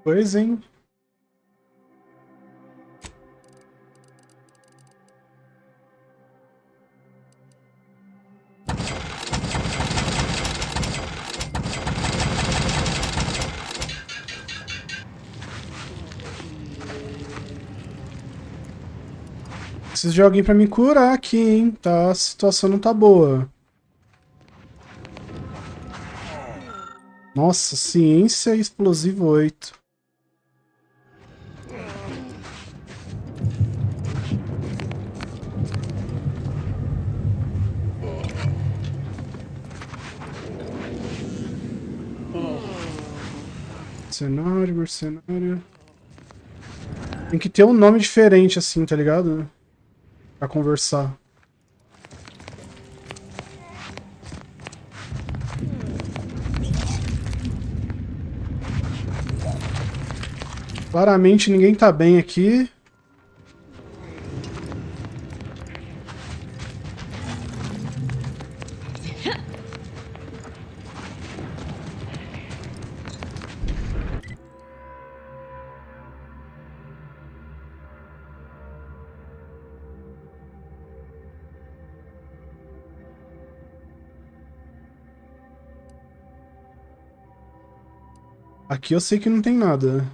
Pois, hein? Preciso de alguém pra me curar aqui, hein? Tá, a situação não tá boa. Nossa, ciência explosivo 8. Mercenário, mercenário. Tem que ter um nome diferente assim, tá ligado? Pra conversar. Claramente ninguém tá bem aqui. Aqui eu sei que não tem nada.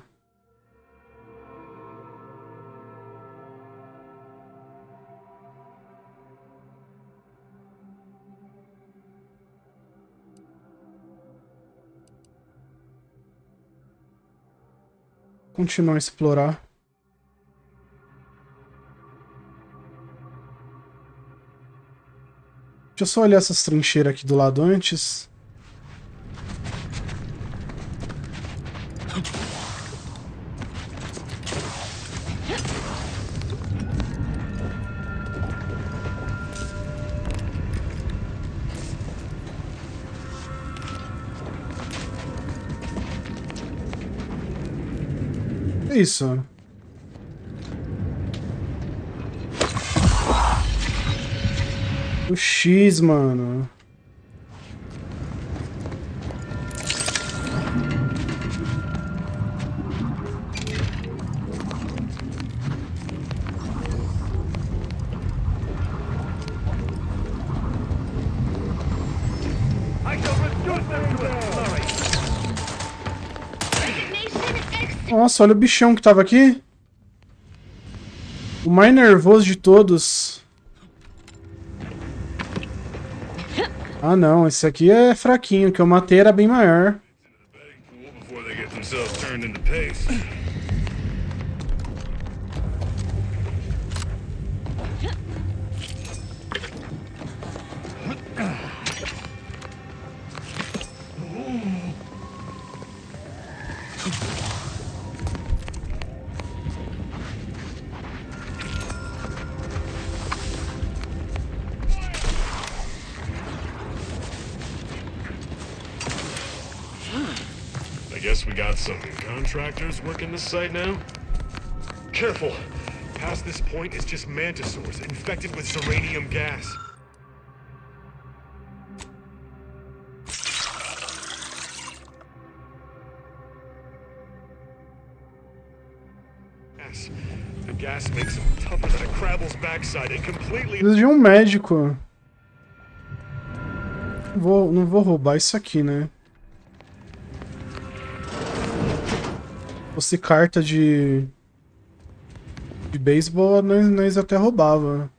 Continuar a explorar. Deixa eu só olhar essas trincheiras aqui do lado antes. É isso. O X, mano. Nossa, olha o bichão que tava aqui. O mais nervoso de todos. Ah não, esse aqui é fraquinho, que eu matei era bem maior. I guess we got some contractors working this site now? Careful! Past this point is just mantisaurs infected with zeranium gas. The gas makes them tougher than a crabble's backside and completely... Preciso de um médico. Não vou roubar isso aqui, né? Se fosse carta de beisebol, nós até roubava.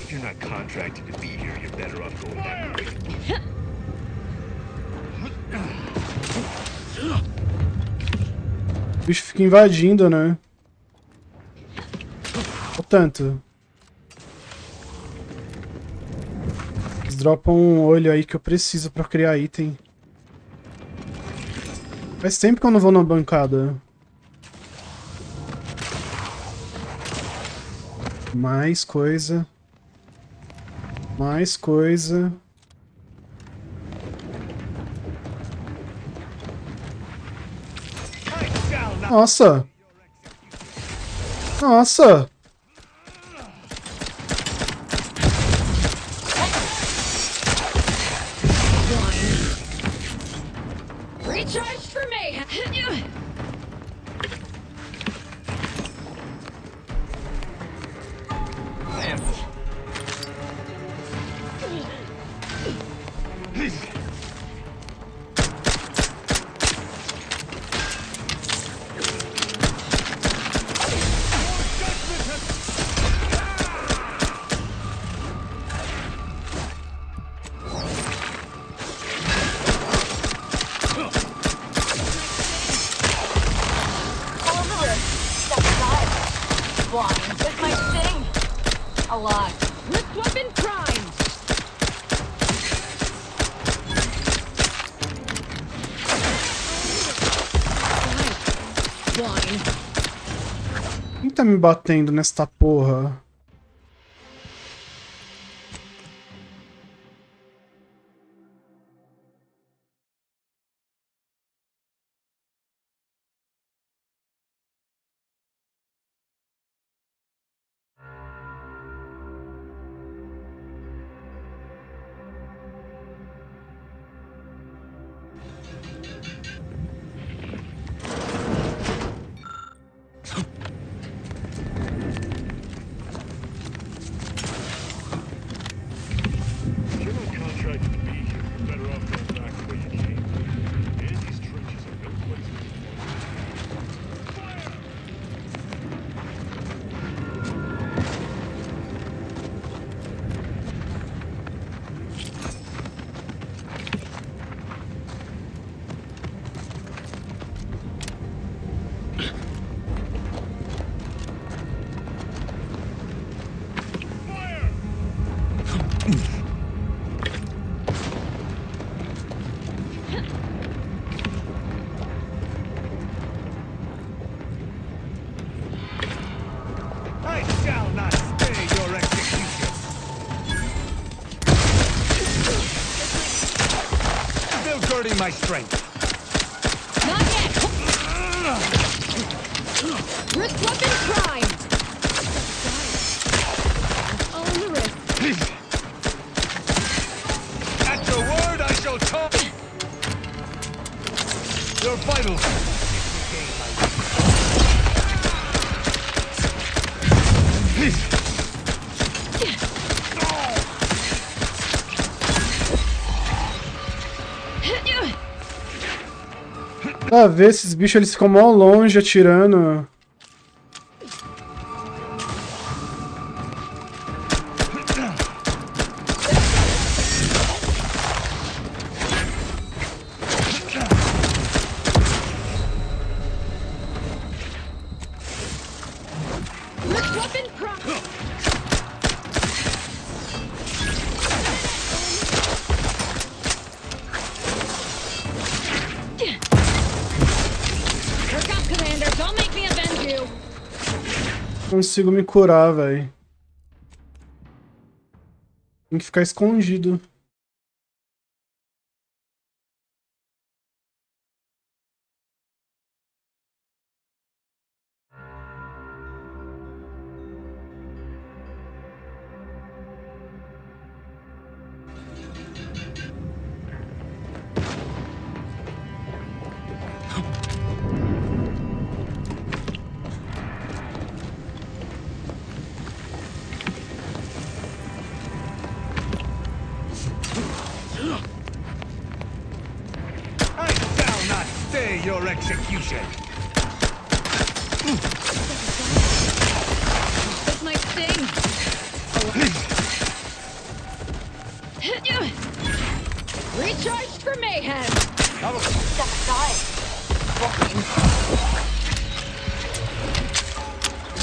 If you're not contracted to be here, you're better off going that way. O bicho fica invadindo, né? O tanto. Eles dropam um olho aí que eu preciso pra criar item. Faz tempo que eu não vou na bancada. Mais coisa. Mais coisa. Nossa! Nossa! Recharge for me. With my thing. Alive. Wrist weapon primed. Blind. Quem tá me batendo nesta porra? You're not contracted to be here. You're better off going back the way you came. And these trenches are no place for you. Fire! Fire! I shall not stay your execution. Still girding my strength. Not yet. Wrist weapon primed. All in the wrist. At your word, I shall talk. Your vitals. Ah, ver esses bichos, eles ficam mó longe atirando. Wrist weapon primed. Perk up, Commander. Don't make me avenge you. Consigo me curar, velho. Tem que ficar escondido. I shall not stay your execution. That's my sting. Recharged for mayhem. Step aside.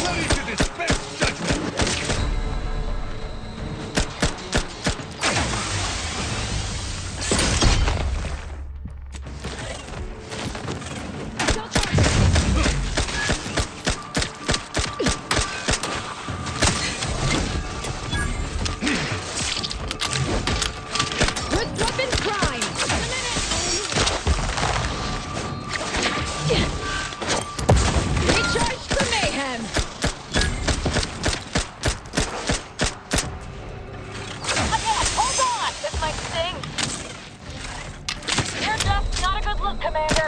Ready to dispense judgment. Wrist weapon primed. Recharged for mayhem. Look, Commander.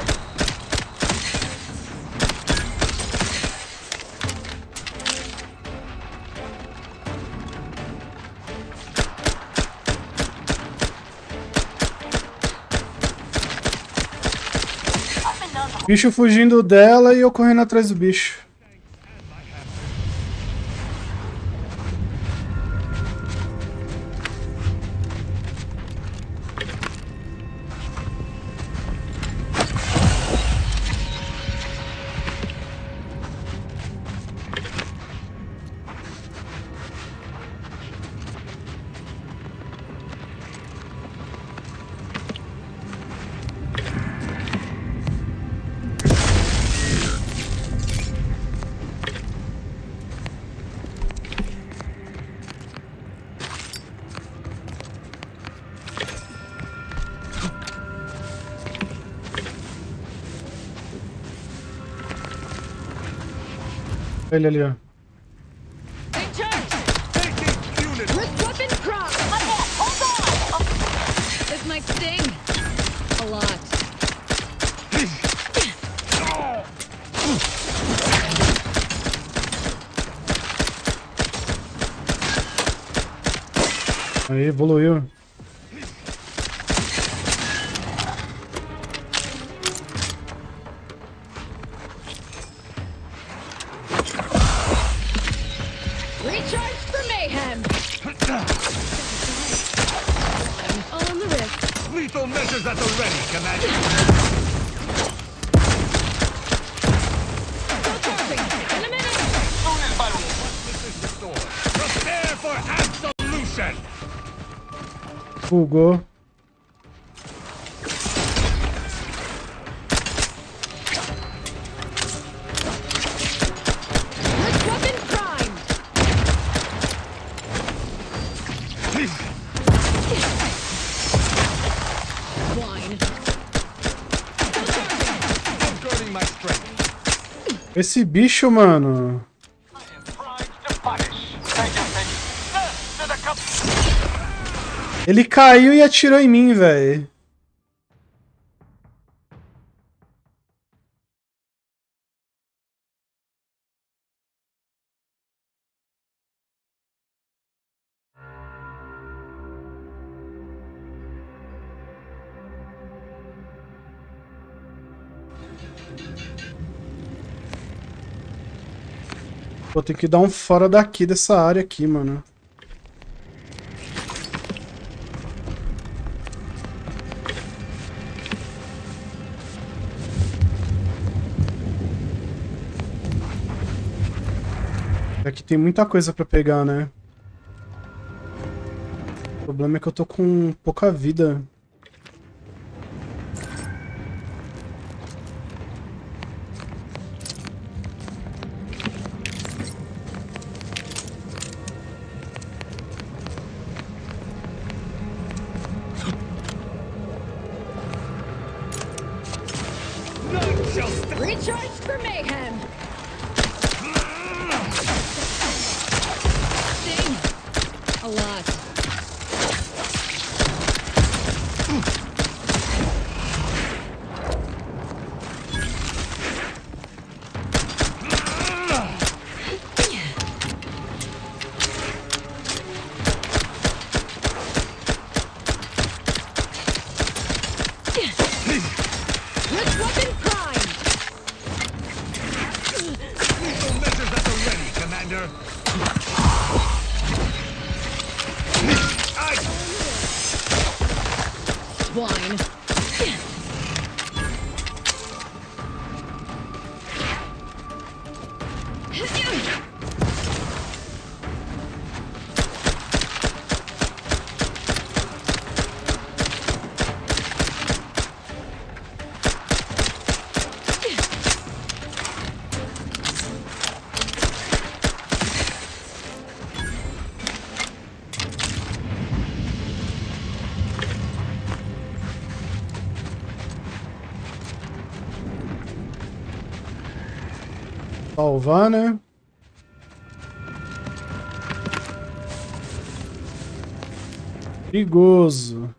Bicho fugindo dela e eu correndo atrás do bicho. Ele ali, ó. They turned! Taking unit. With weapon prime! Hold on. This might sting. A lot. Aí, evoluiu. Recharge for mayhem! All on the wrist. Lethal measures at the ready, Commander. Go charging! In a minute! This is restored. Prepare for absolution. Bugou. With weapon prime! Wine. Go charging! Upgrading my strength. Esse bicho, mano. Ele caiu e atirou em mim, velho. Vou ter que dar um fora daqui dessa área aqui, mano. Aqui tem muita coisa pra pegar, né? O problema é que eu tô com pouca vida. Recharge for mayhem! Sting! A lot. With weapon prime! Lethal measures at the ready, Commander. Wine. Salvar, né? Perigoso.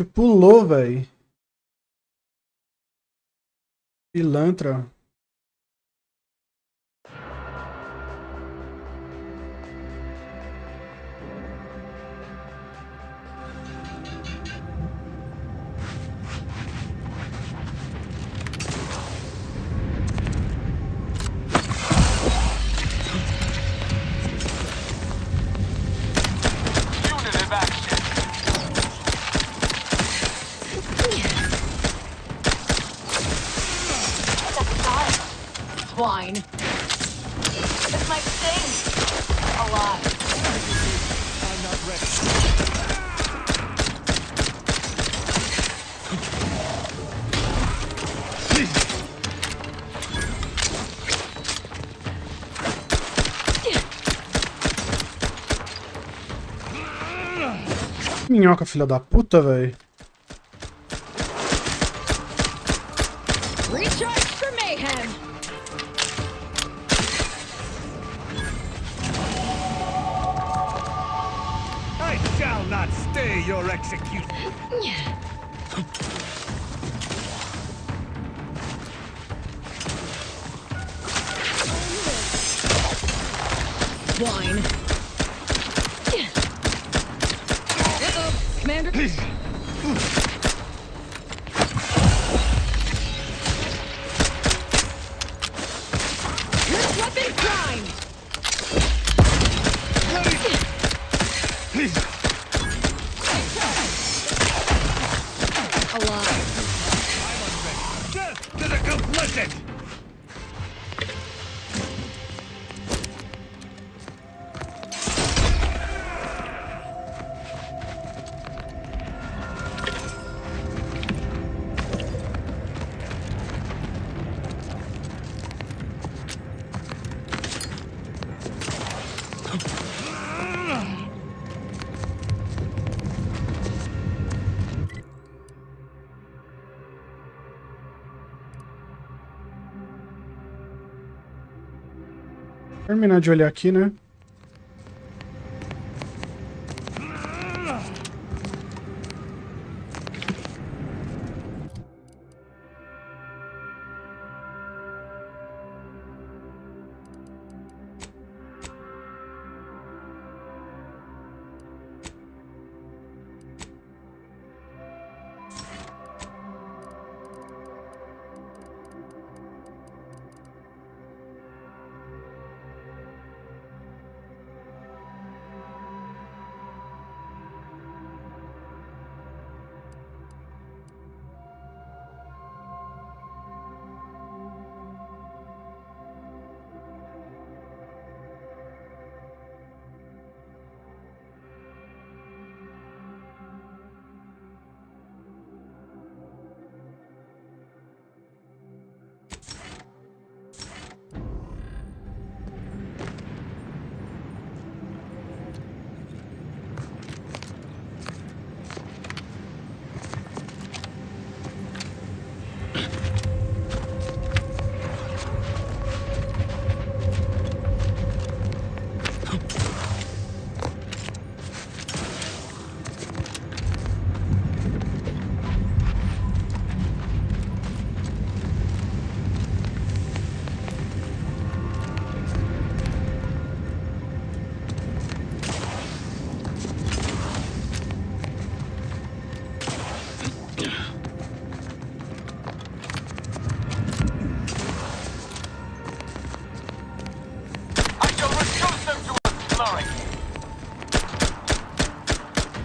Te pulou, velho. Pilantra. Punitive action. Swine. This might sting. A lot. I'm not ready. Minhoca, filha da puta, velho. Recharge for mayhem. I shall not stay your execution. Swine. Uh-oh, Commander. Wrist weapon prime. Alive. I'm unready. Death to the complicit! Terminar de olhar aqui, né?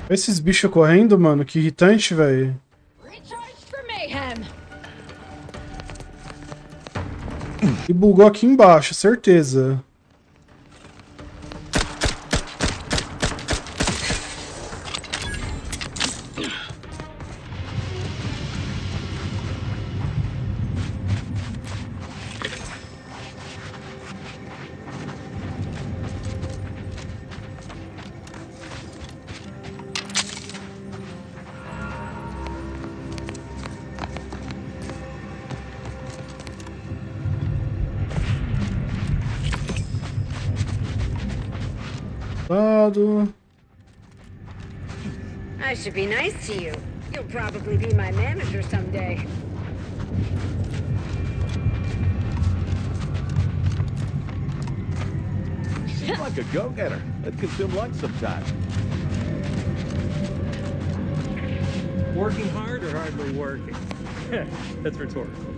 Esses bichos correndo, mano, que irritante, velho. Recharge for mayhem. E bugou aqui embaixo, certeza. I should be nice to you. You'll probably be my manager someday. Seems like a go-getter. Let's consume lunch sometime. Working hard or hardly working? That's rhetorical.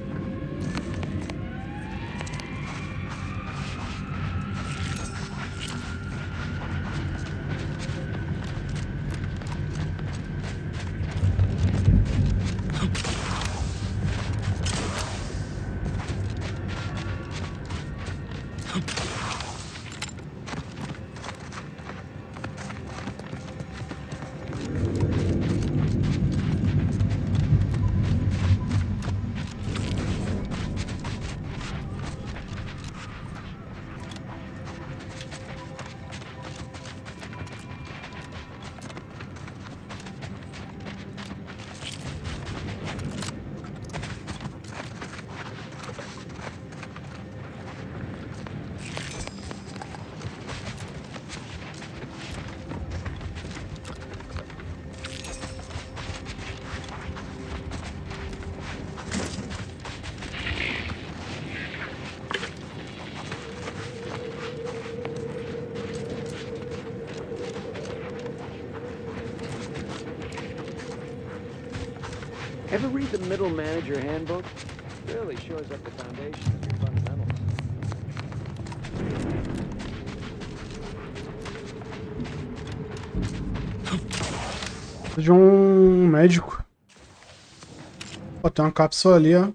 Ever read the Middle Manager Handbook? Really shows up the foundation of your fundamentals. De um médico. Ó, tem uma cápsula ali, ó.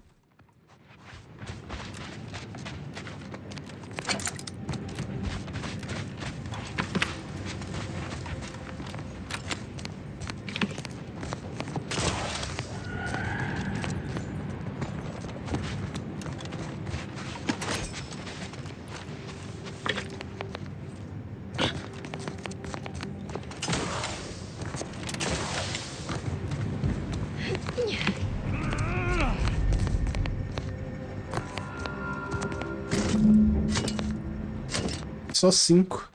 Só 5.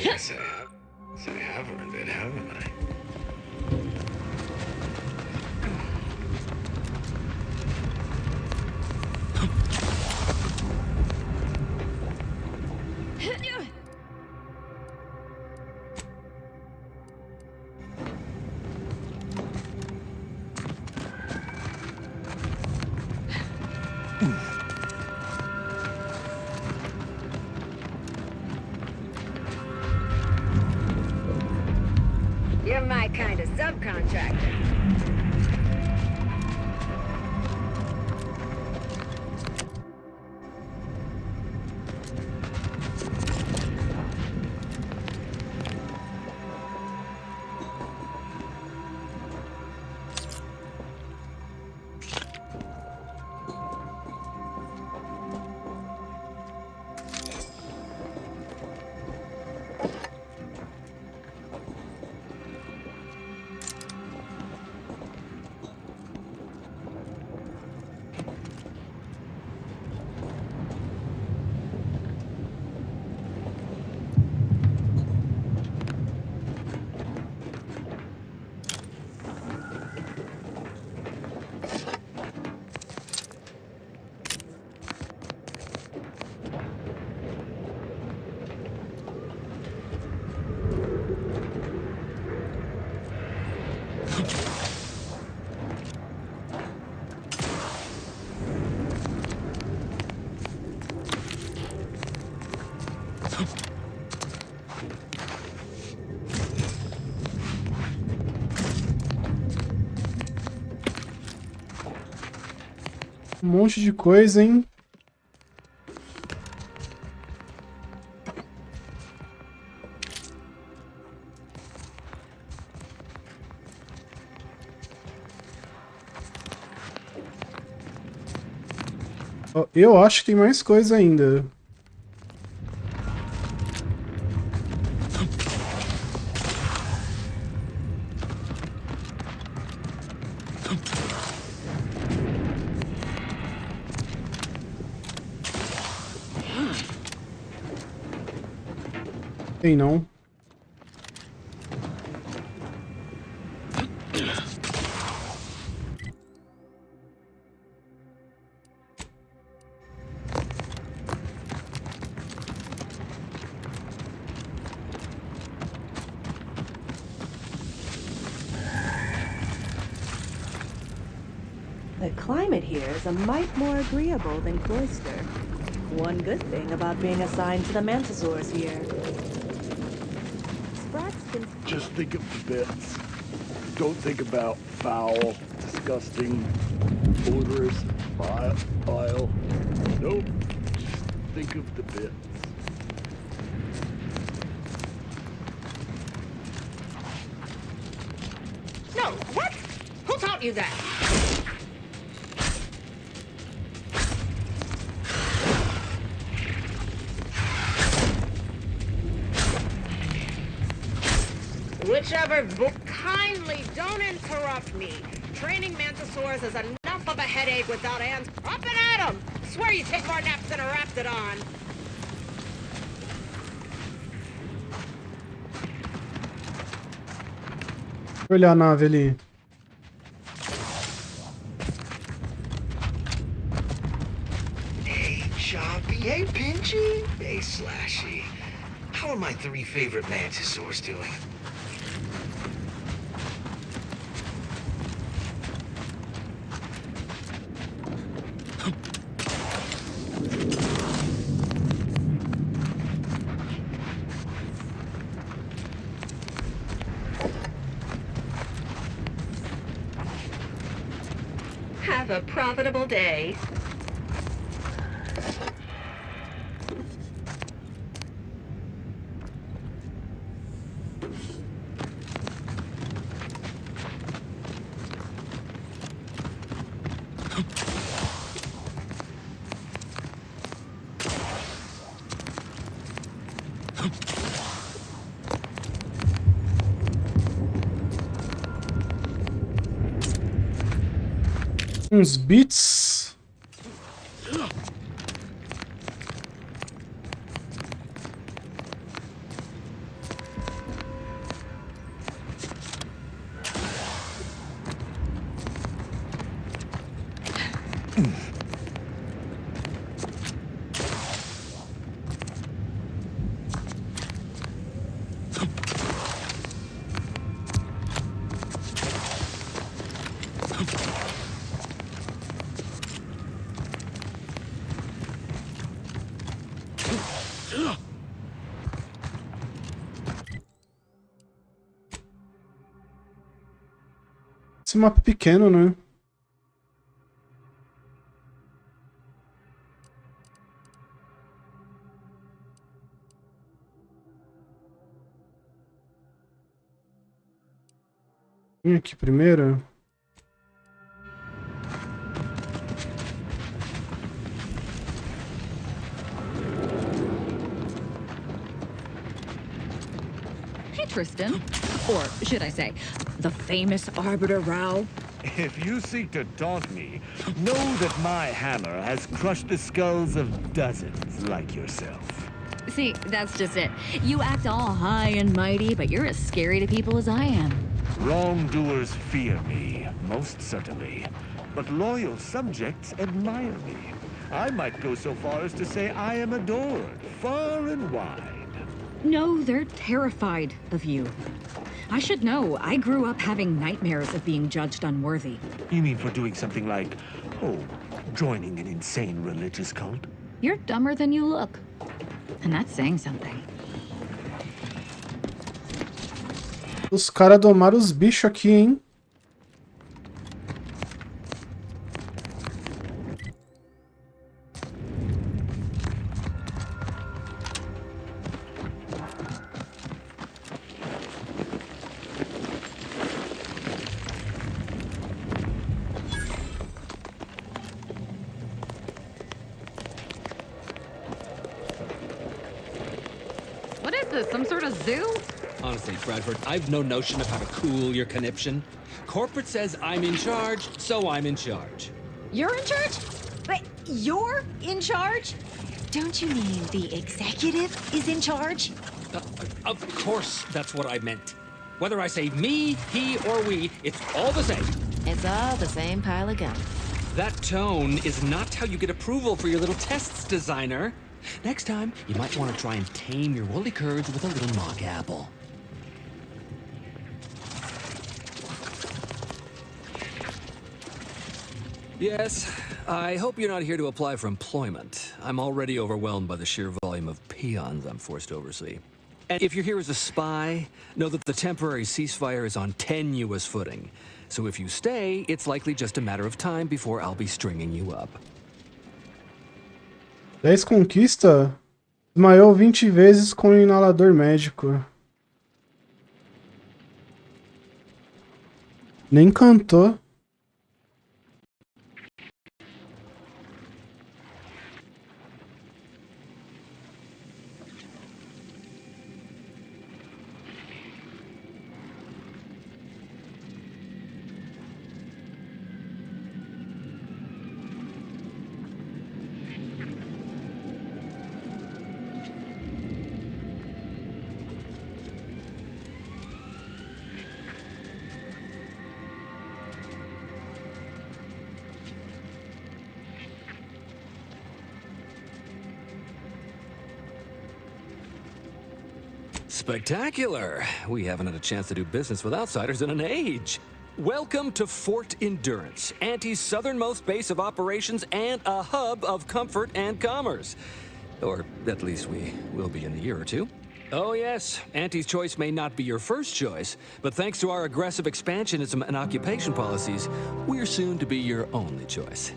Yes, I have earned it, haven't I? You're my kind of subcontractor. Um monte de coisa, hein? Ó, eu acho que tem mais coisa ainda. Tem não. The climate here is a mite more agreeable than Cloister. One good thing about being assigned to the Mantisaurs here. Sprats can... Just think of the bits. Don't think about foul, disgusting, odorous, vile. Nope. Just think of the bits. No, what? Who taught you that? Whichever book. Kindly don't interrupt me. Training Mantisaurs is enough of a headache without hands. Up and at 'em! Swear you take more naps than a Raptidon. Olha a nave ali. Hey, Choppy. Hey, Pinchy. Hey, Slashy. How are my 3 favorite Mantisaurs doing? Have a profitable day. Uns bits. Esse mapa é pequeno, né? Vim aqui primeiro. Tristan, or should I say, the famous Arbiter Rao. If you seek to taunt me, know that my hammer has crushed the skulls of dozens like yourself. See, that's just it. You act all high and mighty, but you're as scary to people as I am. Wrongdoers fear me, most certainly. But loyal subjects admire me. I might go so far as to say I am adored, far and wide. No, they're terrified of you. I should know. I grew up having nightmares of being judged unworthy. You mean for doing something like, oh, joining an insane religious cult? You're dumber than you look. And that's saying something. Os caras domaram os bichos aqui, hein? What is this, some sort of zoo? Honestly, Bradford, I've no notion of how to cool your conniption. Corporate says I'm in charge, so I'm in charge. You're in charge? Wait, you're in charge? Don't you mean the executive is in charge? Of course, that's what I meant. Whether I say me, he, or we, it's all the same. It's all the same pile of gum. That tone is not how you get approval for your little tests, designer. Next time, you might want to try and tame your woolly curds with a little mock apple. Yes, I hope you're not here to apply for employment. I'm already overwhelmed by the sheer volume of peons I'm forced to oversee. And if you're here as a spy, know that the temporary ceasefire is on tenuous footing. So if you stay, it's likely just a matter of time before I'll be stringing you up. 10 conquista? Desmaiou 20 vezes com o inalador médico. Nem cantou. Spectacular! We haven't had a chance to do business with outsiders in an age. Welcome to Fort Endurance, Auntie's southernmost base of operations and a hub of comfort and commerce. Or at least we will be in a year or two. Oh yes, Auntie's choice may not be your first choice, but thanks to our aggressive expansionism and occupation policies, we're soon to be your only choice.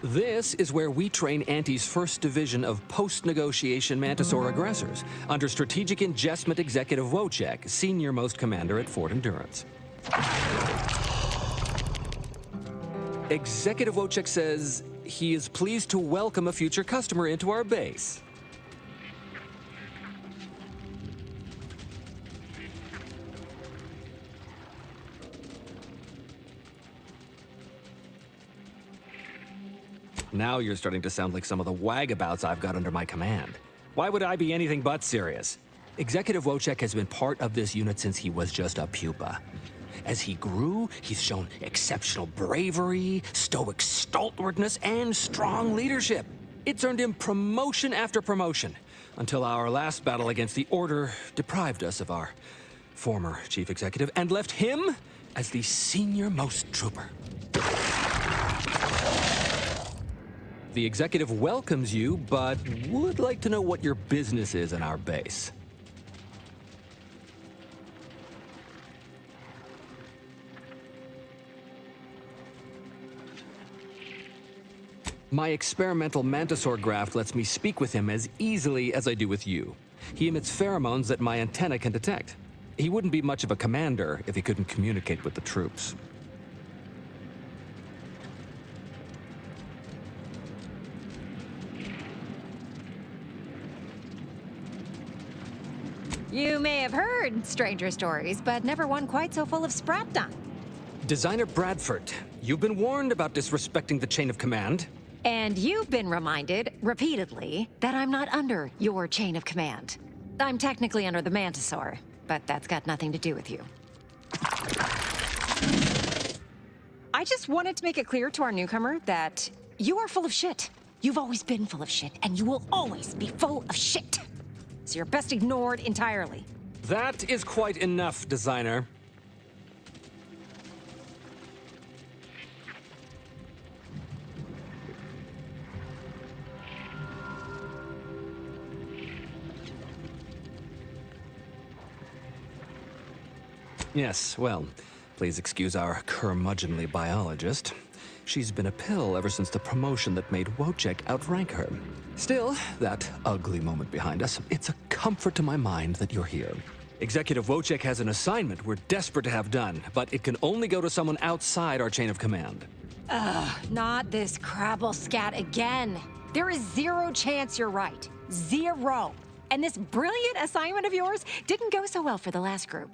This is where we train Auntie's first division of post-negotiation Mantisaur aggressors, under Strategic Ingestment Executive Wojciech, senior-most commander at Fort Endurance. Executive Wojciech says he is pleased to welcome a future customer into our base. Now you're starting to sound like some of the wagabouts I've got under my command. Why would I be anything but serious? Executive Wojciech has been part of this unit since he was just a pupa. As he grew, he's shown exceptional bravery, stoic stalwartness, and strong leadership. It's earned him promotion after promotion, until our last battle against the Order deprived us of our former chief executive and left him as the senior-most trooper. The executive welcomes you, but would like to know what your business is in our base. My experimental mantisaur graft lets me speak with him as easily as I do with you. He emits pheromones that my antenna can detect. He wouldn't be much of a commander if he couldn't communicate with the troops. You may have heard stranger stories, but never one quite so full of spratdom. Designer Bradford, you've been warned about disrespecting the chain of command. And you've been reminded, repeatedly, that I'm not under your chain of command. I'm technically under the Mantisaur, but that's got nothing to do with you. I just wanted to make it clear to our newcomer that you are full of shit. You've always been full of shit, and you will always be full of shit. So you're best ignored entirely. That is quite enough, designer. Yes, well, please excuse our curmudgeonly biologist. She's been a pill ever since the promotion that made Wojciech outrank her. Still, that ugly moment behind us, it's a comfort to my mind that you're here. Executive Wojciech has an assignment we're desperate to have done, but it can only go to someone outside our chain of command. Ugh, not this crabble scat again. There is zero chance you're right. Zero. And this brilliant assignment of yours didn't go so well for the last group.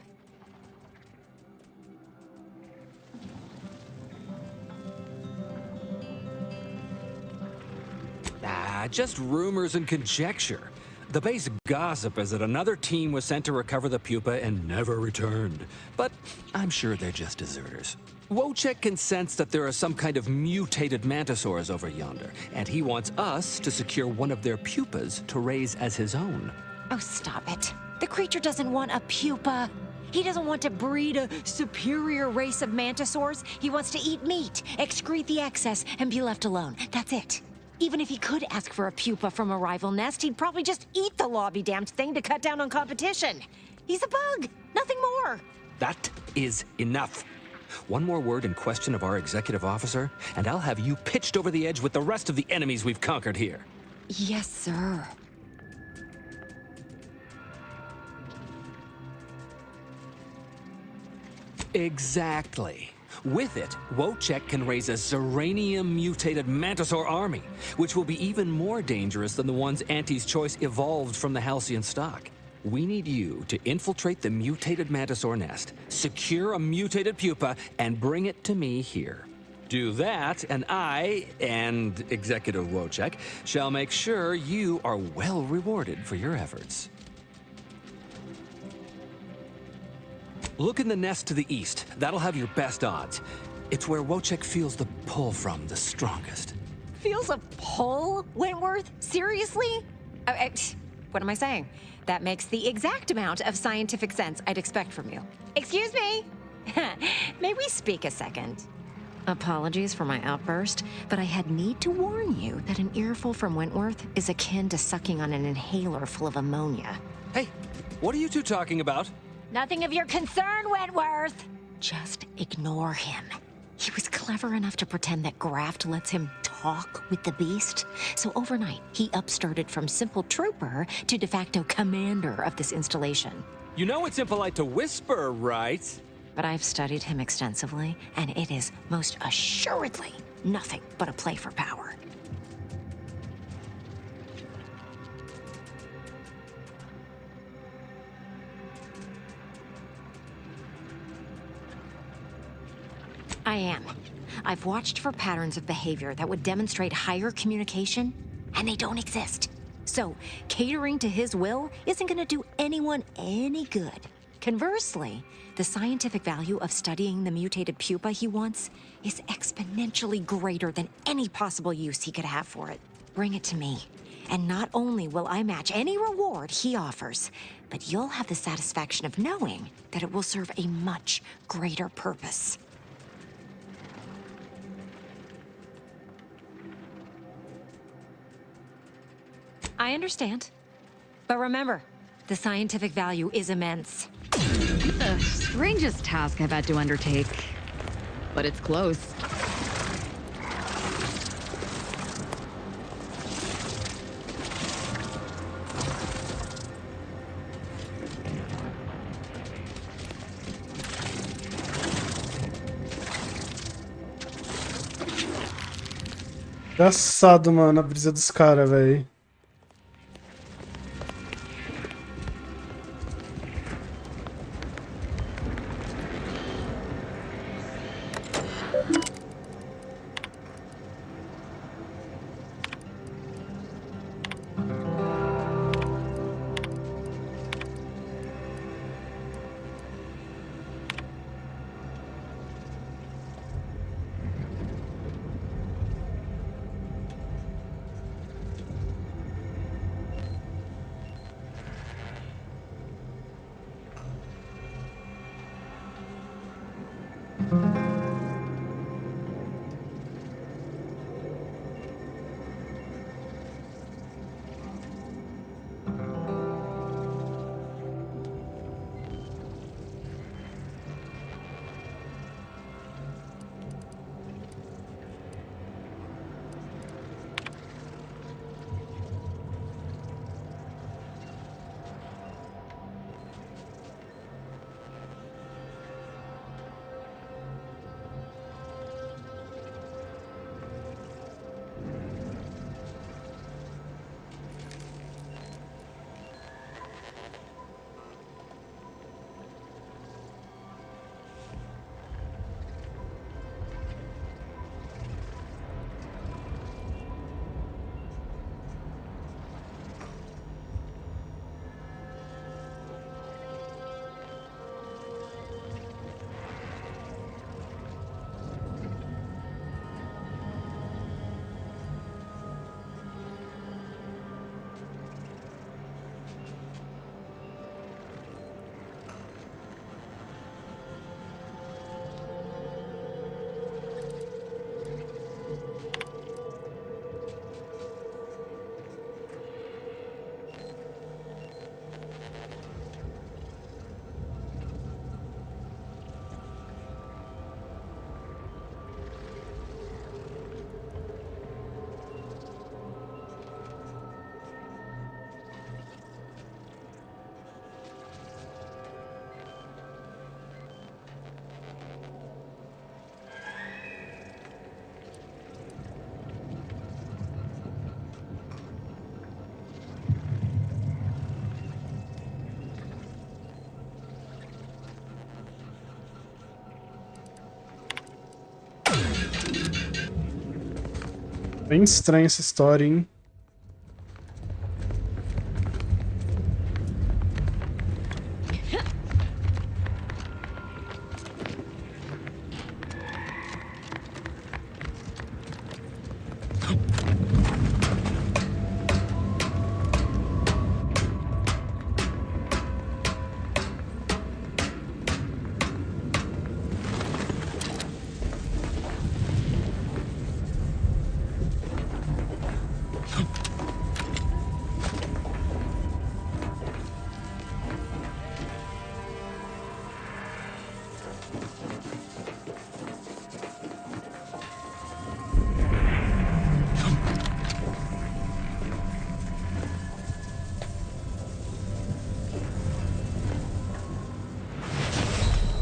Just rumors and conjecture. The base gossip is that another team was sent to recover the pupa and never returned. But I'm sure they're just deserters. Wojciech can sense that there are some kind of mutated mantisaurs over yonder, and he wants us to secure one of their pupas to raise as his own. Oh, stop it. The creature doesn't want a pupa. He doesn't want to breed a superior race of mantisaurs. He wants to eat meat, excrete the excess, and be left alone. That's it. Even if he could ask for a pupa from a rival nest, he'd probably just eat the law-be-damned thing to cut down on competition. He's a bug, nothing more. That is enough. One more word in question of our executive officer, and I'll have you pitched over the edge with the rest of the enemies we've conquered here. Yes, sir. Exactly. With it, Wojciech can raise a Zeranium-mutated Mantisaur army, which will be even more dangerous than the ones Auntie's Choice evolved from the Halcyon stock. We need you to infiltrate the mutated Mantisaur nest, secure a mutated pupa, and bring it to me here. Do that, and I, and Executive Wojciech, shall make sure you are well rewarded for your efforts. Look in the nest to the east. That'll have your best odds. It's where Wojciech feels the pull from the strongest. Feels a pull, Wentworth? Seriously? What am I saying? That makes the exact amount of scientific sense I'd expect from you. Excuse me? May we speak a second? Apologies for my outburst, but I had need to warn you that an earful from Wentworth is akin to sucking on an inhaler full of ammonia. Hey, what are you two talking about? Nothing of your concern, Wentworth! Just ignore him. He was clever enough to pretend that graft lets him talk with the beast. So overnight, he upstarted from simple trooper to de facto commander of this installation. You know it's impolite to whisper, right? But I've studied him extensively, and it is most assuredly nothing but a play for power. I am. I've watched for patterns of behavior that would demonstrate higher communication, and they don't exist. So, catering to his will isn't going to do anyone any good. Conversely, the scientific value of studying the mutated pupa he wants is exponentially greater than any possible use he could have for it. Bring it to me, And not only will I match any reward he offers, but you'll have the satisfaction of knowing that it will serve a much greater purpose. I understand. But remember, the scientific value is immense. The strangest task I've had to undertake. But it's close. Engraçado, mano, a brisa dos caras, velho. Bem estranha essa história, hein?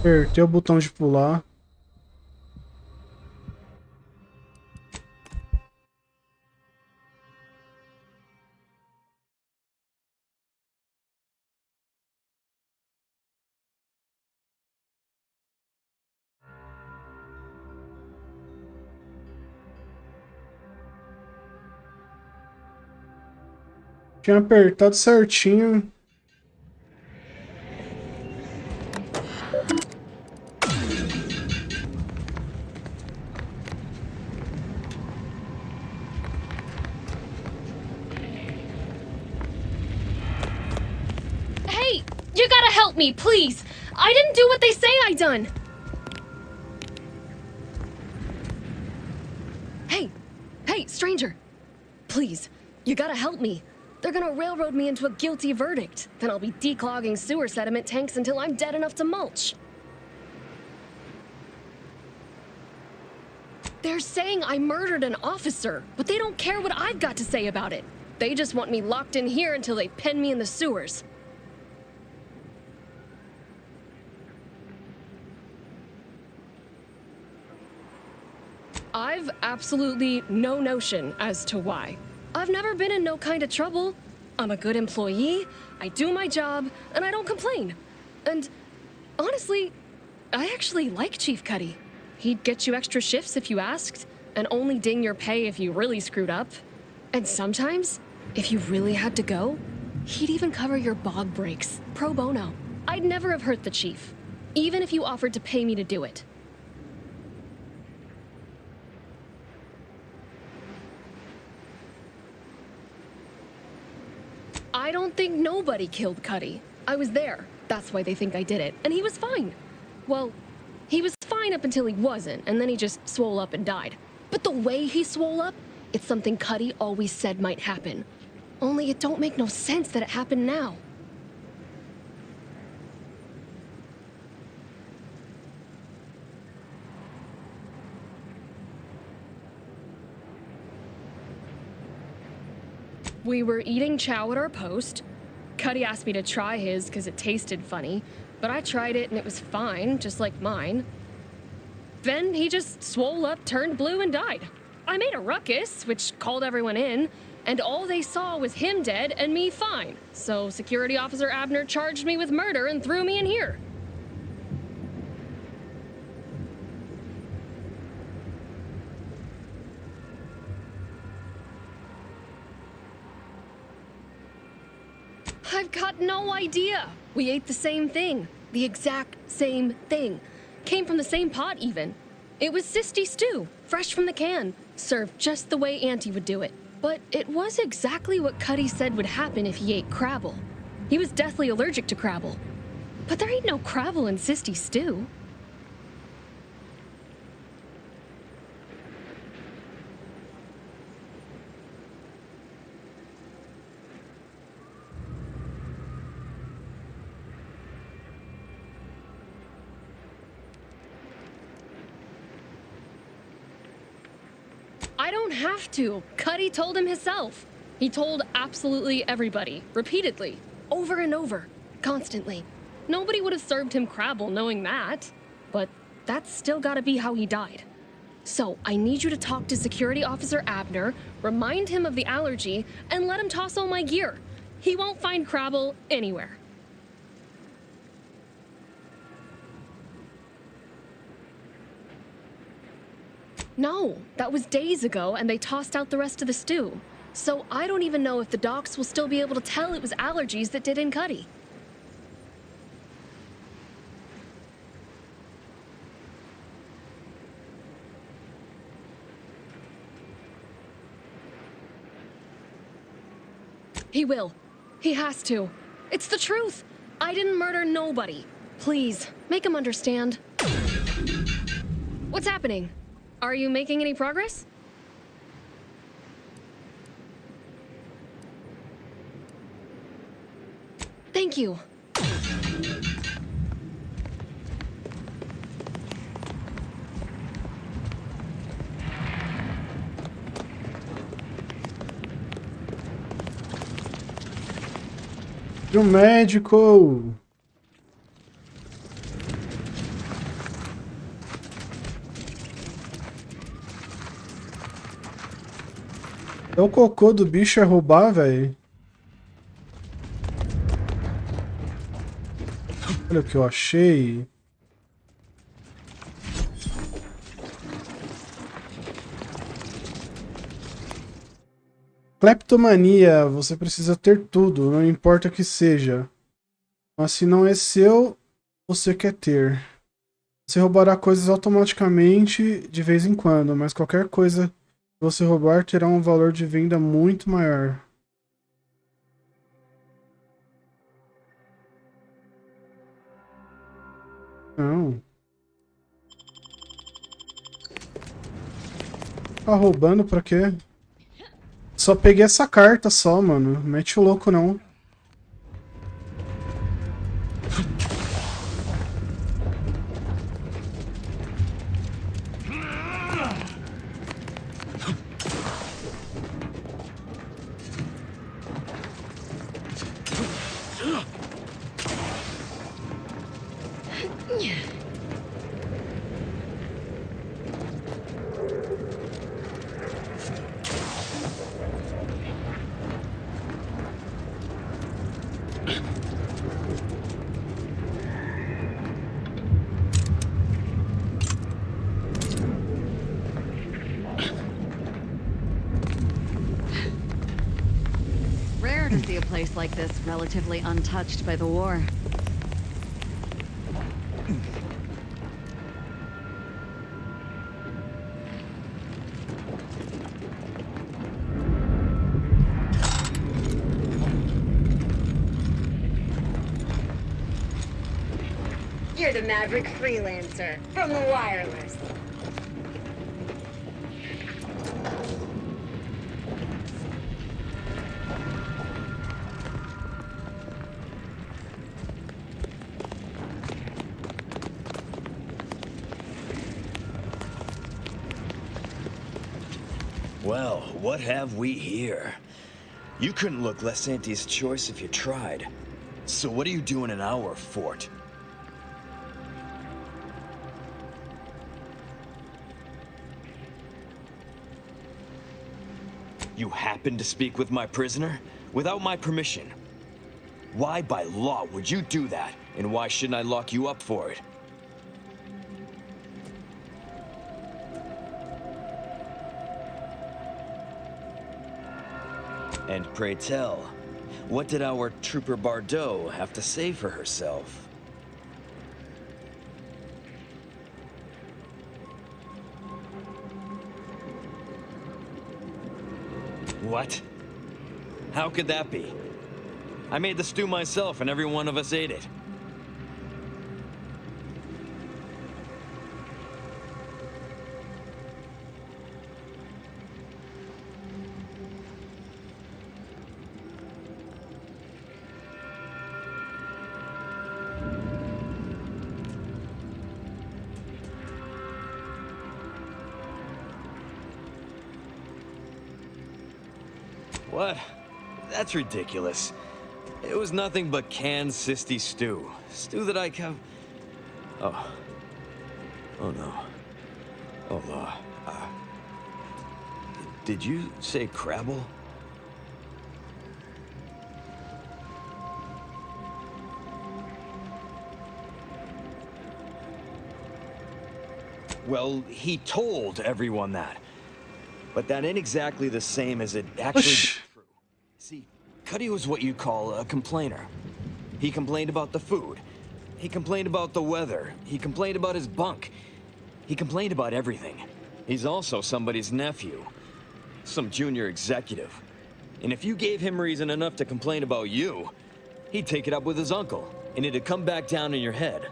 Apertei o botão de pular. Tinha apertado certinho. help me, please! I didn't do what they say I done! Hey, stranger! Please, you gotta help me. They're gonna railroad me into a guilty verdict. Then I'll be declogging sewer sediment tanks until I'm dead enough to mulch. They're saying I murdered an officer, but they don't care what I've got to say about it. They just want me locked in here until they pen me in the sewers. I've absolutely no notion as to why. I've never been in no kind of trouble. I'm a good employee, I do my job, and I don't complain. And honestly, I actually like Chief Cuddy. He'd get you extra shifts if you asked, and only ding your pay if you really screwed up. And sometimes, if you really had to go, he'd even cover your bog breaks, pro bono. I'd never have hurt the chief, even if you offered to pay me to do it. I don't think nobody killed Cuddy. I was there. That's why they think I did it. And he was fine. Well, he was fine up until he wasn't, and then he just swole up and died. But the way he swole up, it's something Cuddy always said might happen. Only it don't make no sense that it happened now. We were eating chow at our post. Cuddy asked me to try his because it tasted funny, but I tried it and it was fine, just like mine. Then he just swole up, turned blue, and died. I made a ruckus, which called everyone in, and all they saw was him dead and me fine. So Security Officer Abner charged me with murder and threw me in here. I've got no idea. We ate the same thing. The exact same thing. Came from the same pot, even. It was sisty stew, fresh from the can, served just the way Auntie would do it. But it was exactly what Cuddy said would happen if he ate crabble. He was deathly allergic to crabble. But there ain't no crabble in sisty stew. I don't have to. Cuddy told him himself. He told absolutely everybody, repeatedly, over and over, constantly. Nobody would have served him crabble knowing that. But that's still gotta be how he died. So I need you to talk to Security Officer Abner, remind him of the allergy, and let him toss all my gear. He won't find crabble anywhere. No, that was days ago, and they tossed out the rest of the stew. So I don't even know if the docs will still be able to tell it was allergies that did in Cuddy. He will. He has to. It's the truth. I didn't murder nobody. Please, make him understand. What's happening? Are you making any progress? Thank you. De um médico. É o cocô do bicho é roubar, velho. Olha o que eu achei. Cleptomania, você precisa ter tudo, não importa o que seja. Mas se não é seu, você quer ter. Você roubará coisas automaticamente de vez em quando, mas qualquer coisa que você roubar terá um valor de venda muito maior. Não. Tá roubando pra quê? Só peguei essa carta só, mano. Mete o louco, não. Rare to see a place like this relatively untouched by the war. You're the maverick freelancer from the wireless. Well, what have we here? You couldn't look less Auntie's choice if you tried. So what are you doing in our fort? You happened to speak with my prisoner? Without my permission? Why by law would you do that? And why shouldn't I lock you up for it? And pray tell, what did our Trooper Bardot have to say for herself? What? How could that be? I made the stew myself and every one of us ate it. What? That's ridiculous. It was nothing but canned sisty stew. Stew that I have... Oh. Oh no. Oh, did you say Crabble? Well, he told everyone that. But that ain't exactly the same as it actually is true. See, Cuddy was what you'd call a complainer. He complained about the food. He complained about the weather. He complained about his bunk. He complained about everything. He's also somebody's nephew. Some junior executive. And if you gave him reason enough to complain about you, he'd take it up with his uncle, and it'd come back down in your head.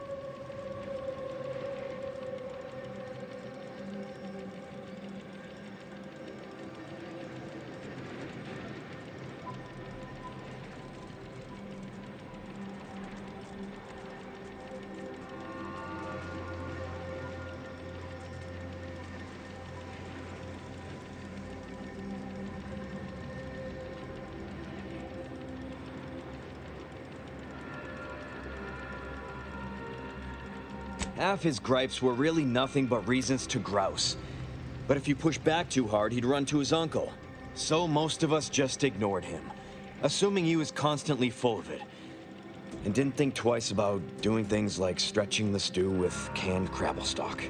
Half his gripes were really nothing but reasons to grouse. But if you push back too hard, he'd run to his uncle. So most of us just ignored him, assuming he was constantly full of it. And didn't think twice about doing things like stretching the stew with canned crabble stock.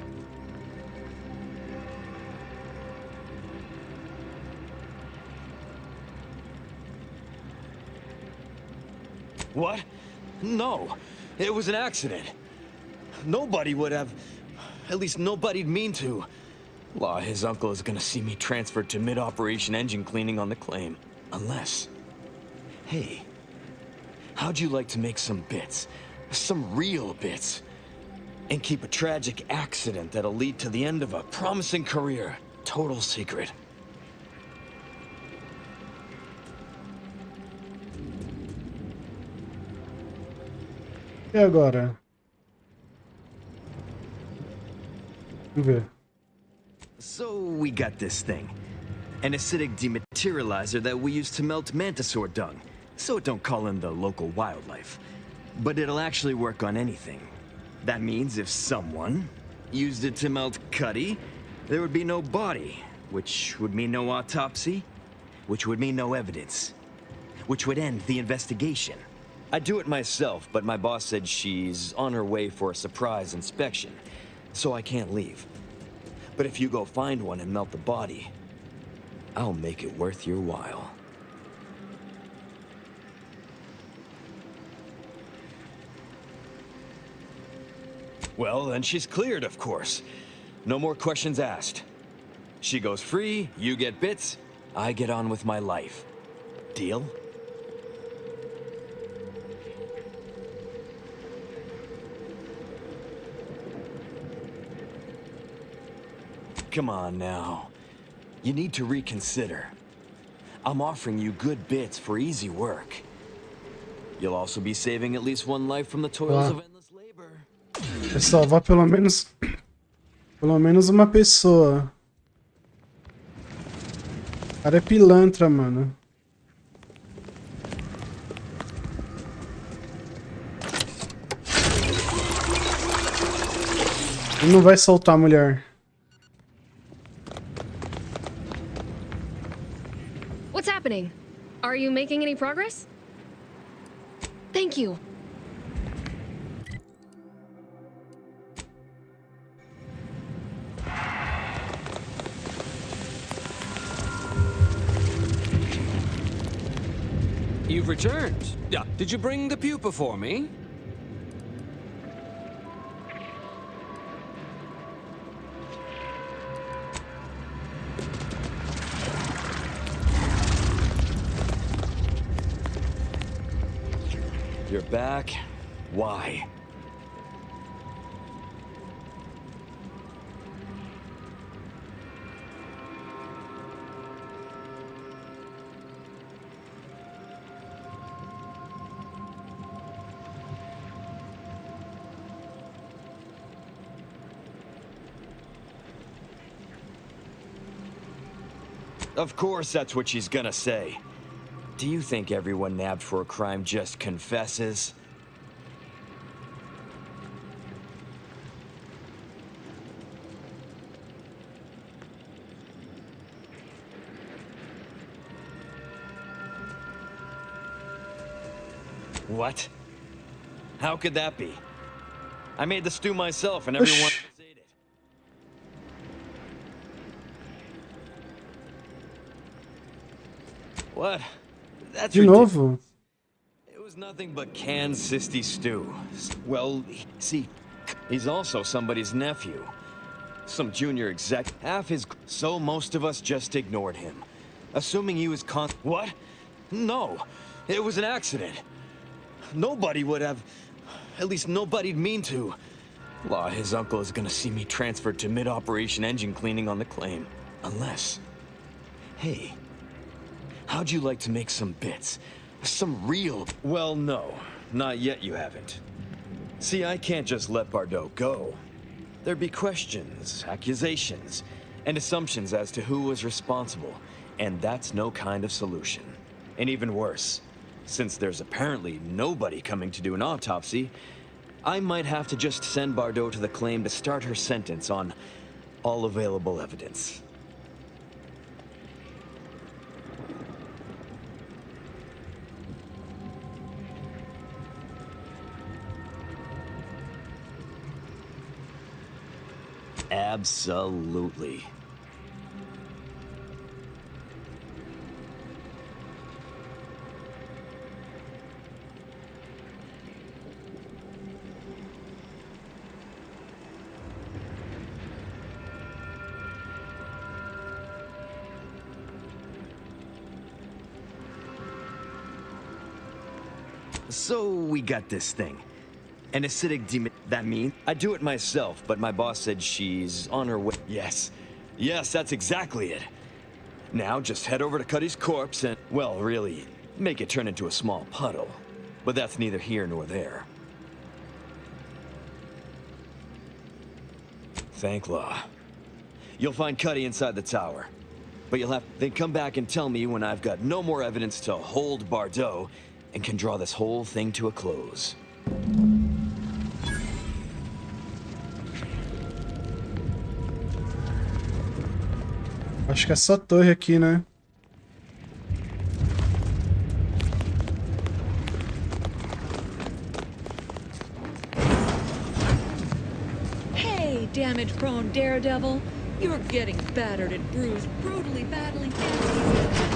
What? No, it was an accident. Nobody would have... At least nobody'd mean to. Law, his uncle is gonna see me transferred to mid-operation engine cleaning on the claim. Unless... Hey, how'd you like to make some bits? Some real bits? and keep a tragic accident that'll lead to the end of a promising career. Total secret. E agora? Vamos ver. So we got this thing. An acidic dematerializer that we use to melt mantisaur dung, so it don't call in the local wildlife. But it'll actually work on anything. That means if someone used it to melt Cuddy, there would be no body, which would mean no autopsy, which would mean no evidence, which would end the investigation. I'd do it myself, but my boss said she's on her way for a surprise inspection, so I can't leave. But if you go find one and melt the body, I'll make it worth your while. Well, then she's cleared, of course. No more questions asked. She goes free, you get bits, I get on with my life. Deal? Come on now. You need to reconsider. I'm offering you good bits for easy work. You'll also be saving at least one life from the toils of endless labor. Vai salvar pelo menos uma pessoa. O cara é pilantra, mano. Ele não vai soltar a mulher. What's happening? Are you making any progress? Thank you. You've returned. Yeah. Did you bring the pupa for me? You're back? Why? Of course that's what she's gonna say. Do you think everyone nabbed for a crime just confesses? What? How could that be? I made the stew myself and everyone else ate it. What? That's De ridiculous. novo? It was nothing but canned cysty stew. Well, see, he's also somebody's nephew. Some junior exec, half his... So most of us just ignored him. Assuming he was What? No, it was an accident. Nobody would have... At least nobody'd mean to. Law, his uncle is gonna see me transferred to mid-operation engine cleaning on the claim. Unless... Hey, how'd you like to make some bits? Some real... Well, no. Not yet you haven't. See, I can't just let Bardot go. There'd be questions, accusations, and assumptions as to who was responsible. And that's no kind of solution. And even worse, since there's apparently nobody coming to do an autopsy, I might have to just send Bardot to the claim to start her sentence on all available evidence. Absolutely. So we got this thing. An acidic that mean? I do it myself, but my boss said she's on her way. Yes. Yes, that's exactly it. Now just head over to Cuddy's corpse and, well, really, make it turn into a small puddle. But that's neither here nor there. Thank law. You'll find Cuddy inside the tower. But you'll have then come back and tell me when I've got no more evidence to hold Bardot and can draw this whole thing to a close. Acho que é essa torre aqui, né? Hey, damage-prone daredevil. You're getting battered and bruised, brutally battling entities.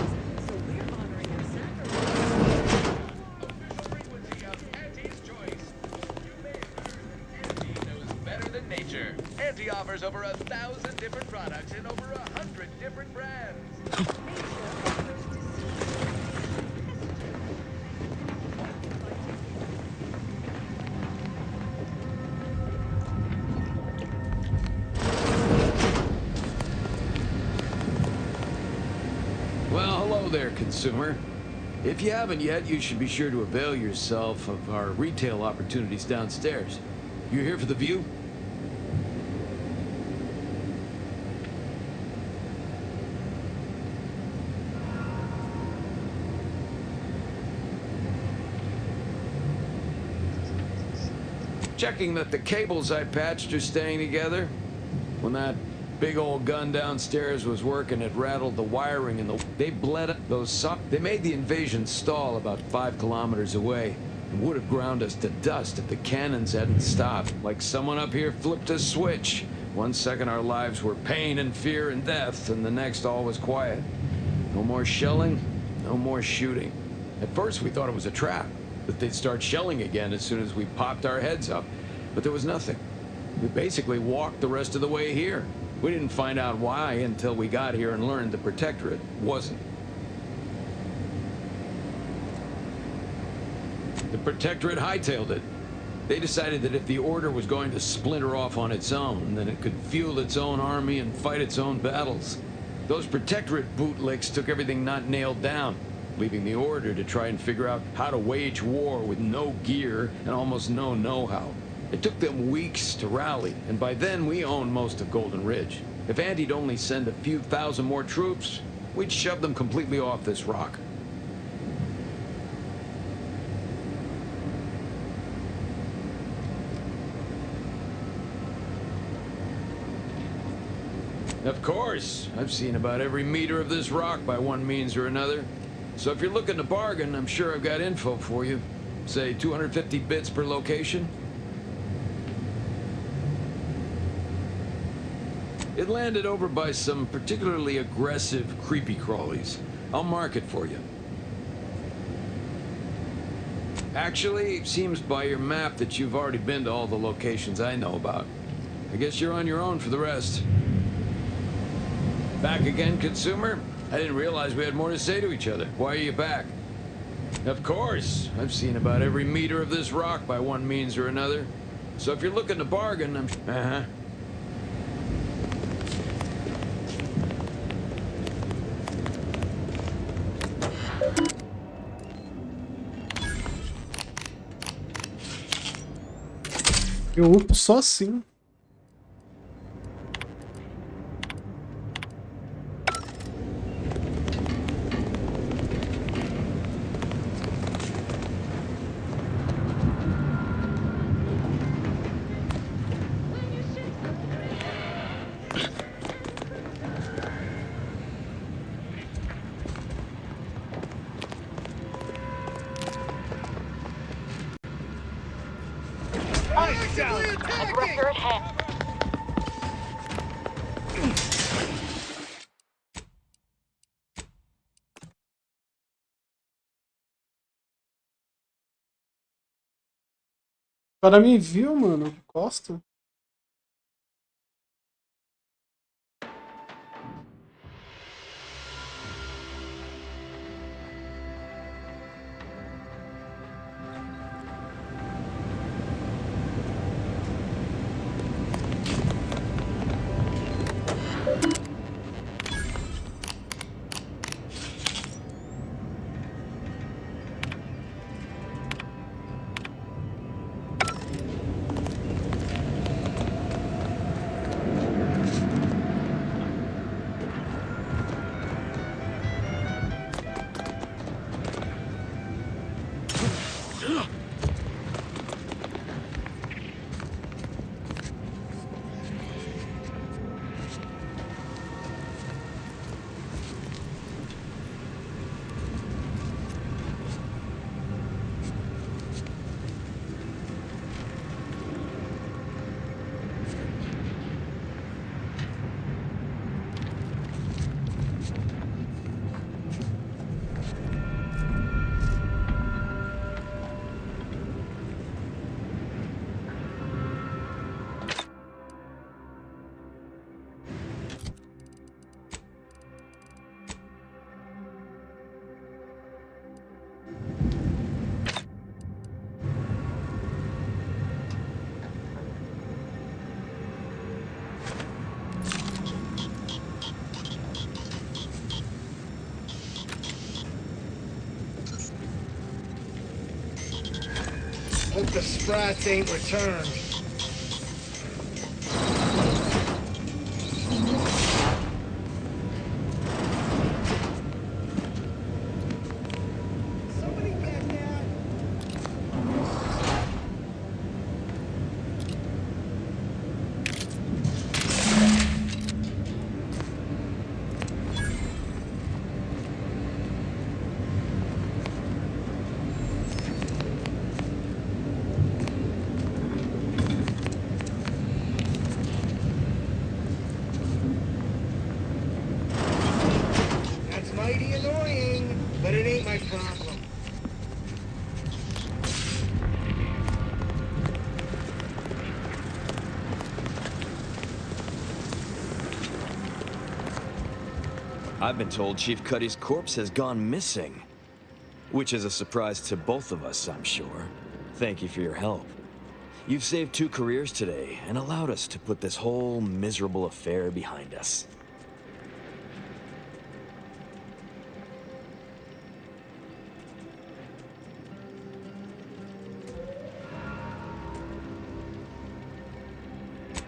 So we're honoring your sacrifice. Better than nature. Anti offers over 1,000 different products in over 100 different brands. Well, hello there, consumer. If you haven't yet, you should be sure to avail yourself of our retail opportunities downstairs. You here for the view? Checking that the cables I patched are staying together. When that big old gun downstairs was working, it rattled the wiring and they bled up those They made the invasion stall about 5 kilometers away and would have ground us to dust if the cannons hadn't stopped. Like someone up here flipped a switch. One second our lives were pain and fear and death, and the next all was quiet. No more shelling, no more shooting. At first we thought it was a trap, that they'd start shelling again as soon as we popped our heads up. But there was nothing. We basically walked the rest of the way here. We didn't find out why until we got here and learned the Protectorate wasn't. The Protectorate hightailed it. They decided that if the Order was going to splinter off on its own, then it could fuel its own army and fight its own battles. Those Protectorate bootlicks took everything not nailed down, leaving the Order to try and figure out how to wage war with no gear and almost no know-how. It took them weeks to rally, and by then we owned most of Golden Ridge. If Andy'd only send a few thousand more troops, we'd shove them completely off this rock. Of course, I've seen about every meter of this rock by one means or another. So if you're looking to bargain, I'm sure I've got info for you. Say 250 bits per location. It landed over by some particularly aggressive creepy crawlies. I'll mark it for you. Actually, it seems by your map that you've already been to all the locations I know about. I guess you're on your own for the rest. Back again, consumer? I didn't realize we had more to say to each other. Why are you back? Of course, I've seen about every meter of this rock by one means or another. So if you're looking to bargain, I'm... Eu upo só assim. Aggressor at hand. O cara me viu, mano. Que Costa. the sprats ain't returned. Mighty annoying, but it ain't my problem. I've been told Chief Cuddy's corpse has gone missing. Which is a surprise to both of us, I'm sure. Thank you for your help. You've saved 2 careers today and allowed us to put this whole miserable affair behind us.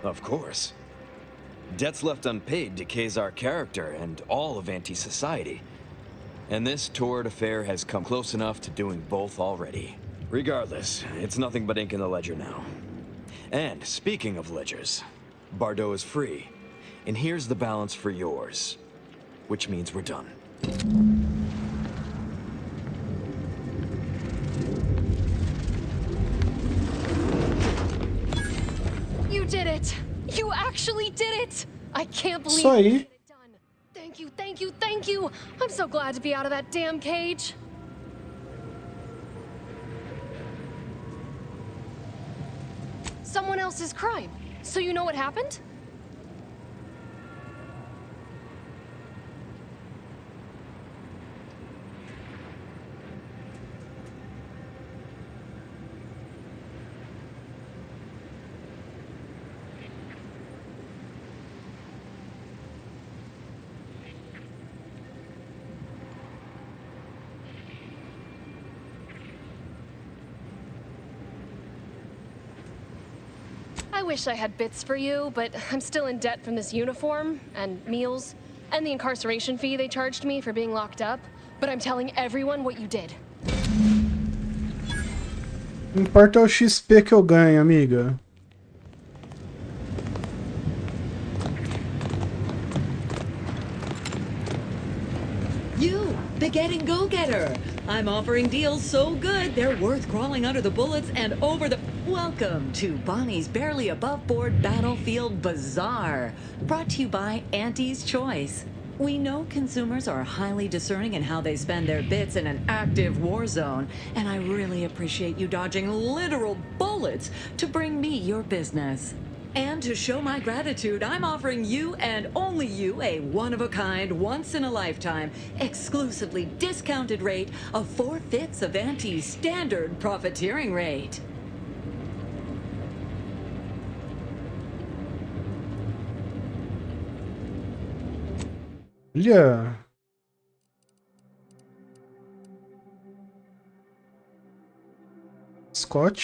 Of course. Debts left unpaid decays our character and all of anti-society. And this torrid affair has come close enough to doing both already. Regardless, it's nothing but ink in the ledger now. And speaking of ledgers, Bardot is free. And here's the balance for yours. Which means we're done. You did it! You actually did it! I can't believe Isso aí. you get it done. Thank you, thank you, thank you! I'm so glad to be out of that damn cage. Someone else's crime. So you know what happened? I wish I had bits for you, but I'm still in debt from this uniform, and meals, and the incarceration fee they charged me for being locked up. But I'm telling everyone what you did. Não importa o XP que eu ganho, amiga. You, the getting go-getter. I'm offering deals so good, they're worth crawling under the bullets and over the... Welcome to Bonnie's Barely Above Board Battlefield Bazaar, brought to you by Auntie's Choice. We know consumers are highly discerning in how they spend their bits in an active war zone, and I really appreciate you dodging literal bullets to bring me your business. And to show my gratitude, I'm offering you and only you a one-of-a-kind, once-in-a-lifetime, exclusively discounted rate of 4/5 of Auntie's standard profiteering rate. Olha. Scott.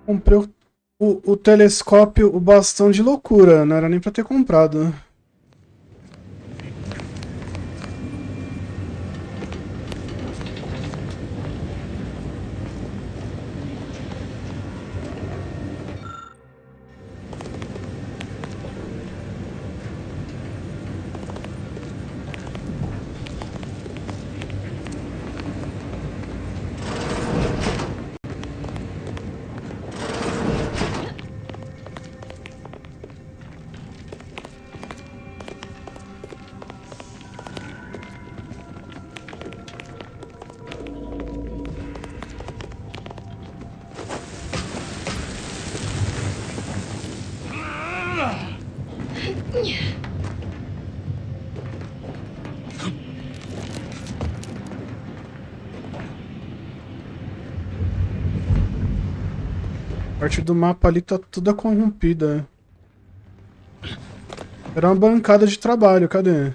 Comprei o telescópio, o bastão de loucura. Não era nem pra ter comprado. Parte do mapa ali tá toda corrompida. Era uma bancada de trabalho, cadê?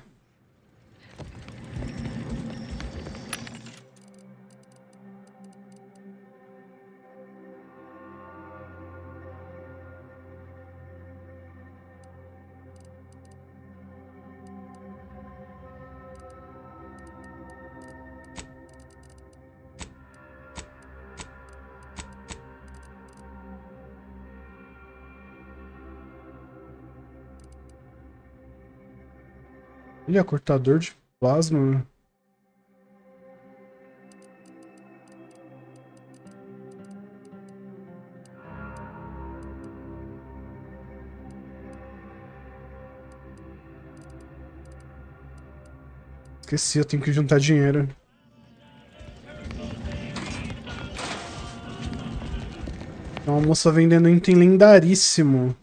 Ele é cortador de plasma. Esqueci, eu tenho que juntar dinheiro. Tem uma moça vendendo item lendaríssimo.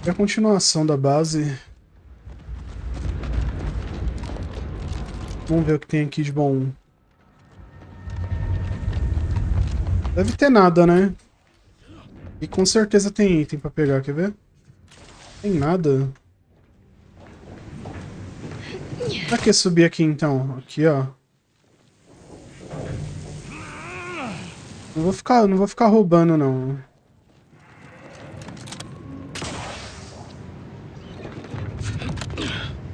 É a continuação da base. Vamos ver o que tem aqui de bom. Deve ter nada, né? E com certeza tem item pra pegar, quer ver? Tem nada. Pra que subir aqui então? Aqui, ó. Não vou ficar roubando, não.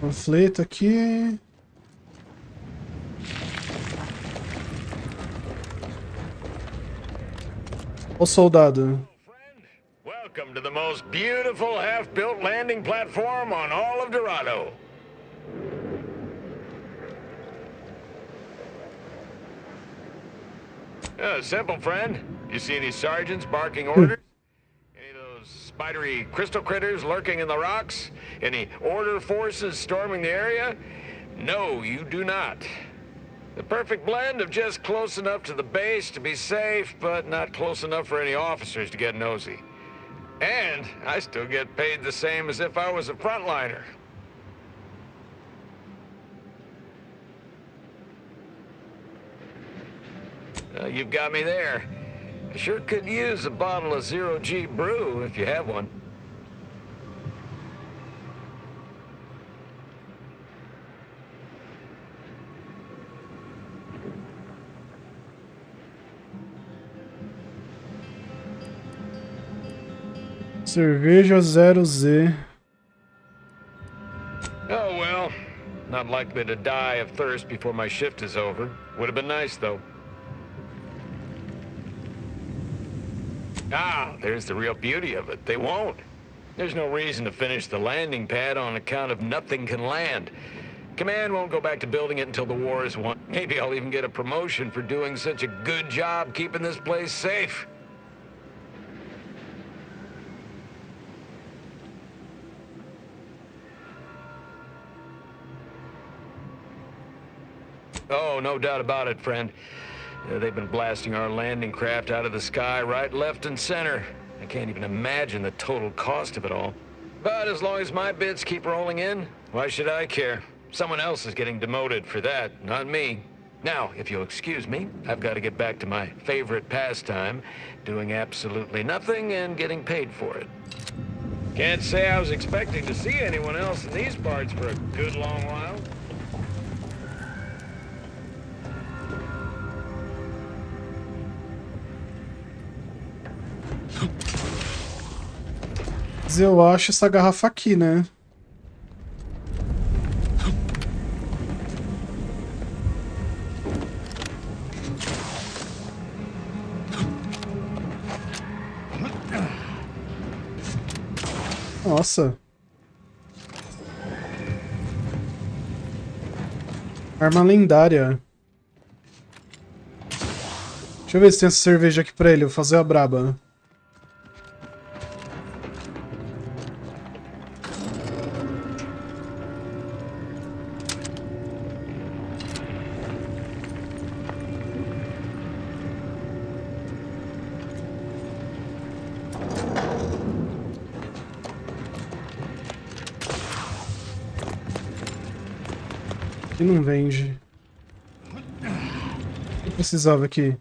Panfleto aqui. Ô soldado. Welcome to the most beautiful half-built landing platform on all of Dorado. Simple, friend. You see any sergeants barking orders? Any of those spidery crystal critters lurking in the rocks? Any order forces storming the area? No, you do not. The perfect blend of just close enough to the base to be safe, but not close enough for any officers to get nosy. And I still get paid the same as if I was a frontliner. You've got me there. I sure could use a bottle of zero-G brew if you have one. Cerveja 0Z. Oh well, not likely to die of thirst before my shift is over. Would have been nice though. Ah, there's the real beauty of it. They won't. There's no reason to finish the landing pad on account of nothing can land. Command won't go back to building it until the war is won. Maybe I'll even get a promotion for doing such a good job keeping this place safe. Oh, no doubt about it, friend. They've been blasting our landing craft out of the sky right, left, and center. I can't even imagine the total cost of it all. But as long as my bits keep rolling in, why should I care? Someone else is getting demoted for that, not me. Now, if you'll excuse me, I've got to get back to my favorite pastime, doing absolutely nothing and getting paid for it. Can't say I was expecting to see anyone else in these parts for a good long while. Mas eu acho essa garrafa aqui, né? Nossa. Arma lendária. Deixa eu ver se tem essa cerveja aqui pra ele. Vou fazer a braba. E não vende. O que eu precisava aqui?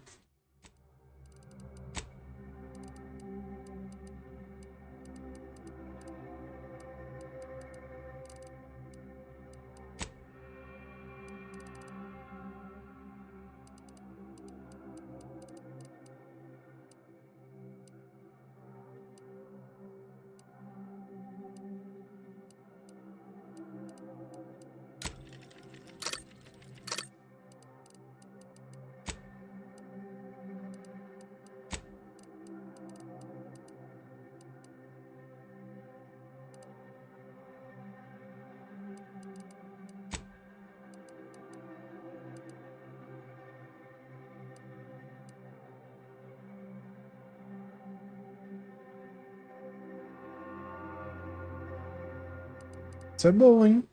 Isso é bom, hein?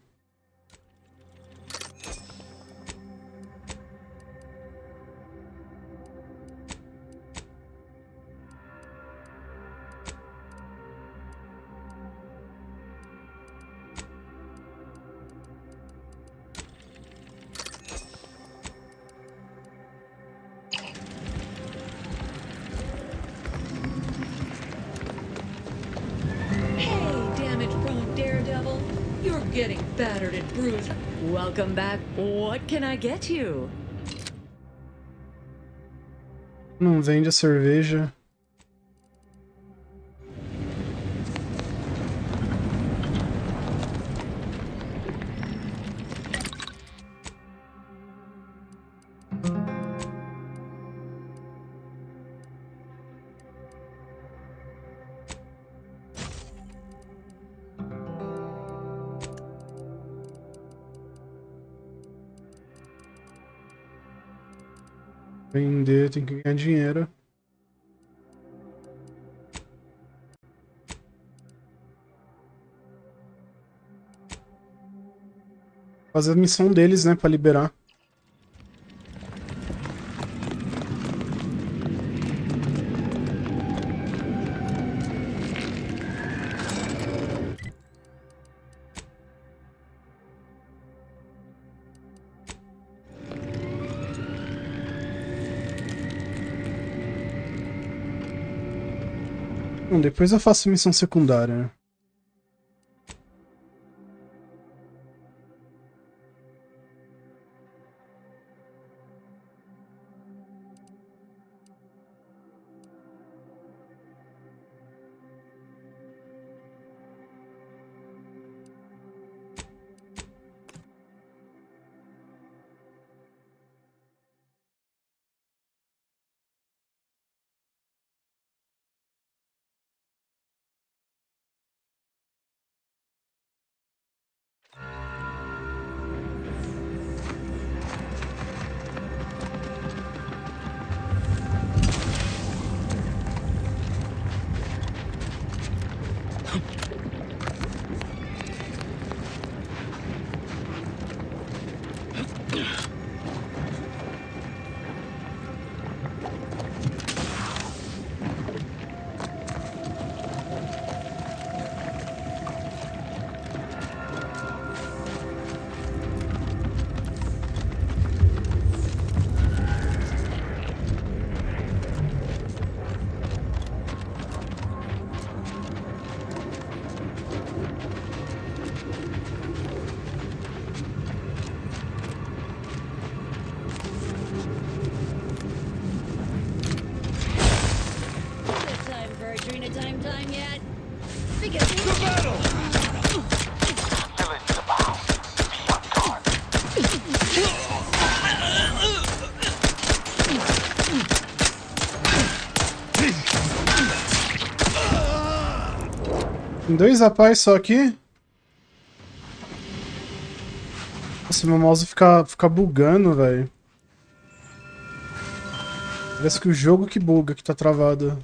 Getting battered and bruised. Welcome back. What can I get you? Não vende a cerveja. Vender, tem que ganhar dinheiro. Fazer a missão deles, né, pra liberar. Bom, depois eu faço missão secundária. Time yet? Because to battle! Village to bow. Be on guard. Tem 2 rapazes só aqui. Nossa, meu mouse fica bugando, velho. Parece que o jogo que buga, que tá travado.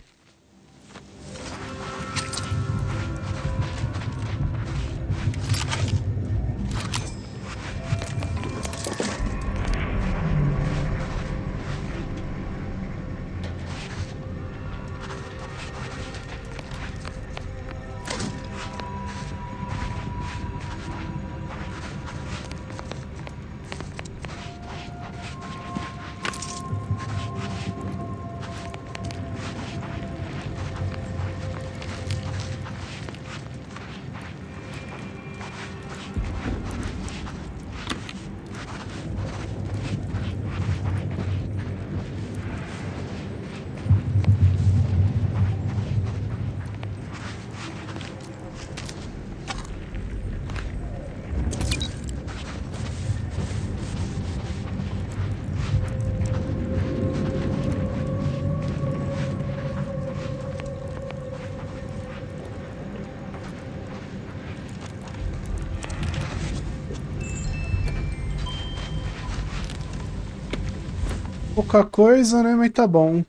Pouca coisa, né? Mas tá bom.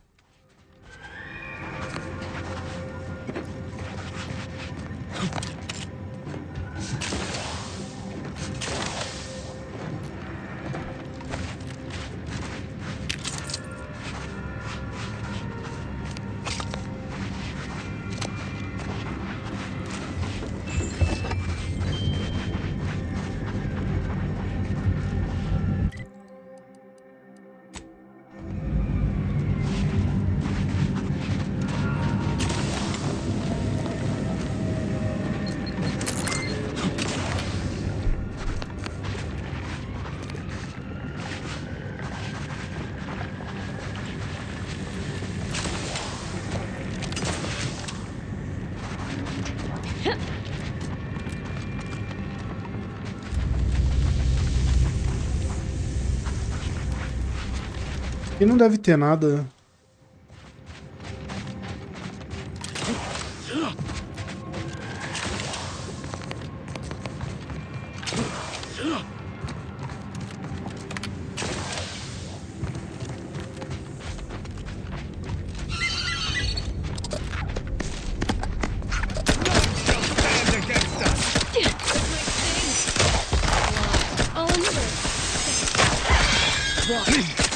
E não deve ter nada.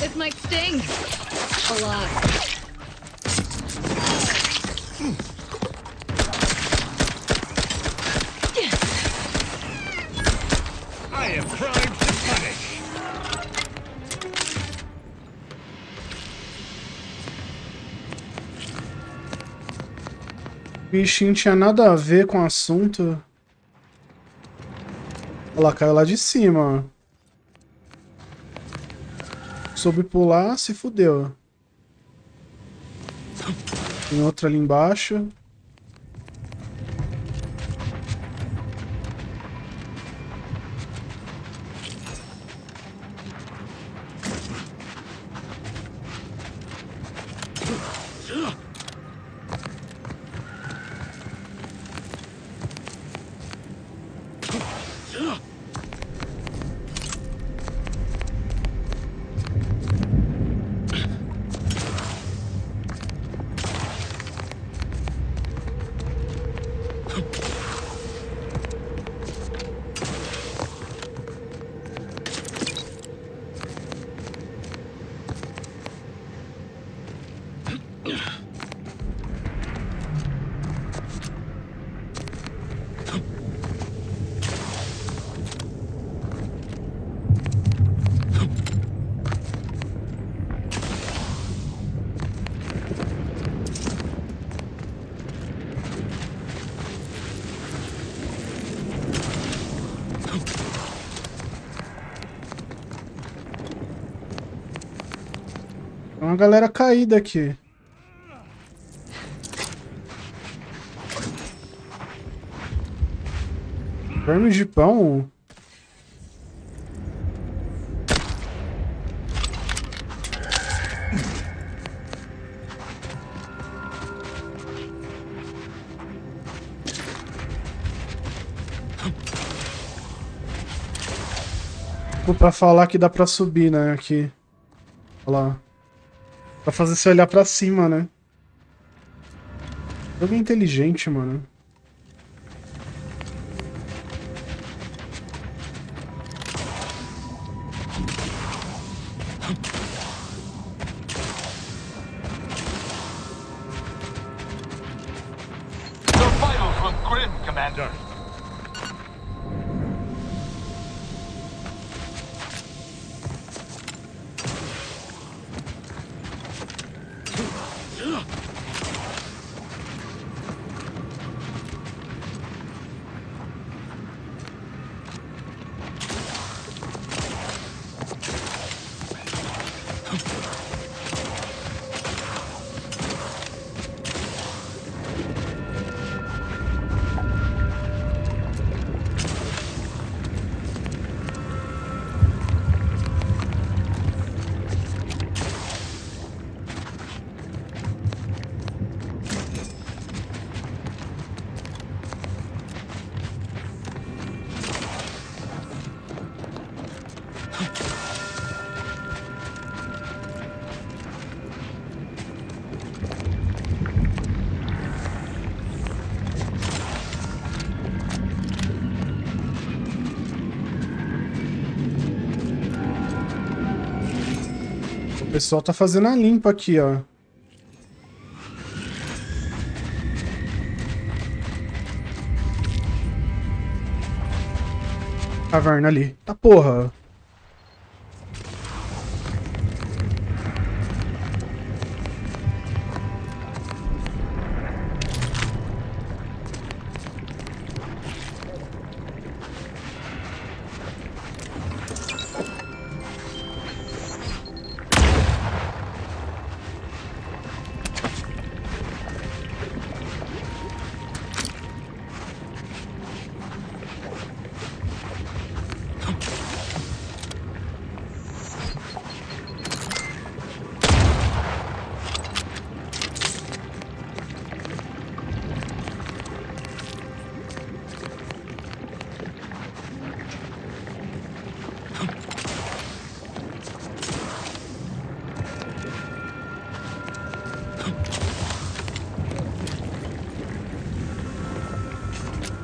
This might sting a lot. I am primed to punish. Bichinho tinha nada a ver com o assunto. Olha lá, caiu lá de cima, ó. Soube pular, se fudeu. Tem outra ali embaixo. Tem uma galera caída aqui. Verme de pão? Pra falar que dá pra subir, né? Aqui. Olha lá. Pra fazer você olhar pra cima, né? Jogo é inteligente, mano. Your vitals look grim, Commander. O pessoal tá fazendo a limpa aqui, ó. Caverna ali. Tá porra.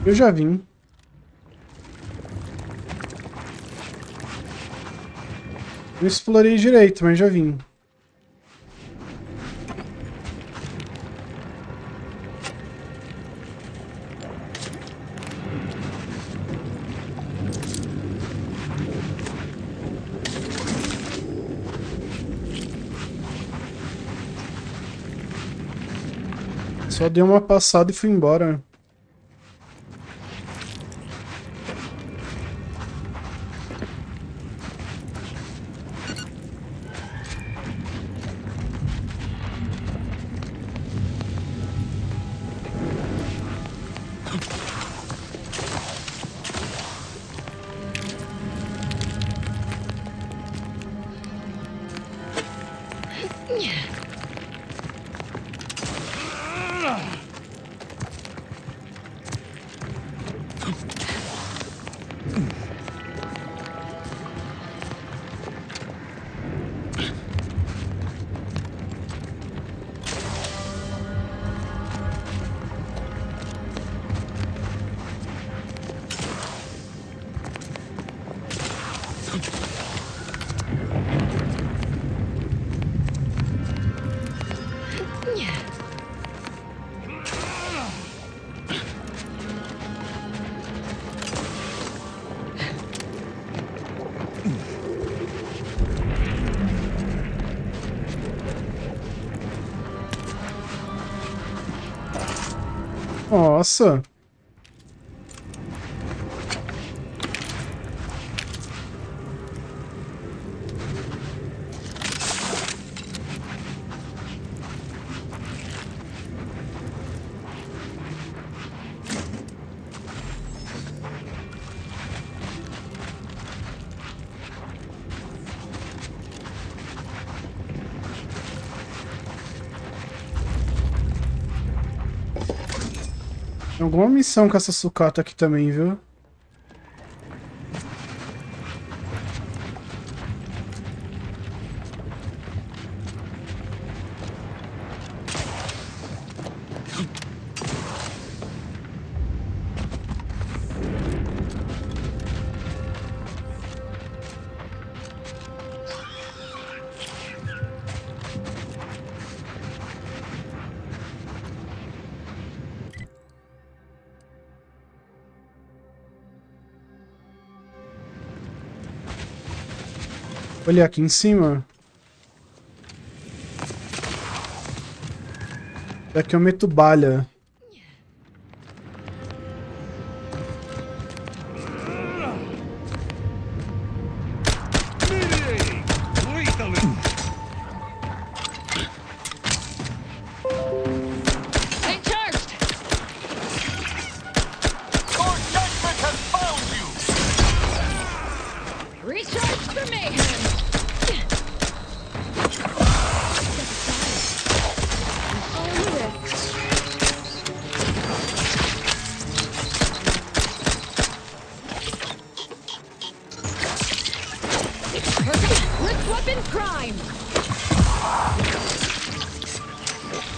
Eu já vim. Não explorei direito, mas já vim. Só dei uma passada e fui embora. Nossa! Tem alguma missão com essa sucata aqui também, viu? Olha aqui em cima. Daqui eu meto balha.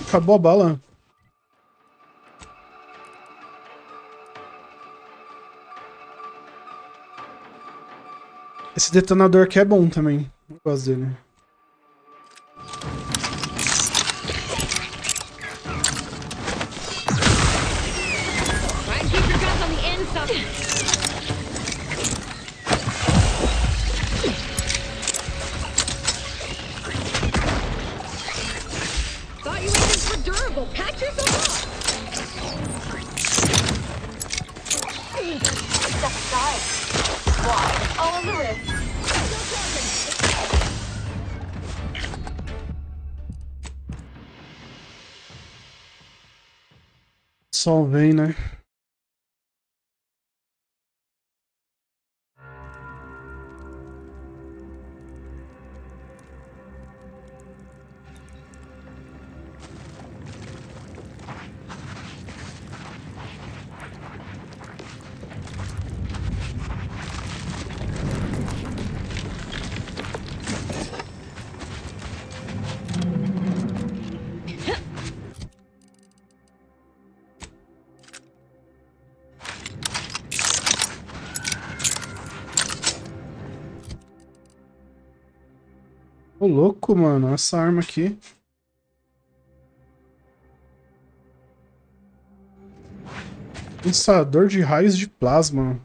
Acabou a bala. Esse detonador aqui é bom também. Eu gosto dele. Sol vem, né? Ô, louco, mano, essa arma aqui. Lançador de raios de plasma.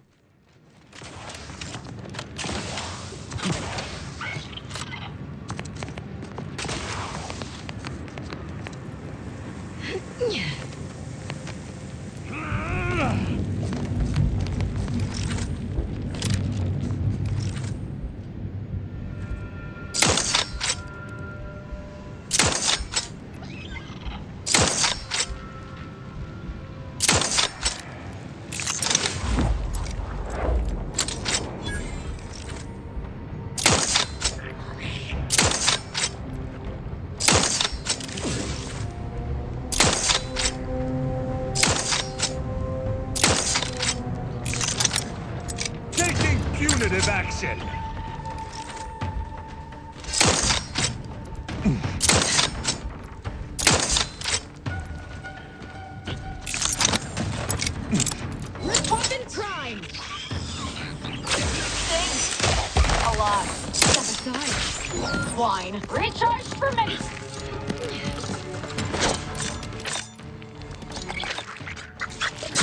action. Weapon prime. Thanks. A lot. Step aside. Wine. Recharge for me.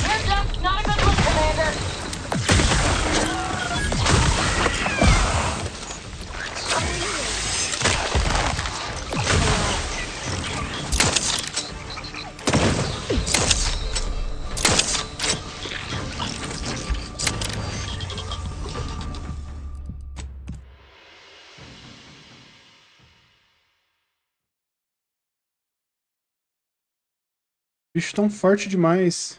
You're just not a good look, Commander. Bicho tão forte demais.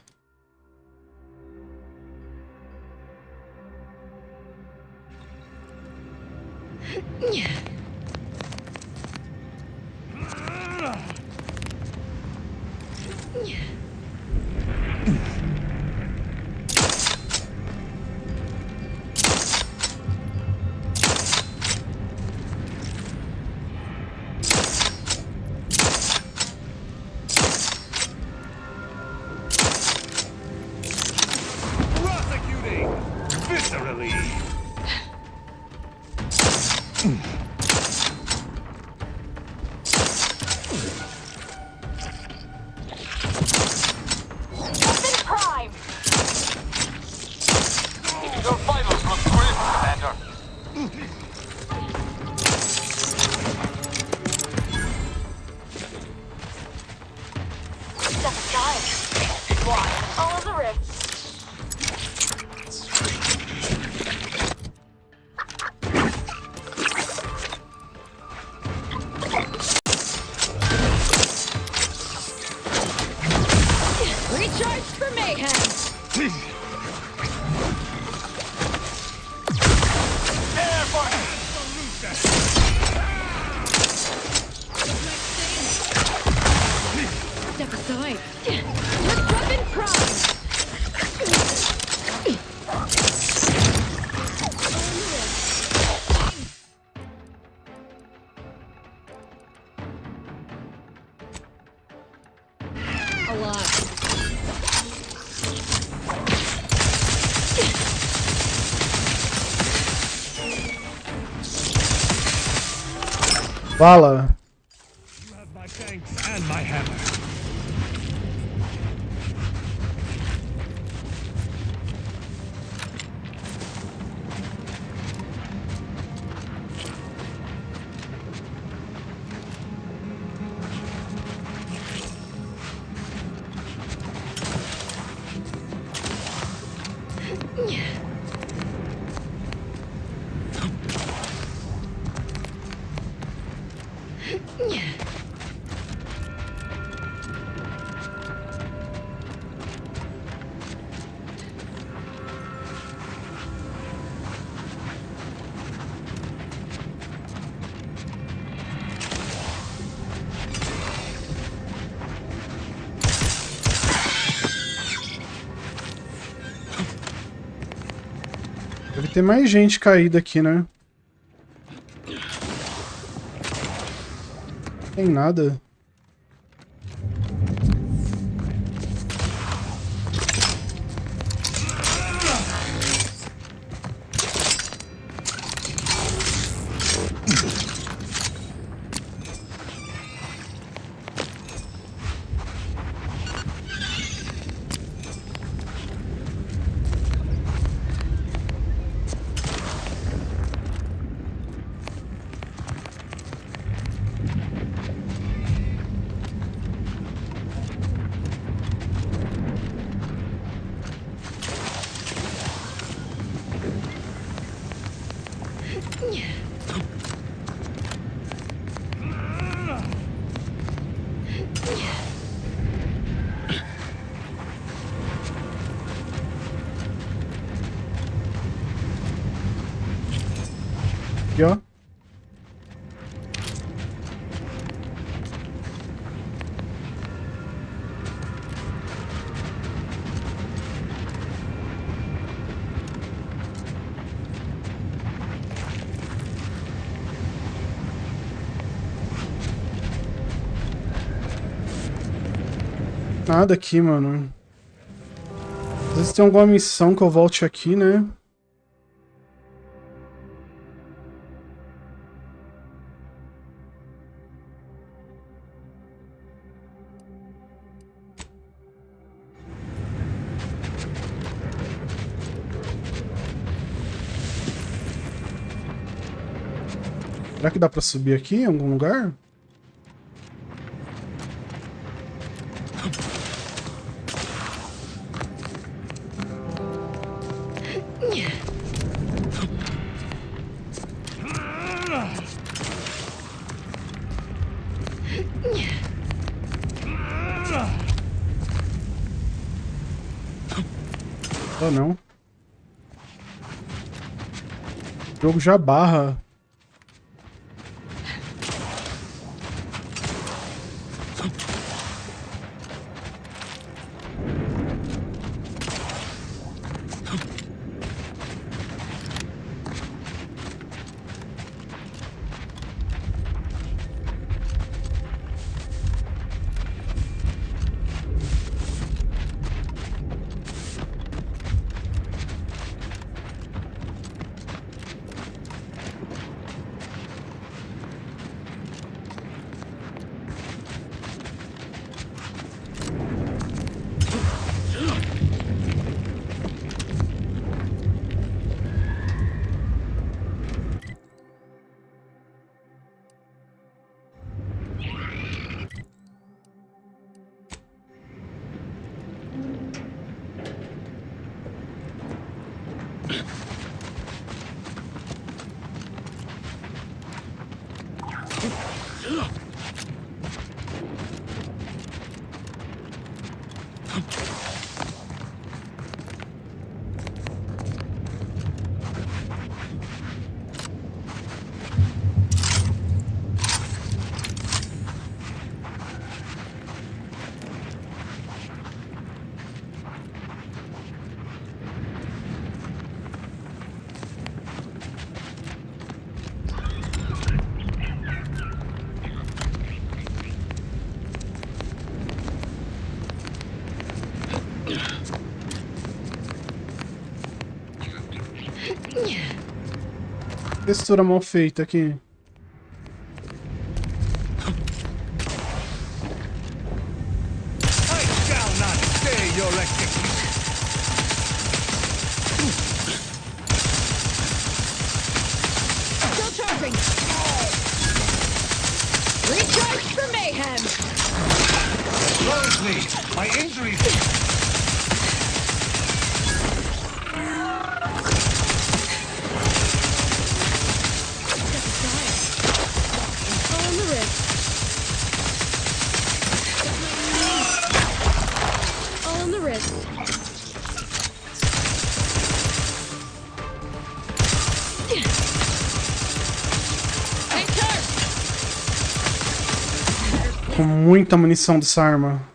Prosecuting viscerally. Weapon prime. Your vitals look grim, Commander. Step aside. Wine. All of the rib. Recharge for mayhem! Step aside. Weapon prime! A lot. Fala. You have my thanks and my hammer. Deve ter mais gente caída aqui, né? Tem nada. Aqui, ó. nada aqui, mano. Às vezes tem alguma missão que eu volte aqui, né? Será que dá pra subir aqui em algum lugar? Ou não? O jogo já barra. Textura mal feita aqui. Still charging. Recharge for mayhem. Close me. My injuries. Com muita munição dessa arma.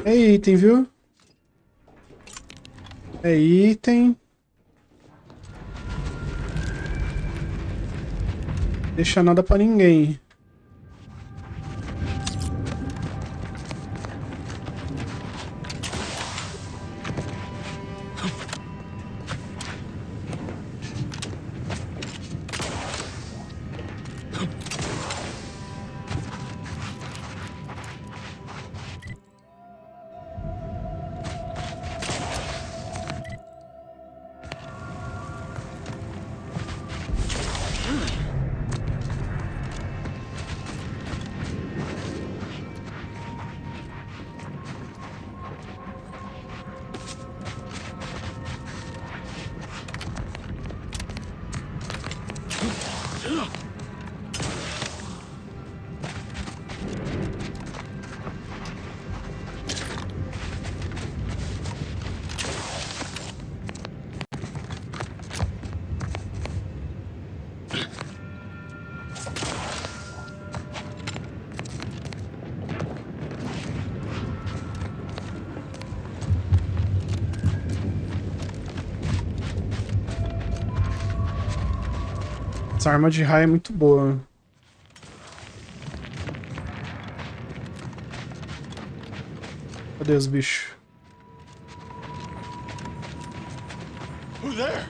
É item, viu? É item. Deixa nada pra ninguém. Essa arma de raio é muito boa. Cadê os bichos? Who there?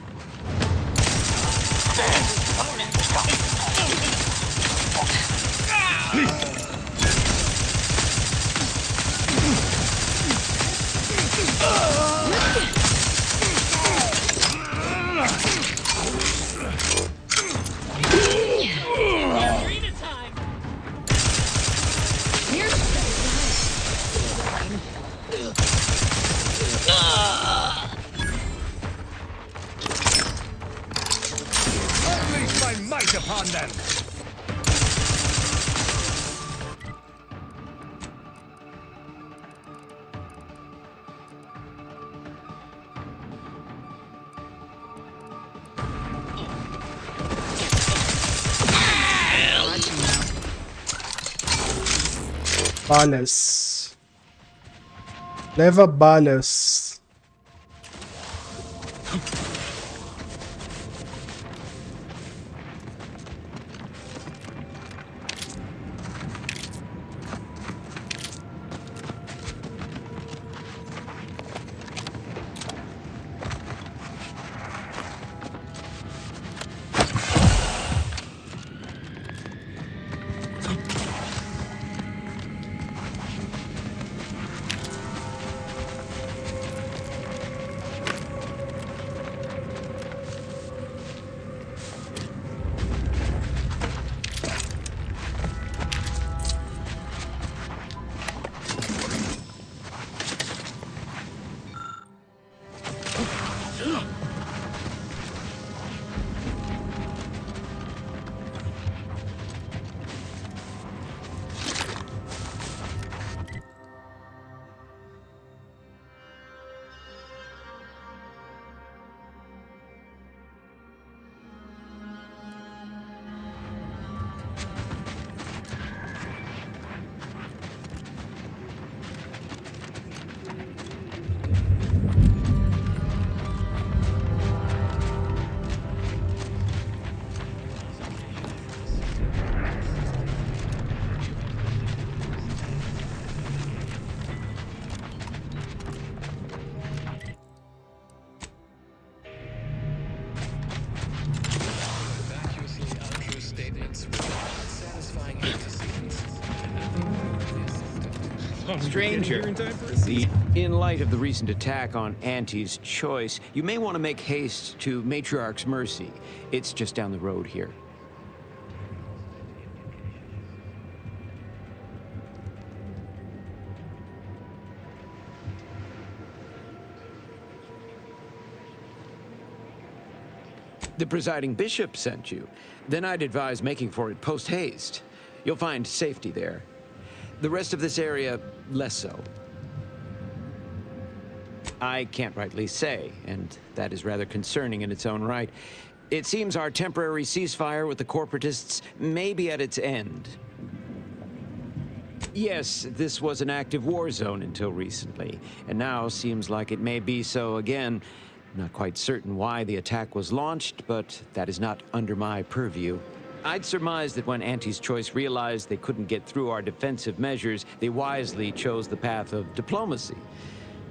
Unleash my might upon them! Balhas. Leva balhas. Stranger, in light of the recent attack on Auntie's Choice, you may want to make haste to Matriarch's Mercy. It's just down the road here. The presiding bishop sent you. Then I'd advise making for it post-haste. You'll find safety there. The rest of this area, less so. I can't rightly say, and that is rather concerning in its own right. It seems our temporary ceasefire with the corporatists may be at its end. Yes, this was an active war zone until recently, and now seems like it may be so again. Not quite certain why the attack was launched, but that is not under my purview. I'd surmise that when Auntie's Choice realized they couldn't get through our defensive measures, they wisely chose the path of diplomacy.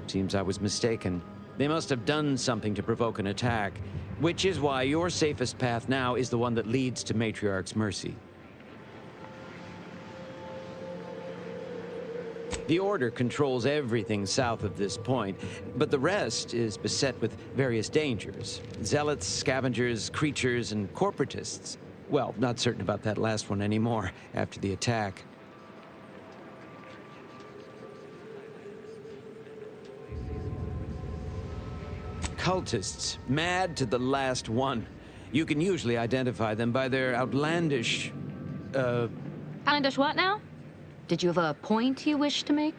Seems I was mistaken. They must have done something to provoke an attack, which is why your safest path now is the one that leads to Matriarch's mercy. The Order controls everything south of this point, but the rest is beset with various dangers. Zealots, scavengers, creatures, and corporatists. Well, not certain about that last one anymore after the attack. Cultists, mad to the last one. You can usually identify them by their outlandish, Outlandish what now? Did you have a point you wish to make?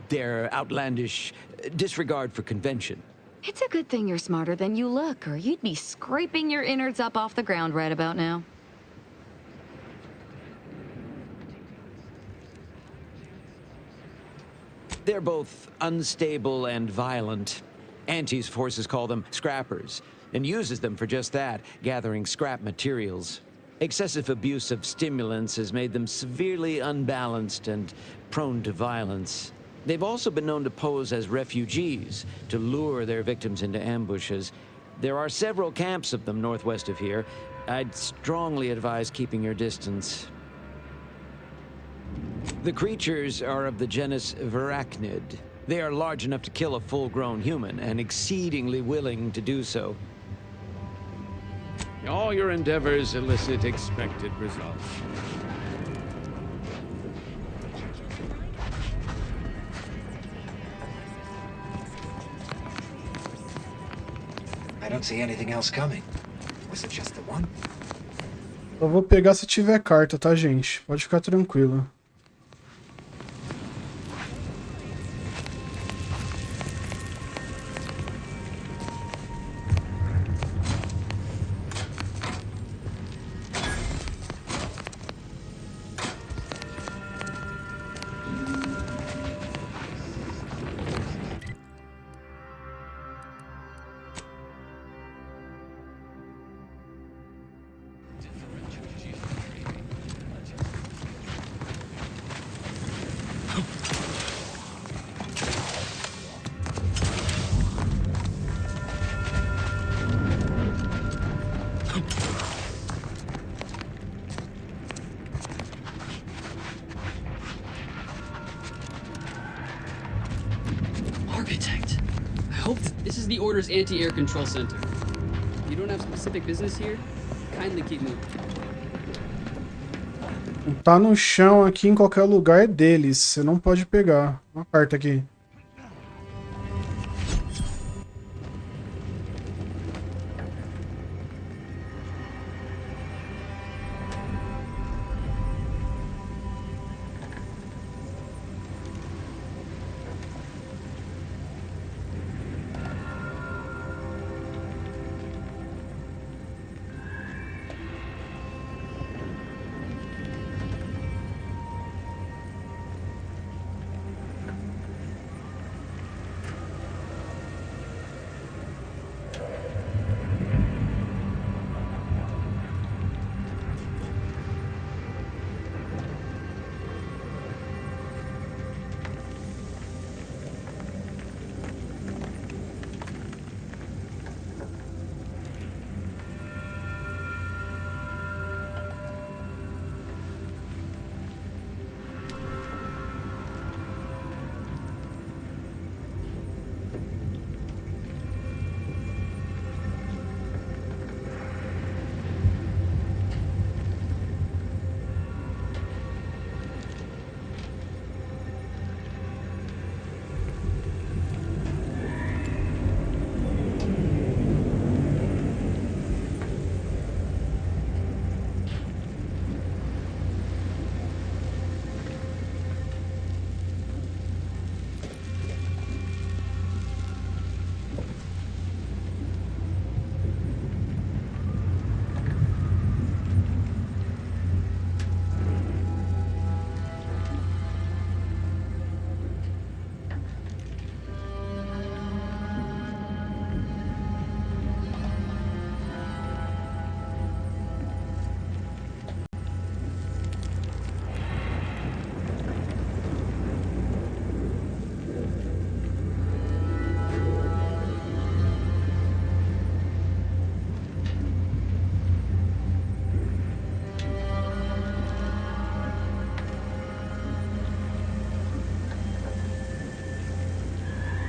Their outlandish disregard for convention. It's a good thing you're smarter than you look, or you'd be scraping your innards up off the ground right about now. They're both unstable and violent. Auntie's forces call them scrappers, and uses them for just that, gathering scrap materials. Excessive abuse of stimulants has made them severely unbalanced and prone to violence. They've also been known to pose as refugees, to lure their victims into ambushes. There are several camps of them northwest of here. I'd strongly advise keeping your distance. The creatures are of the genus Verachnid. They are large enough to kill a full-grown human, and exceedingly willing to do so. All your endeavors elicit expected results. I don't see anything else coming. Was it just the one? Eu vou pegar se tiver carta, tá, gente? Pode ficar tranquilo. Architect, I hope that this is the Order's anti-air control center. You don't have specific business here? Kindly keep moving. Tá no chão aqui em qualquer lugar é deles. Você não pode pegar. Uma carta aqui.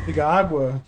Liga água.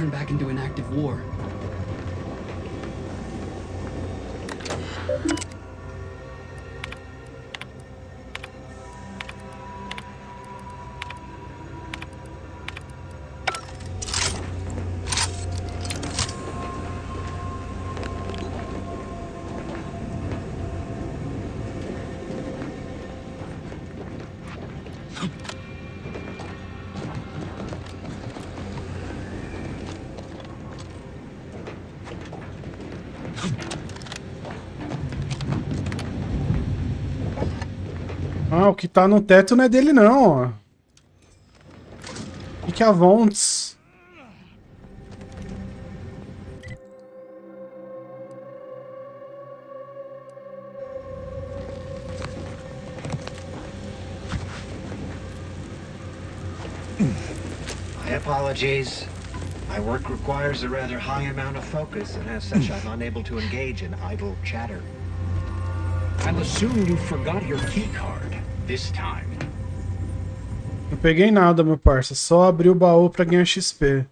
turn back into an active war. Ah, o que tá no teto não é dele não, ó. Fique à vontade. My apologies. My work requires a rather high amount of focus, and as such, I'm unable to engage in idle chatter. I'll assume you forgot your key card this time. Não peguei nada, meu parça. Só abri o baú pra ganhar XP.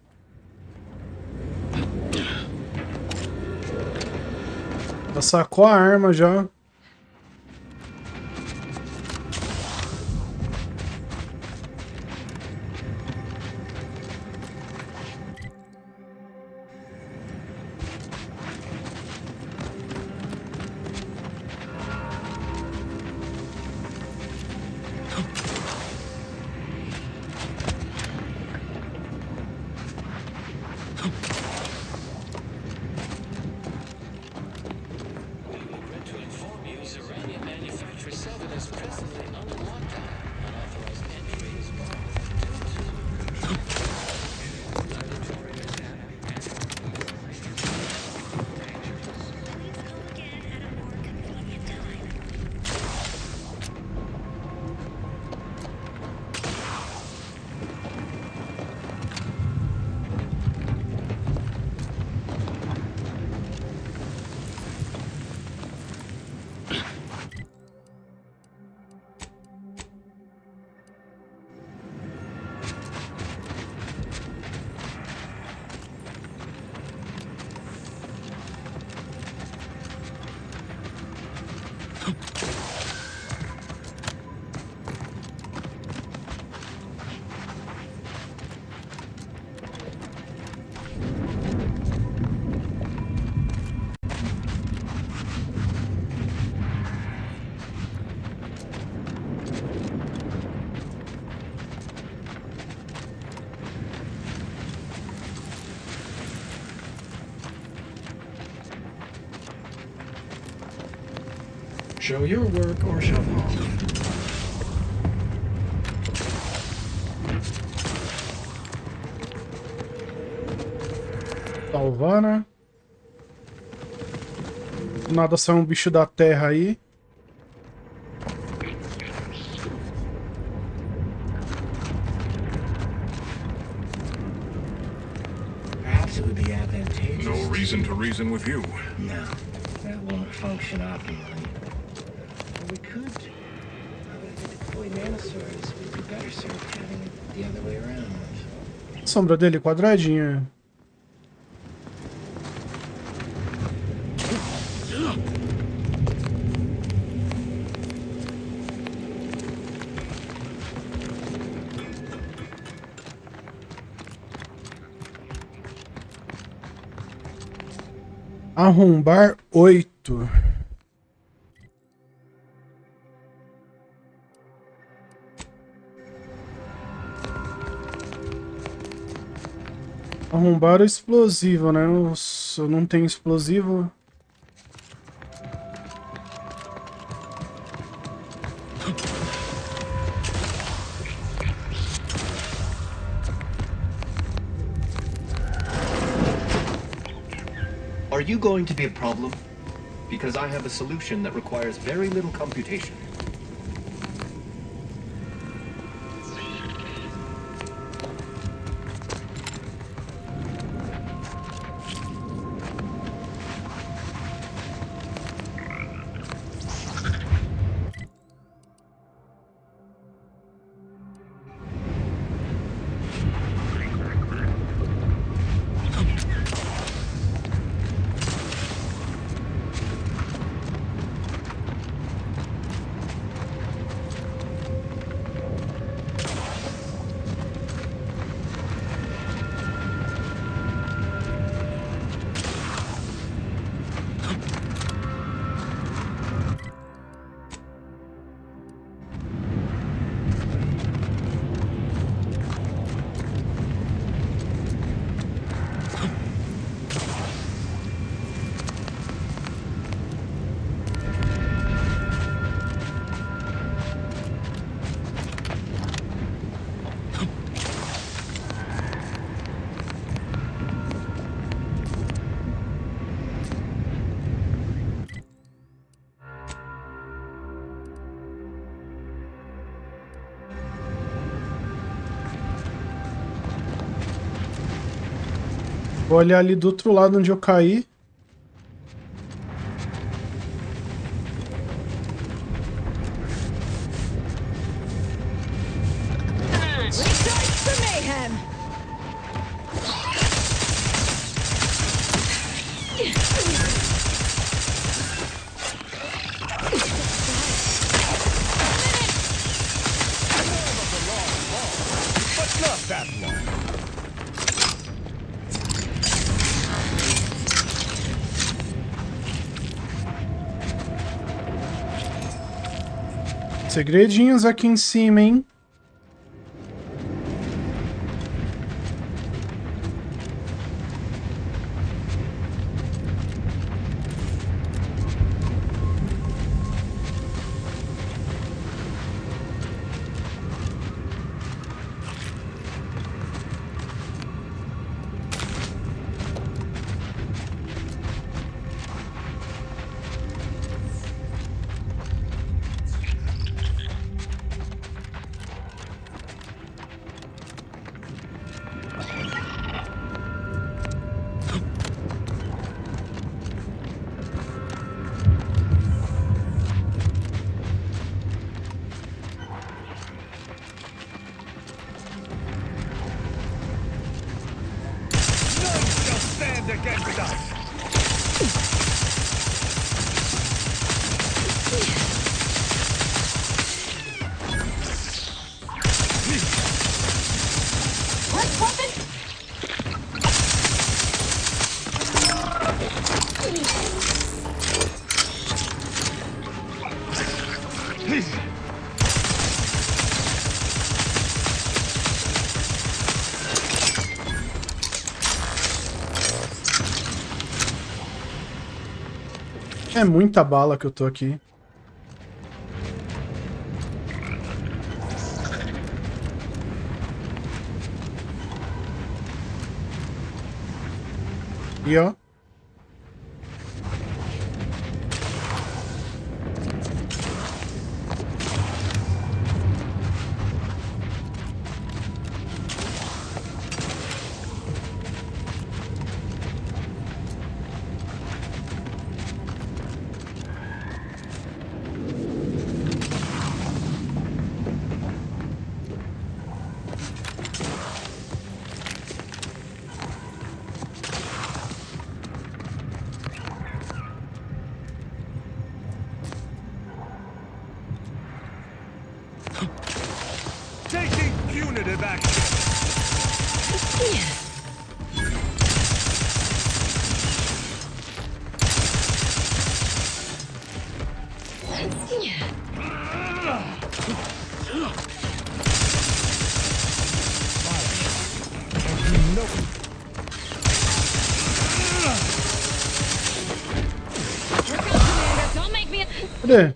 Já sacou a arma já. Show your work or shove home. Salvar, né? Do nada sai um bicho da terra aí. Perhaps it would be advantageous. No reason to reason with you. No, that won't function optimally. But we could. Now that I deploy nanosaurs, we'd be better served having it the other way around. Sombra dele quadradinha. Arrombar 8. Arrombar o explosivo, né? Eu não tenho explosivo. Are you going to be a problem? Because I have a solution that requires very little computation. Vou olhar ali do outro lado onde eu caí. Segredinhos aqui em cima, hein? É muita bala que eu tô aqui. E ó. Taking punitive action. Cadê?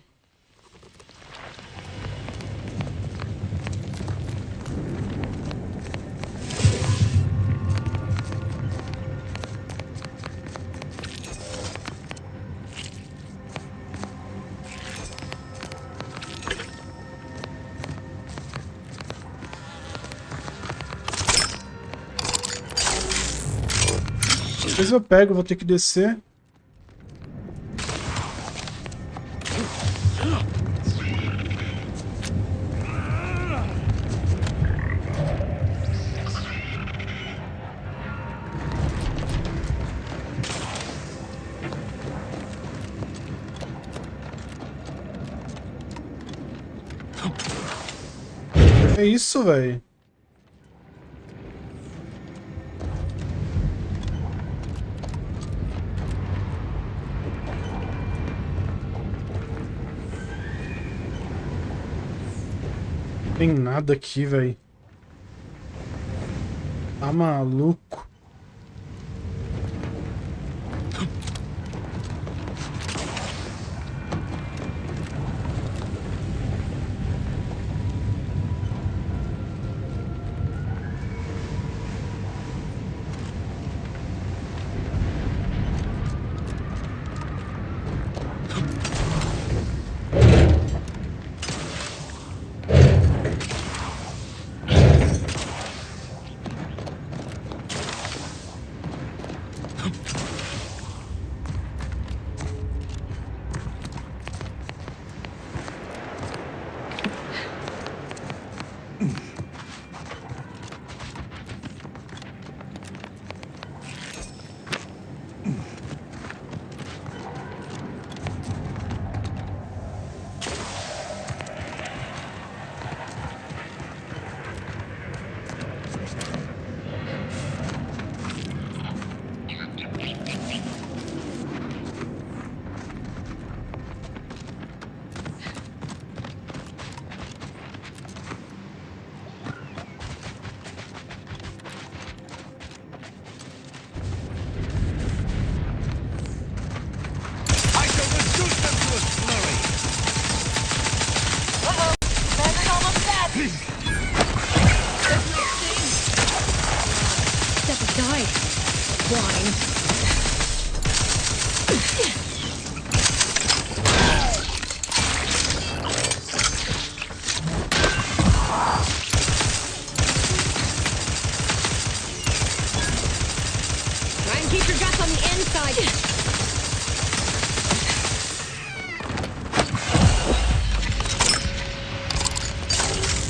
Depois eu pego, vou ter que descer. É isso, velho. Tem nada aqui, velho. Tá maluco?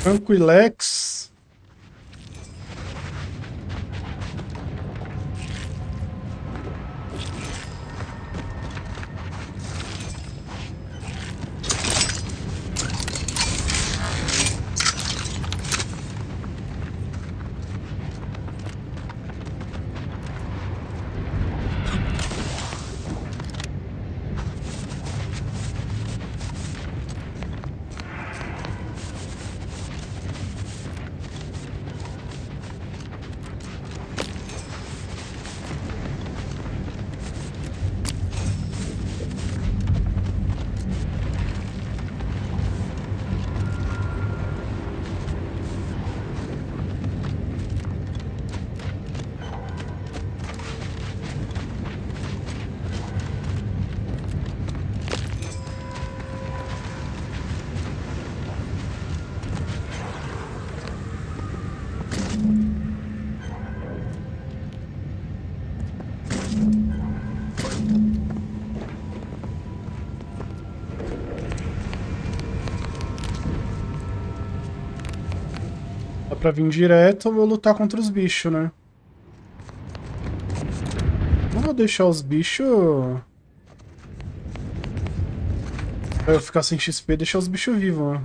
Tranquilex. Dá pra vir direto ou vou lutar contra os bichos, né? Não vou deixar os bichos... Pra eu ficar sem XP, deixar os bichos vivos, ó.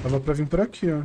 Dava pra vir por aqui, ó.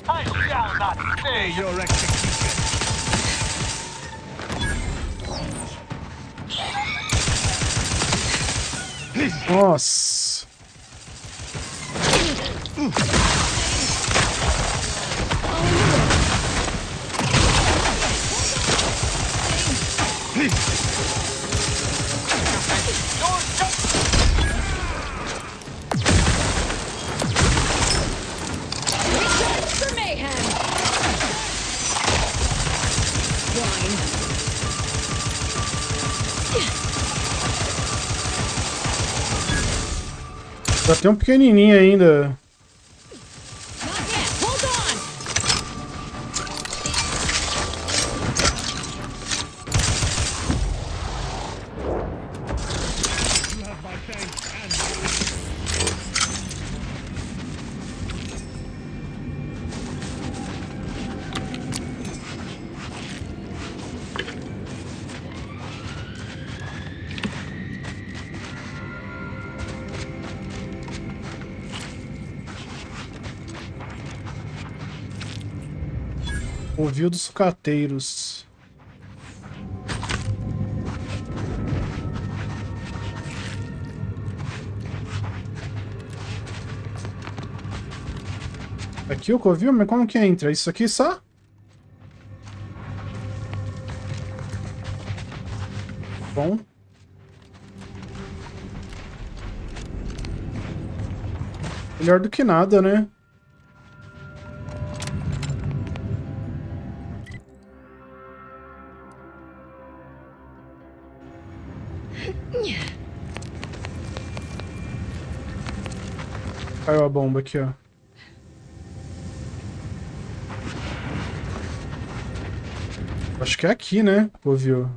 I shall not stay your execution. Nossa. Já tem um pequenininho ainda. Ouviu dos sucateiros. Aqui o covil? Mas como que entra? Isso aqui só? Bom. Melhor do que nada, né? Caiu a bomba aqui, ó. Acho que é aqui, né? Ouviu.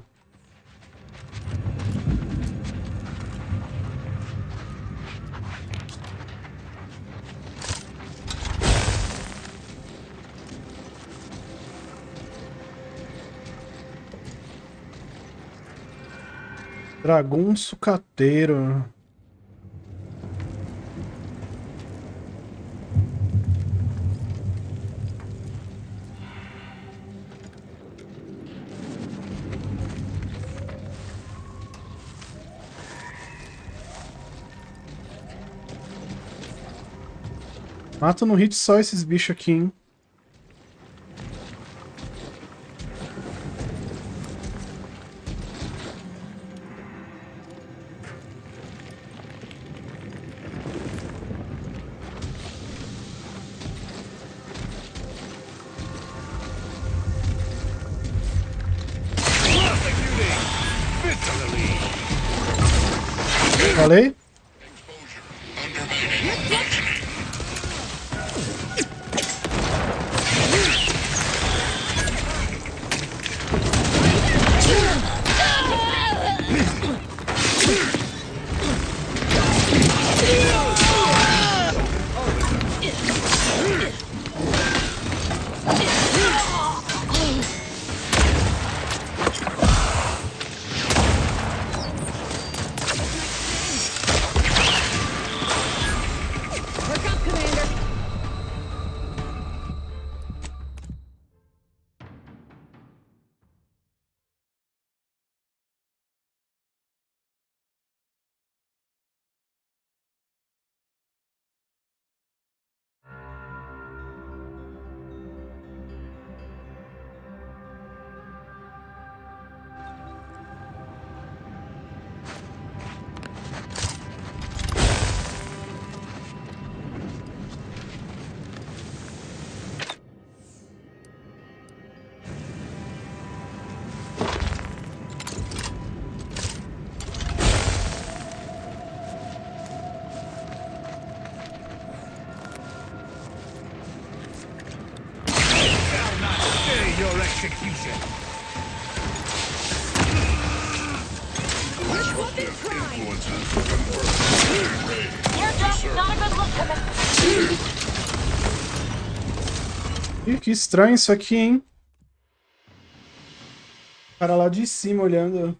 Dragão sucateiro. Mata no hit só esses bichos aqui, hein? Falei? Your execution. Ih, que estranho isso aqui, hein? O cara lá de cima olhando.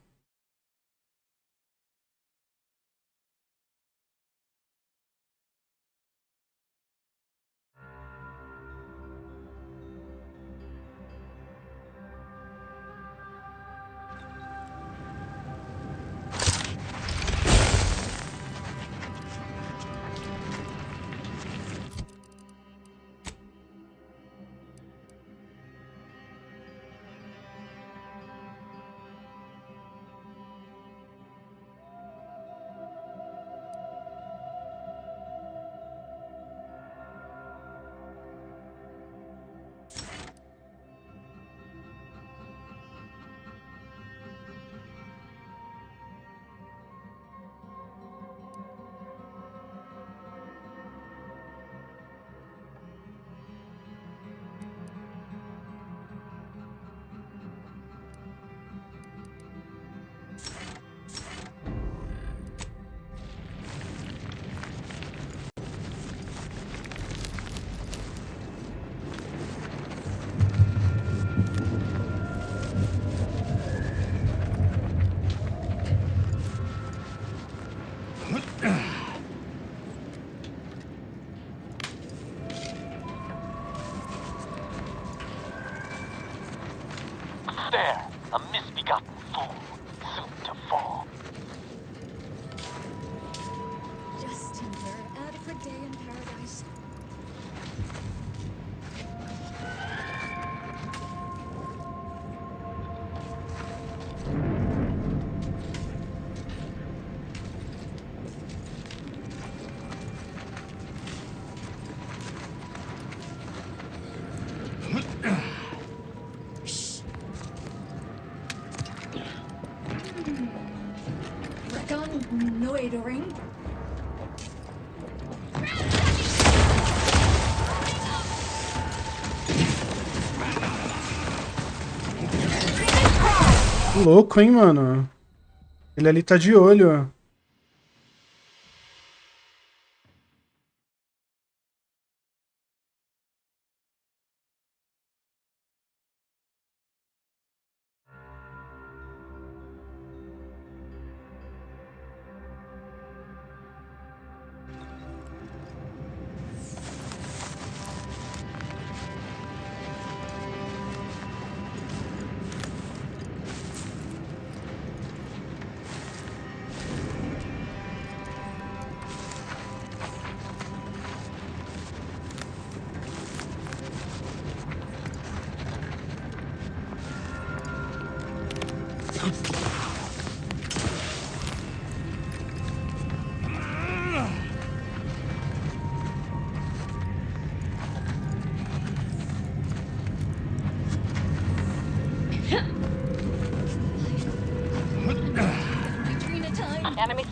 There, a misbegotten fool, soon to fall. Just another adequate day in paradise. Reconnoitering. Louco, hein, mano? Ele ali tá de olho.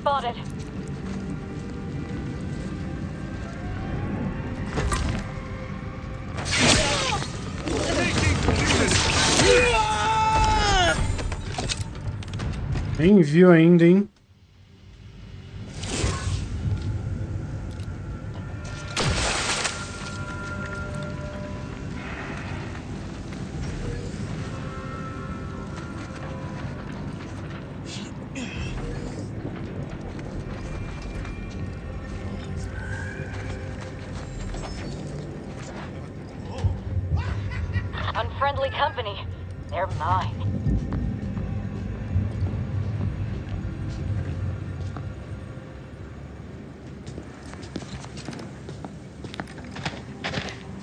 spotted. Nem viu ainda, hein? Unfriendly company. They're mine.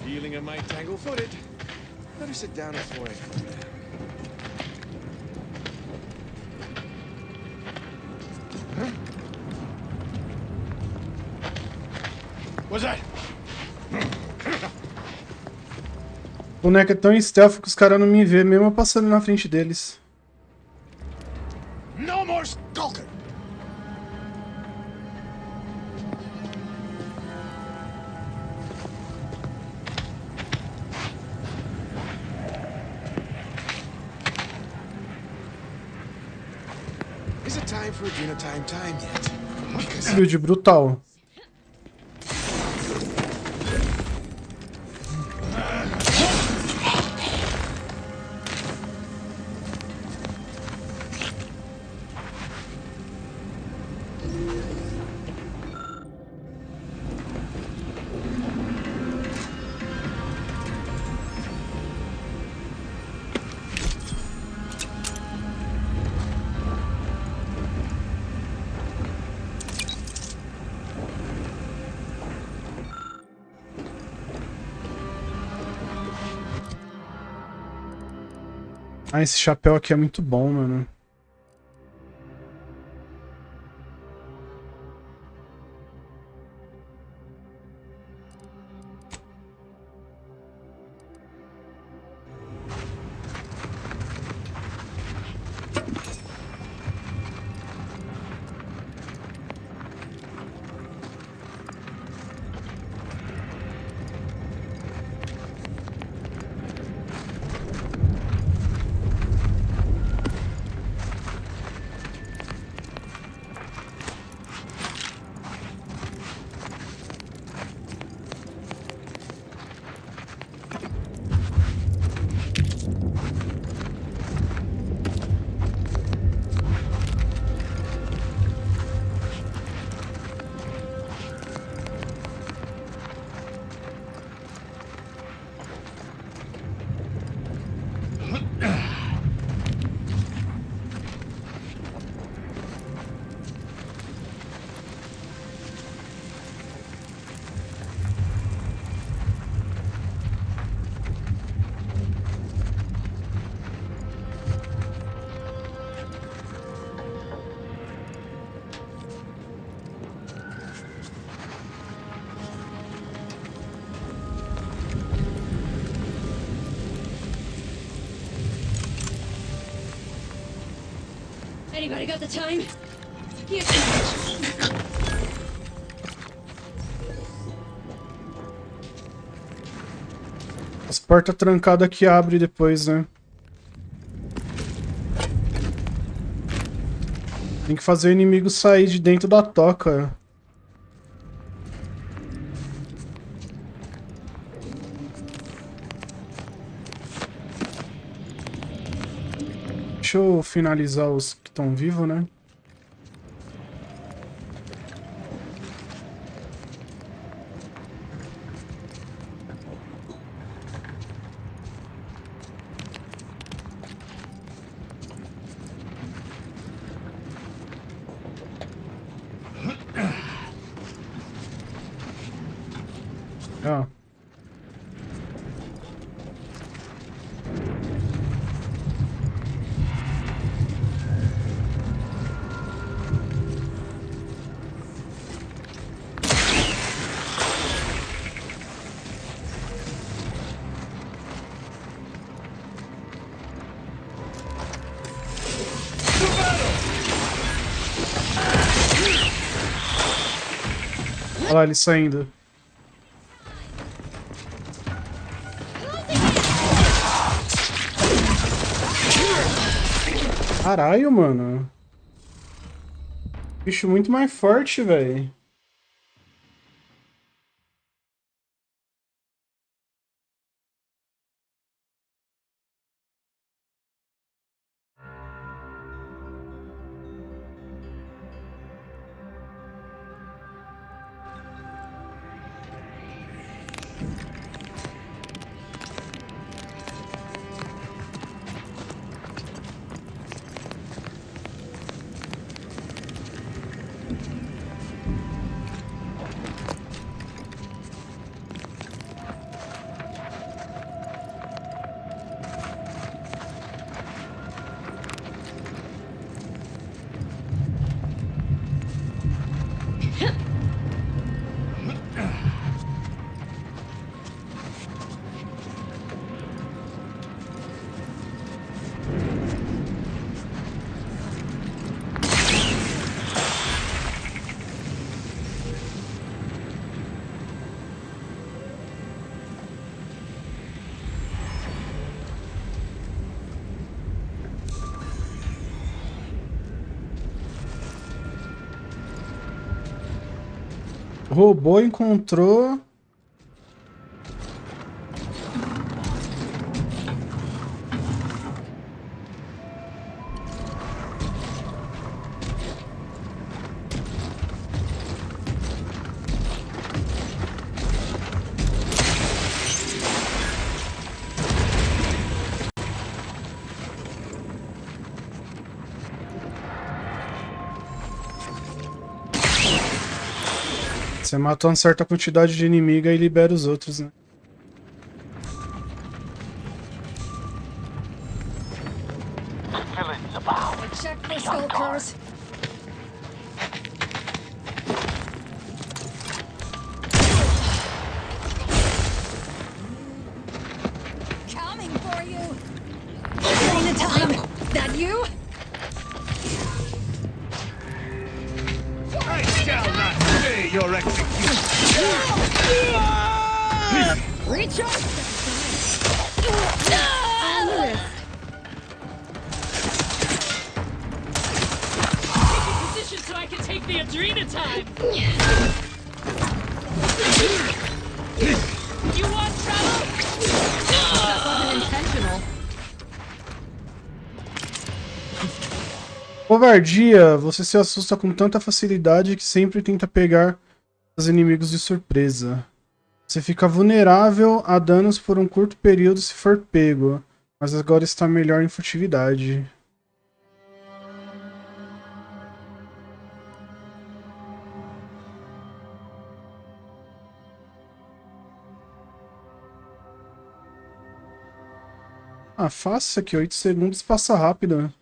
Feeling I might tangle-footed. Better sit down and swing. What's that? O boneco é tão stealth que os caras não me vê, mesmo eu passando na frente deles. No more skulking. Is it time for a dinner time yet? Build brutal. Ah, esse chapéu aqui é muito bom, mano. Anybody got the time? As portas trancadas que abre depois, né? Tem que fazer o inimigo sair de dentro da toca. Deixa eu finalizar os que estão vivos, né? Ah. Olha lá ele saindo. Caralho, mano. Bicho muito mais forte, velho. O robô encontrou... Você matou uma certa quantidade de inimiga e libera os outros, né? Check for skulkers. Coming for you. Train the time. That you? I shall not stay your execution. Recharge. Position so I can take the Adrena time. You want trouble? That wasn't intentional. Covardia. Você se assusta com tanta facilidade que sempre tenta pegar os inimigos de surpresa. Você fica vulnerável a danos por um curto período se for pego, mas agora está melhor em furtividade. Ah, fácil isso aqui, 8 segundos passa rápido.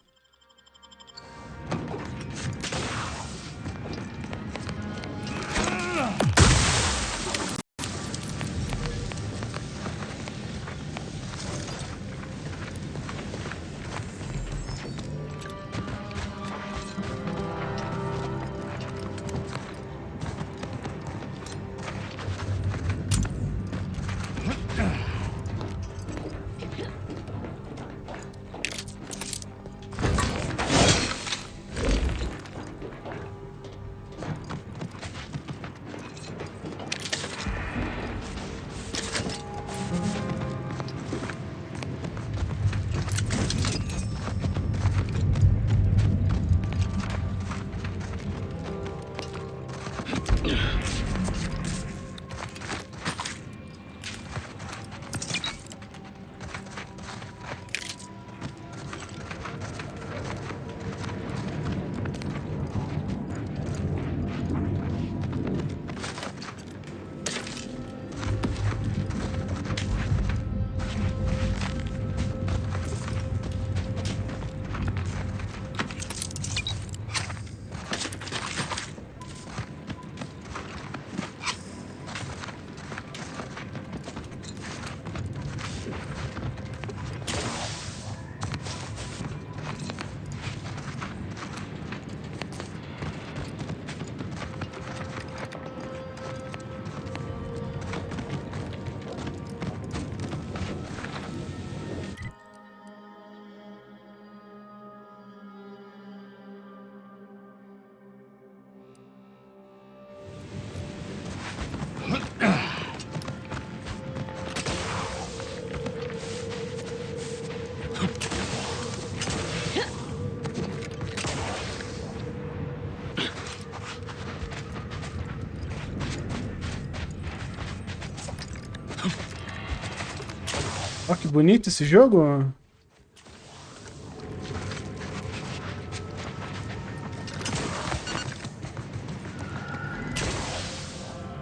Ó, que bonito esse jogo.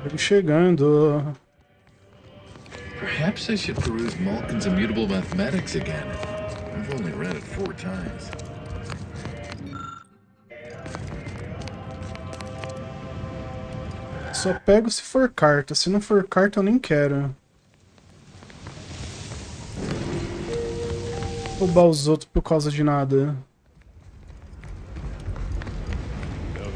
Ele chegando. Perhaps I should peruse Malkin's Immutable Mathematics again. I've only read it 4 times. Só pego se for carta. Se não for carta, eu nem quero. Roubar os outros por causa de nada.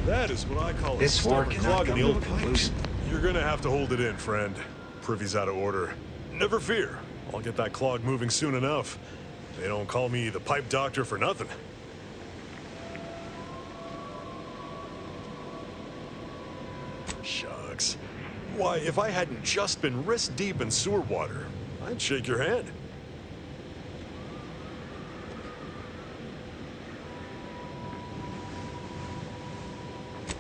That is what I call a This war stubborn cannot clog in come the old to a pipes. conclusion. You're gonna have to hold it in, friend. Privy's out of order. Never fear. I'll get that clog moving soon enough. They don't call me the pipe doctor for nothing. Shucks. Why, if I hadn't just been wrist deep in sewer water, I'd shake your hand.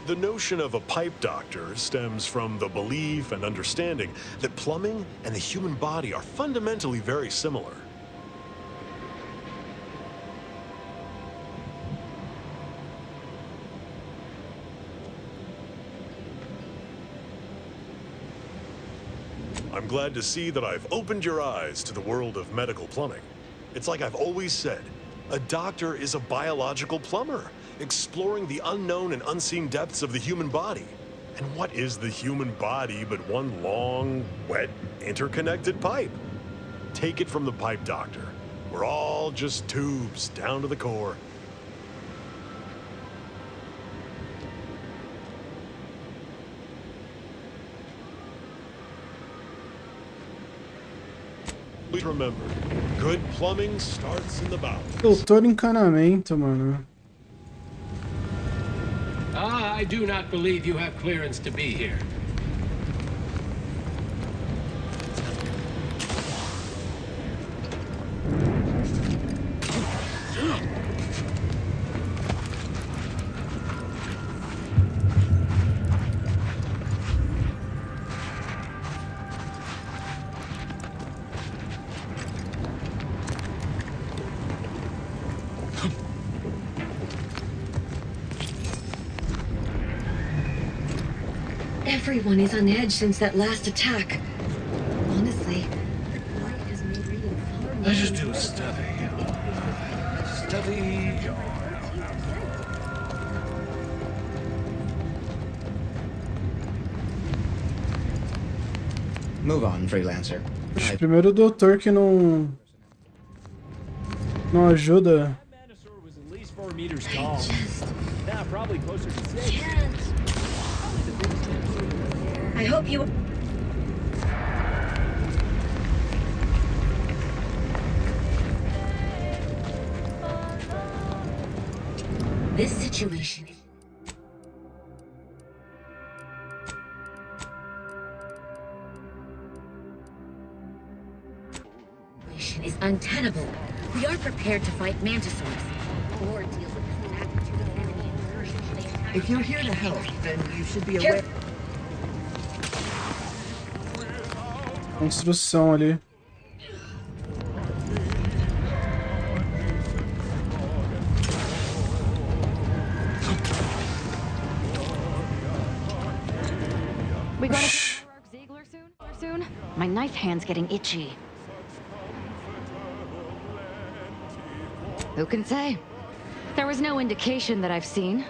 The notion of a pipe doctor stems from the belief and understanding that plumbing and the human body are fundamentally very similar. I'm glad to see that I've opened your eyes to the world of medical plumbing. It's like I've always said, a doctor is a biological plumber, exploring the unknown and unseen depths of the human body. And what is the human body but one long, wet, interconnected pipe? Take it from the pipe doctor. We're all just tubes down to the core. Please remember, good plumbing starts in the bowels. Doutor Encanamento, mano. Ah, I do not believe you have clearance to be here. Everyone is on edge since that last attack. Honestly, light has made reading far more. I should do a study. Move on, freelancer. Oxe, primeiro o doutor que não ajuda. Was at least 4 meters tall. Now probably closer to 6. I hope you. This situation is untenable. We are prepared to fight mantisaurs or deal with this magnitude of enemy incursion. If you're here to help, then you should be aware. Construção ali. We gonna get Ziegler soon? My knife hand's getting itchy. Who can say? There was no indication that I've seen.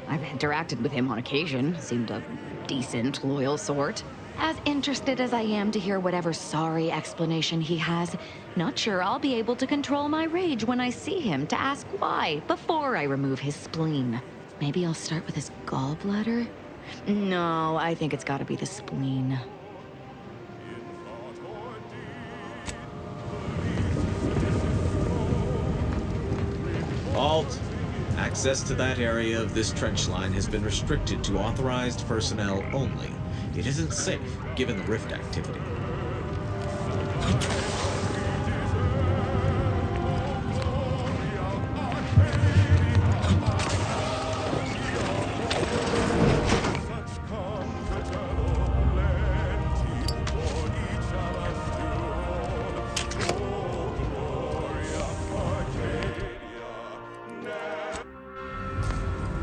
I've interacted with him on occasion. Seemed a decent, loyal sort. As interested as I am to hear whatever sorry explanation he has, not sure I'll be able to control my rage when I see him to ask why before I remove his spleen. Maybe I'll start with his gallbladder? No, I think it's gotta be the spleen. Halt! Access to that area of this trench line has been restricted to authorized personnel only. It isn't safe, given the rift activity.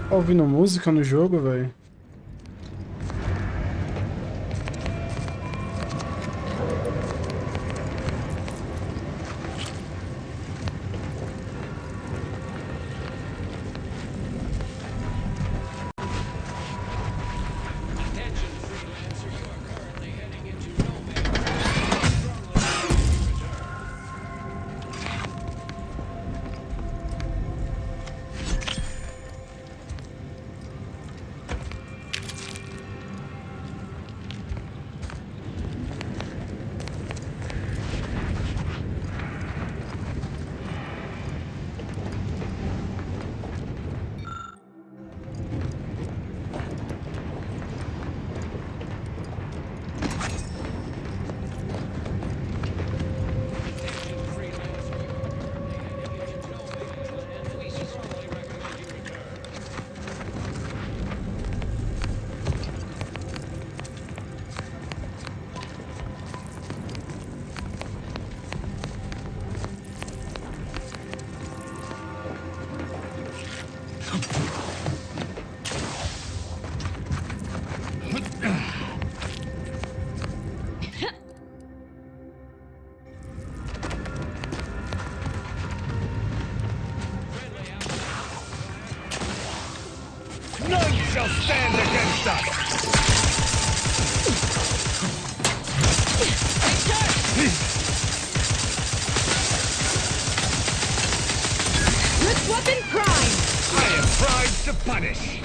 Tá ouvindo música no jogo, velho? None shall stand against us! Let's weapon prime! I am primed to punish!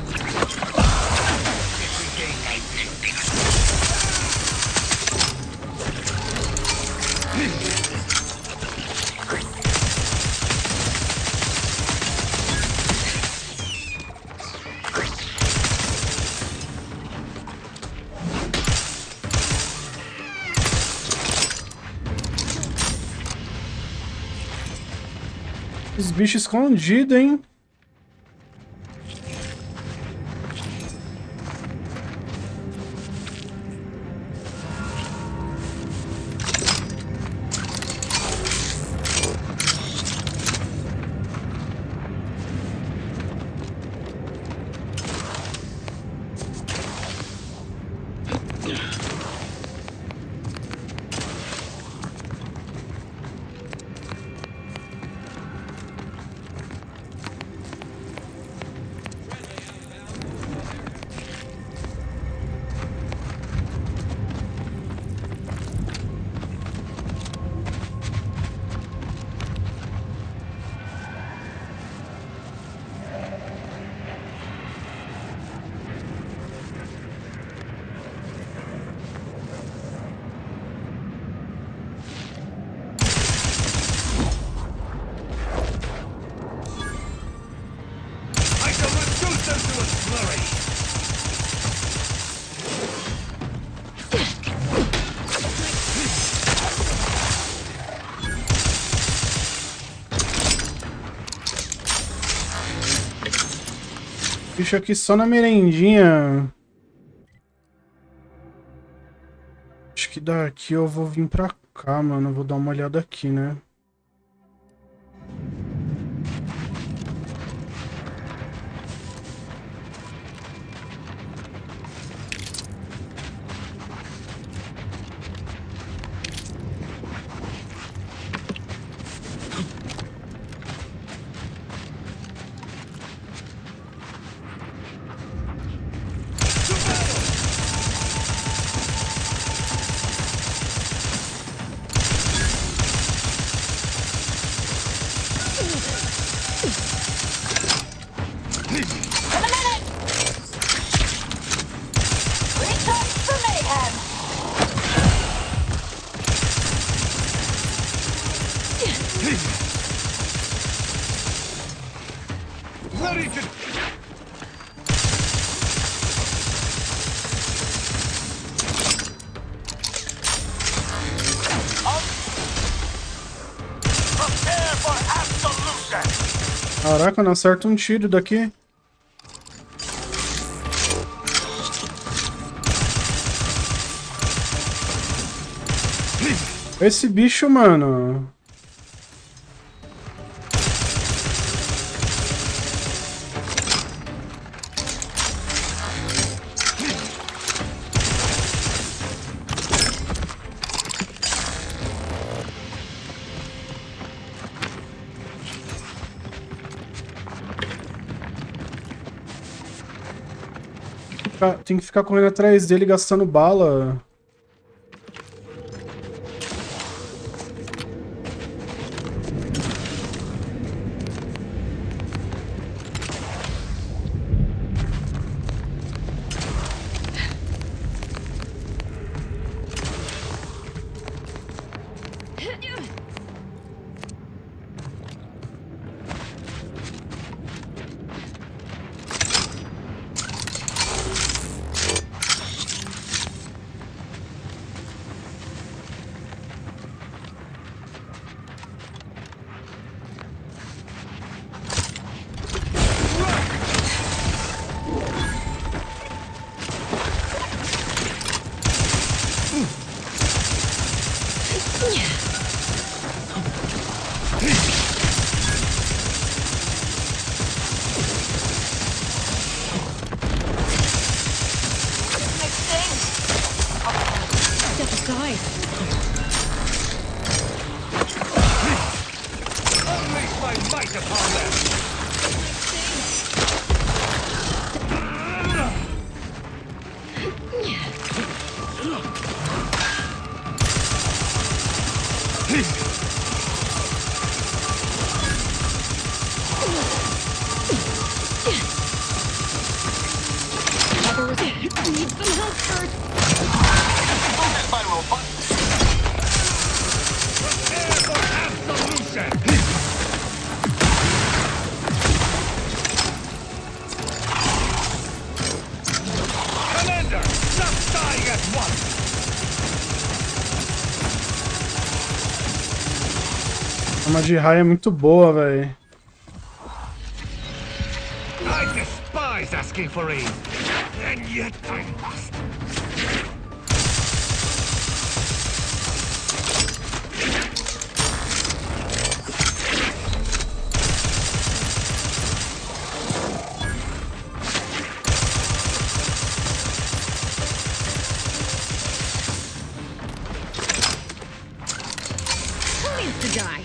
Os bichos escondidos, hein? Bicho aqui só na merendinha. Acho que daqui eu vou vir pra cá, mano. Vou dar uma olhada aqui, né? Caraca, não acerta um tiro daqui. Esse bicho, mano. tem que ficar correndo atrás dele gastando bala. A arma de raio é muito boa, velho. I despise asking for aid, and yet I must. Who needs to die?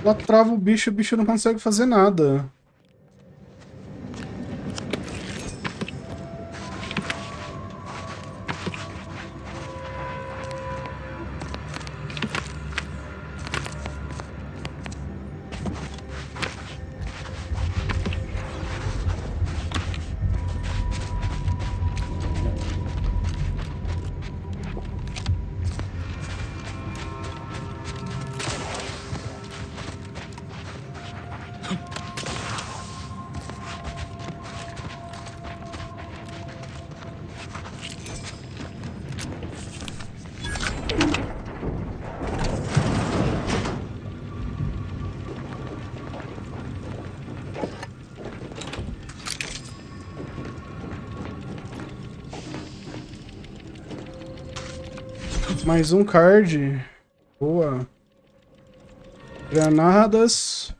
Ela trava o bicho não consegue fazer nada. Mais um card. Boa. Granadas.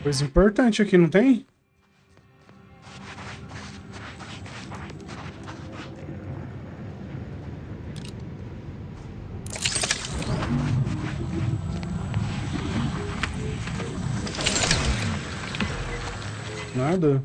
Coisa importante aqui, não tem? Nada.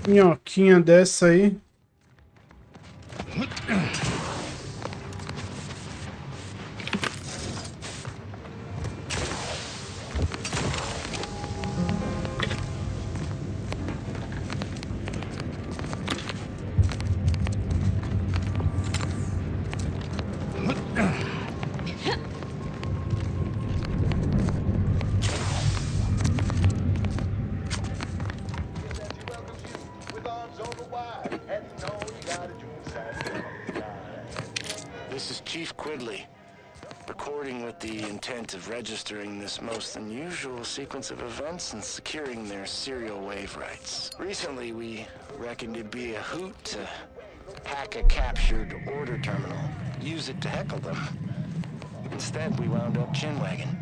Minhoquinha dessa aí. This is Chief Quidley, recording with the intent of registering this most unusual sequence of events and securing their serial wave rights. Recently, we reckoned it'd be a hoot to hack a captured order terminal, use it to heckle them. Instead, we wound up chinwagging.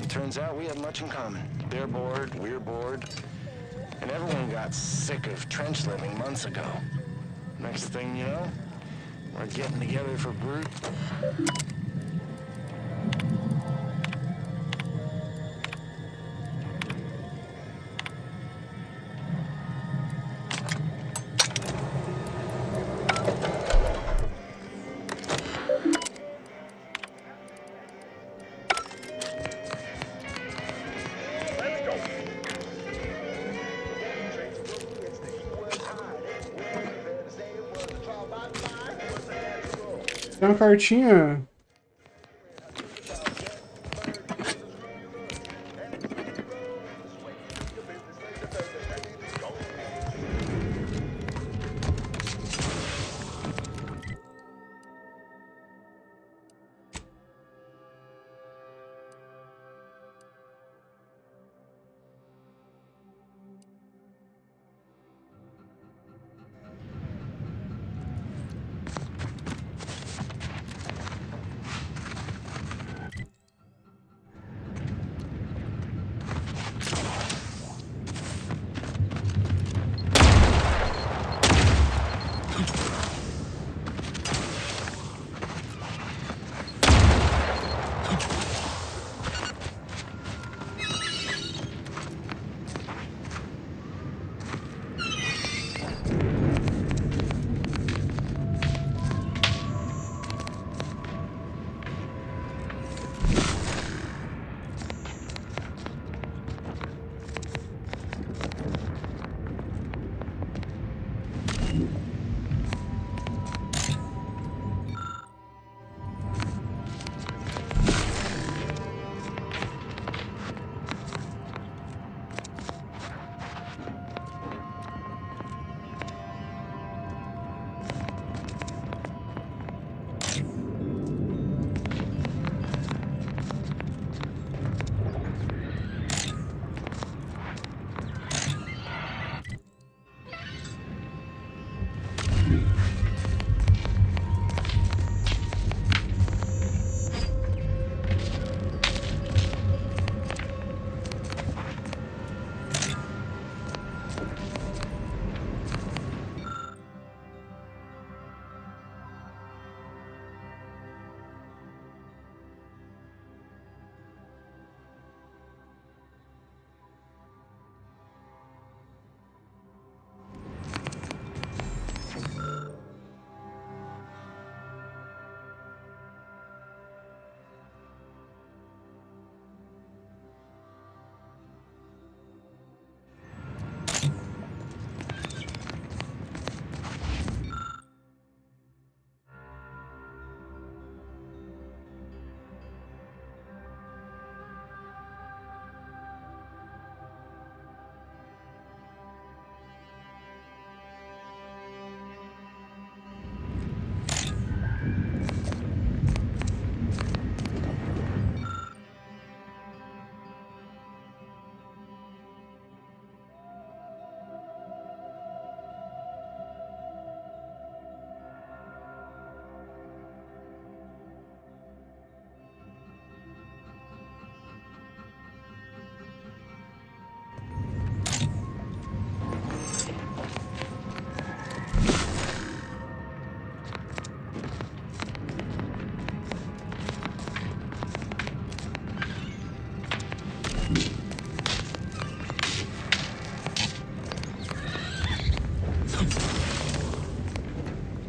It turns out we have much in common. They're bored, we're bored, and everyone got sick of trench living months ago. Next thing you know, we're getting together for brute. Tem uma cartinha.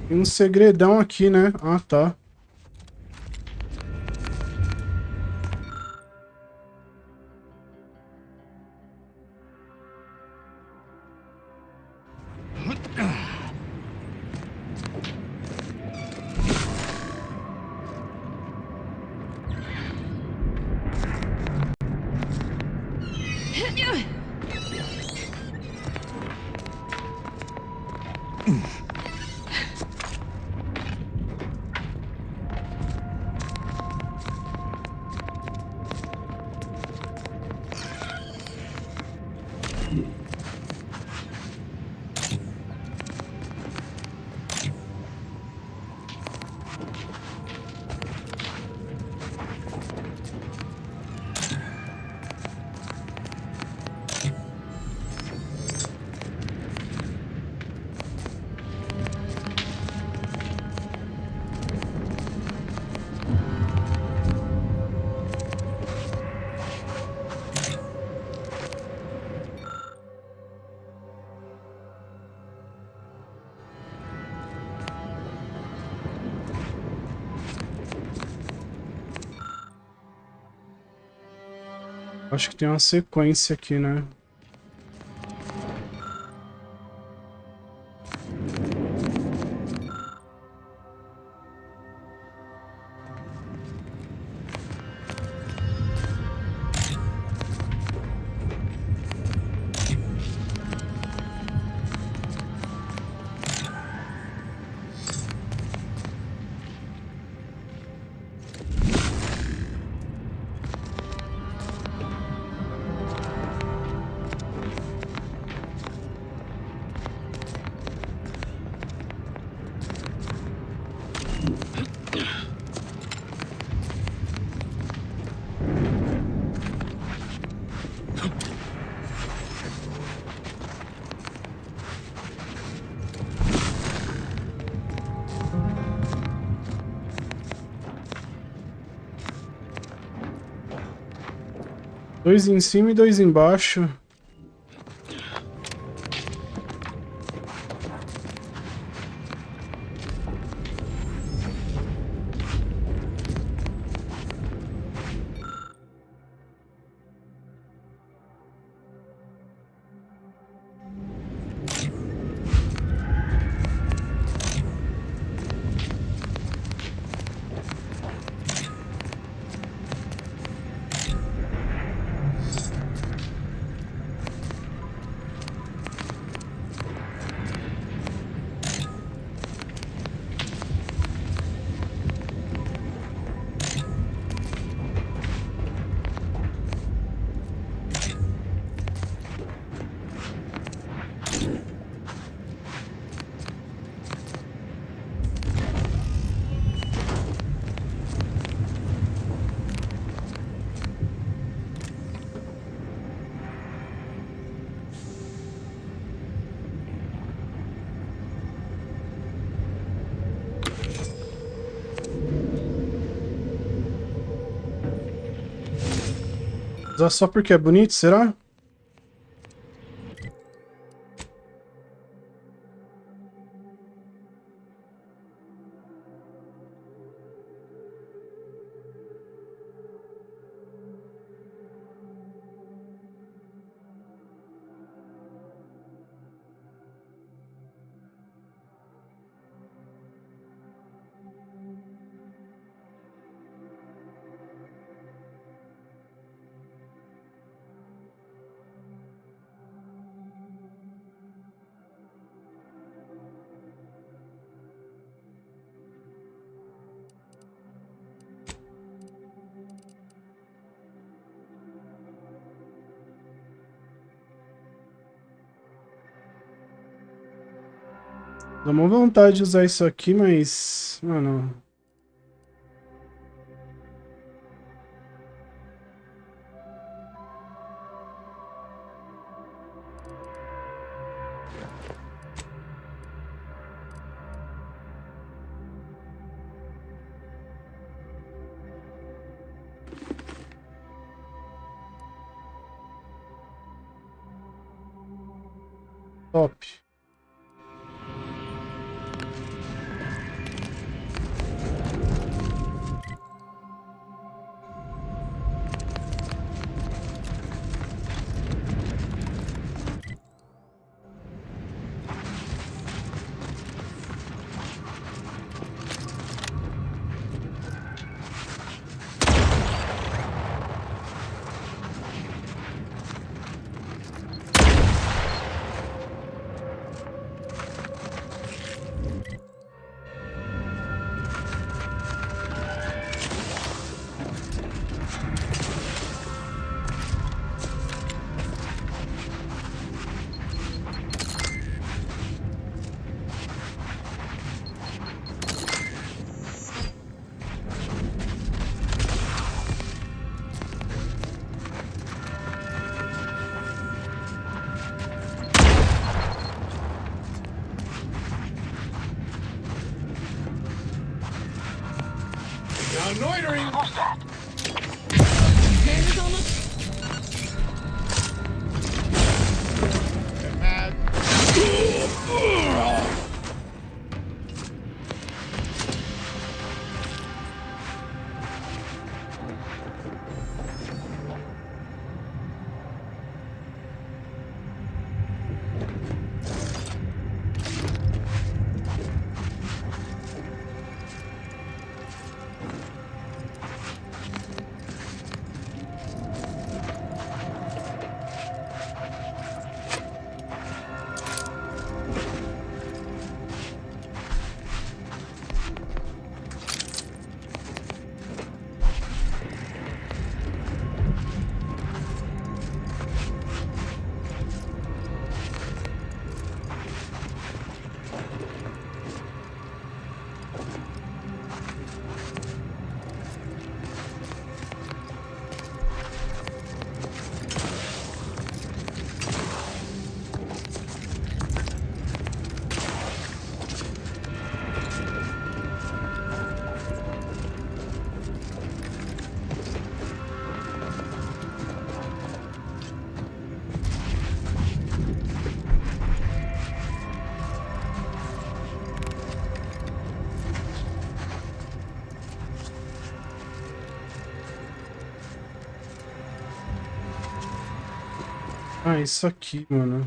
Tem um segredão aqui, né? Ah, tá. Acho que tem uma sequência aqui, né? Dois em cima e dois embaixo. Só porque é bonito, será? Dá uma vontade de usar isso aqui, mas... Mano... Top. Now loitering! What's that? Hands on the... Get mad. Ah, isso aqui, mano.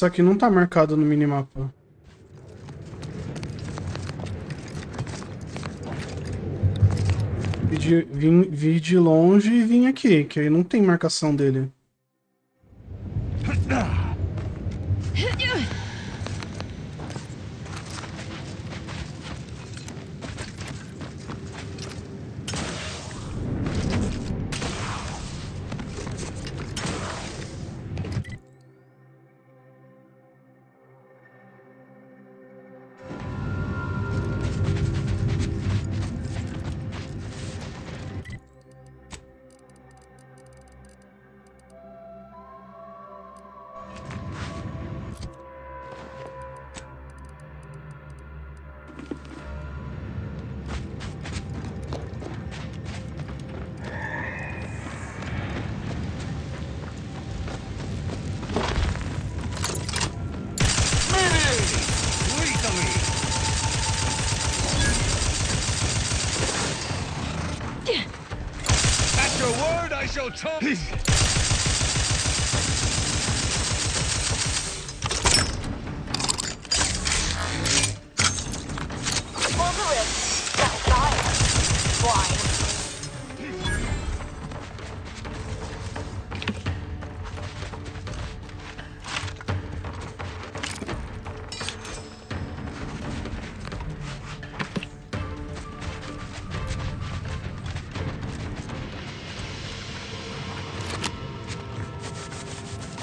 Isso aqui não tá marcado no minimapa. Vi de longe e vim aqui, que aí não tem marcação dele.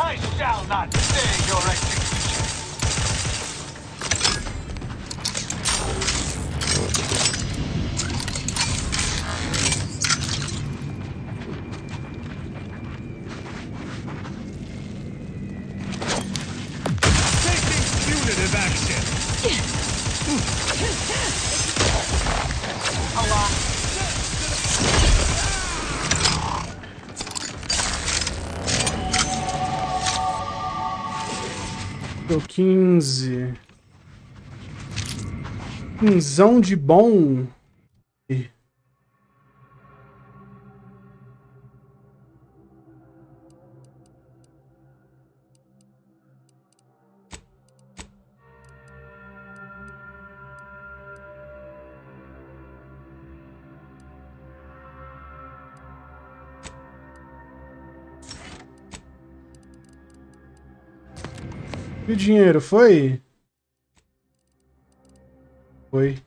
I shall not stay your execution. Taking punitive action. A lot. Deu 15. Quinzão de bom. E o dinheiro foi? Foi.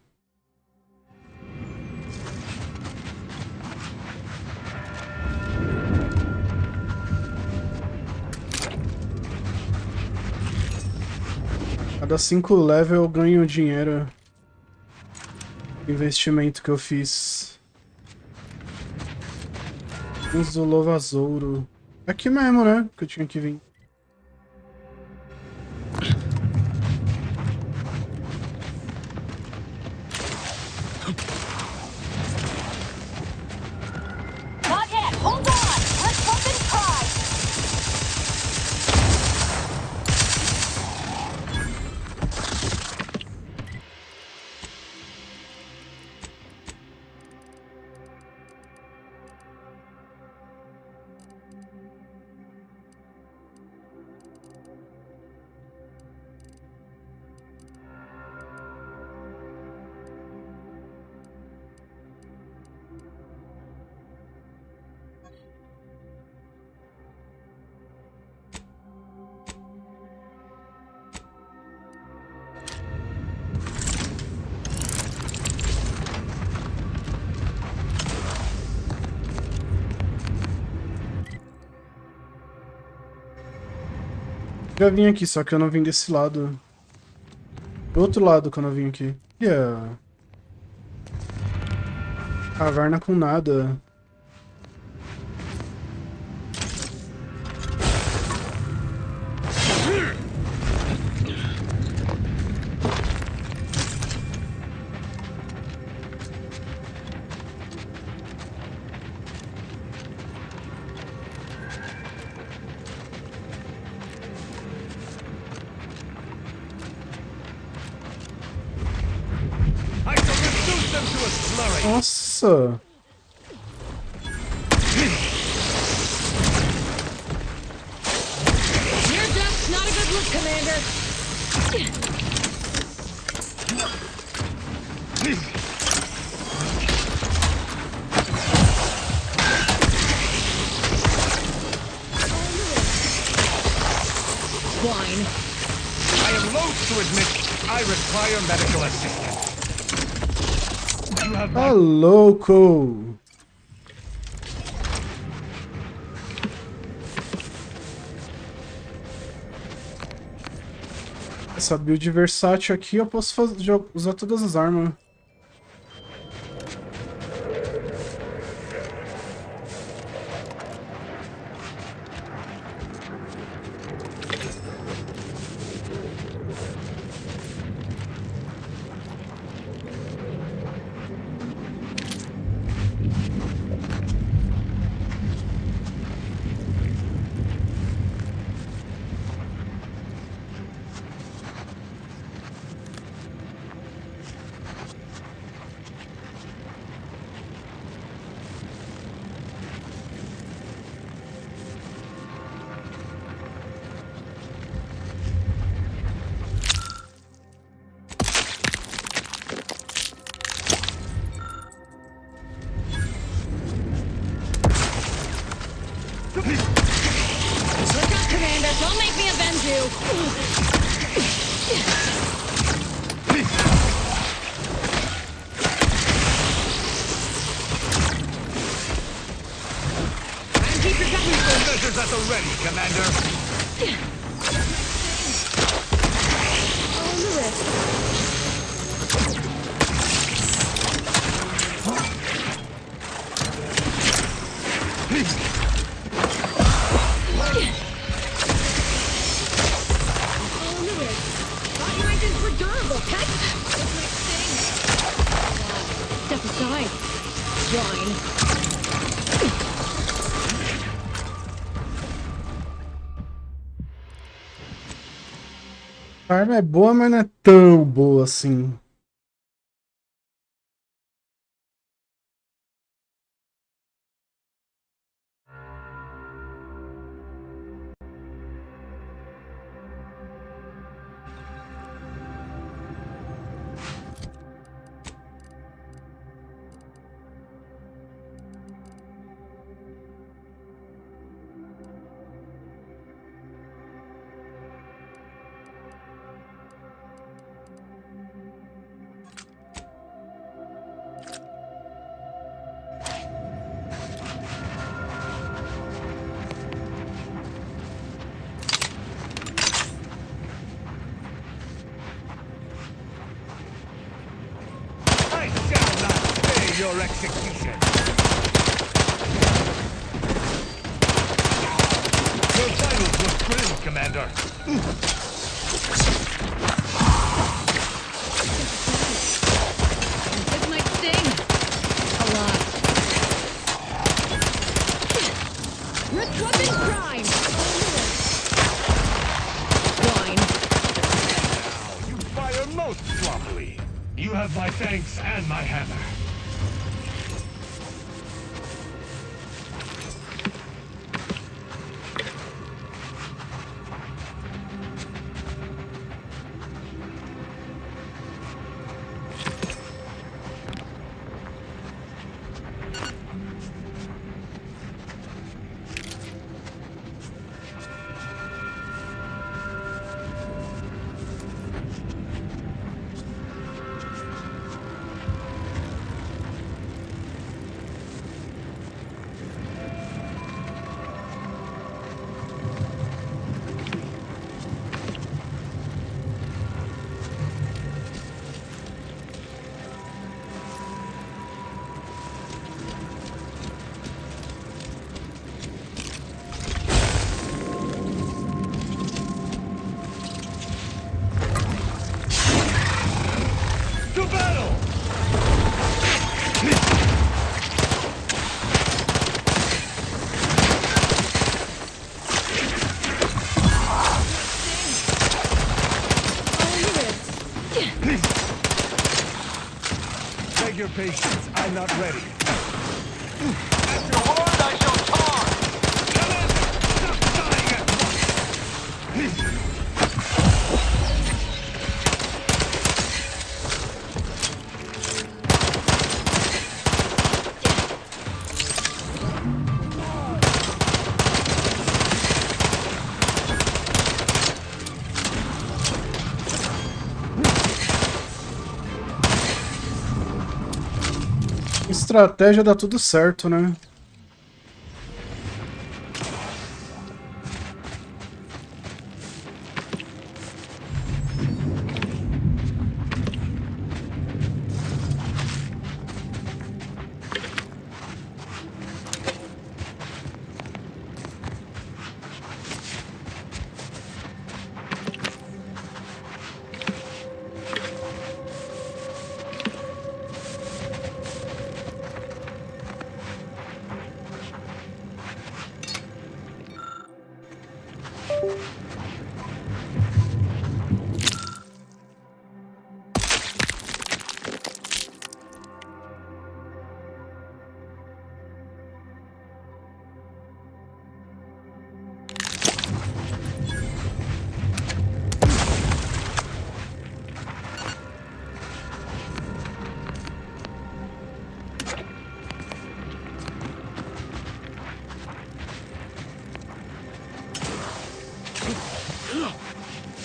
Cada 5 levels eu ganho dinheiro. Investimento que eu fiz. Uns do Louvazouro. Aqui mesmo, né? Que eu tinha que vir. Já vim aqui, só que eu não vim desse lado. Do outro lado quando eu vim aqui. Yeah. Caverna com nada. Nossa! Your death's not a good look, Commander. Wine. I am loath to admit I require medical assistance. You have my... louco! Essa build versátil aqui eu posso usar todas as armas. Don't make me avenge you! Try and keep your company. Measures at the ready, Commander. On the wrist. Step aside. Wine. A arma é boa, mas não é tão boa assim. Your execution. Your vitals look grim, Commander. This might sting. A lot. Recovered crime. Wine. Now, you fire most sloppily. You have my thanks and my hammer. To battle! Beg your patience, I'm not ready. At your word, I shall tar! Commander, stop dying at once! Estratégia dá tudo certo, né?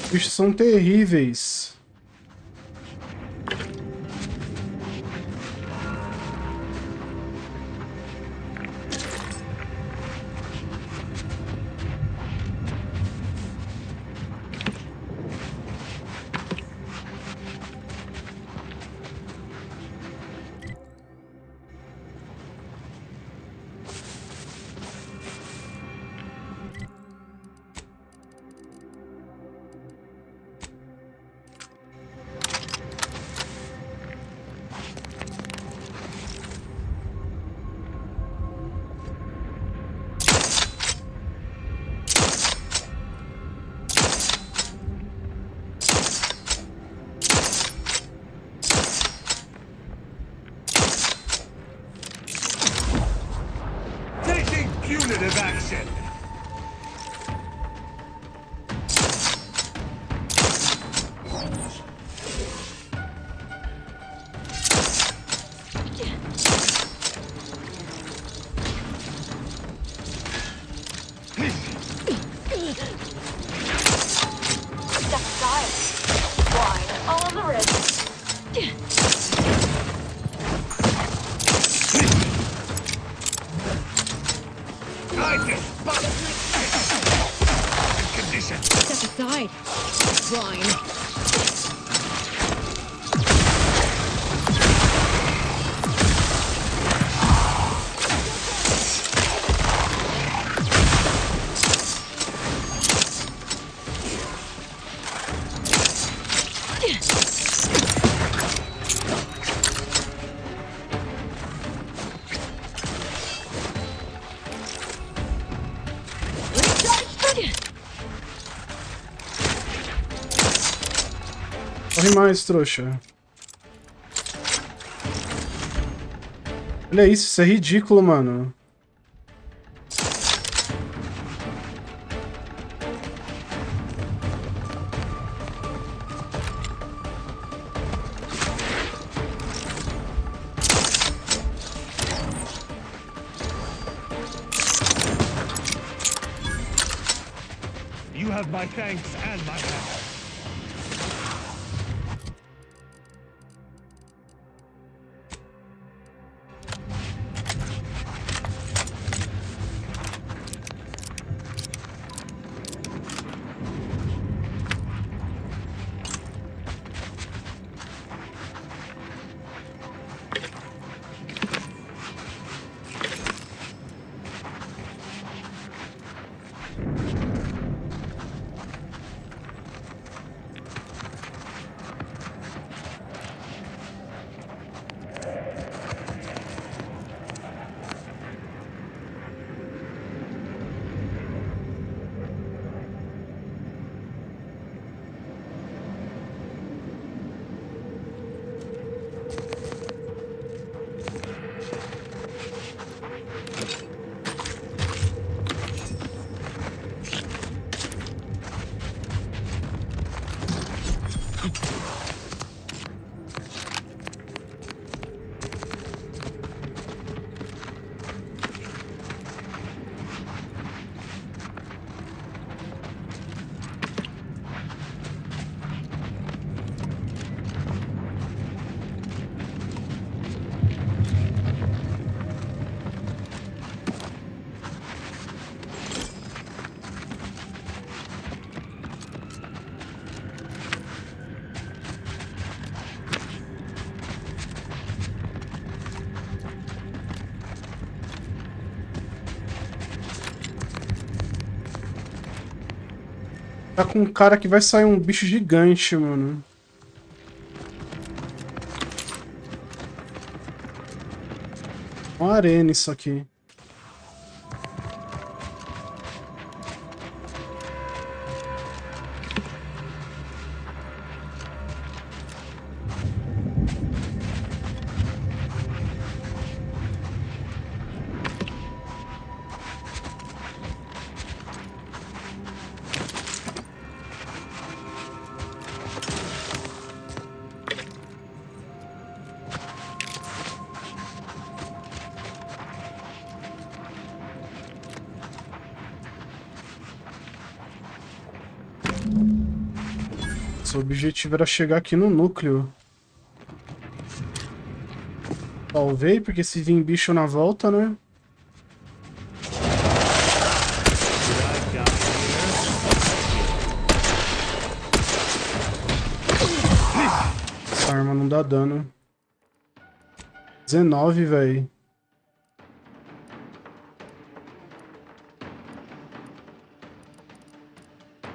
Os bichos são terríveis. Punitive action! Step aside. Wine all on the wrist. Condition. Step aside. Wine. Corre mais, trouxa. Olha isso é ridículo, mano. You have my thanks and my help. Tá com um cara que vai sair um bicho gigante, mano. Uma arena isso aqui. O objetivo era chegar aqui no núcleo. Talvez, porque se vir bicho na volta, né? Essa arma não dá dano. 19, velho.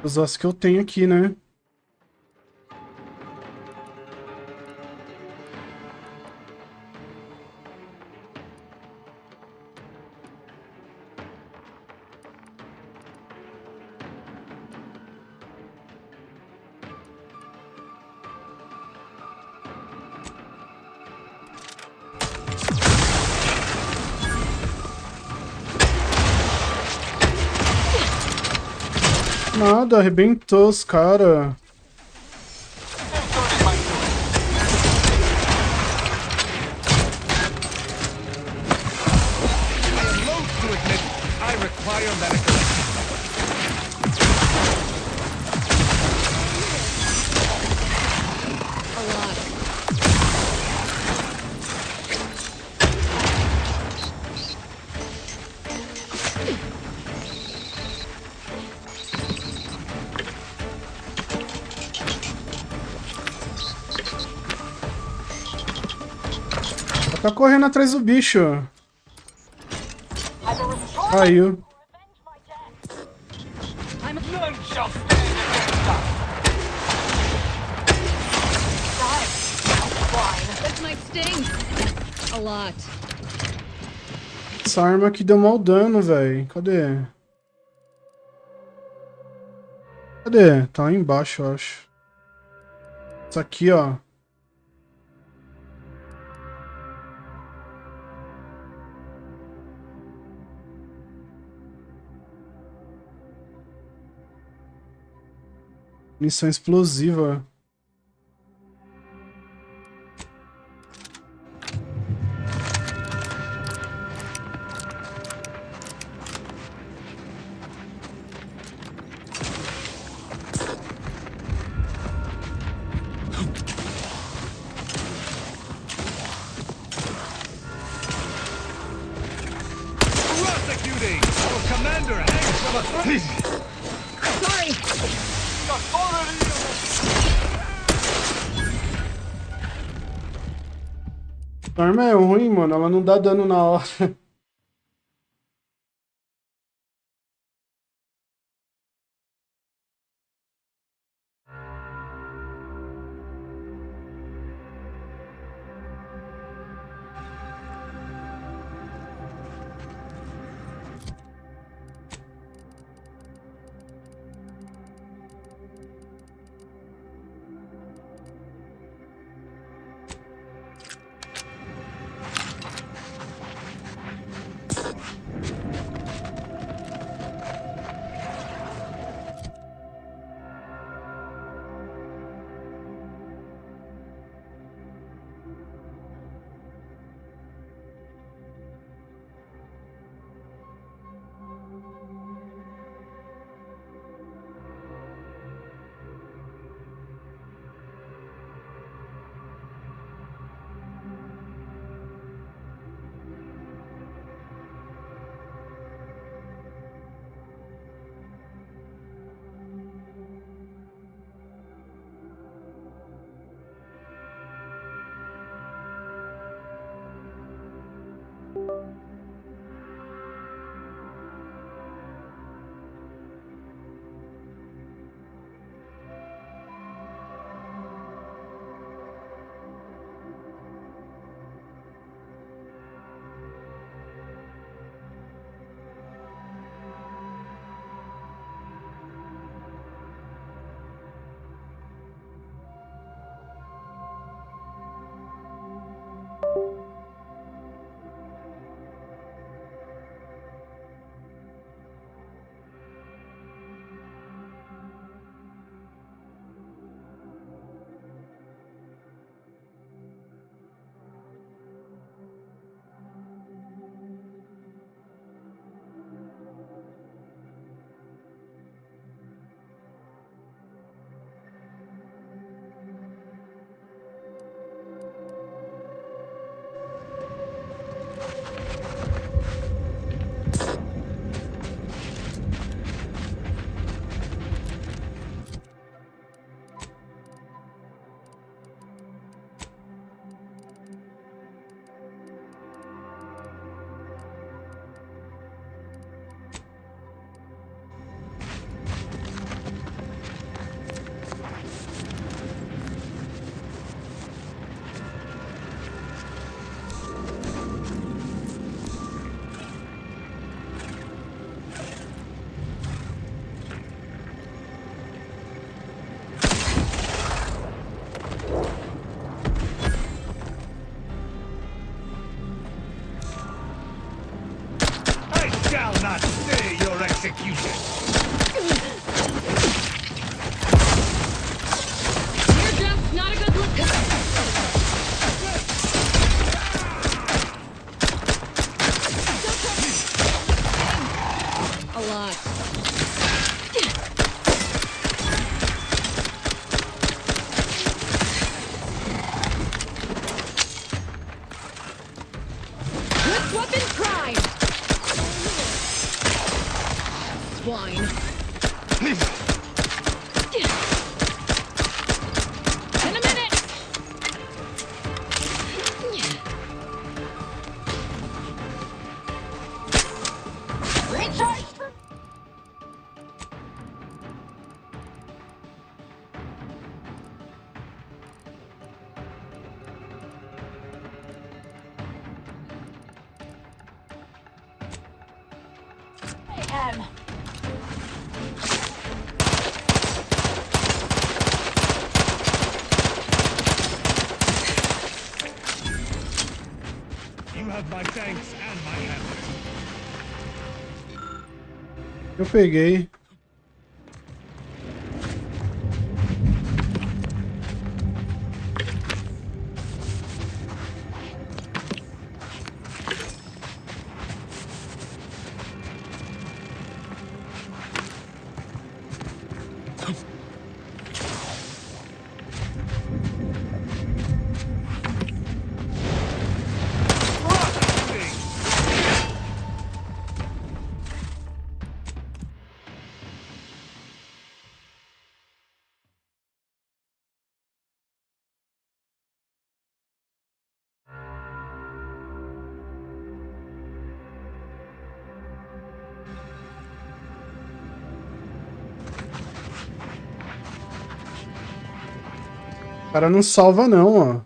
Os ossos que eu tenho aqui, né? Nada, arrebentou os cara. Tá correndo atrás do bicho. Caiu. Essa arma aqui deu mau dano, velho. Cadê? Cadê? Tá lá embaixo, eu acho. Isso aqui, ó. Munição explosiva. A arma é ruim, mano. Ela não dá dano na hora. execution. Air jump's not a good look. A lot. Good weapon prime. Swine. In a minute. Recharge for... Mayhem. You have my thanks and my hammer. Eu peguei. O cara não salva não, ó.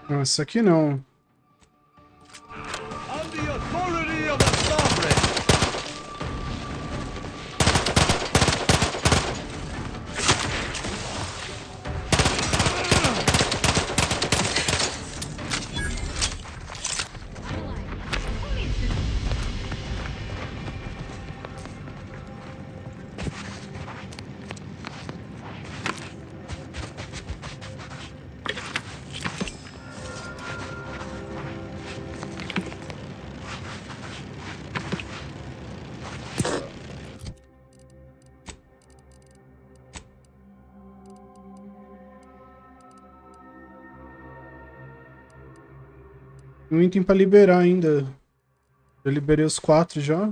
Nossa, aqui não. Um item pra liberar ainda. Eu liberei os 4 já.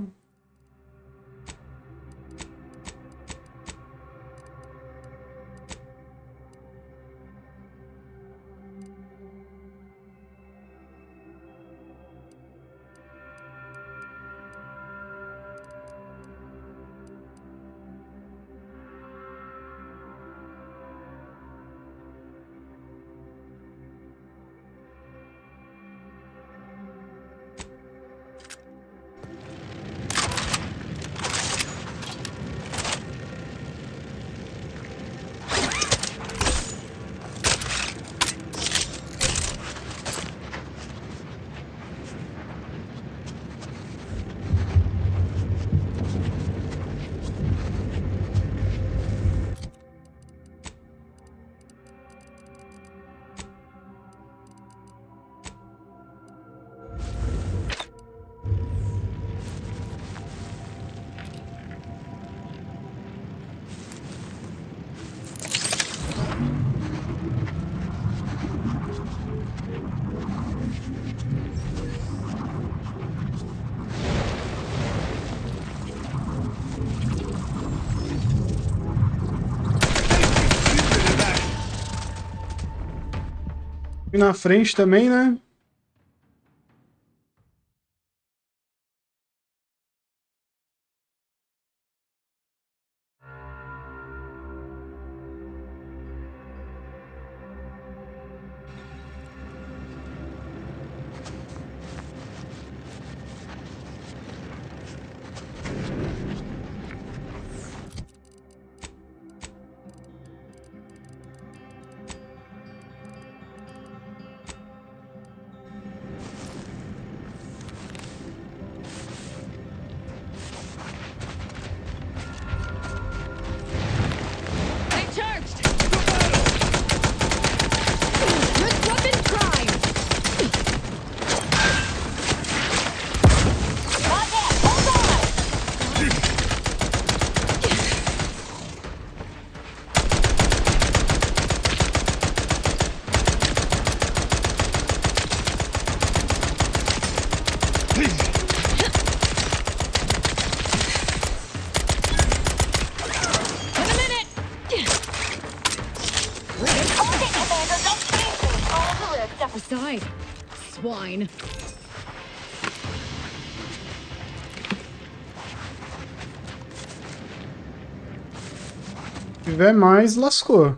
E na frente também, né? Aside, swine. Se tiver mais, lascou.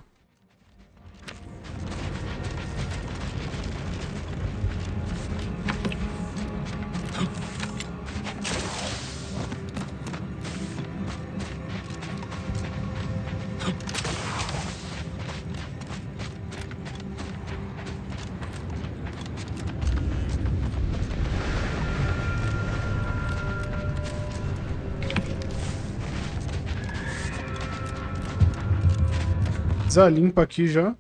Já limpa aqui já.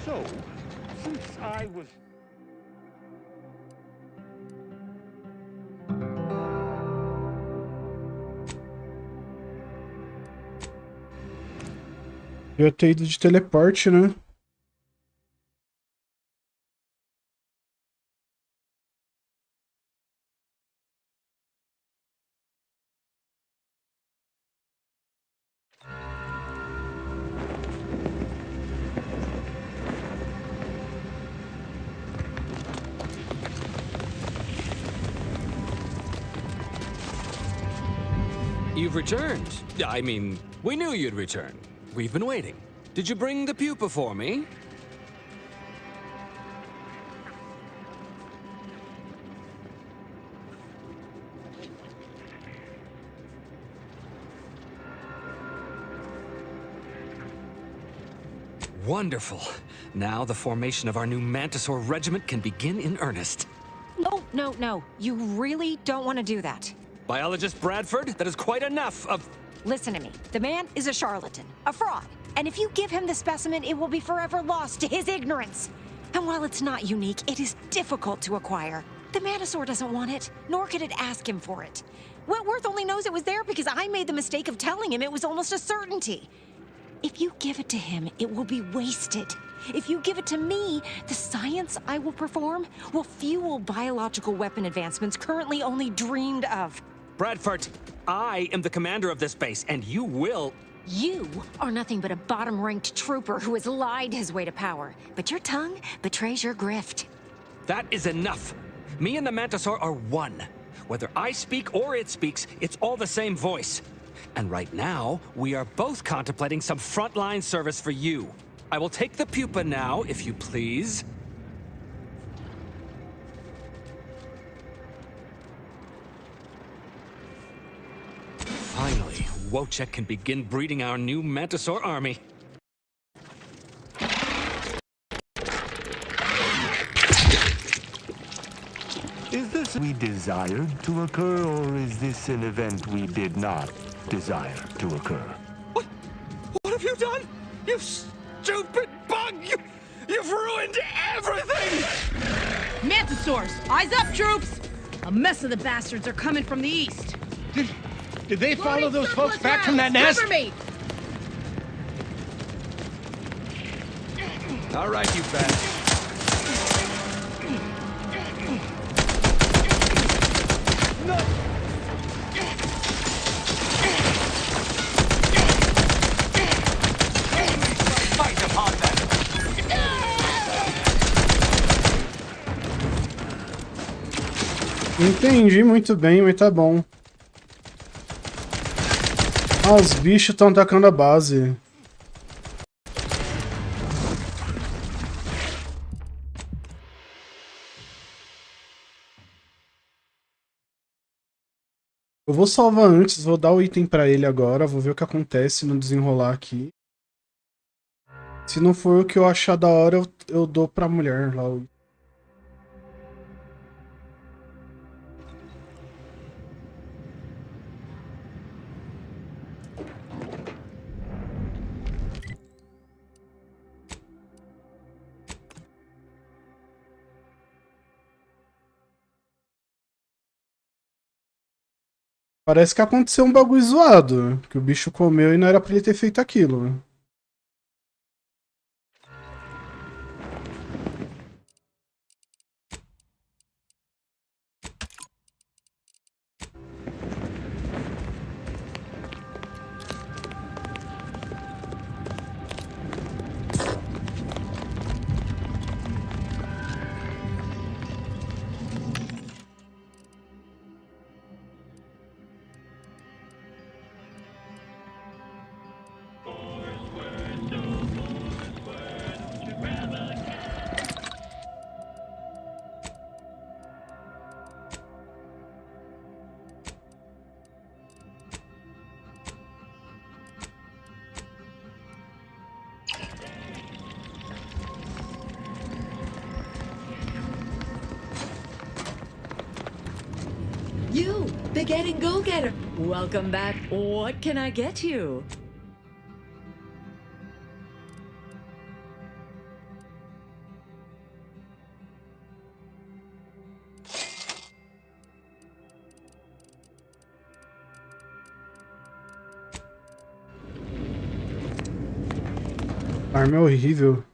So, since I was... Eu ia ter ido de teleporte, né? You've returned. I mean, we knew you'd return. We've been waiting. Did you bring the pupa for me? Wonderful. Now the formation of our new Mantisaur regiment can begin in earnest. No, no, no. You really don't want to do that. Biologist Bradford, that is quite enough of... Listen to me. The man is a charlatan, a fraud. And if you give him the specimen, it will be forever lost to his ignorance. And while it's not unique, it is difficult to acquire. The Mantisaur doesn't want it, nor could it ask him for it. Wentworth only knows it was there because I made the mistake of telling him it was almost a certainty. If you give it to him, it will be wasted. If you give it to me, the science I will perform will fuel biological weapon advancements currently only dreamed of. Bradford, I am the commander of this base, and you will... You are nothing but a bottom-ranked trooper who has lied his way to power. But your tongue betrays your grift. That is enough. Me and the Mantisaur are one. Whether I speak or it speaks, it's all the same voice. And right now, we are both contemplating some frontline service for you. I will take the pupa now, if you please. Finally, Wojciech can begin breeding our new Mantisaur army. Is this we desired to occur, or is this an event we did not desire to occur? What have you done? You stupid bug! You've ruined everything! Mantisaurs, eyes up, troops! A mess of the bastards are coming from the east. Did they follow those folks back from that nest? Cover me! All right, you bastards. No! Fight upon them! Entendi muito bem, mas tá bom. Ah, os bichos estão atacando a base. Eu vou salvar antes, vou dar o item pra ele agora, vou ver o que acontece no desenrolar aqui. Se não for o que eu achar da hora, eu dou pra mulher lá. Parece que aconteceu um bagulho zoado, que o bicho comeu e não era pra ele ter feito aquilo. You, begetting go-getter. Welcome back. What can I get you? A arma é horrível.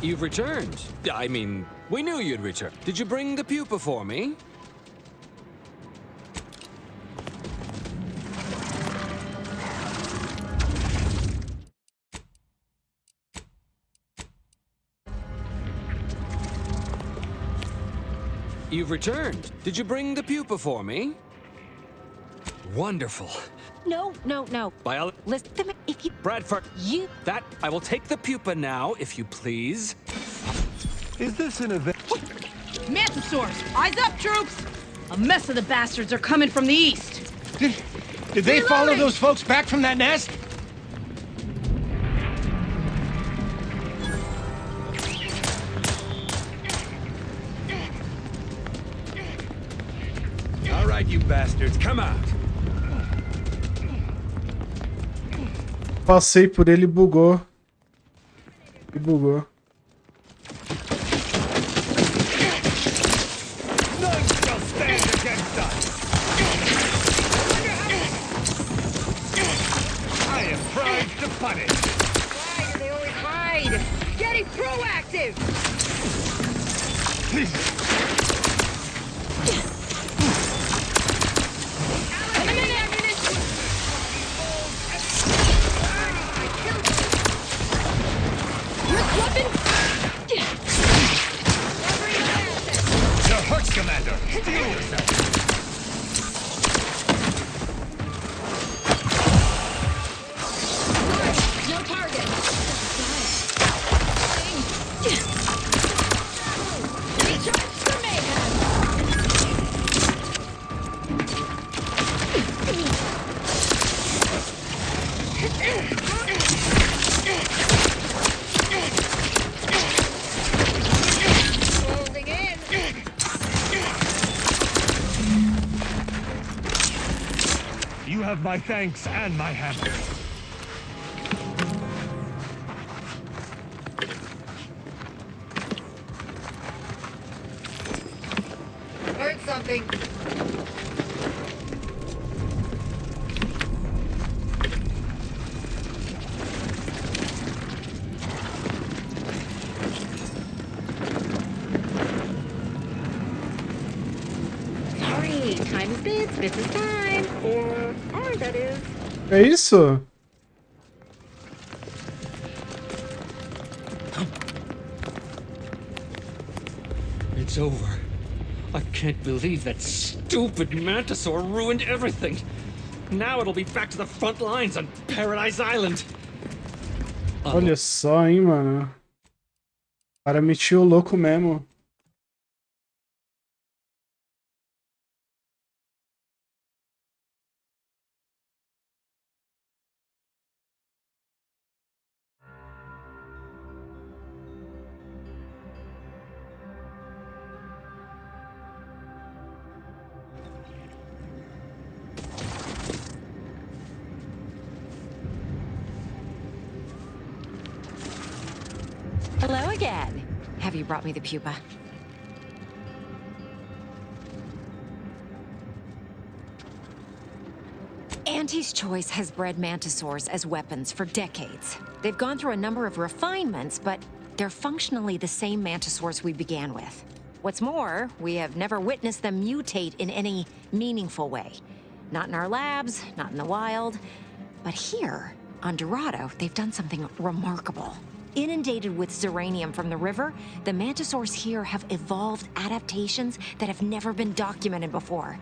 You've returned. I mean, we knew you'd return. Did you bring the pupa for me? You've returned. Did you bring the pupa for me? Wonderful. No. Listen, if you... Bradford. You... That, I will take the pupa now, if you please. Is this an event? Mantisaurs! Eyes up, troops! A mess of the bastards are coming from the east. Did they follow those folks back from that nest? All right, you bastards, come out. Passei por ele e bugou. E bugou. None shall stand against us. I am primed to punish. Why do they always hide? Getting proactive! The Hertz Commander, steel yourself. No target! Recharge for mayhem! Closing in! You have my thanks and my hammer. Heard something. Sorry, time is bits. This is time. Or ours, that is. É isso? It's over. I can't believe that stupid Mantisaur ruined everything. Now it'll be back to the front lines on Paradise Island. Olha só, hein, mano. O cara metiu o louco mesmo. Hello again. Have you brought me the pupa? Auntie's Choice has bred mantisaurs as weapons for decades. They've gone through a number of refinements, but they're functionally the same mantisaurs we began with. What's more, we have never witnessed them mutate in any meaningful way. Not in our labs, not in the wild. But here, on Dorado, they've done something remarkable. Inundated with zeranium from the river, the mantisaurs here have evolved adaptations that have never been documented before.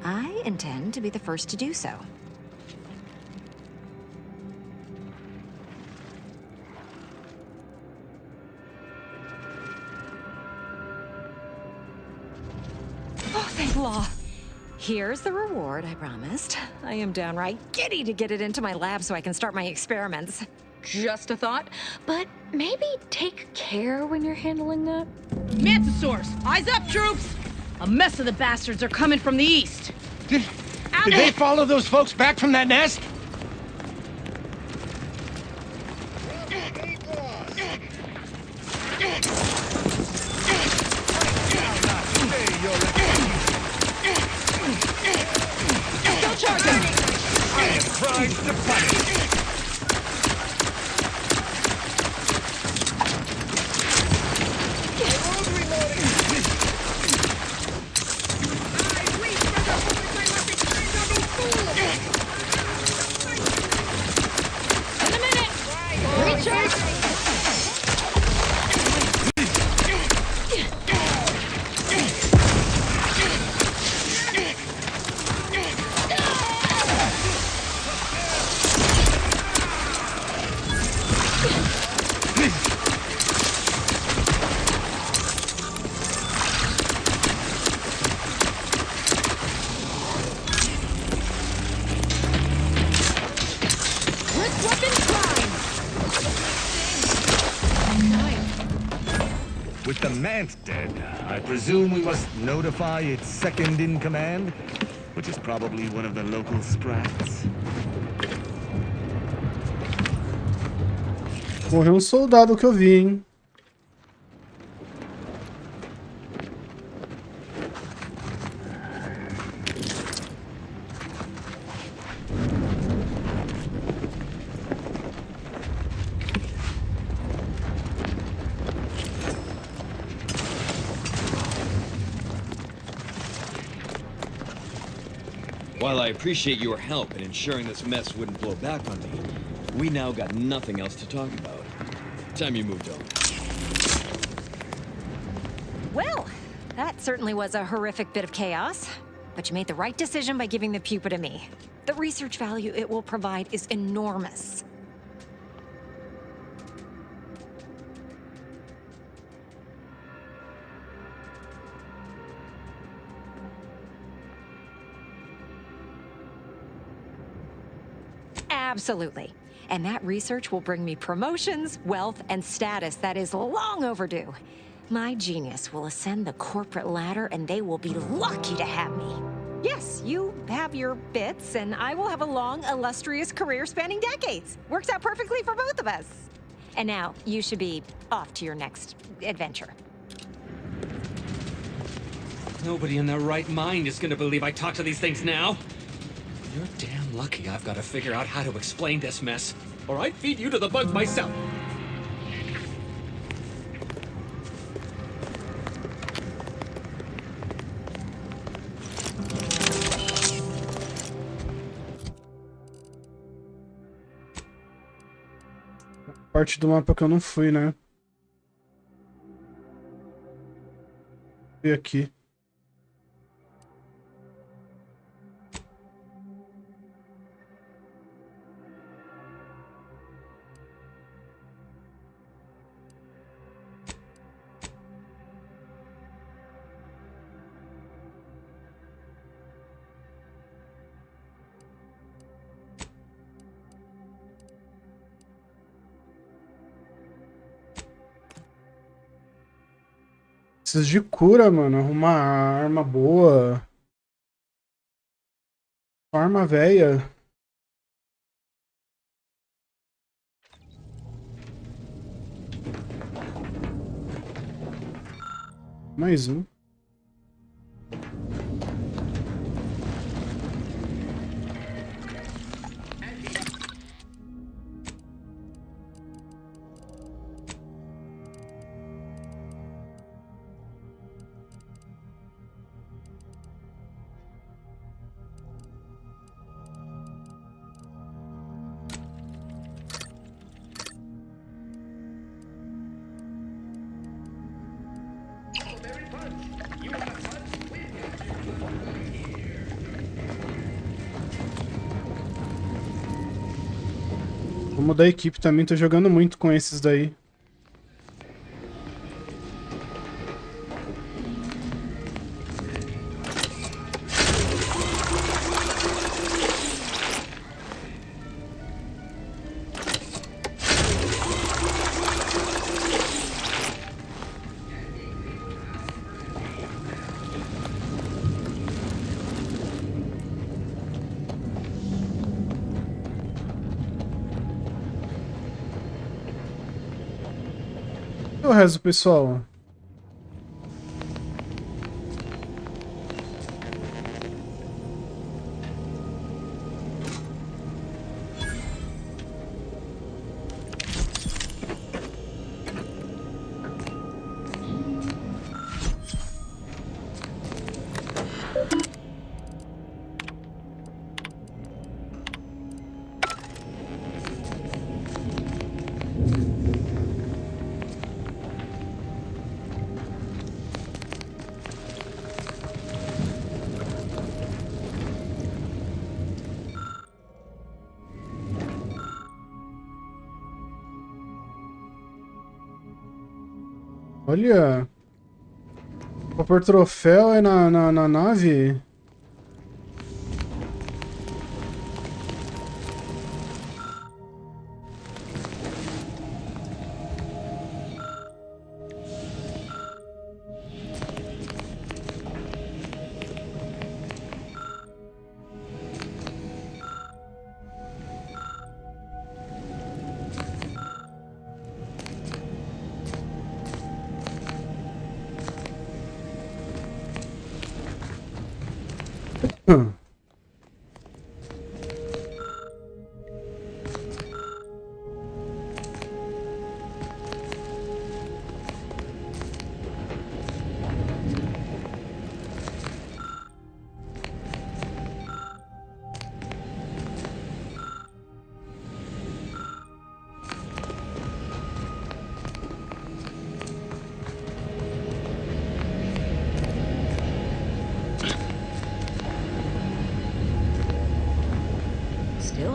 I intend to be the first to do so. Oh, thank law. Here's the reward I promised. I am downright giddy to get it into my lab so I can start my experiments. Just a thought, but maybe take care when you're handling that. Mantisaurs! Eyes up, troops! A mess of the bastards are coming from the east. Did they follow those folks back from that nest? Don't charge them! I am primed to punish. With the Mant dead, I presume we must notify its second in command, which is probably one of the local sprats. Morreu um soldado que eu vi, hein? While I appreciate your help in ensuring this mess wouldn't blow back on me, we now got nothing else to talk about. Time you moved on. Well, that certainly was a horrific bit of chaos. But you made the right decision by giving the pupa to me. The research value it will provide is enormous. Absolutely. And that research will bring me promotions, wealth, and status that is long overdue. My genius will ascend the corporate ladder, and they will be lucky to have me. Yes, you have your bits, and I will have a long, illustrious career spanning decades. Works out perfectly for both of us. And now, you should be off to your next adventure. Nobody in their right mind is gonna believe I talk to these things now. You're damn lucky I've got to figure out how to explain this mess, or I'd feed you to the bugs myself. Parte do mapa que eu não fui, né? Fui aqui. Preciso de cura, mano. Arrumar arma boa. Arma velha. Mais um. Vou mudar a equipe também, tô jogando muito com esses daí. O resto, pessoal. Olha. Vou por troféu é na nave. Still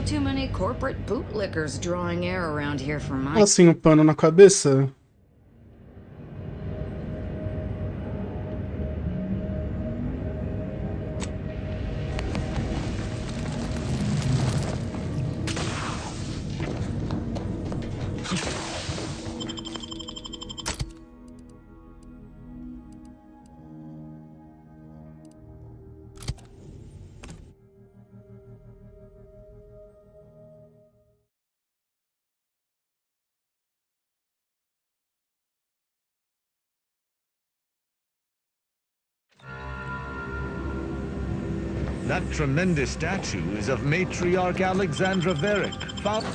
too many corporate bootlickers drawing air around here for my... Assim, um pano na cabeça. That tremendous statue is of Matriarch Alexandra Verick, found...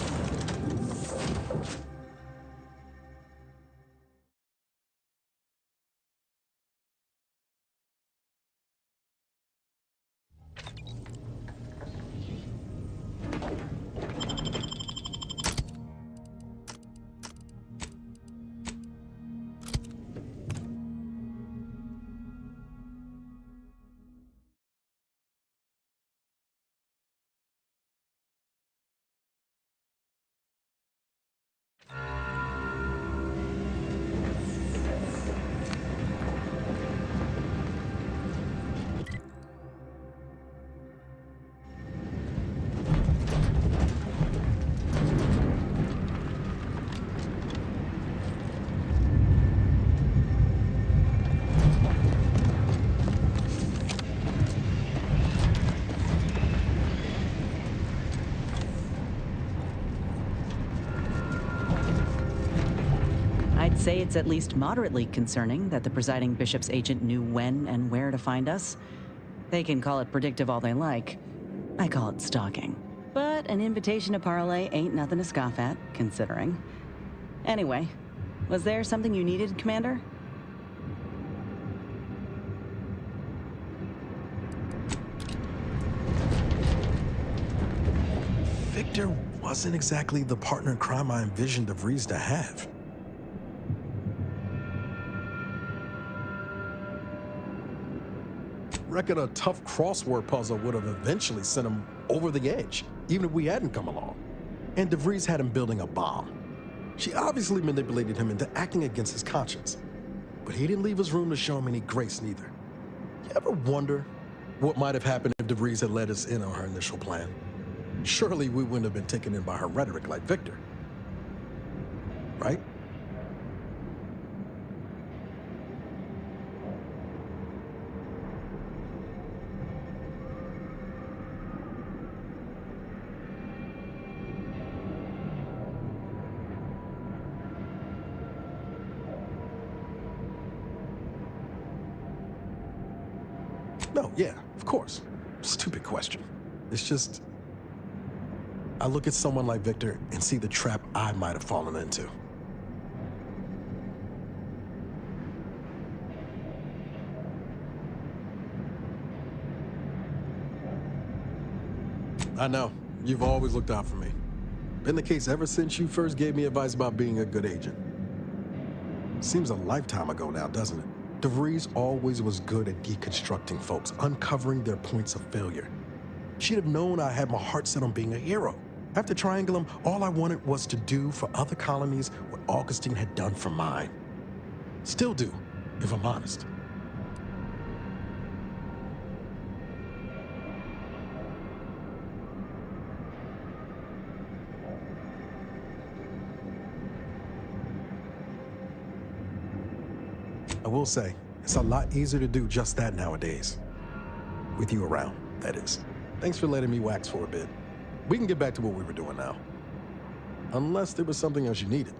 I'd say it's at least moderately concerning that the presiding bishop's agent knew when and where to find us. They can call it predictive all they like. I call it stalking. But an invitation to parlay ain't nothing to scoff at, considering. Anyway, was there something you needed, Commander? Victor wasn't exactly the partner in crime I envisioned DeVries to have. Reckon a tough crossword puzzle would have eventually sent him over the edge, even if we hadn't come along. And DeVries had him building a bomb. She obviously manipulated him into acting against his conscience. But he didn't leave us room to show him any grace neither. You ever wonder what might have happened if DeVries had let us in on her initial plan? Surely we wouldn't have been taken in by her rhetoric like Victor. Right? No, yeah, of course. Stupid question. It's just, I look at someone like Victor and see the trap I might have fallen into. I know, you've always looked out for me. Been the case ever since you first gave me advice about being a good agent. Seems a lifetime ago now, doesn't it? DeVries always was good at deconstructing folks, uncovering their points of failure. She'd have known I had my heart set on being a hero. After Triangulum, all I wanted was to do for other colonies what Augustine had done for mine. Still do, if I'm honest. I will say, it's a lot easier to do just that nowadays. With you around, that is. Thanks for letting me wax for a bit. We can get back to what we were doing now. Unless there was something else you needed.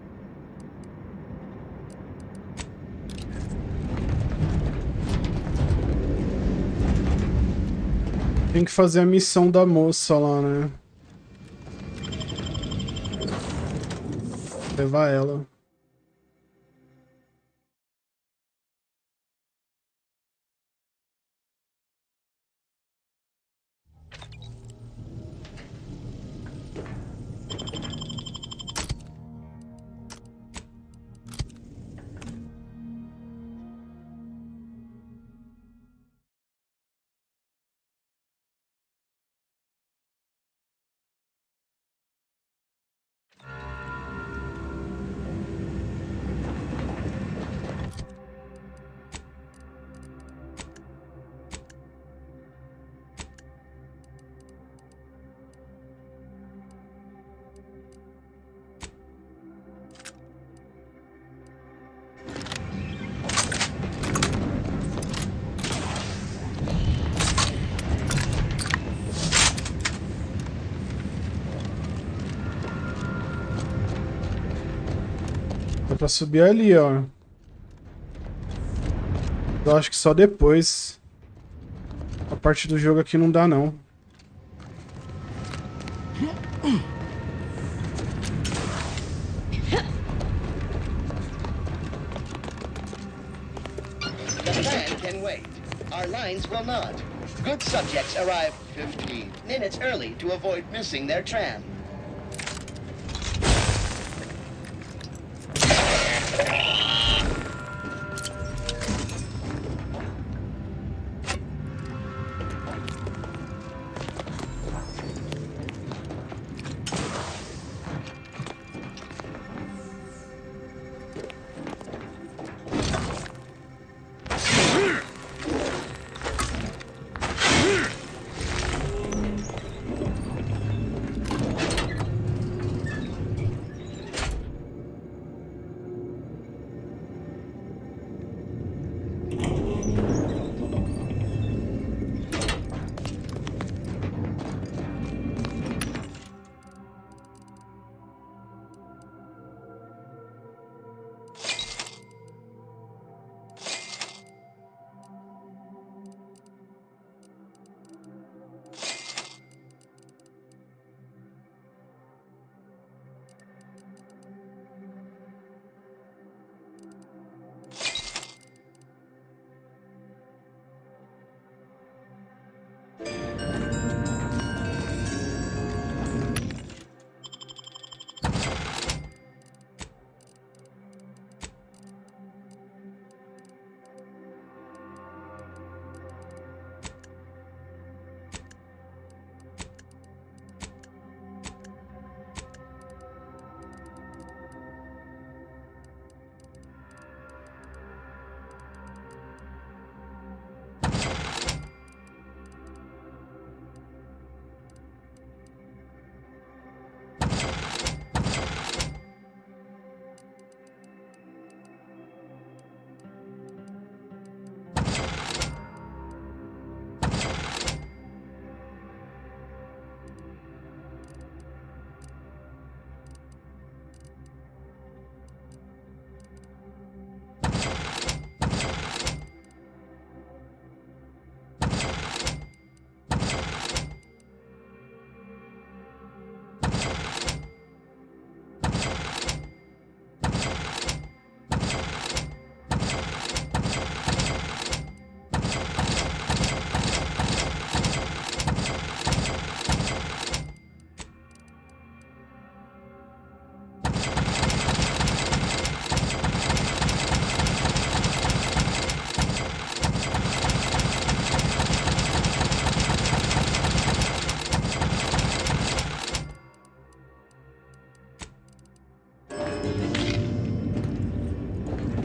Tem que fazer a missão da moça lá, né? Levar ela. Dá pra subir ali, ó. Eu acho que só depois. A parte do jogo aqui não dá, não. The plan can wait. Our lines will not. Good subjects arrive 15 minutes early to avoid missing their tram.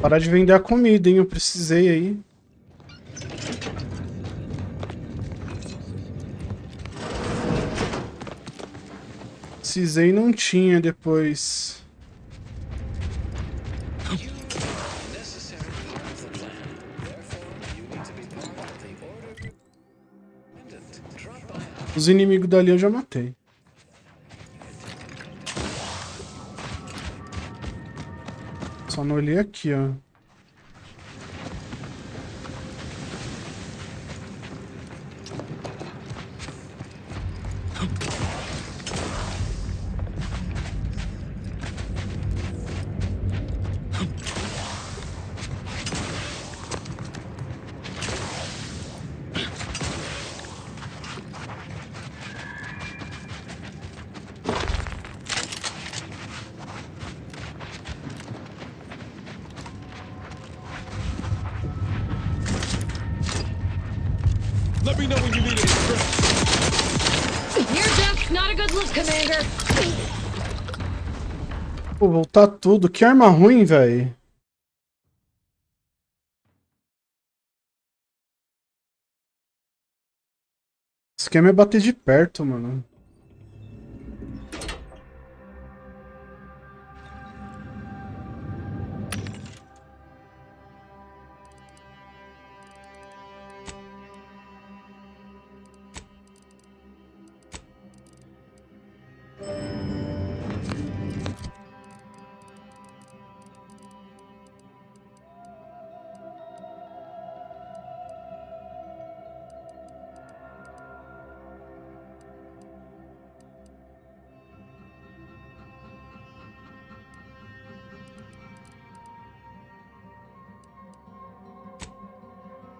Parar de vender a comida, hein? Eu precisei aí. Precisei e não tinha depois. Os inimigos dali eu já matei. Só não olhei aqui, ó. Let me know when you need any strength. Near death's not a good look, Commander. Pô, voltar tudo. Que arma ruim, velho. O esquema é bater de perto, mano.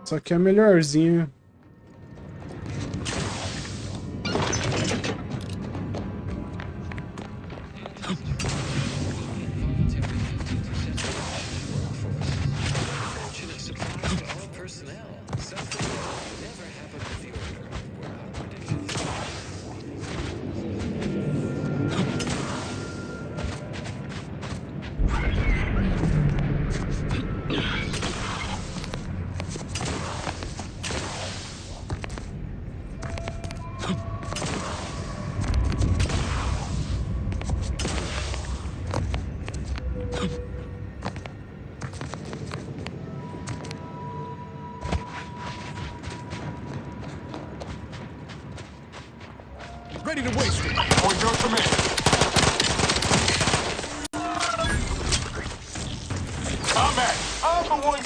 Isso aqui é melhorzinho. Ready to waste it. On your command. Combat. Alpha One.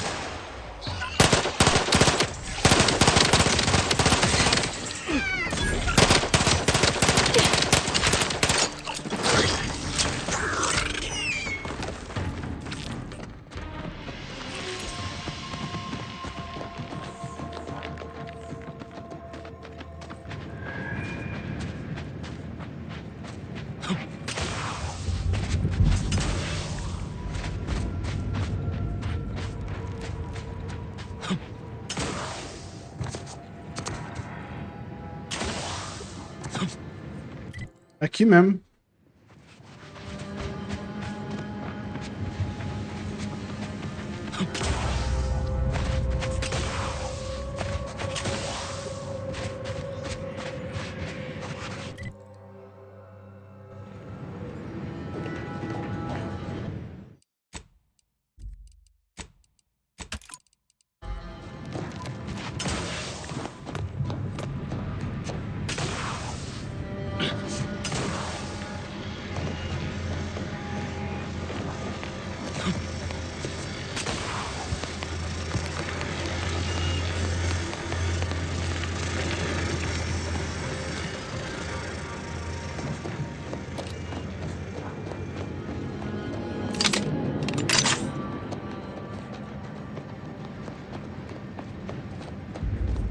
Aqui mesmo.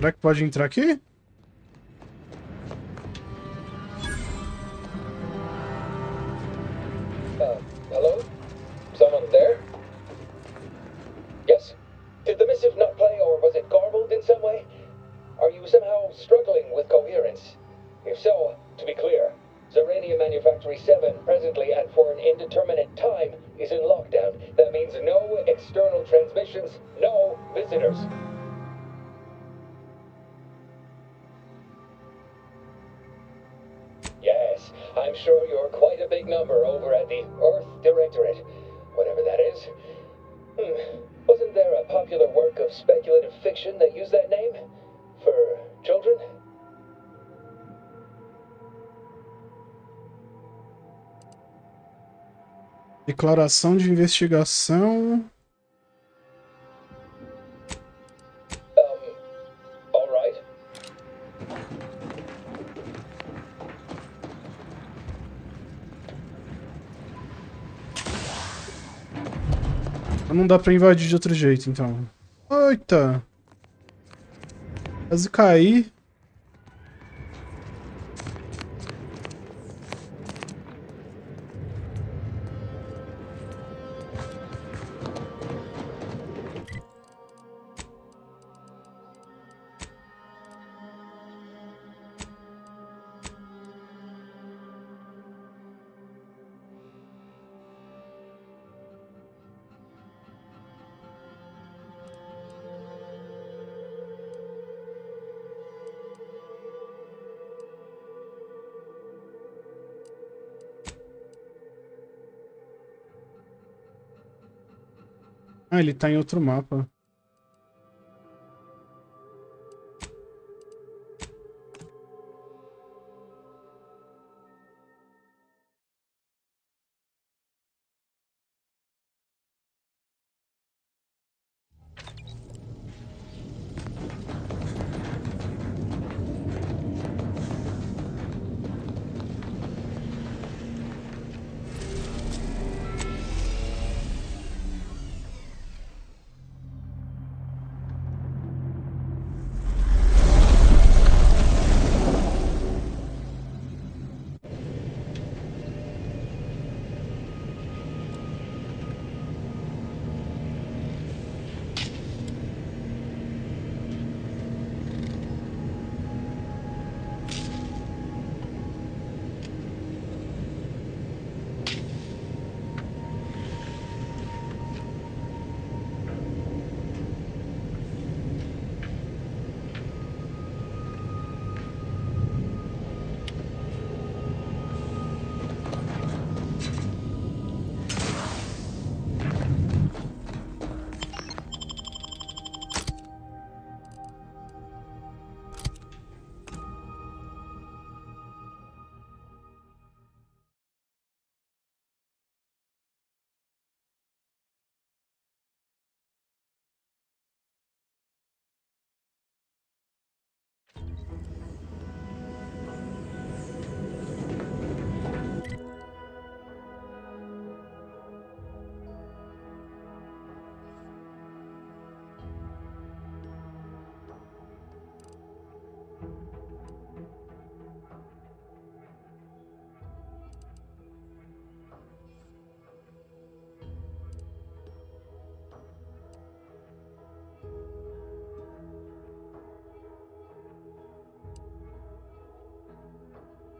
Será que pode entrar aqui? Hello? Someone there? Yes? Did the missive not play, or was it garbled in some way? Are you somehow struggling with coherence? If so, to be clear, Zeranium Manufactory 7, presently and for an indeterminate time, is in lockdown. That means no external transmissions, no visitors. Yes, I'm sure you're quite a big number over at the Earth Directorate, whatever that is. Wasn't there a popular work of speculative fiction that used that name? For children? Declaração de investigação. All right. Não dá pra invadir de outro jeito, então. Eita! Quase caí. Ah, ele tá em outro mapa.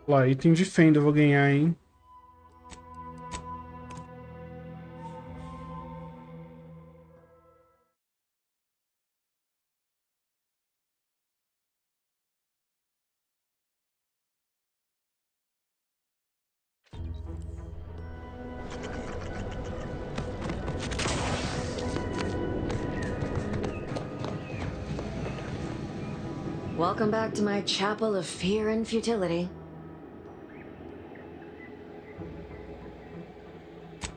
Lá, item de fenda eu vou ganhar, hein? Welcome back to my chapel of fear and futility.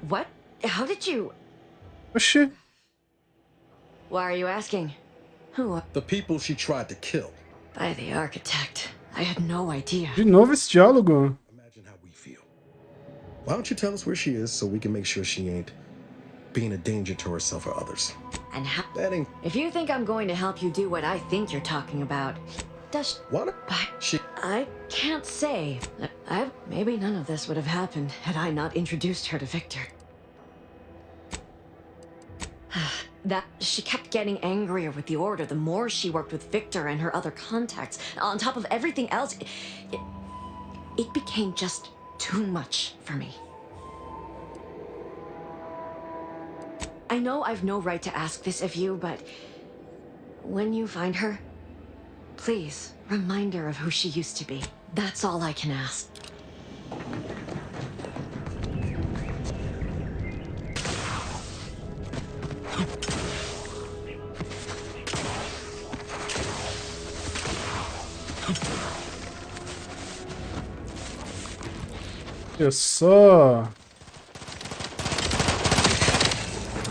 What? How did you... Oxê. Why are you asking? Who? The people she tried to kill. By the architect. I had no idea. De novo esse diálogo. Why don't you tell us where she is so we can make sure she ain't being a danger to herself or others? And how... That ain't... If you think I'm going to help you do what I think you're talking about, does... What? She... I can't say. Maybe none of this would have happened had I not introduced her to Victor. That she kept getting angrier with the Order the more she worked with Victor and her other contacts. On top of everything else, it became just too much for me. I know I've no right to ask this of you, but when you find her, please remind her of who she used to be. That's all I can ask. Olha só.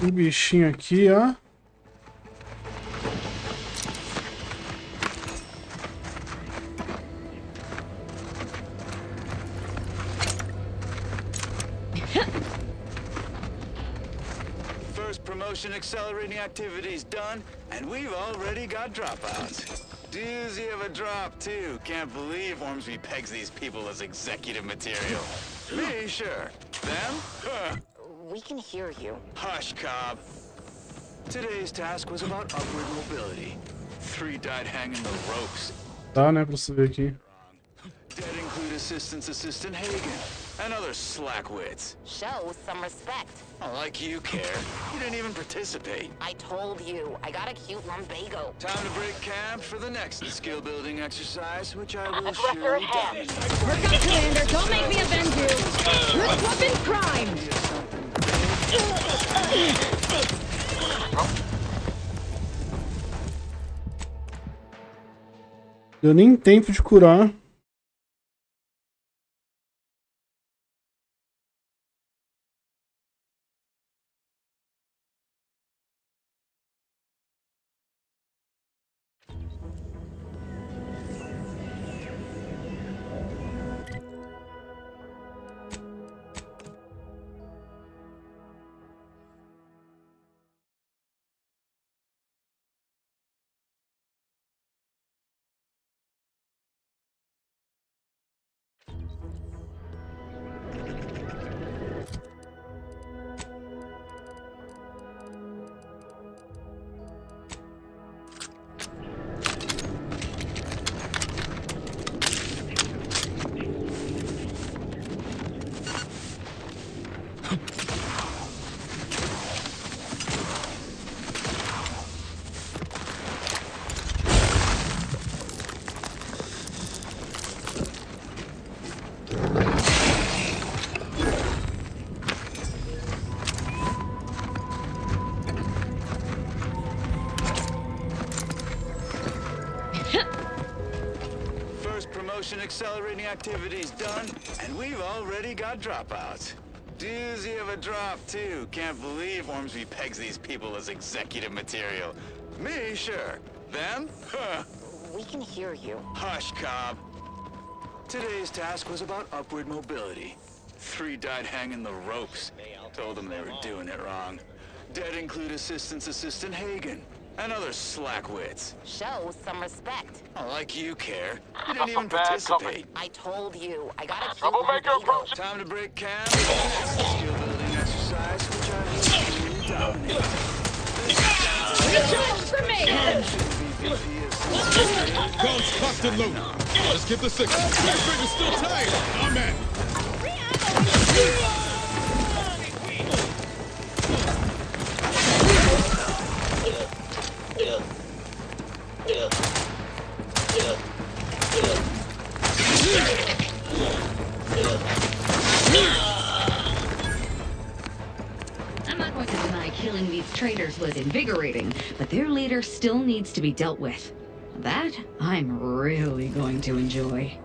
Um bichinho aqui, ó. First promotion accelerating activities done, and we've already got dropouts. Doozy of a drop, too. Can't believe Ormsby pegs these people as executive material. Me, sure. Them? Huh. We can hear you. Hush, Cobb. Today's task was about upward mobility. 3 died hanging the ropes. Tá, né, pra você ver aqui. Dead include Assistant Hagen, and other slackwits. Show some respect. Oh, like you care. You didn't even participate. I told you, I got a cute lumbago. Time to break camp for the next skill-building exercise, which I will Aggressor surely ahead. dominate. Work out, Commander. Don't make me avenge you. Let's swap in crime. Deu nem tempo de curar. Accelerating activities done, and we've already got dropouts. Doozy of a drop, too. Can't believe Ormsby pegs these people as executive material. Me, sure. Them? Huh. We can hear you. Hush, Cobb. Today's task was about upward mobility. 3 died hanging the ropes. Told them they were doing it wrong. Dead include Assistant Hagen. And other slackwits. Show some respect. Oh, like you care. You didn't even participate. I told you. I got a Troublemaker approach. Time to break camp. Skill building exercise, which I usually dominate. Guns cocked and loaded. Let's get the signal. Trigger's still tight. I'm at. I'm not going to deny killing these traitors was invigorating, but their leader still needs to be dealt with. That I'm really going to enjoy.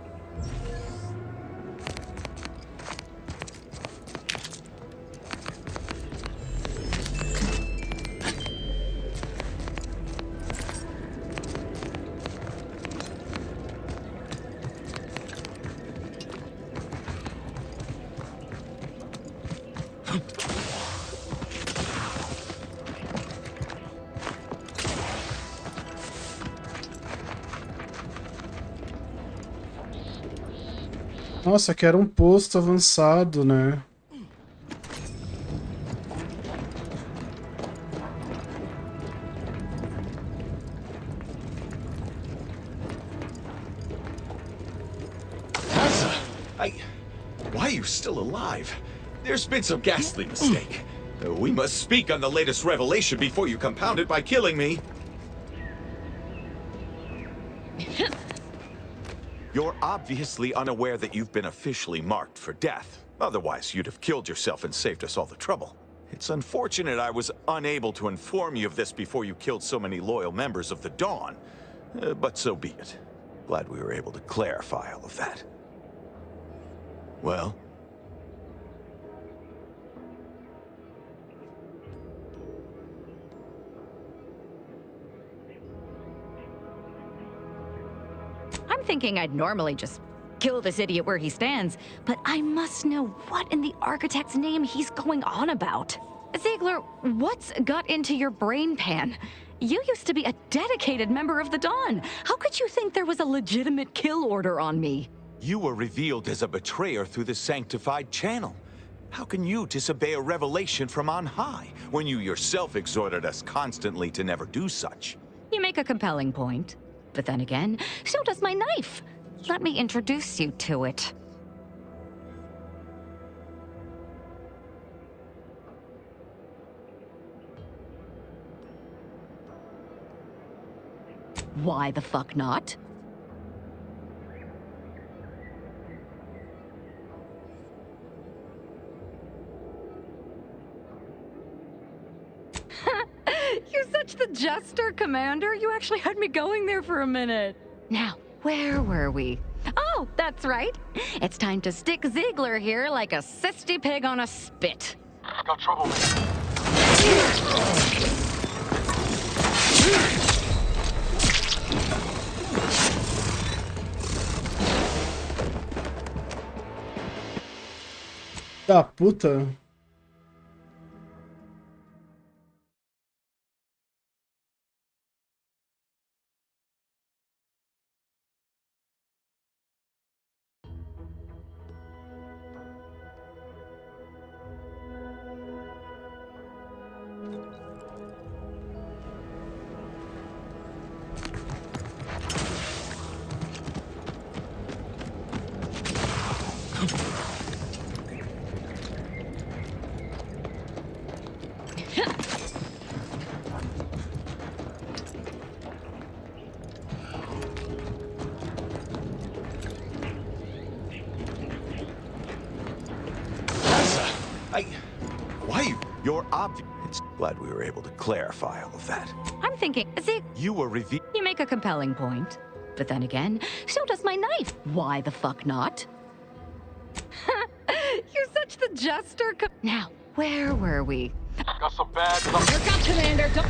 Nossa, que era um posto avançado, né? Why are you still alive? There's been some ghastly mistake. We must speak on the latest revelation before you compound it by killing me. You're obviously unaware that you've been officially marked for death. Otherwise, you'd have killed yourself and saved us all the trouble. It's unfortunate I was unable to inform you of this before you killed so many loyal members of the Dawn. But so be it. Glad we were able to clarify all of that. Well? I'm thinking I'd normally just kill this idiot where he stands, but I must know what in the architect's name he's going on about. Ziegler, what's got into your brain pan? You used to be a dedicated member of the Dawn. How could you think there was a legitimate kill order on me? You were revealed as a betrayer through the sanctified channel. How can you disobey a revelation from on high, when you yourself exhorted us constantly to never do such? You make a compelling point. But then again, so does my knife. Let me introduce you to it. Why the fuck not? jester, Commander? You actually had me going there for a minute. Now, where were we? Oh, that's right. It's time to stick Ziegler here like a sissy pig on a spit. Got trouble, man. Da puta. Why? You're obvious. Glad we were able to clarify all of that. I'm thinking, Zig, You were revealed. you make a compelling point. But then again, so does my knife. Why the fuck not? You're such the jester. Now, where were we? Got some bad luck. Here comes Commander. Don't...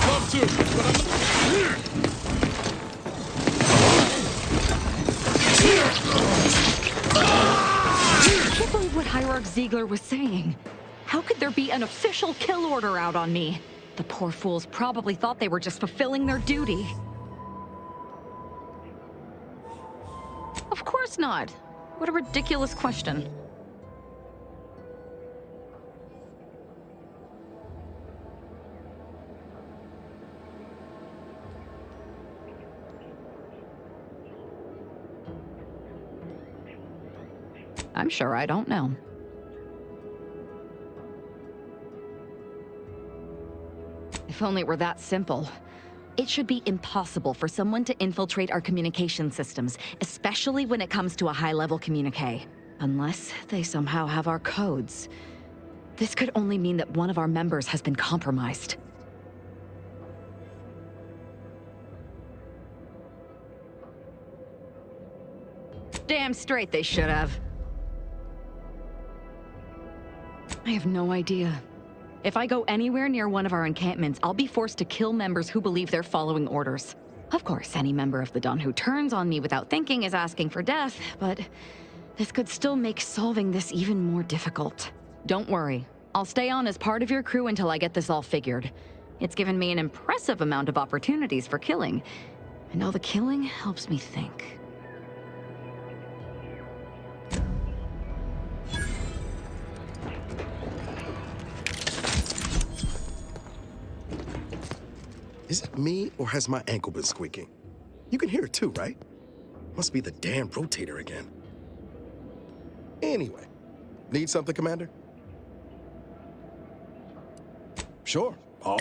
Love to, but I can't believe what Hierarch Ziegler was saying. How could there be an official kill order out on me? The poor fools probably thought they were just fulfilling their duty. Of course not. What a ridiculous question. I'm sure I don't know. If only it were that simple. It should be impossible for someone to infiltrate our communication systems, especially when it comes to a high-level communique. Unless they somehow have our codes. This could only mean that one of our members has been compromised. Damn straight they should have. I have no idea. If I go anywhere near one of our encampments, I'll be forced to kill members who believe they're following orders. Of course, any member of the Dawn who turns on me without thinking is asking for death, but this could still make solving this even more difficult. Don't worry. I'll stay on as part of your crew until I get this all figured. It's given me an impressive amount of opportunities for killing, and all the killing helps me think. Is it me, or has my ankle been squeaking? You can hear it too, right? Must be the damn rotator again. Anyway, need something, Commander? Sure. Oh.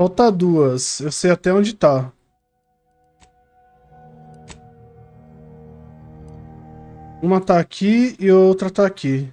Falta duas. Eu sei até onde tá. Uma tá aqui e outra tá aqui.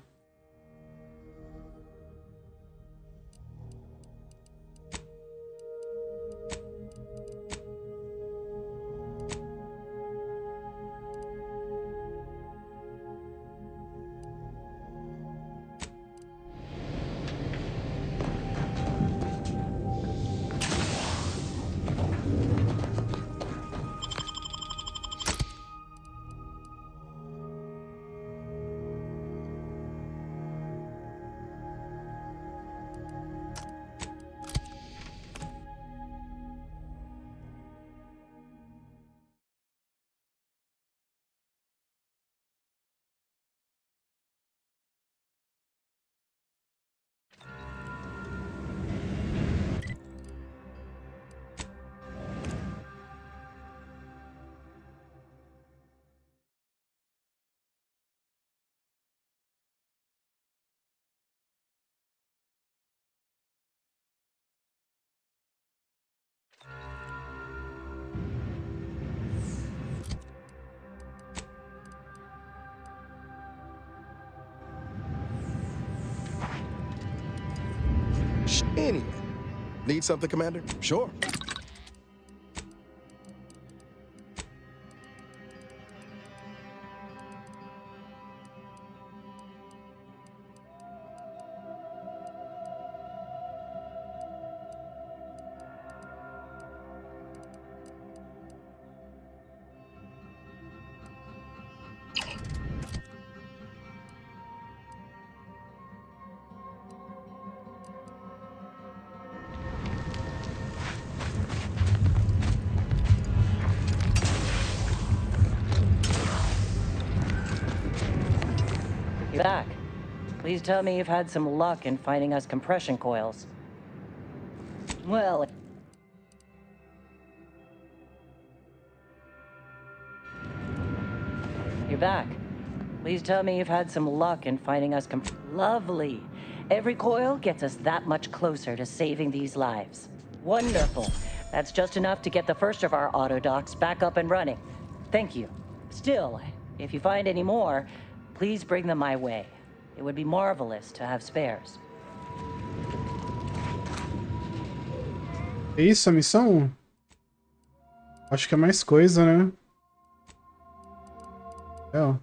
Anyway, need something, Commander? Sure. You're back. Please tell me you've had some luck in finding us compression coils. Well... You're back. Please tell me you've had some luck in finding us Lovely. Every coil gets us that much closer to saving these lives. Wonderful. That's just enough to get the first of our auto docks back up and running. Thank you. Still, if you find any more, please bring them my way. It would be marvelous to have spares. É isso a missão? Acho que é mais coisa, né? É, ó.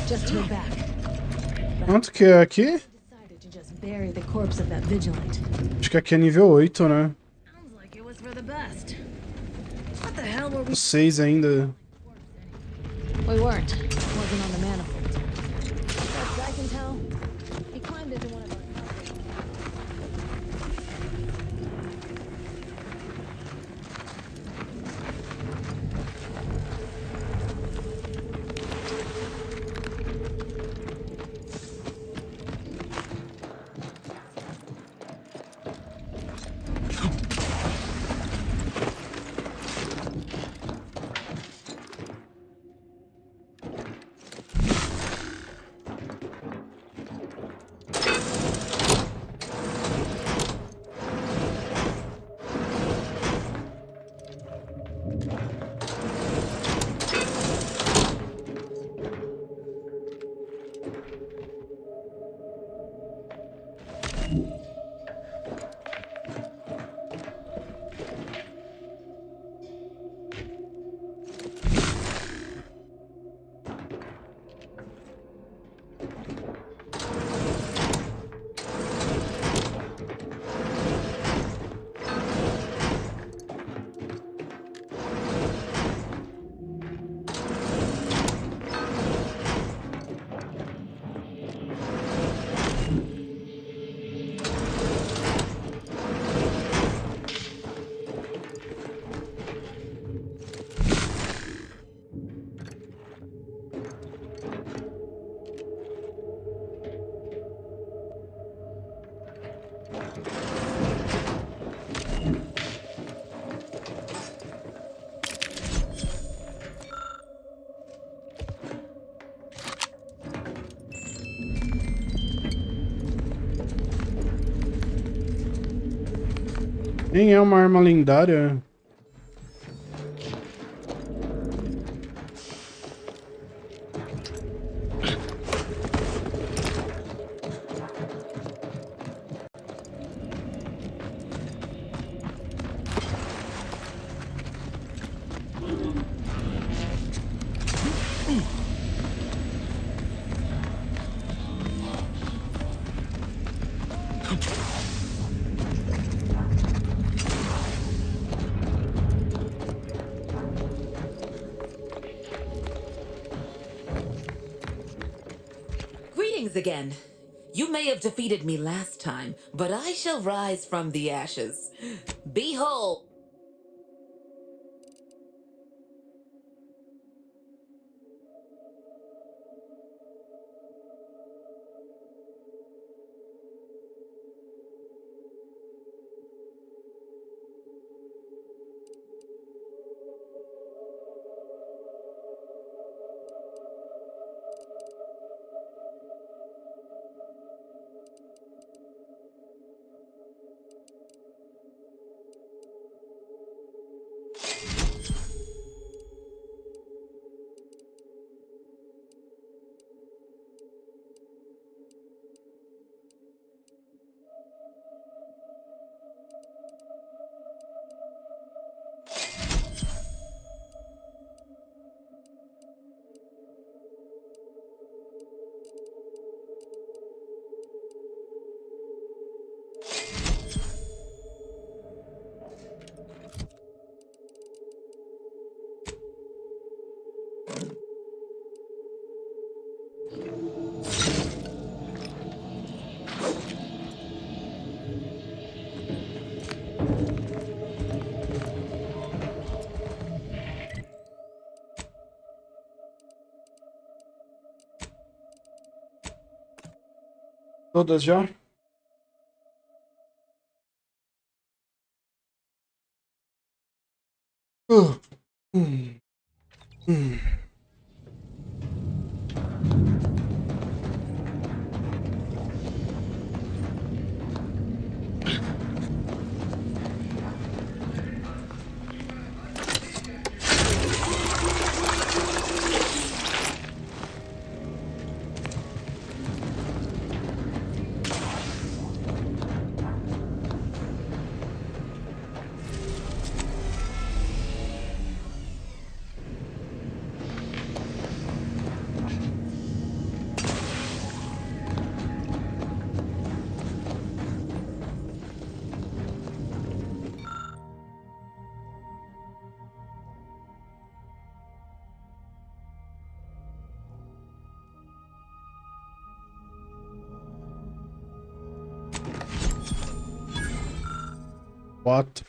Just turn back. Quanto que é aqui? Decided to just bury the corpse of that vigilant. Acho que aqui é nível 8, né? Sounds like it was for the best. What the hell were we? 6 ainda. We weren't. It wasn't on the manifold. As best I can tell, he climbed into one of our Nem é uma arma lendária. Greetings again. You may have defeated me last time, but I shall rise from the ashes. Behold! Todas já? Uh. Hum. Hum. Quatro.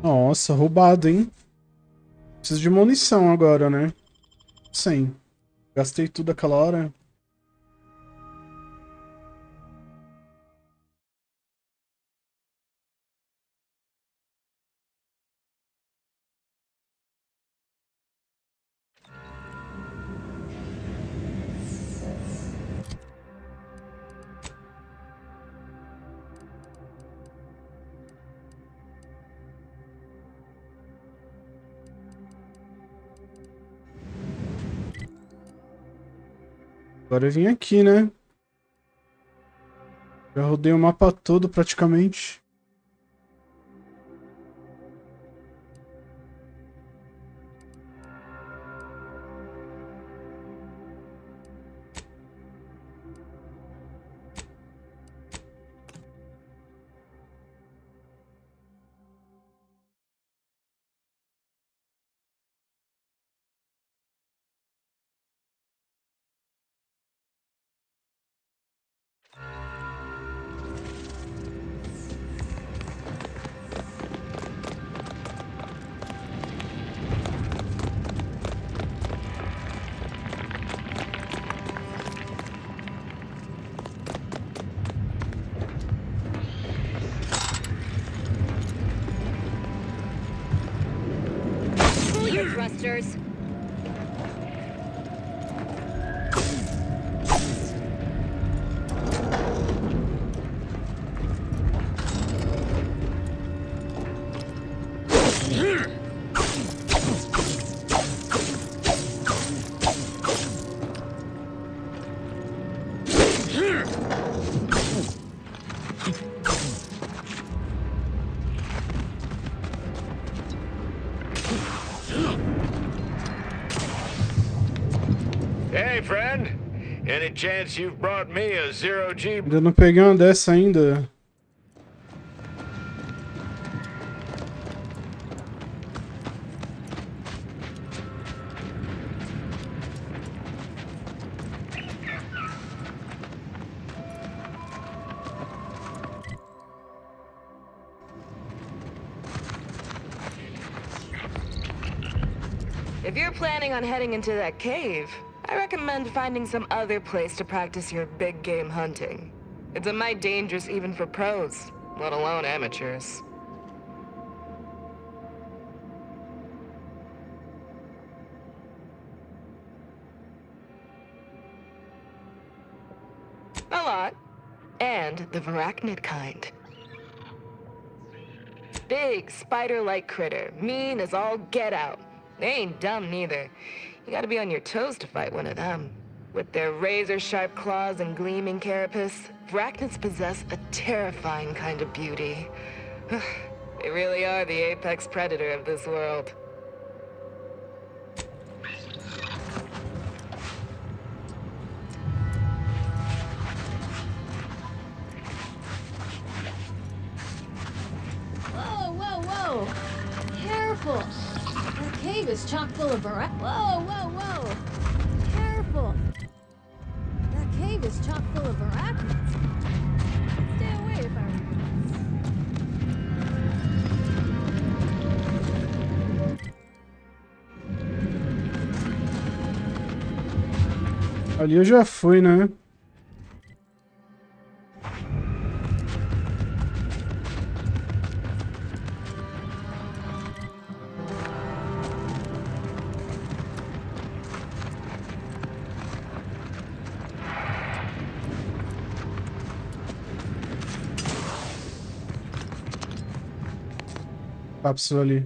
Nossa, roubado, hein? Preciso de munição agora, né? Sim. Gastei tudo aquela hora. Agora eu vim aqui, né? Já rodei o mapa todo praticamente. your thrusters. Hey, friend. Any chance you've brought me a zero-G? Ainda não peguei uma dessa ainda. If you're planning on heading into that cave, I recommend finding some other place to practice your big game hunting. It's a mite dangerous even for pros, let alone amateurs. A lot. And the arachnid kind. Big, spider-like critter, mean as all get out. They ain't dumb neither. You gotta be on your toes to fight one of them. With their razor-sharp claws and gleaming carapace, arachnids possess a terrifying kind of beauty. They really are the apex predator of this world. Whoa, whoa, whoa! Careful! That cave is chock full of arachnids. Whoa, whoa, whoa! Careful! That cave is chock full of arachnids. Stay away if I were you. Ali eu já fui, né? Cápsula ali.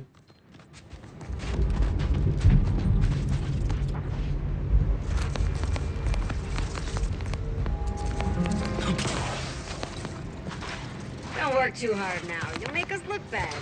Don't work too hard now. You'll make us look bad.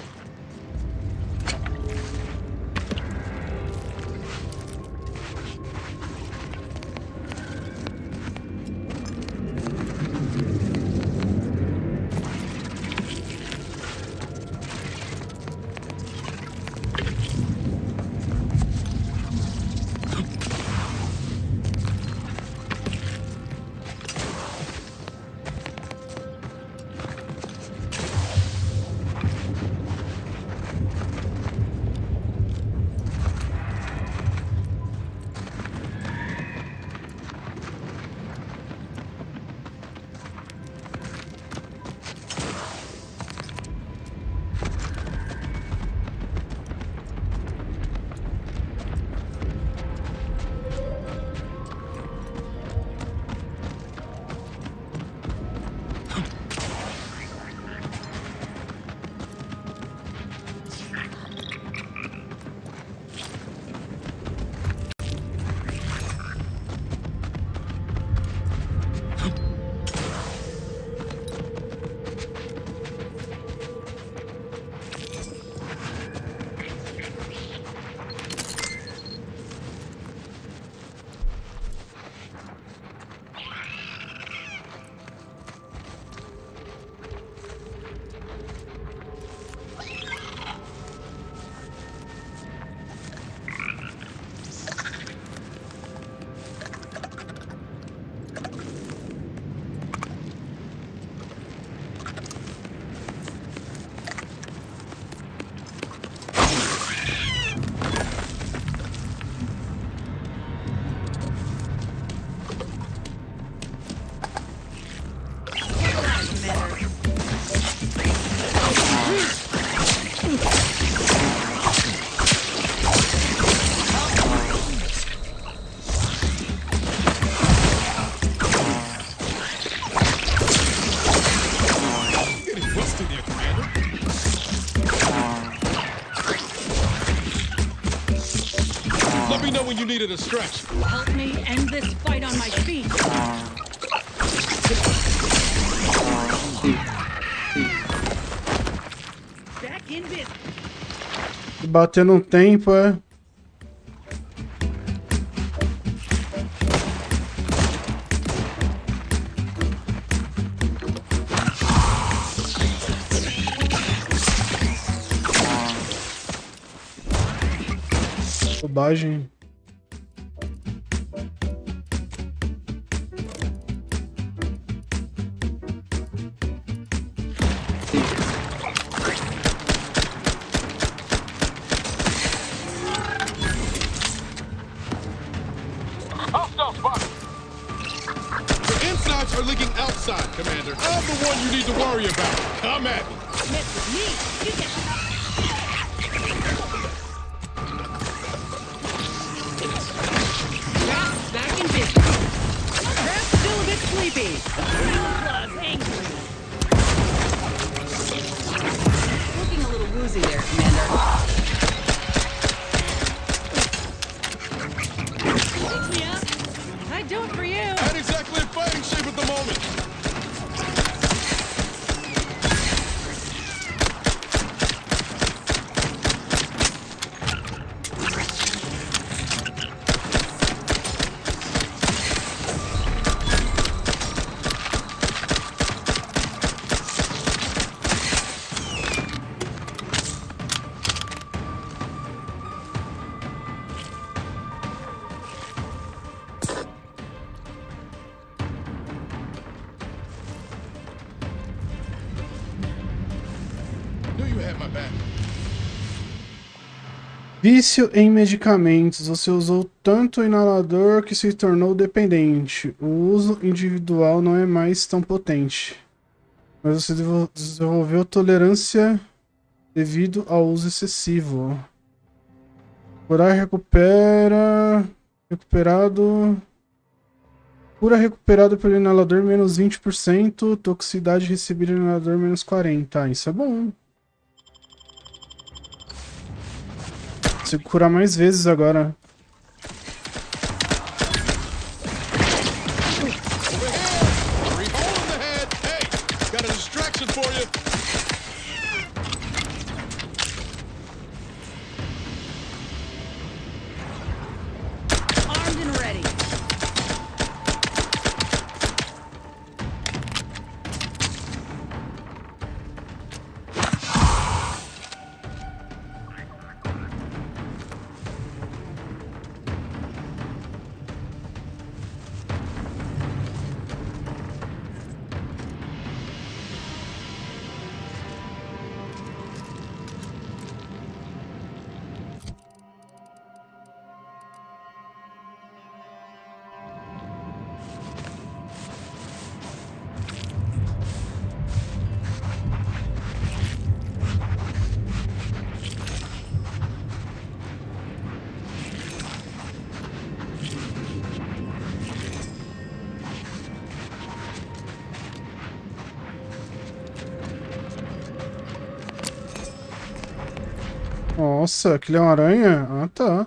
Let me know when you need a distraction. Help me end this fight on my feet. Back in business. Batendo um tempo, é. Bobagem. Hostile spotted. The insides are leaking outside, Commander. I'm the one you need to worry about. Come at me. Mess with me, you get back in business. Perhaps still a bit sleepy. Plus angry. Looking a little woozy there, Commander. Pick me up. I'd do it for you. Not exactly in fighting shape at the moment. Vício em medicamentos. Você usou tanto o inalador que se tornou dependente. O uso individual não é mais tão potente. Mas você desenvolveu tolerância devido ao uso excessivo. Curar recuperado. Cura recuperado pelo inalador menos 20%. Toxicidade recebida no inalador menos 40%. Isso é bom. Consigo curar mais vezes agora. Armed and ready. Nossa, aquele é uma aranha? Ah, tá.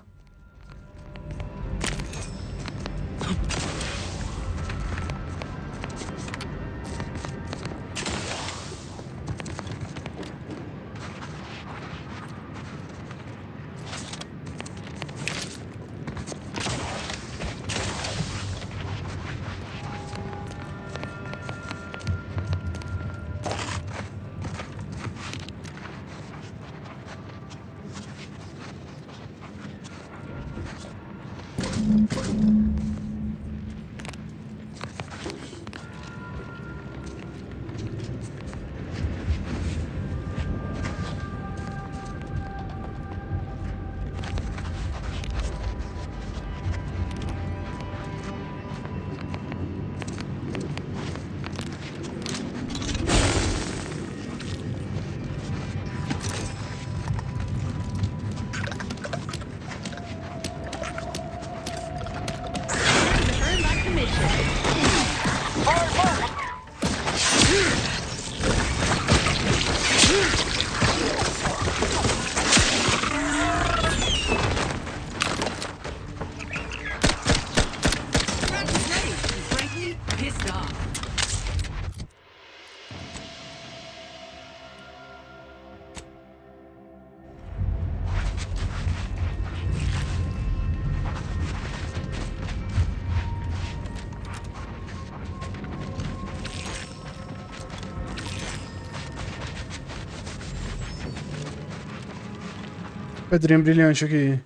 Pedrinha brilhante aqui.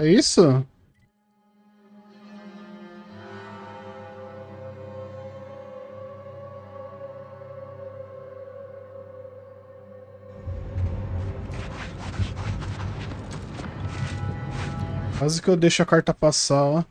É isso? Quase que eu deixo a carta passar, ó.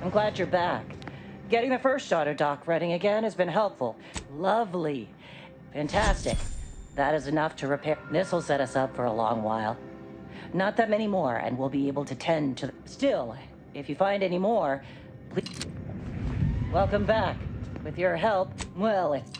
I'm glad you're back. Getting the first auto dock running again has been helpful. Lovely. Fantastic. That is enough to repair. This'll set us up for a long while. Not that many more, and we'll be able to tend to... Still, if you find any more, please... Welcome back. With your help, well, it's...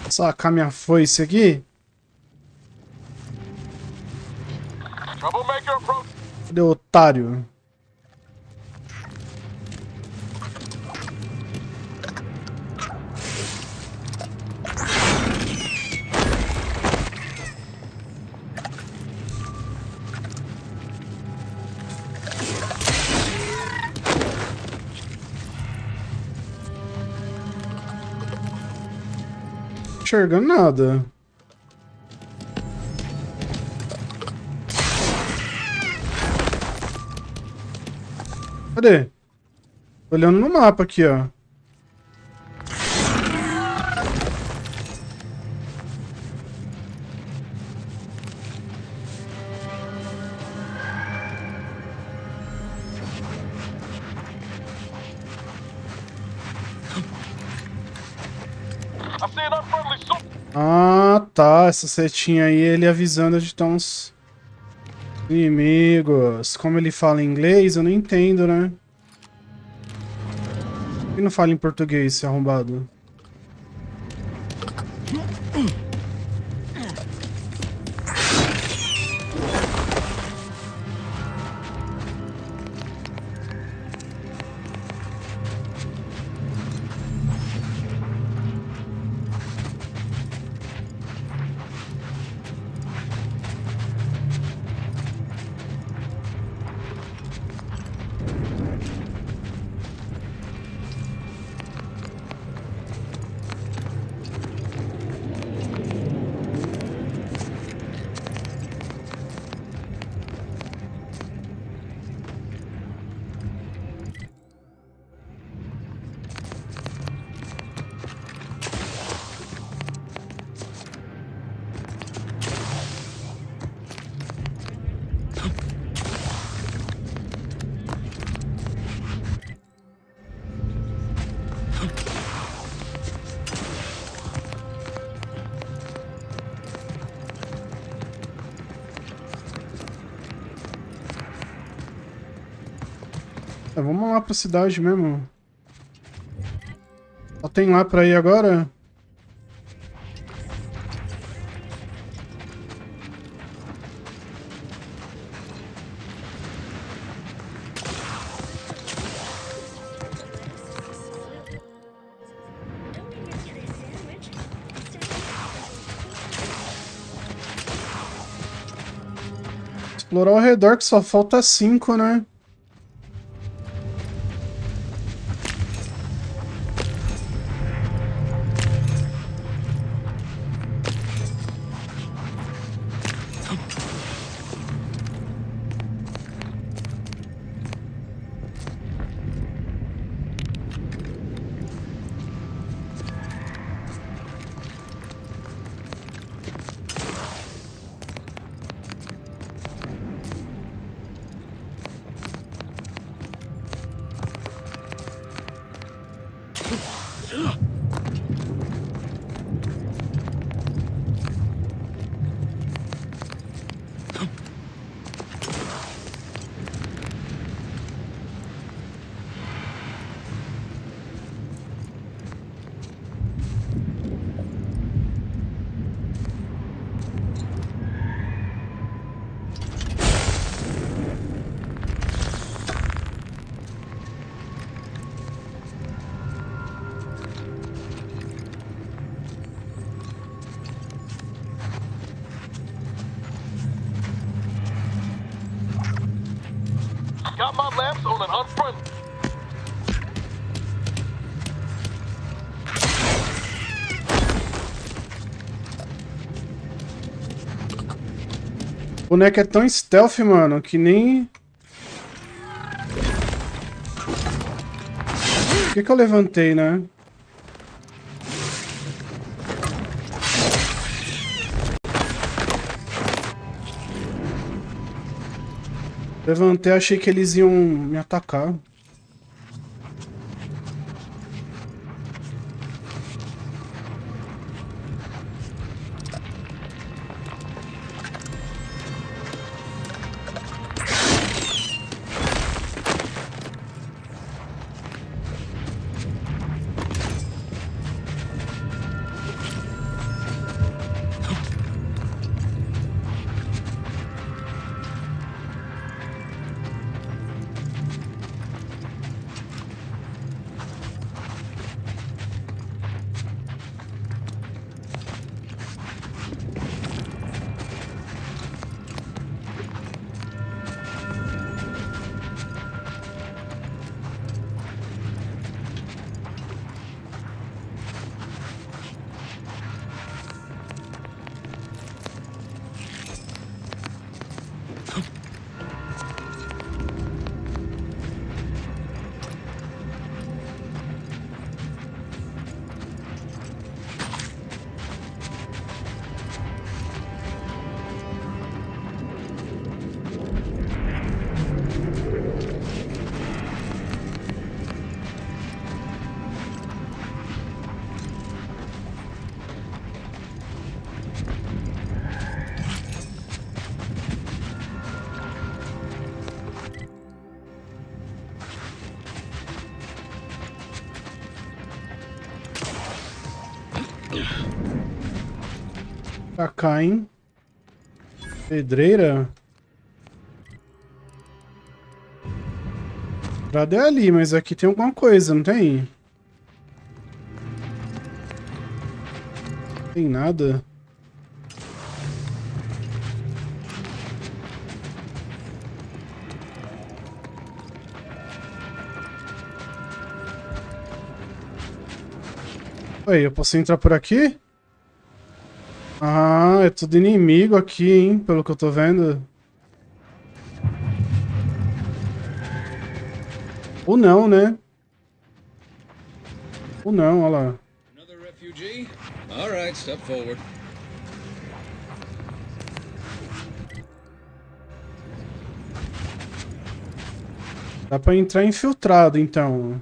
Sacar minha foice aqui. Cadê o otário? Enxergando nada. Cadê? Tô olhando no mapa aqui, ó. Ah, tá. Essa setinha aí, ele avisando de ter uns inimigos. Como ele fala em inglês, eu não entendo, né? Por que não fala em português, esse arrombado? É, vamos lá pra cidade mesmo. Só tem lá pra ir agora? Explorar ao redor, que só falta 5, né? got my lamps on an unfriendly. O boneco é tão stealth, mano, que nem... Por que eu levantei, né? Levantei, achei que eles iam me atacar. Pra cá, hein? Pedreira? Entrada é ali, mas aqui tem alguma coisa, não tem? Tem nada. Oi, eu posso entrar por aqui? Ah, é tudo inimigo aqui, hein? Pelo que eu tô vendo. Ou não, né? Ou não, olha lá. Another refugee? All right, step forward. Dá pra entrar infiltrado, então.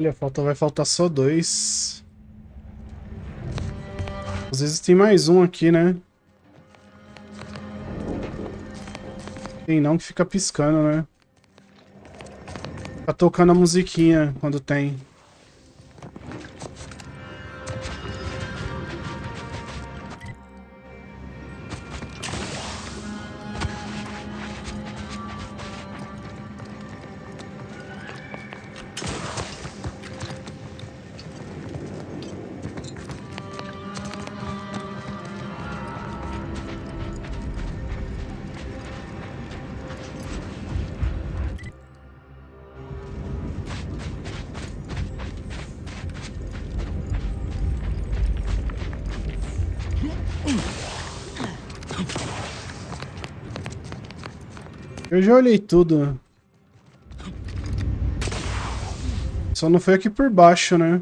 Olha, vai faltar só 2. Às vezes tem mais um aqui, né? Tem não que fica piscando, né? Fica tocando a musiquinha quando tem. Eu já olhei tudo. Só não foi aqui por baixo, né?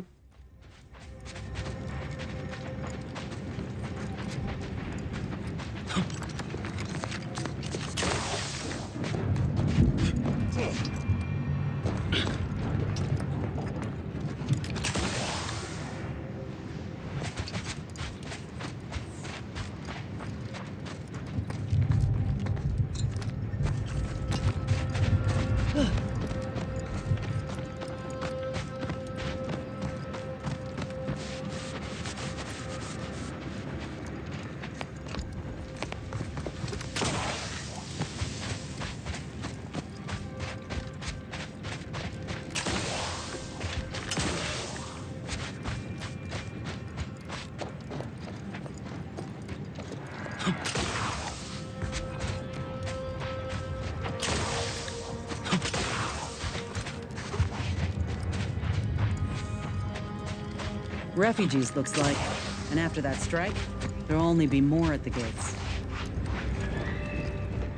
Refugees, looks like. And after that strike, there'll only be more at the gates.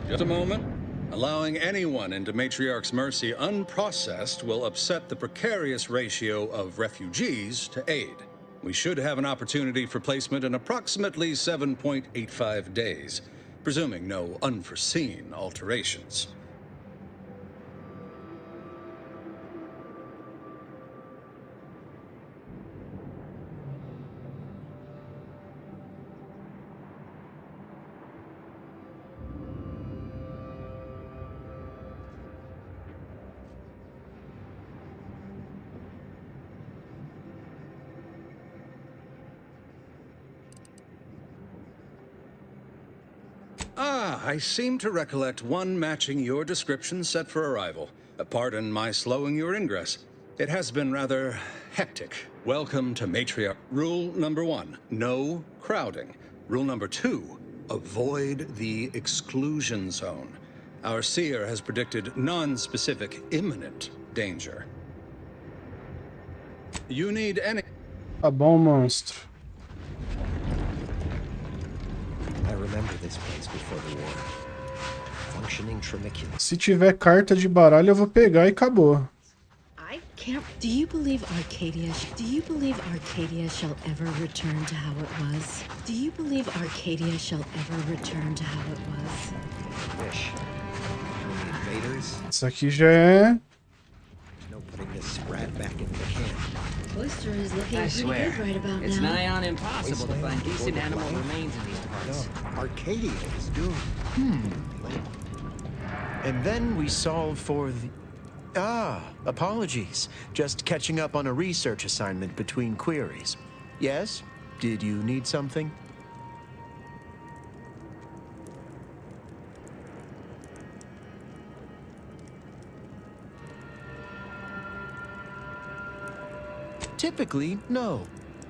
Just a moment. Allowing anyone into Matriarch's Mercy unprocessed will upset the precarious ratio of refugees to aid. We should have an opportunity for placement in approximately 7.85 days, presuming no unforeseen alterations. I seem to recollect one matching your description set for arrival. Pardon my slowing your ingress. It has been rather hectic. Welcome to Matriarch. Rule number 1, no crowding. Rule number 2, avoid the exclusion zone. Our seer has predicted non-specific imminent danger. You need any... Tá bom, monstro. I remember this place before the war. Functioning tramiculum. Se tiver carta de baralho, eu vou pegar e acabou. I can't. Do you believe Arcadia shall ever return to how it was? Do you believe Arcadia shall ever return to how it was? Wish. Invaders. Isso aqui já é. No putting this sprat back in the can. Oyster is looking I pretty swear, good right about it's now. nigh on impossible to find decent animal remains in these parts. No, Arcadia is doomed. And then we solve for the... apologies. Just catching up on a research assignment between queries. Yes? Did you need something? Typically, no.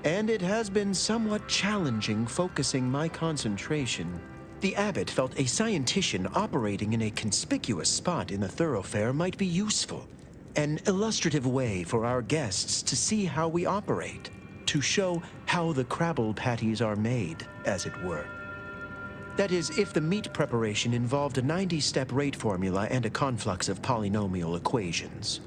And it has been somewhat challenging focusing my concentration. The abbot felt a scientician operating in a conspicuous spot in the thoroughfare might be useful. An illustrative way for our guests to see how we operate. To show how the crabble patties are made, as it were. That is, if the meat preparation involved a 90-step rate formula and a conflux of polynomial equations.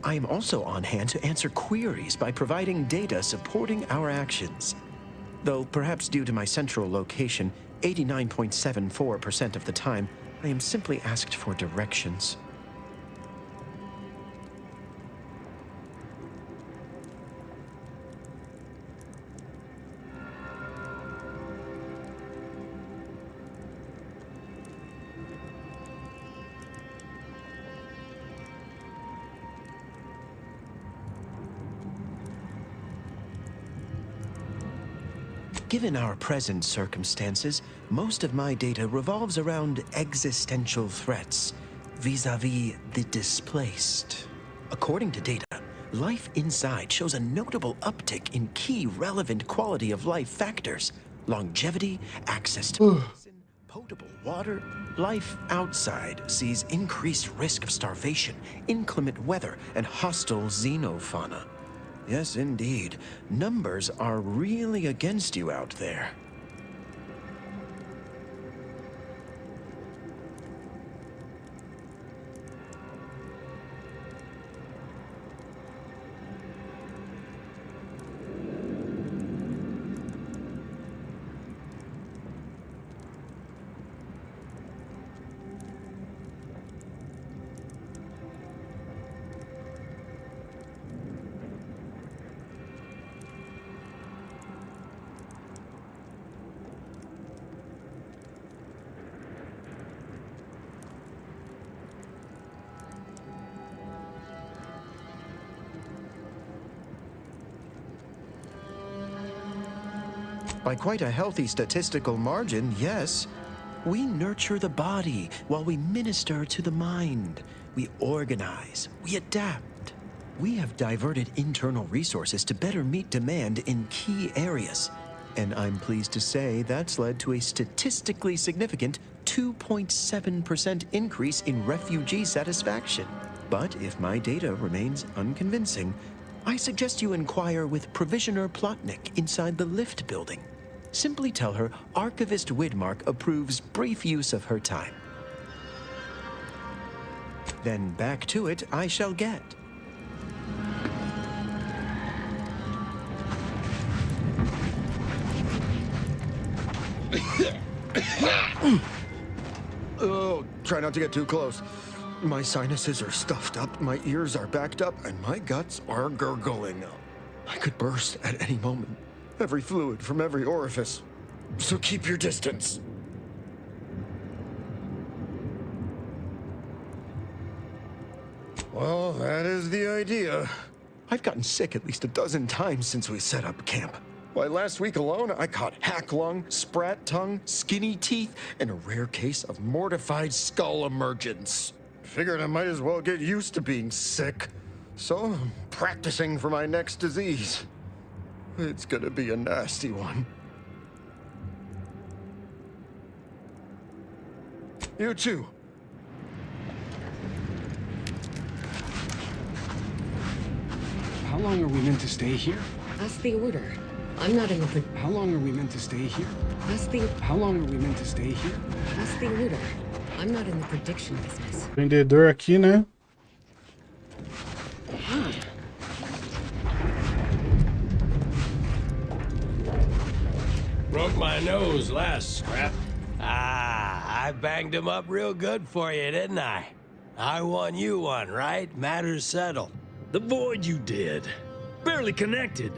I am also on hand to answer queries by providing data supporting our actions. Though perhaps due to my central location, 89.74% of the time, I am simply asked for directions. Given our present circumstances, most of my data revolves around existential threats, vis-a-vis the displaced. According to data, life inside shows a notable uptick in key relevant quality of life factors, longevity, access to medicine, potable water. Life outside sees increased risk of starvation, inclement weather, and hostile xenofauna. Yes, indeed. Numbers are really against you out there. By quite a healthy statistical margin, yes. We nurture the body while we minister to the mind. We organize, we adapt. We have diverted internal resources to better meet demand in key areas. And I'm pleased to say that's led to a statistically significant 2.7% increase in refugee satisfaction. But if my data remains unconvincing, I suggest you inquire with Provisioner Plotnik inside the lift building. Simply tell her Archivist Widmark approves brief use of her time. Then back to it I shall get. Oh, try not to get too close. My sinuses are stuffed up, my ears are backed up, and my guts are gurgling. I could burst at any moment. Every fluid from every orifice. So keep your distance. Well, that is the idea. I've gotten sick at least a dozen times since we set up camp. Why, last week alone, I caught hack lung, sprat tongue, skinny teeth, and a rare case of mortified skull emergence. Figured I might as well get used to being sick. So I'm practicing for my next disease. It's gonna be a nasty one. You too. How long are we meant to stay here? That's the order. I'm not in the... How long are we meant to stay here? That's the... How long are we meant to stay here? That's the order. I'm not in the prediction business. Vendedor aqui, né? Broke my nose last scrap. I banged him up real good for you, didn't I? I won you one, right? Matters settled. The void you did. Barely connected.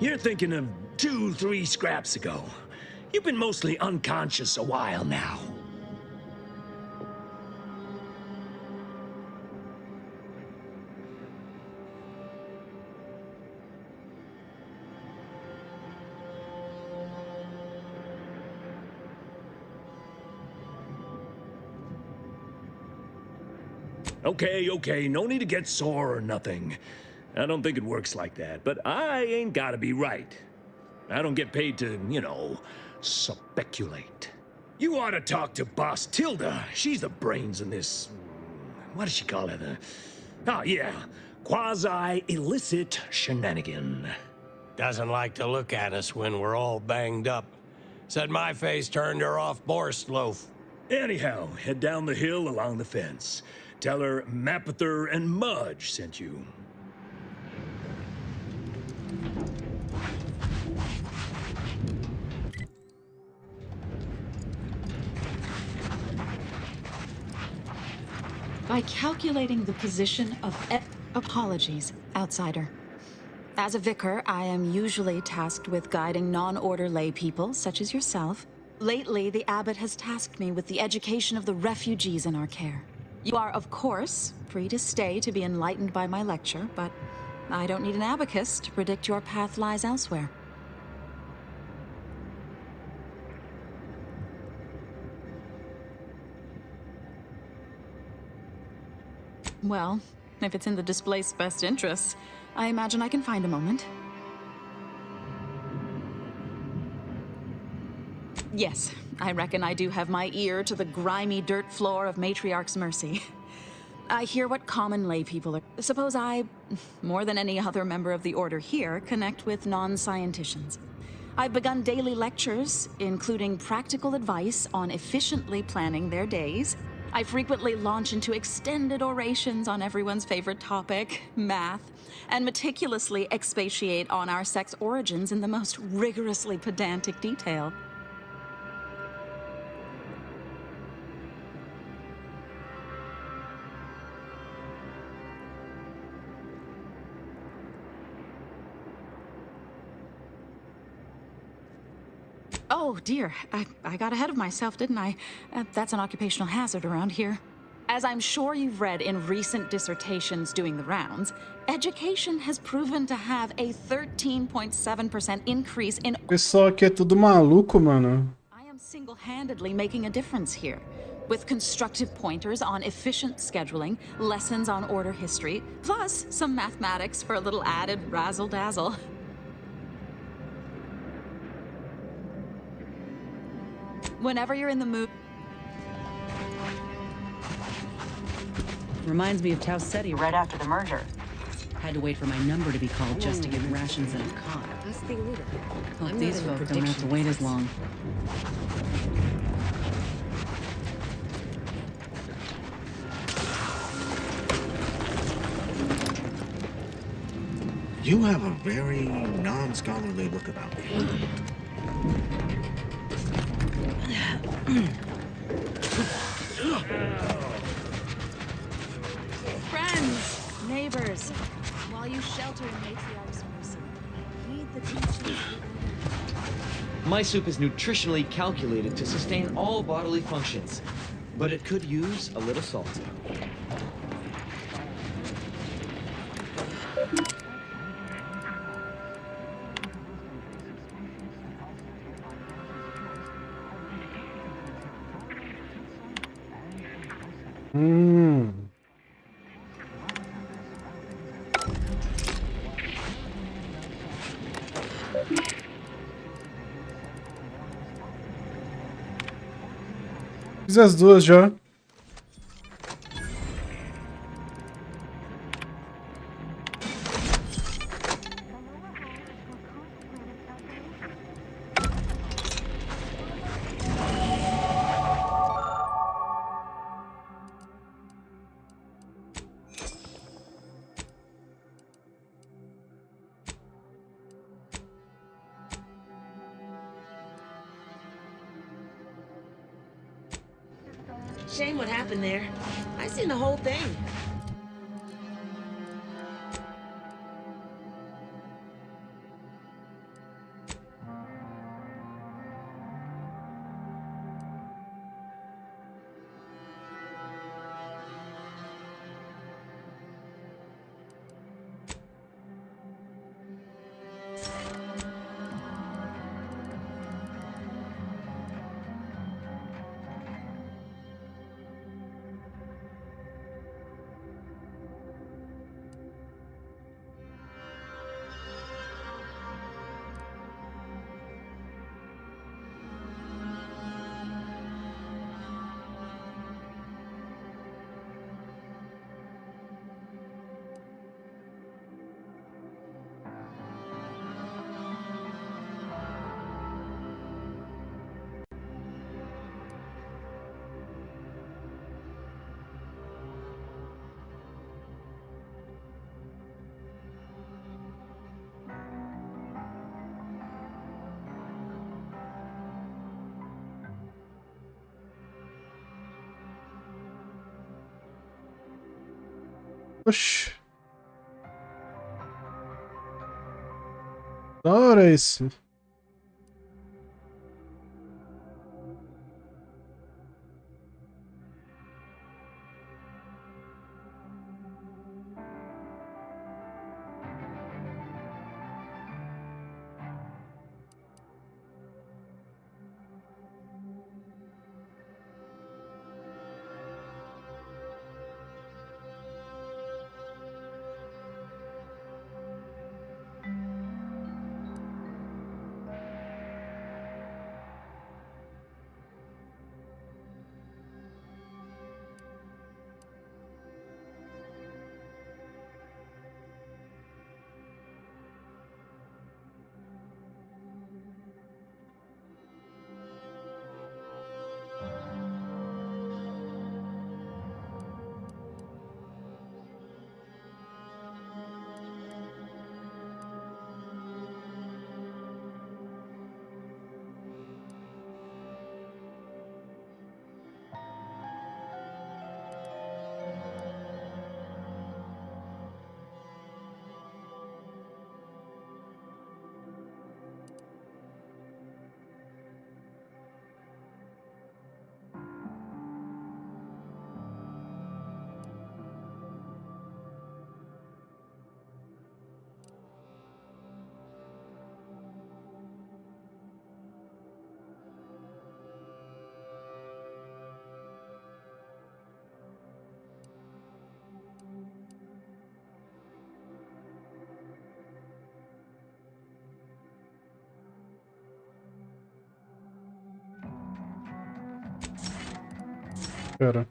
You're thinking of 2-3 scraps ago. You've been mostly unconscious a while now. Okay, no need to get sore or nothing. I don't think it works like that, but I ain't gotta be right. I don't get paid to, you know, speculate. You ought to talk to Boss Tilda. She's the brains in this... What does she call it? Oh, yeah. Quasi-illicit shenanigan. Doesn't like to look at us when we're all banged up. Said my face turned her off Borscht loaf. Anyhow, head down the hill along the fence. Tell her Mapother and Mudge sent you. By calculating the position of apologies, outsider. As a vicar, I am usually tasked with guiding non-order lay people, such as yourself. Lately, the abbot has tasked me with the education of the refugees in our care. You are, of course, free to stay to be enlightened by my lecture, but I don't need an abacus to predict your path lies elsewhere. Well, if it's in the displaced's best interests, I imagine I can find a moment. Yes, I reckon I do have my ear to the grimy dirt floor of Matriarch's Mercy. I hear what common lay people are. Suppose I, more than any other member of the Order here, connect with non-scienticians. I've begun daily lectures, including practical advice on efficiently planning their days. I frequently launch into extended orations on everyone's favorite topic, math, and meticulously expatiate on our sex origins in the most rigorously pedantic detail. Oh, dear. I got ahead of myself, didn't I? That's an occupational hazard around here. As I'm sure you've read in recent dissertations doing the rounds, education has proven to have a 13.7% increase in... Pessoal aqui é tudo maluco, mano. I am single-handedly making a difference here. with constructive pointers on efficient scheduling, lessons on order history, plus some mathematics for a little added razzle-dazzle. Whenever you're in the mood. Reminds me of Tau Ceti right after the merger. Had to wait for my number to be called just to get rations and a car. Hope these folk don't have to wait as long. You have a very non-scholarly look about you. Friends, neighbors, while you shelter in matriarch's mercy, heed the teachings. My soup is nutritionally calculated to sustain all bodily functions, but it could use a little salt. Fiz as duas já. Shame what happened there. I seen the whole thing. Oxi. Da hora esse. Pera.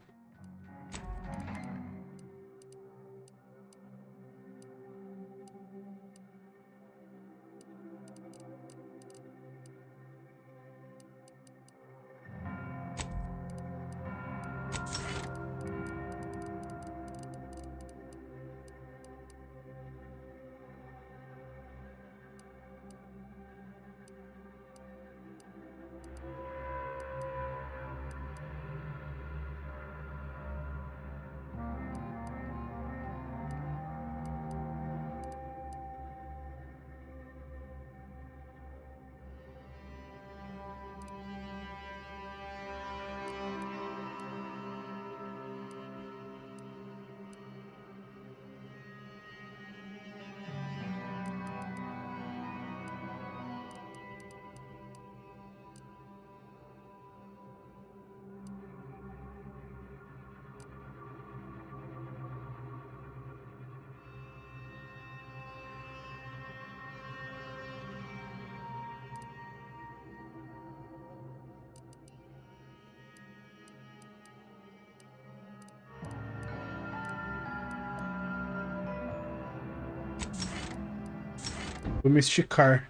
Vou me esticar.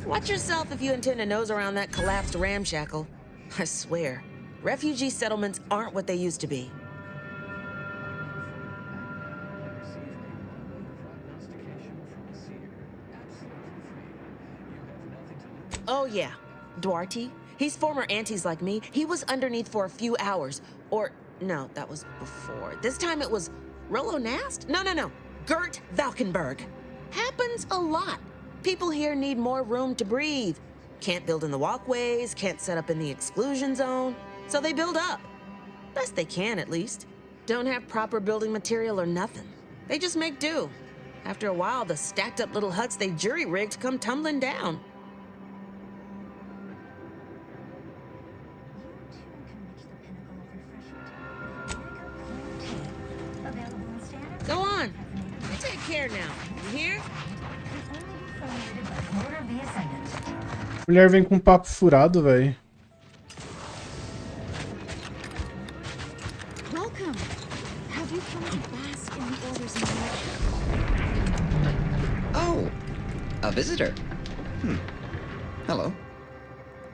Watch yourself if you intend to nose around that collapsed ramshackle. I swear, refugee settlements aren't what they used to be. Oh yeah, Duarte. He's former aunties like me. He was underneath for a few hours. Or, no, that was before. This time it was Rollo Nast? No. Gert Valkenburg. Happens a lot. People here need more room to breathe. Can't build in the walkways, can't set up in the exclusion zone. So they build up. Best they can, at least. Don't have proper building material or nothing. They just make do. After a while, the stacked up little huts they jury-rigged come tumbling down. Go on. Take care now. You hear? Mulher vem com um papo furado, velho. Welcome. Have you come to bask in the orders in Oh, a visitor. Hello.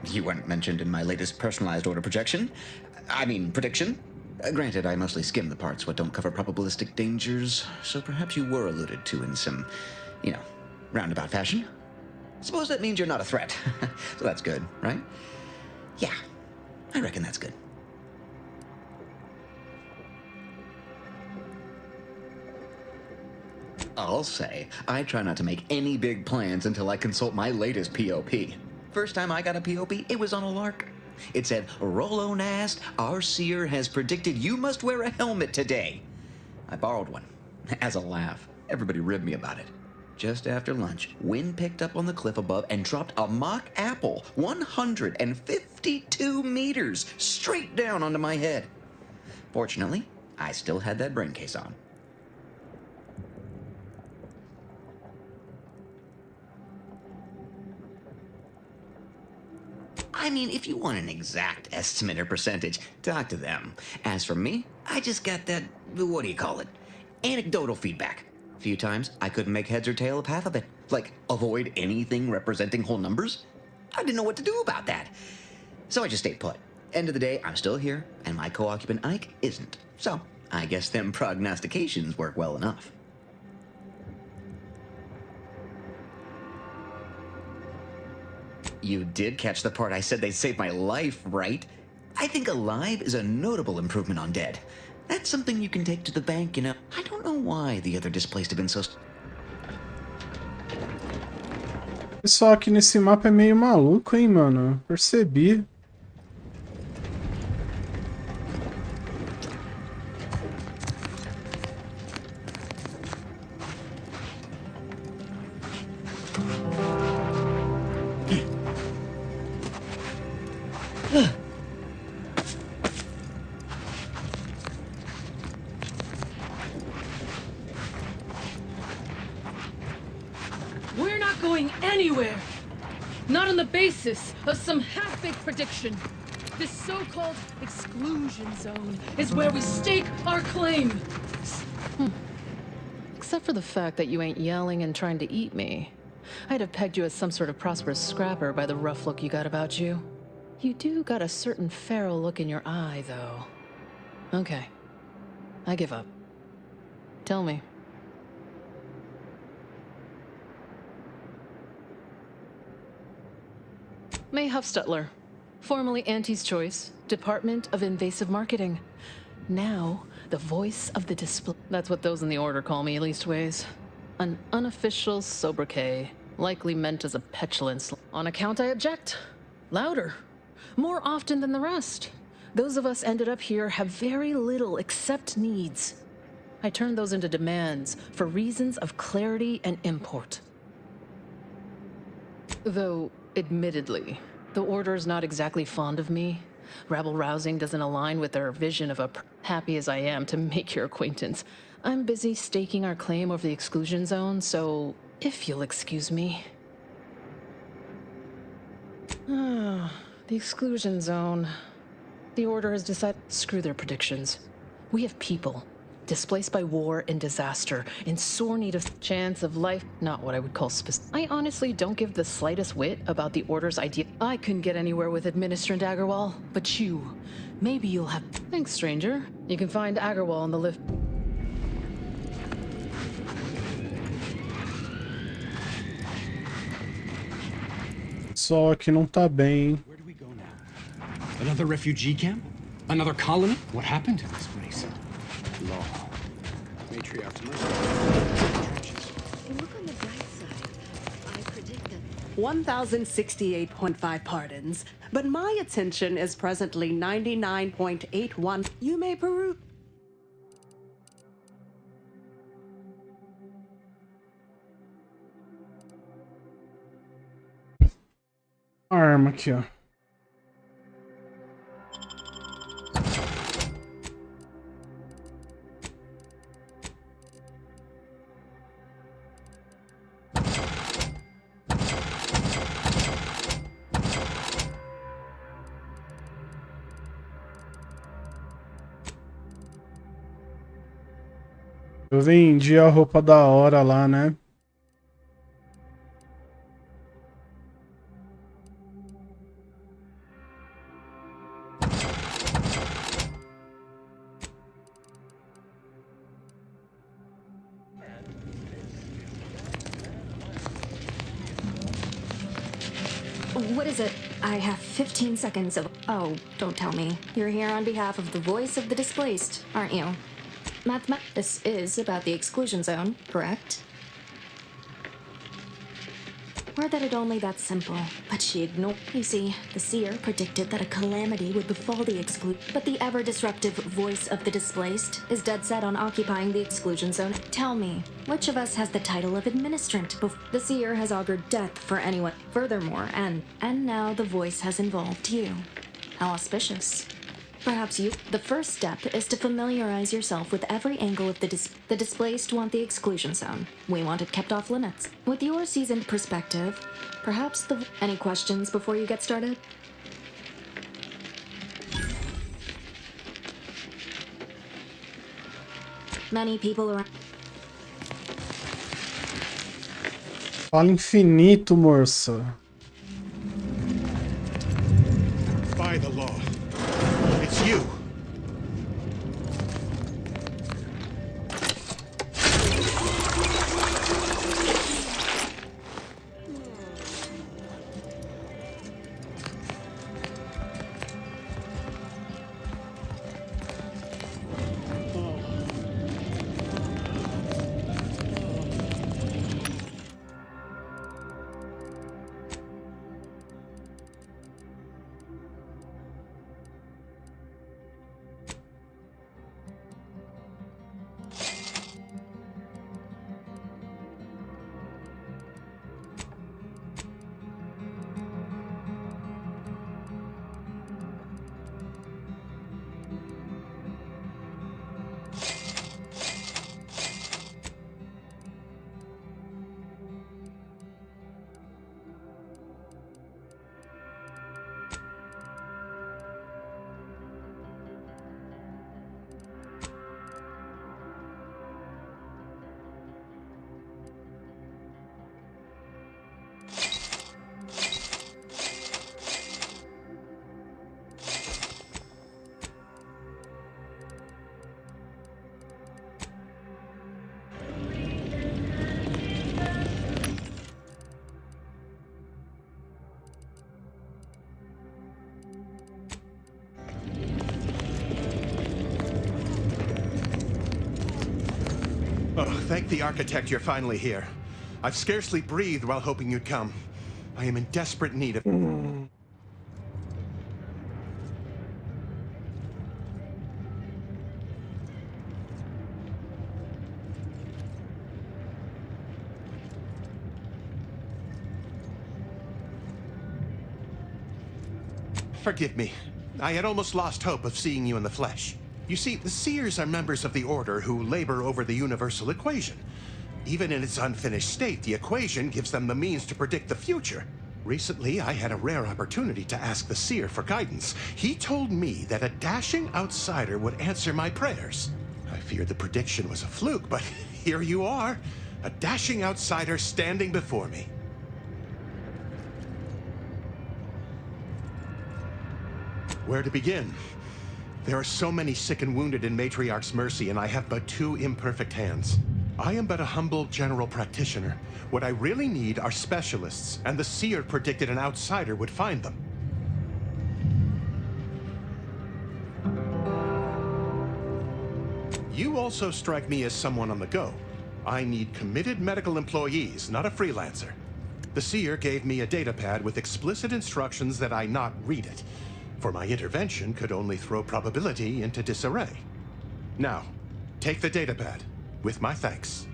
You weren't mentioned in my latest personalized order projection. I mean, prediction. Granted, I mostly skim the parts what don't cover probabilistic dangers, so perhaps you were alluded to in some, roundabout fashion. Suppose that means you're not a threat. So that's good, right? Yeah, I reckon that's good. I'll say, I try not to make any big plans until I consult my latest POP. First time I got a POP, it was on a lark. It said, Rollo Nast, our seer has predicted you must wear a helmet today. I borrowed one, as a laugh. Everybody ribbed me about it. Just after lunch, wind picked up on the cliff above and dropped a mock apple 152 meters straight down onto my head. Fortunately, I still had that brain case on. I mean, if you want an exact estimate or percentage, talk to them. As for me, I just got that, what do you call it? Anecdotal feedback. A few times, I couldn't make heads or tail of half of it. Like, avoid anything representing whole numbers? I didn't know what to do about that. So I just stayed put. End of the day, I'm still here, and my co-occupant Ike isn't. So, I guess them prognostications work well enough. You did catch the part I said they saved my life, right? I think alive is a notable improvement on dead. That's something you can take to the bank, I don't know why the other displaced have been so... Pessoal, aqui nesse mapa é meio maluco, hein, mano? Percebi. basis of some half-baked prediction. This so-called exclusion zone is where we stake our claim. Except for the fact that you ain't yelling and trying to eat me. I'd have pegged you as some sort of prosperous scrapper by the rough look you got about you. You do got a certain feral look in your eye, though. Okay. I give up. Tell me. May Huffstutler, formerly Auntie's Choice, Department of Invasive Marketing. Now, the voice of the display. That's what those in the order call me, leastways. An unofficial sobriquet, likely meant as a petulance. On account, I object. Louder. More often than the rest. Those of us ended up here have very little except needs. I turn those into demands for reasons of clarity and import. Though, admittedly, the Order is not exactly fond of me. Rabble-rousing doesn't align with their vision of happy as I am to make your acquaintance. I'm busy staking our claim over the exclusion zone, so if you'll excuse me. The exclusion zone. The Order has decided to screw their predictions. We have people, displaced by war and disaster, in sore need of chance of life. Not what I would call specific. I honestly don't give the slightest whit about the Order's idea. I couldn't get anywhere with Administrator Agarwal, but you. Maybe you'll have... Thanks, stranger. You can find Agarwal on the lift. Só que não tá bem. Where do we go now? Another refugee camp? Another colony? What happened to this place? Law. Matriarch's mercy. Look on the bright side. I predict that 1,068.5 pardons, but my attention is presently 99.81. You may peruse. Arma aqui, ó. Eu vendi a roupa da hora lá, né? What is it? I have 15 seconds of... Oh, don't tell me. You're here on behalf of the voice of the displaced, aren't you? This is about the exclusion zone, correct? Or that it only that simple, but she ignored. You see, the seer predicted that a calamity would befall the but the ever-disruptive voice of the displaced is dead set on occupying the exclusion zone. Tell me, which of us has the title of administrant? The seer has augured death for anyone. Furthermore, and now the voice has involved you. How auspicious. Perhaps you... The first step is to familiarize yourself with every angle of the displaced want the exclusion zone. We want it kept off limits. With your seasoned perspective, perhaps the... Any questions before you get started? Many people around... Fala infinito, moça. By the law. It's you. Oh, thank the architect you're finally here. I've scarcely breathed while hoping you'd come. I am in desperate need of... Forgive me. I had almost lost hope of seeing you in the flesh. You see, the Seers are members of the Order who labor over the universal equation. Even in its unfinished state, the equation gives them the means to predict the future. Recently, I had a rare opportunity to ask the Seer for guidance. He told me that a dashing outsider would answer my prayers. I feared the prediction was a fluke, but here you are, a dashing outsider standing before me. Where to begin? There are so many sick and wounded in Matriarch's mercy, and I have but 2 imperfect hands. I am but a humble general practitioner. What I really need are specialists, and the Seer predicted an outsider would find them. You also strike me as someone on the go. I need committed medical employees, not a freelancer. The Seer gave me a datapad with explicit instructions that I not read it, for my intervention could only throw probability into disarray. Now, take the datapad, with my thanks.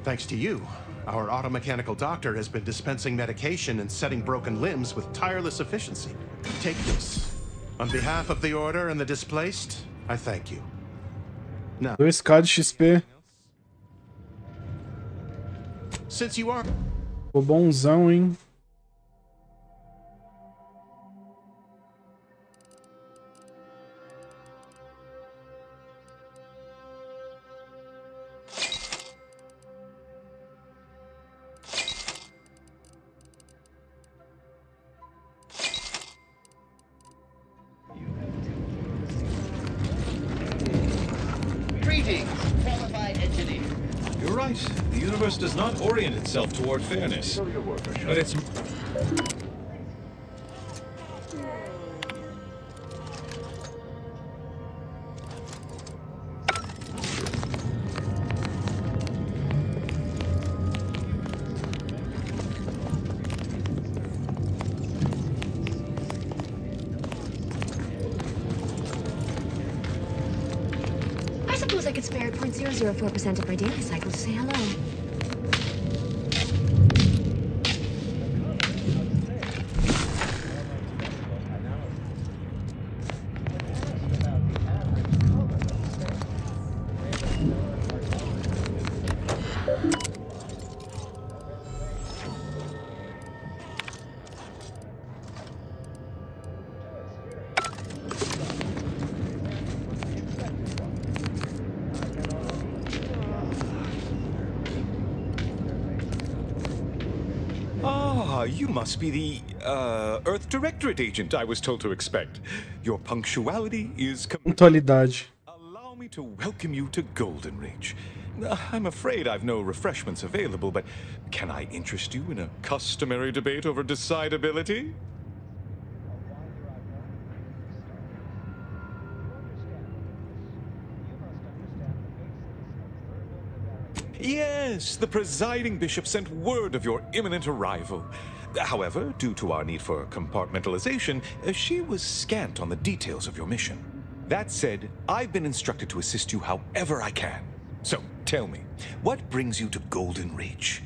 Thanks to you, our automechanical doctor has been dispensing medication and setting broken limbs with tireless efficiency. Take this. On behalf of the Order and the displaced, I thank you. Now, 2k de XP. Since you are... Ficou bonzão, hein? Greetings, qualified engineer. You're right. The universe does not orient itself toward fairness. But it's... I suppose I could spare 0.004% of my daily cycle to say hello. Ah, you must be the, Earth Directorate agent I was told to expect. Your punctuality is... Pontualidade. Allow me to welcome you to Golden Ridge. I'm afraid I've no refreshments available, but can I interest you in a customary debate over decidability? Yes, the presiding bishop sent word of your imminent arrival. However, due to our need for compartmentalization, she was scant on the details of your mission. That said, I've been instructed to assist you however I can. So, tell me, what brings you to Golden Ridge?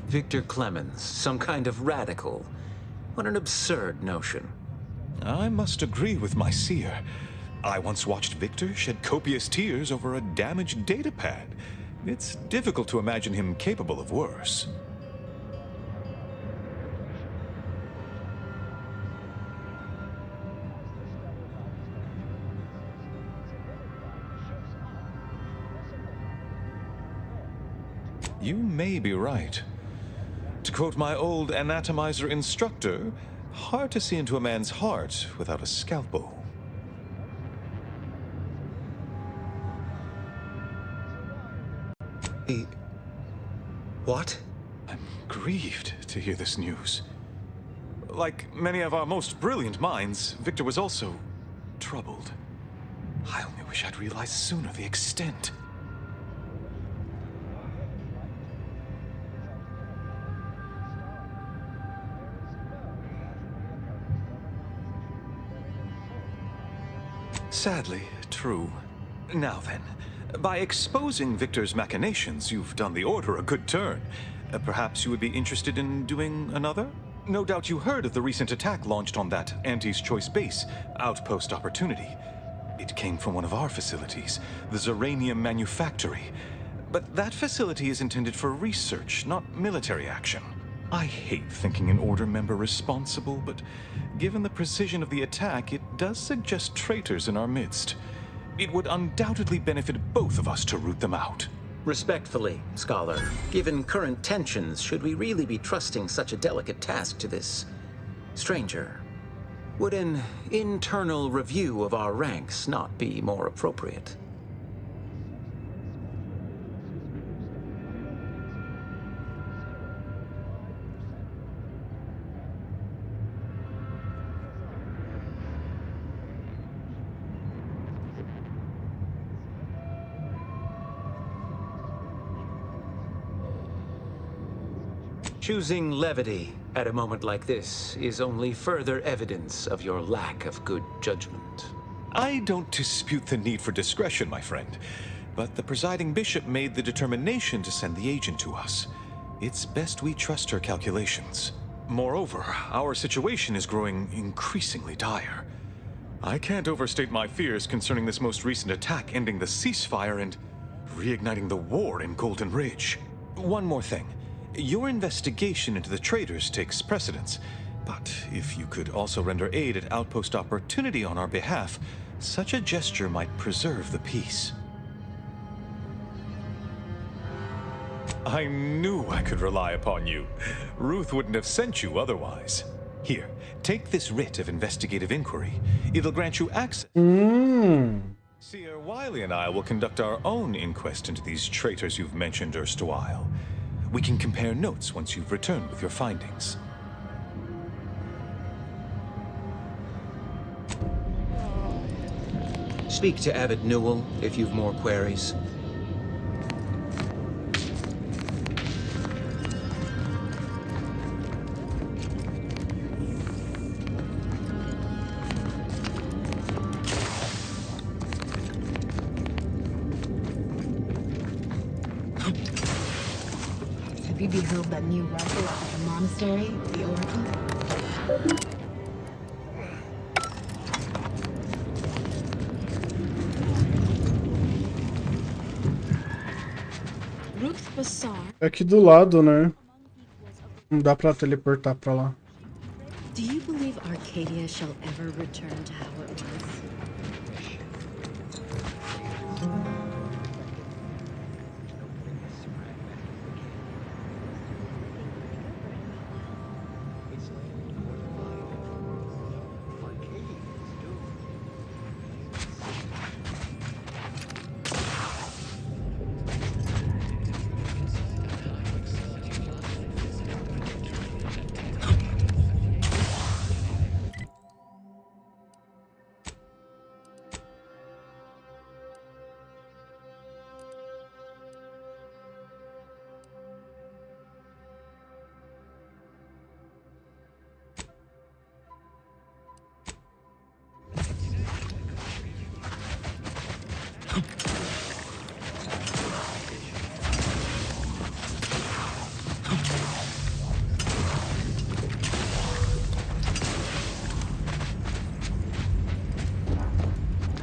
Victor Clemens, some kind of radical. What an absurd notion. I must agree with my seer. I once watched Victor shed copious tears over a damaged datapad. It's difficult to imagine him capable of worse. You may be right. To quote my old anatomizer instructor, hard to see into a man's heart without a scalpel. What? I'm grieved to hear this news. Like many of our most brilliant minds, Victor was also troubled. I only wish I'd realized sooner the extent. Sadly, true. Now then, by exposing Victor's machinations, you've done the Order a good turn. Perhaps you would be interested in doing another? No doubt you heard of the recent attack launched on that Auntie's Choice base, Outpost Opportunity. It came from one of our facilities, the Zeranium Manufactory. But that facility is intended for research, not military action. I hate thinking an Order member responsible, but given the precision of the attack, it does suggest traitors in our midst. It would undoubtedly benefit both of us to root them out. Respectfully, Scholar, given current tensions, should we really be trusting such a delicate task to this stranger? Would an internal review of our ranks not be more appropriate? Choosing levity at a moment like this is only further evidence of your lack of good judgment. I don't dispute the need for discretion, my friend, but the presiding bishop made the determination to send the agent to us. It's best we trust her calculations. Moreover, our situation is growing increasingly dire. I can't overstate my fears concerning this most recent attack ending the ceasefire and reigniting the war in Golden Ridge. One more thing. Your investigation into the traitors takes precedence, but if you could also render aid at Outpost Opportunity on our behalf, such a gesture might preserve the peace. I knew I could rely upon you. Ruth wouldn't have sent you otherwise. Here, take this writ of investigative inquiry. It'll grant you access. Seer Wiley and I will conduct our own inquest into these traitors you've mentioned erstwhile. We can compare notes once you've returned with your findings. Speak to Abbot Newell if you've more queries. Have you beheld that new rifle out at the monastery, the Oracle? Ruth's Bazaar. É aqui do lado, né? Não dá pra teleportar pra lá. Do you believe Arcadia shall ever return to how it was?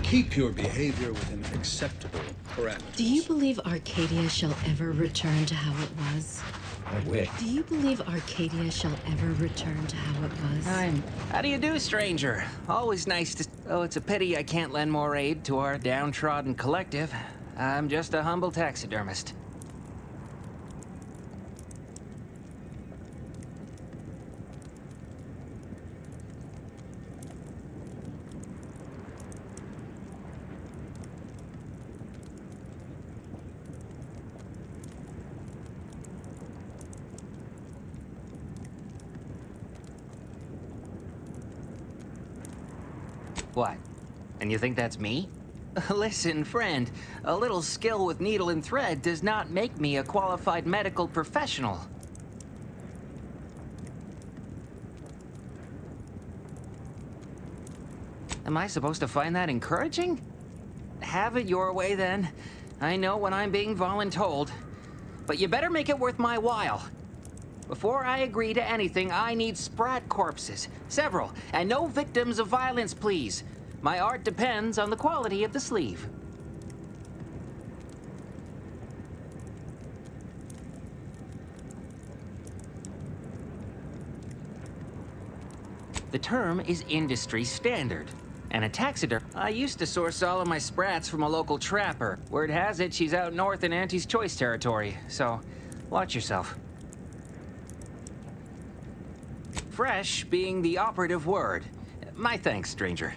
Keep your behavior within acceptable parameters. Do you believe Arcadia shall ever return to how it was? I wish. Do you believe Arcadia shall ever return to how it was? How do you do, stranger? Always nice to... Oh, it's a pity I can't lend more aid to our downtrodden collective. I'm just a humble taxidermist. What? And you think that's me? Listen, friend, a little skill with needle and thread does not make me a qualified medical professional. Am I supposed to find that encouraging? Have it your way, then. I know when I'm being voluntold. But you better make it worth my while. Before I agree to anything, I need sprat corpses. Several. And no victims of violence, please. My art depends on the quality of the sleeve. The term is industry standard. And a taxiderm. I used to source all of my sprats from a local trapper. Word has it she's out north in Auntie's Choice territory, so watch yourself. Fresh being the operative word. My thanks, stranger.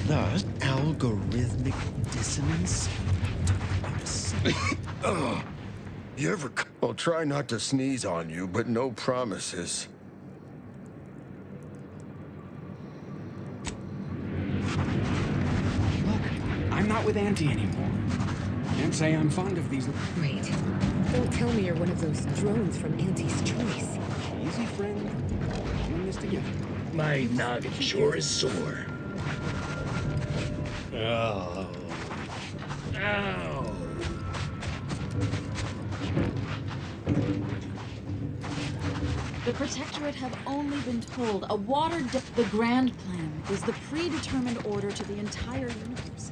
The algorithmic dissonance? Ugh. You ever... I'll try not to sneeze on you, but no promises. Look, I'm not with Auntie anymore. Can't say I'm fond of these... Wait. Don't tell me you're one of those drones from Auntie's Choice. Easy, friend. We're doing this together. My noggin sure is sore. Oh. Ow. The Protectorate have only been told a the Grand Plan is the predetermined order to the entire universe.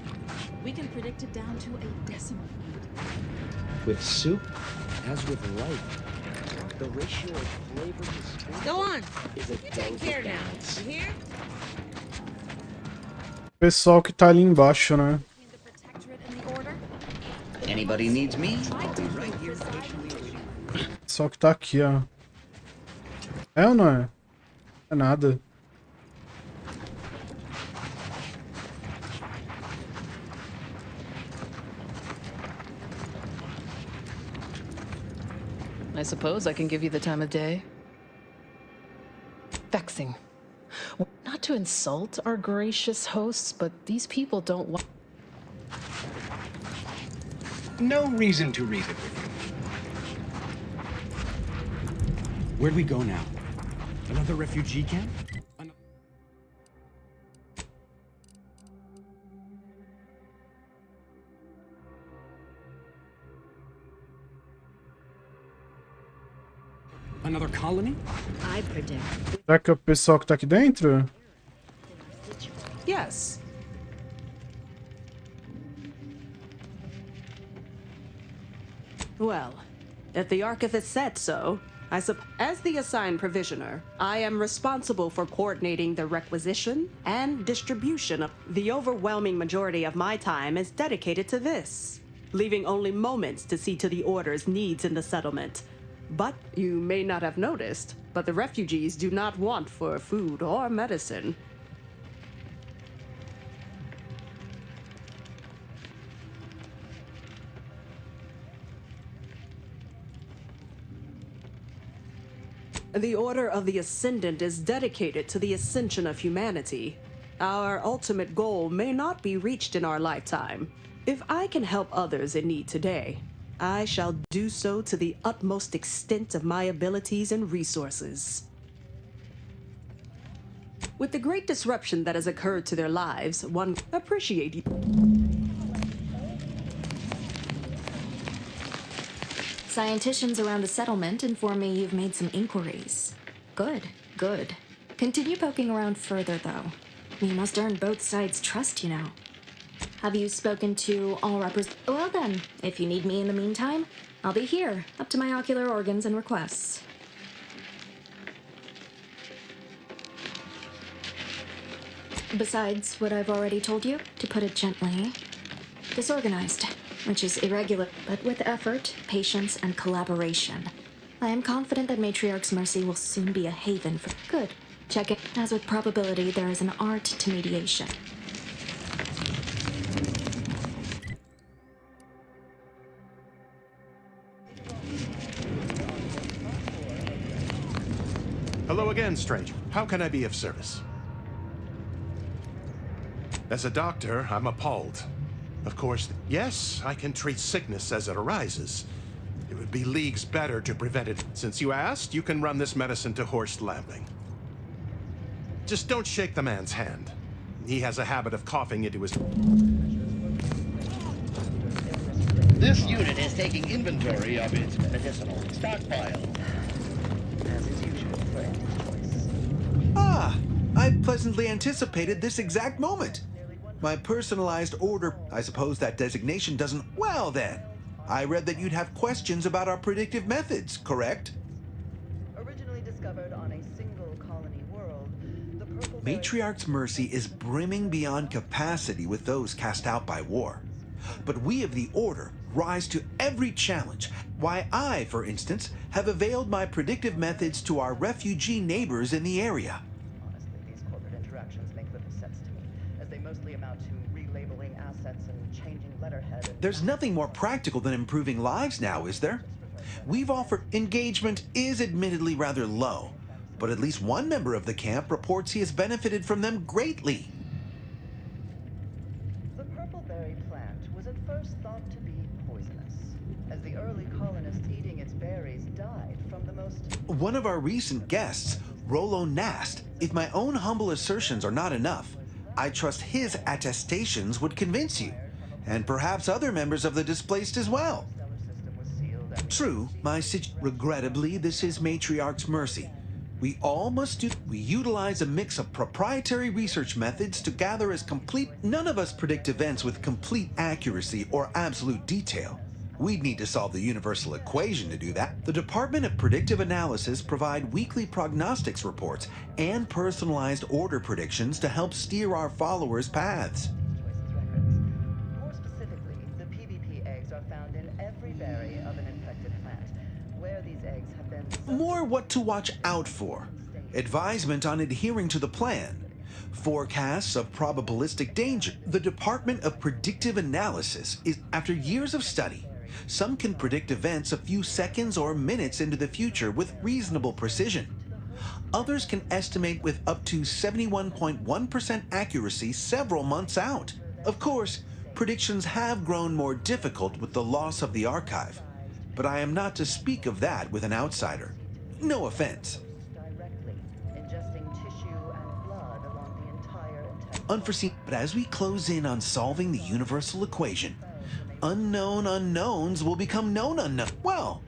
We can predict it down to a decimal point. With soup, as with life, the ratio of flavor to strength Go on. is a You take care now. You hear? Pessoal que tá ali embaixo, né? Anybody needs me? I'll be right here patiently waiting. Pessoal que tá aqui, ó. É ou não é? É nada. I suppose I can give you the time of day. Vexing. Not to insult our gracious hosts, but these people don't want... No reason to reason with you. Where'd we go now? Another refugee camp? Another colony? I predict. Será que é o pessoal que tá aqui dentro? Yes. Well, if the archivist said so, as the assigned provisioner, I am responsible for coordinating the requisition and distribution of the overwhelming majority of my time is dedicated to this, leaving only moments to see to the order's needs in the settlement. But you may not have noticed, but the refugees do not want for food or medicine. The Order of the Ascendant is dedicated to the ascension of humanity. Our ultimate goal may not be reached in our lifetime. If I can help others in need today, I shall do so to the utmost extent of my abilities and resources. With the great disruption that has occurred to their lives, one appreciate you. Scienticians around the settlement inform me you've made some inquiries. Good, good. Continue poking around further, though. You must earn both sides' trust, you know. Have you spoken to all Well then, if you need me in the meantime, I'll be here, up to my ocular organs and requests. Besides what I've already told you, to put it gently, disorganized, which is irregular, but with effort, patience, and collaboration. I am confident that Matriarch's Mercy will soon be a haven for good. Check it. As with probability, there is an art to mediation. Hello again, stranger. How can I be of service? As a doctor, I'm appalled. Of course, yes, I can treat sickness as it arises. It would be leagues better to prevent it. Since you asked, you can run this medicine to Horst Lambling. Just don't shake the man's hand. He has a habit of coughing into his... This unit is taking inventory of its medicinal stockpile. As is usual for any choice. Ah, I pleasantly anticipated this exact moment. My personalized order, I suppose that designation doesn't... Well then, I read that you'd have questions about our predictive methods, correct? Originally discovered on a single colony world, the purple... Matriarch's mercy is brimming beyond capacity with those cast out by war. But we of the Order rise to every challenge. Why I, for instance, have availed my predictive methods to our refugee neighbors in the area. Honestly, these corporate interactions make little sense to me, as they mostly amount to relabeling assets and changing letterhead. There's nothing more practical than improving lives now, is there? We've offered... Engagement is admittedly rather low, but at least one member of the camp reports he has benefited from them greatly. The purple berry plant was at first thought to be poisonous, as the early colonists eating its berries died from the most... One of our recent guests, Rollo Nast, if my own humble assertions are not enough, I trust his attestations would convince you, and perhaps other members of the displaced as well. True, regrettably, this is Matriarch's mercy. We all must do... We utilize a mix of proprietary research methods to gather as complete... None of us predict events with complete accuracy or absolute detail. We'd need to solve the universal equation to do that. The Department of Predictive Analysis provide weekly prognostics reports and personalized order predictions to help steer our followers' paths. More specifically, the PvP eggs are found in every berry of an infected plant, where these eggs have been... More what to watch out for. Advisement on adhering to the plan. Forecasts of probabilistic danger. The Department of Predictive Analysis is, after years of study, some can predict events a few seconds or minutes into the future with reasonable precision. Others can estimate with up to 71.1% accuracy several months out. Of course, predictions have grown more difficult with the loss of the archive, but I am not to speak of that with an outsider. No offense. Unforeseen, but as we close in on solving the universal equation, unknown unknowns will become known unknown. Well,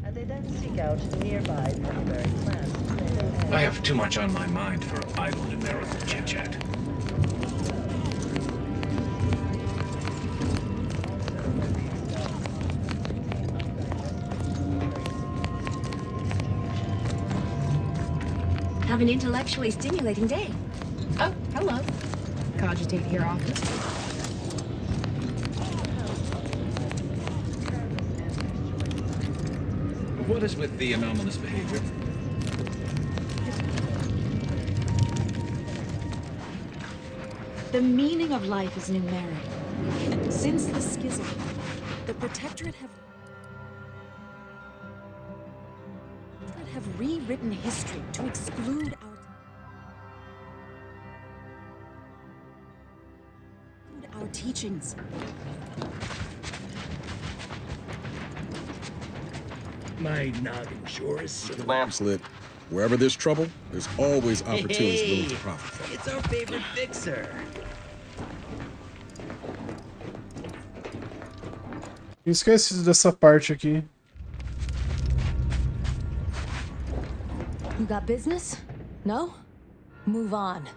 and they then seek out nearby purple-berry plants. I have too much on my mind for idle numerical chit-chat. Have an intellectually stimulating day. Oh, hello. Cogitate here often. What is with the anomalous behavior? The meaning of life is numeric. Since the schism, the Protectorate have rewritten history to exclude our teachings. My noggin sure is Lamps lit. Wherever there's trouble, there's always opportunities willing to profit from. It's our favorite fixer. Esqueci dessa parte aqui. You got business? No? Move on.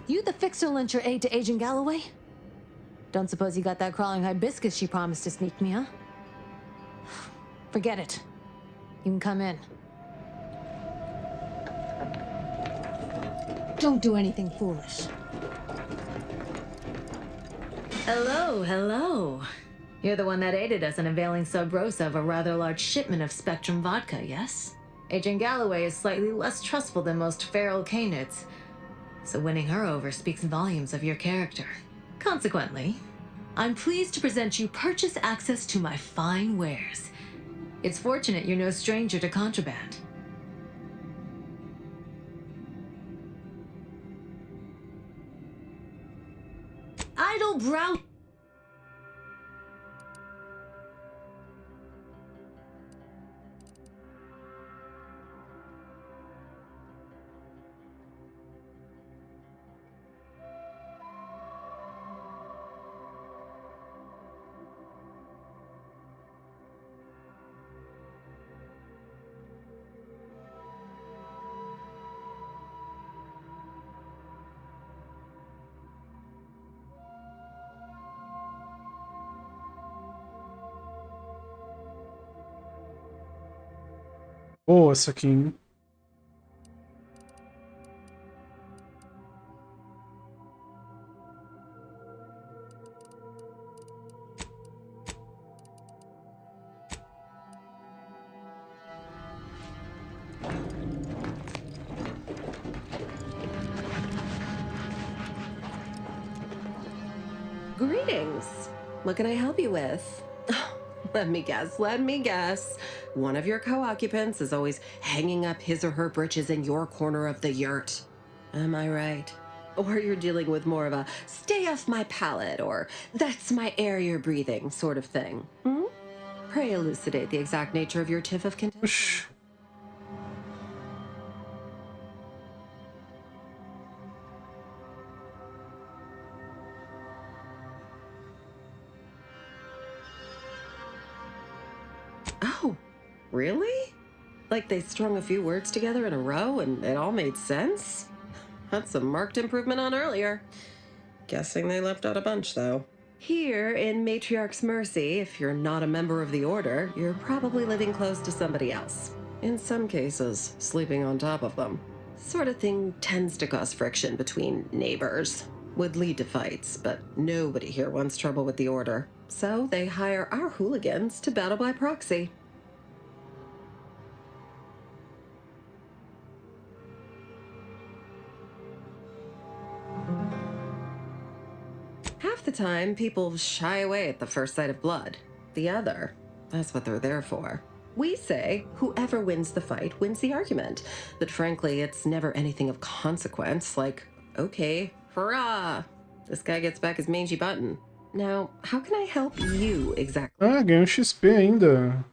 You the fixer lent your aid to Agent Galloway? Don't suppose you got that crawling hibiscus she promised to sneak me, huh? Forget it. You can come in. Don't do anything foolish. Hello, hello. You're the one that aided us in availing Sub Rosa of a rather large shipment of Spectrum vodka, yes? Agent Galloway is slightly less trustful than most feral canids. so winning her over speaks volumes of your character. Consequently, I'm pleased to present you purchase access to my fine wares. It's fortunate you're no stranger to contraband. Idle brow. Boa essa aqui, hein? Greetings. What can I help you with? Let me guess. One of your co-occupants is always hanging up his or her britches in your corner of the yurt. Am I right? Or you're dealing with more of a stay off my palate or that's my air you're breathing sort of thing. Hmm? Pray elucidate the exact nature of your tiff of contention. Oh, really? Like they strung a few words together in a row and it all made sense? That's a marked improvement on earlier. Guessing they left out a bunch, though. Here, in Matriarch's Mercy, if you're not a member of the Order, you're probably living close to somebody else. In some cases, sleeping on top of them. Sort of thing tends to cause friction between neighbors. Would lead to fights, but nobody here wants trouble with the Order. So they hire our hooligans to battle by proxy. Half the time, people shy away at the first sight of blood. The other, that's what they're there for. We say whoever wins the fight wins the argument. But frankly, it's never anything of consequence, like, okay, hurrah! This guy gets back his mangy button. Now, how can I help you exactly? Ah, ganhou XP ainda.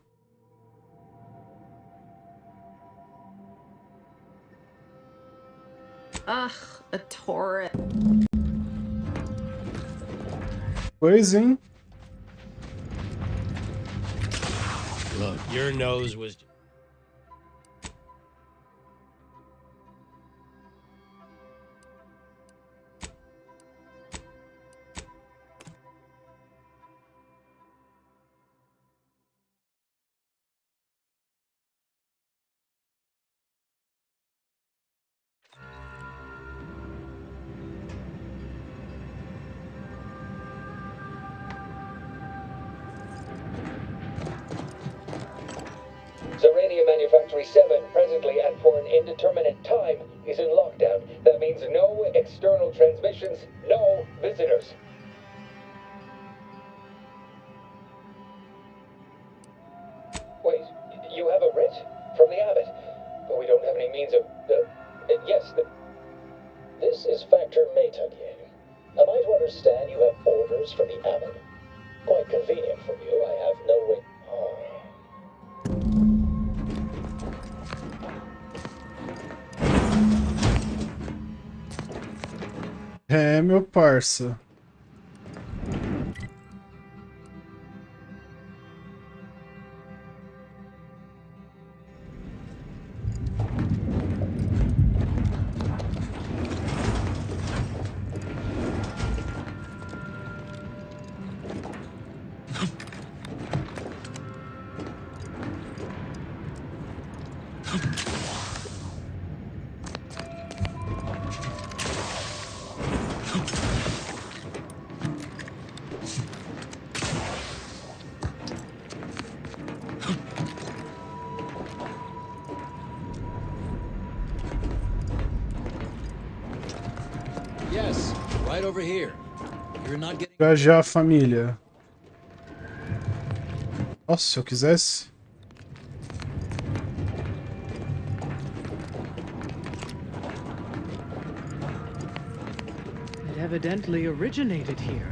Ugh, a torrent. Pois, hein? Look, your nose was... Zerania Manufactory 7, presently and for an indeterminate time, is in lockdown. That means no external transmissions, no visitors. Wait, you have a writ? From the Abbot? But we don't have any means of... yes, This is Factor Maytug. Am I to understand you have orders from the Abbot? Quite convenient for you, I have no way... É, meu parça. Yes, right over here. You're not getting... Engajar a família. Nossa, se eu quisesse. It evidently originated here.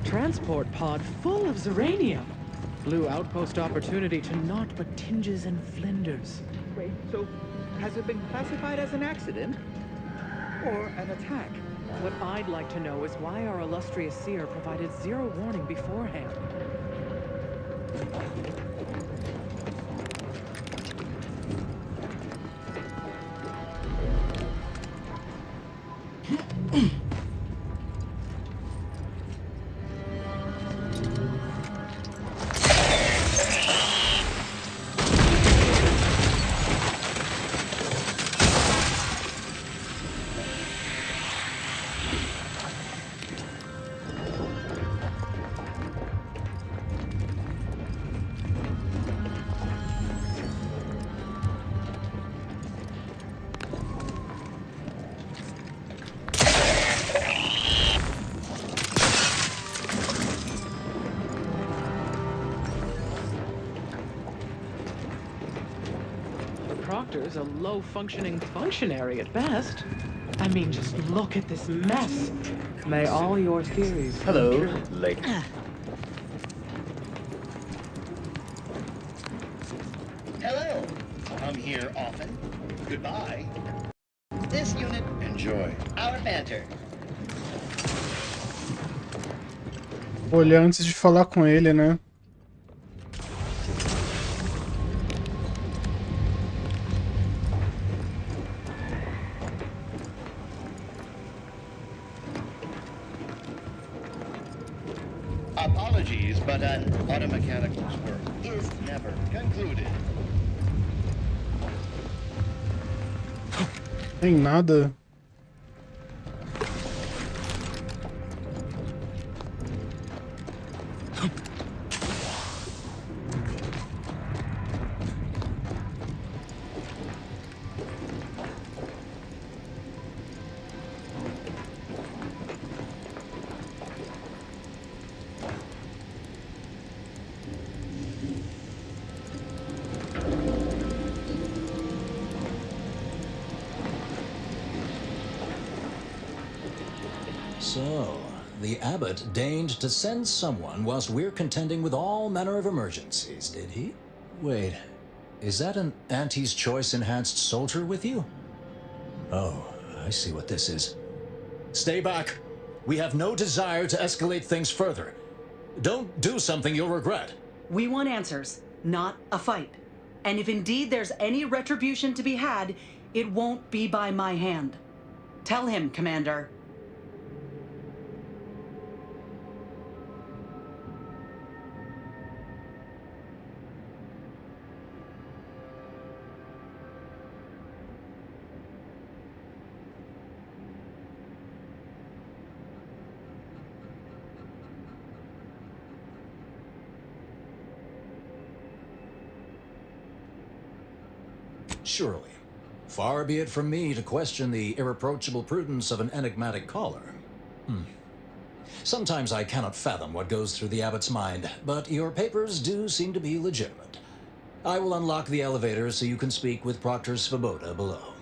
Transport pod full of Zeranium. Blue outpost opportunity to naught but tinges and flinders. Wait, so has it been classified as an accident? Or an attack? What I'd like to know is why our illustrious seer provided zero warning beforehand. Proctor's a low-functioning functionary at best. I mean, just look at this mess. May all your theories come Hello, true. lady. Hello. Come here often. Goodbye. This unit, enjoy our banter. Olhar antes de falar com ele, né? Apologies, but an automechanical's work is never concluded. Tem nada. So, the abbot deigned to send someone whilst we're contending with all manner of emergencies, did he? Wait, is that an Auntie's Choice enhanced soldier with you? Oh, I see what this is. Stay back. We have no desire to escalate things further. Don't do something you'll regret. We want answers, not a fight. And if indeed there's any retribution to be had, it won't be by my hand. Tell him, Commander. Surely. Far be it from me to question the irreproachable prudence of an enigmatic caller. Sometimes I cannot fathom what goes through the abbot's mind, but your papers do seem to be legitimate. I will unlock the elevator so you can speak with Proctor Svoboda below.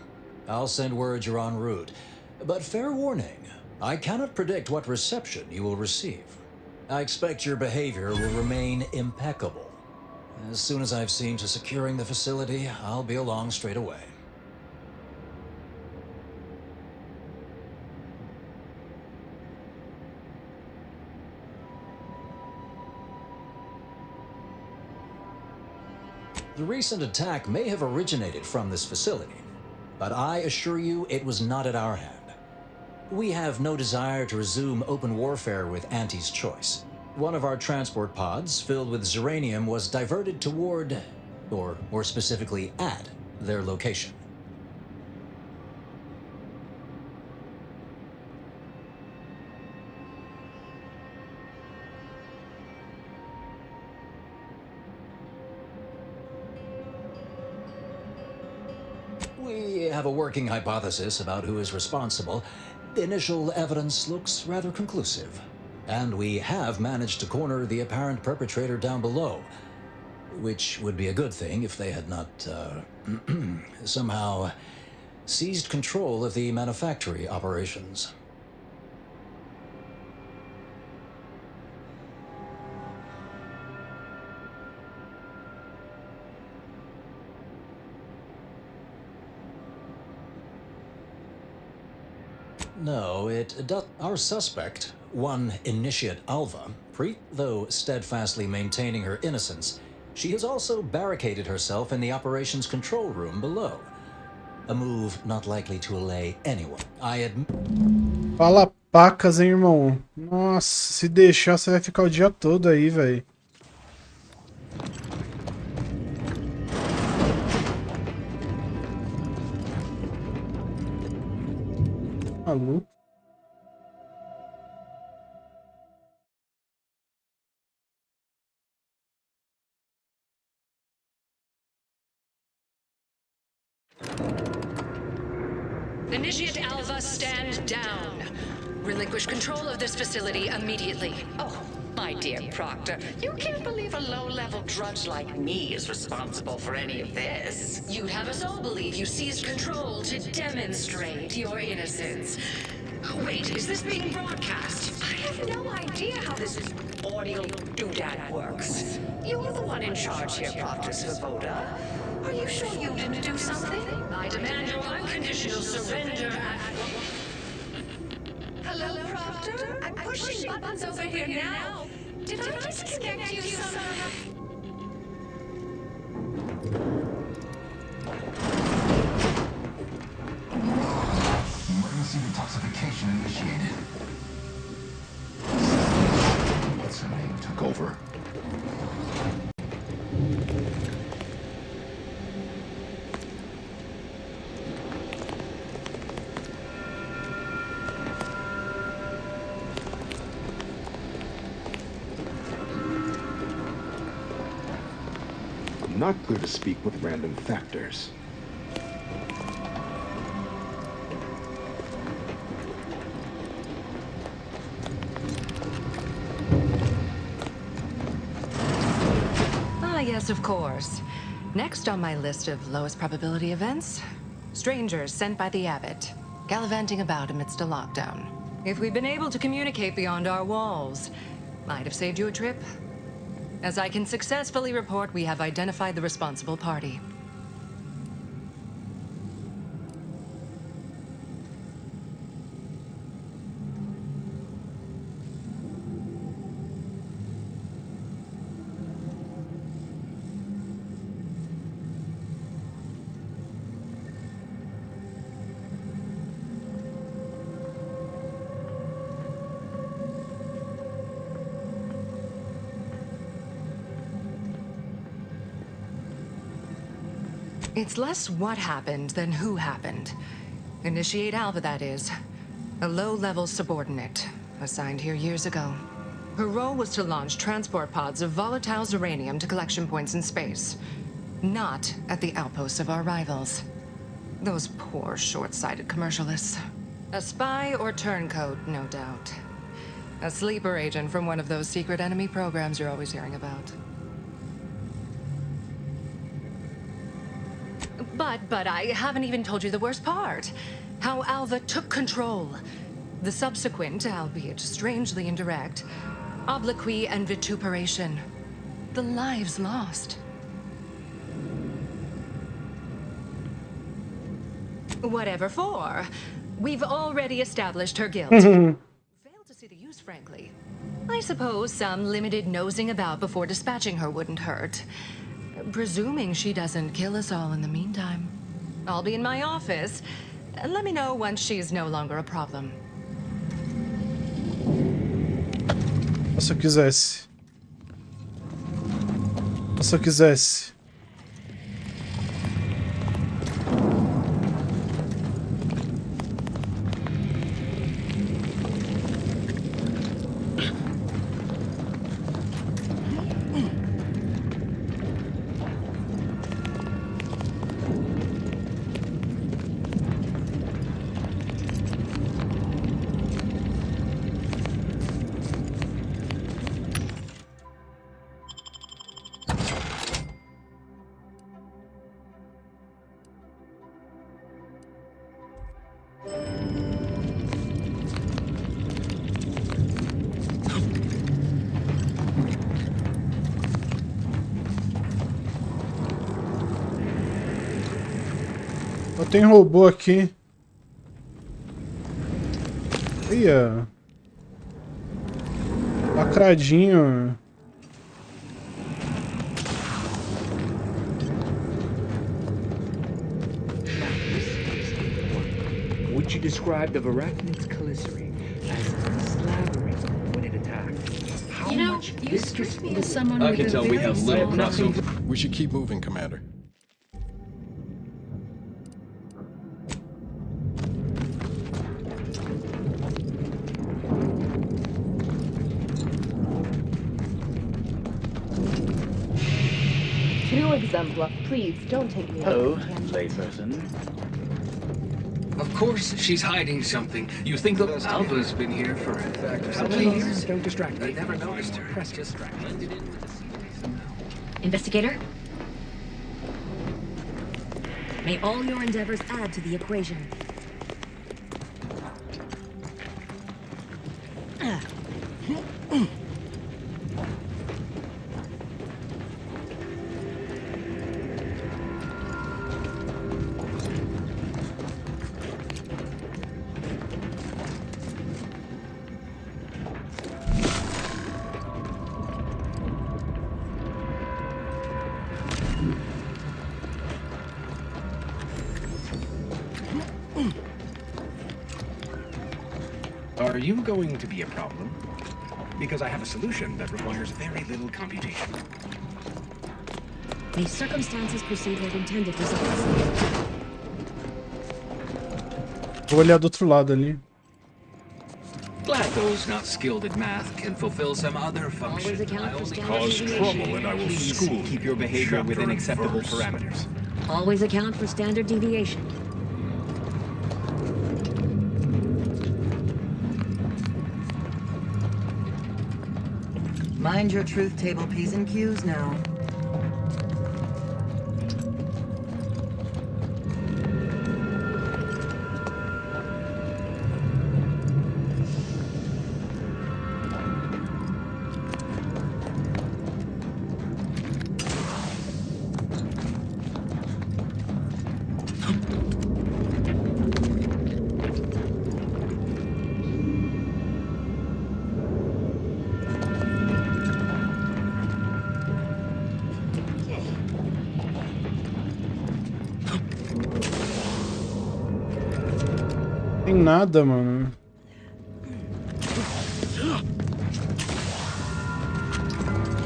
I'll send word you're en route, but fair warning, I cannot predict what reception you will receive. I expect your behavior will remain impeccable. As soon as I've seen to securing the facility, I'll be along straight away. The recent attack may have originated from this facility, but I assure you it was not at our hand. We have no desire to resume open warfare with Auntie's Choice. One of our transport pods, filled with Zeranium, was diverted toward, or more specifically at, their location. We have a working hypothesis about who is responsible, Initial evidence looks rather conclusive, and we have managed to corner the apparent perpetrator down below, which would be a good thing if they had not, somehow seized control of the manufactory operations. No, it does. Our suspect, one Initiate Alva, though steadfastly maintaining her innocence, she has also barricaded herself in the operations control room below. A move not likely to allay anyone. Fala pacas, hein, irmão? Nossa, se deixar, você vai ficar o dia todo aí, velho. Maluco. Initiate Alva, stand down. Relinquish control of this facility immediately. Oh, my dear Proctor, you can't believe a low-level drudge like me is responsible for any of this. You'd have us all believe you seized control to demonstrate your innocence. Wait, is this being broadcast? I have no idea how this audio doodad works. You're the one in charge here, Proctor Svoboda. Are you sure you didn't do something? I demand your unconditional surrender at... Hello, Proctor? I'm pushing buttons over here now. Did I disconnect you somehow? Emergency detoxification initiated. What's her name took over? Not clear to speak with random factors. Ah, yes, of course. Next on my list of lowest probability events, strangers sent by the Abbot, gallivanting about amidst a lockdown. If we'd been able to communicate beyond our walls, might have saved you a trip. As I can successfully report, we have identified the responsible party. It's less what happened than who happened. Initiate Alva, that is. A low-level subordinate, assigned here years ago. Her role was to launch transport pods of volatile uranium to collection points in space. Not at the outposts of our rivals. Those poor, short-sighted commercialists. A spy or turncoat, no doubt. A sleeper agent from one of those secret enemy programs you're always hearing about. But I haven't even told you the worst part. How Alva took control. The subsequent, albeit strangely indirect, obloquy and vituperation. The lives lost. Whatever for. We've already established her guilt. Failed to see the use, frankly. I suppose some limited nosing about before dispatching her wouldn't hurt. Presuming she doesn't kill us all in the meantime. I'll be in my office. Let me know once she's no longer a problem. Se eu quisesse. Se eu quisesse. tem robô aqui. Ia. Lacradinho. Would you describe the Varachnids Caliceri as slavering when it attacked? How You know, much you viscous strike me as someone I with can a tell we very have little small- crossover. We should keep moving, Commander. Two exemplar. Please don't take me. Hello, layperson. Of course, she's hiding something. You think that Alva's been here for a couple of years? Don't distract me. I never noticed her. Just blended in with the scenery somehow. Investigator? May all your endeavors add to the equation. Are you going to be a problem? Because I have a solution that requires very little computation. May circumstances proceed with intended results. Vou olhar do outro lado ali. Glad those not skilled at math can fulfill some other function. I only Cause trouble and I will Please school keep your behavior Chapter within and acceptable verse. parameters. Always account for standard deviation. Mind your truth table P's and Q's now. Tem nada, mano.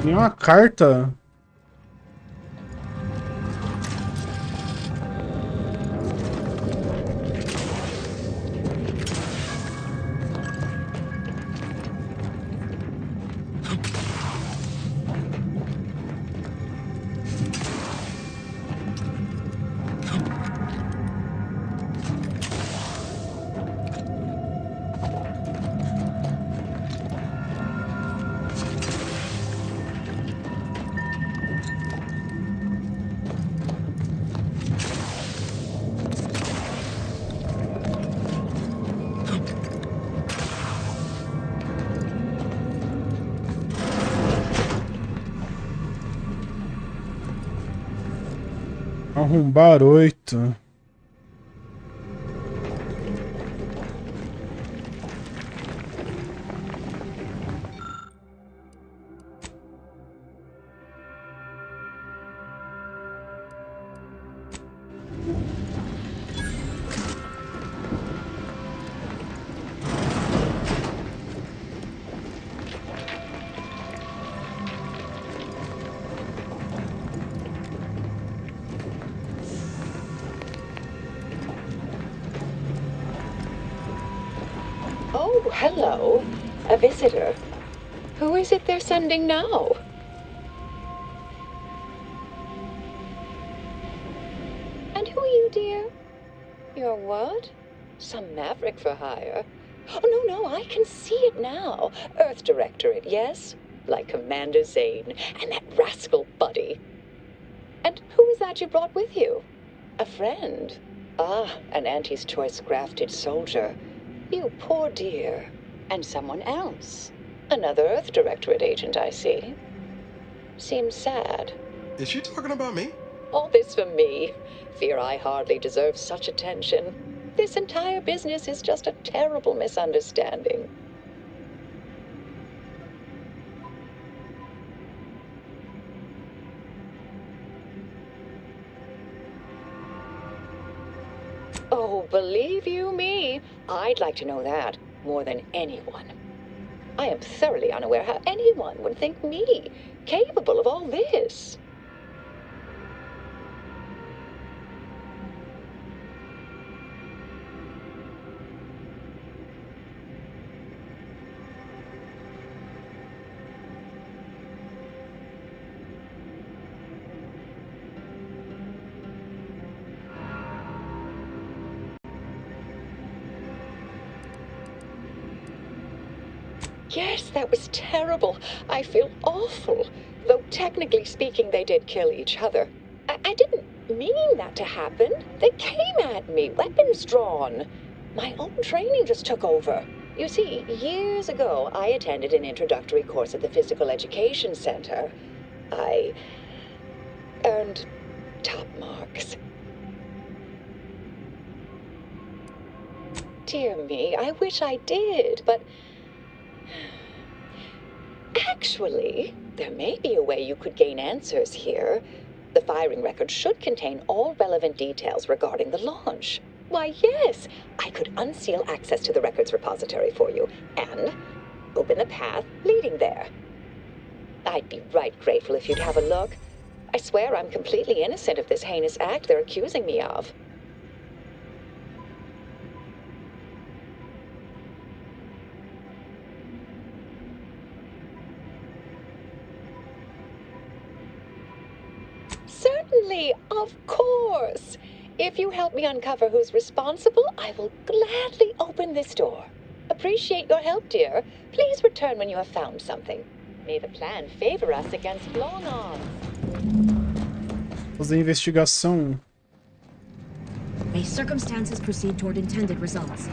Tem uma carta. Arrombar 8. Oh, hello. A visitor. Who is it they're sending now? And who are you, dear? You're what? Some maverick for hire? Oh, no, I can see it now. Earth Directorate, yes? Like Commander Zane and that rascal Buddy. And who is that you brought with you? A friend? Ah, an Auntie's choice grafted soldier. You poor dear. And someone else. Another Earth Directorate agent, I see. Seems sad. Is she talking about me? All this for me. Fear I hardly deserve such attention. This entire business is just a terrible misunderstanding. Oh, believe you me, I'd like to know that more than anyone. I am thoroughly unaware how anyone would think me capable of all this. Yes, that was terrible. I feel awful. Though technically speaking, they did kill each other. I didn't mean that to happen. They came at me, weapons drawn. My own training just took over. You see, years ago, I attended an introductory course at the Physical Education Center. I earned top marks. Dear me, I wish I did, but actually, there may be a way you could gain answers here. The firing record should contain all relevant details regarding the launch. Why, yes, I could unseal access to the records repository for you and open the path leading there. I'd be right grateful if you'd have a look. I swear I'm completely innocent of this heinous act they're accusing me of. Certainly, of course. If you help me uncover who's responsible, I will gladly open this door. Appreciate your help, dear. Please return when you have found something. May the plan favor us against long odds. Fazer investigação. May circumstances proceed toward intended results.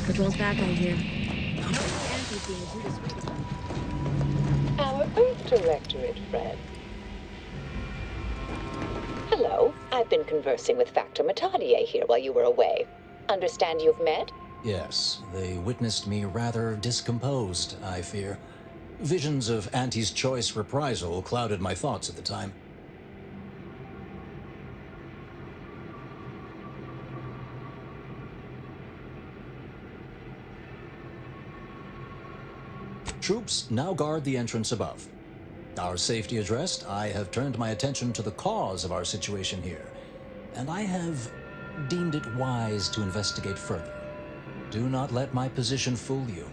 Patrol's back, I hear. Our Earth Directorate friend. Hello. I've been conversing with Factor Matadier here while you were away. Understand you've met? Yes, they witnessed me rather discomposed, I fear. Visions of Auntie's choice reprisal clouded my thoughts at the time. Troops now guard the entrance above. Our safety addressed, I have turned my attention to the cause of our situation here, and I have deemed it wise to investigate further. Do not let my position fool you.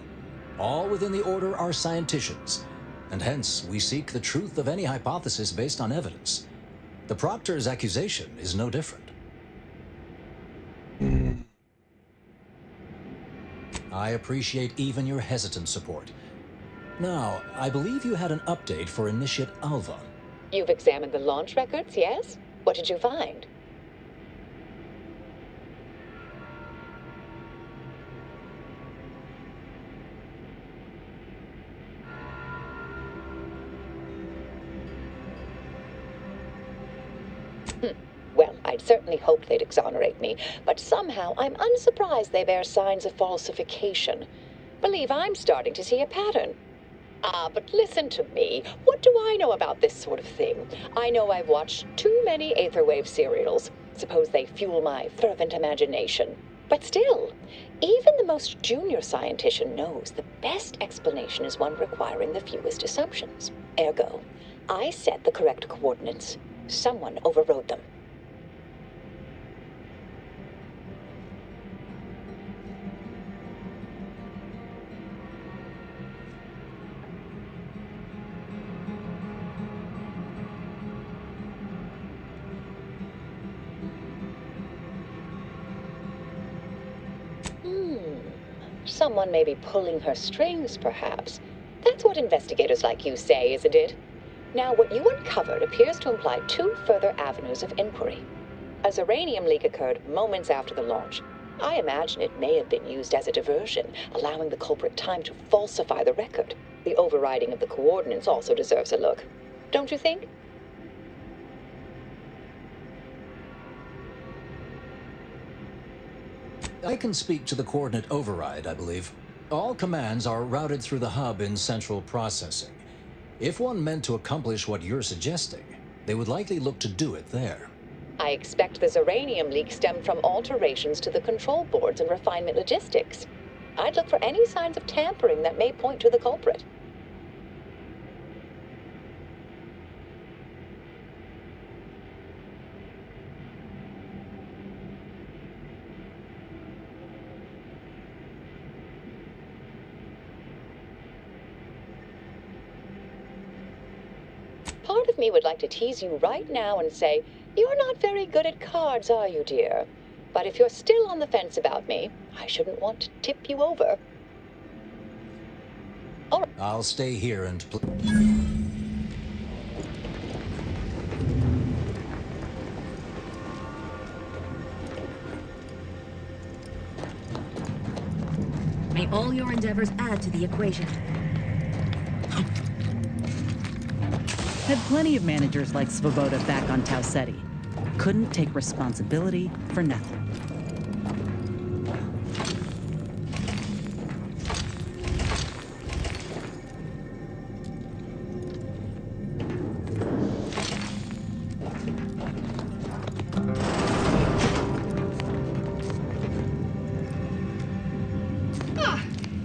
All within the Order are scienticians, and hence we seek the truth of any hypothesis based on evidence. The Proctor's accusation is no different. I appreciate even your hesitant support. Now, I believe you had an update for Initiate Alva. You've examined the launch records, yes? What did you find? I'd certainly hoped they'd exonerate me, but somehow I'm unsurprised they bear signs of falsification. Believe I'm starting to see a pattern. But listen to me. What do I know about this sort of thing? I know I've watched too many Aetherwave serials. Suppose they fuel my fervent imagination. But still, even the most junior scientician knows the best explanation is one requiring the fewest assumptions. Ergo, I set the correct coordinates. Someone overrode them. Someone may be pulling her strings, perhaps. That's what investigators like you say, isn't it? Now, what you uncovered appears to imply 2 further avenues of inquiry. A Zeranium leak occurred moments after the launch. I imagine it may have been used as a diversion, allowing the culprit time to falsify the record. The overriding of the coordinates also deserves a look. Don't you think? I can speak to the coordinate override, I believe. All commands are routed through the hub in central processing. If one meant to accomplish what you're suggesting, they would likely look to do it there. I expect the Zeranium leak stemmed from alterations to the control boards and refinement logistics. I'd look for any signs of tampering that may point to the culprit. Part of me would like to tease you right now and say, you're not very good at cards, are you, dear? But if you're still on the fence about me, I shouldn't want to tip you over. All right. I'll stay here and May all your endeavors add to the equation. Had plenty of managers like Svoboda back on Tau Ceti. Couldn't take responsibility for nothing.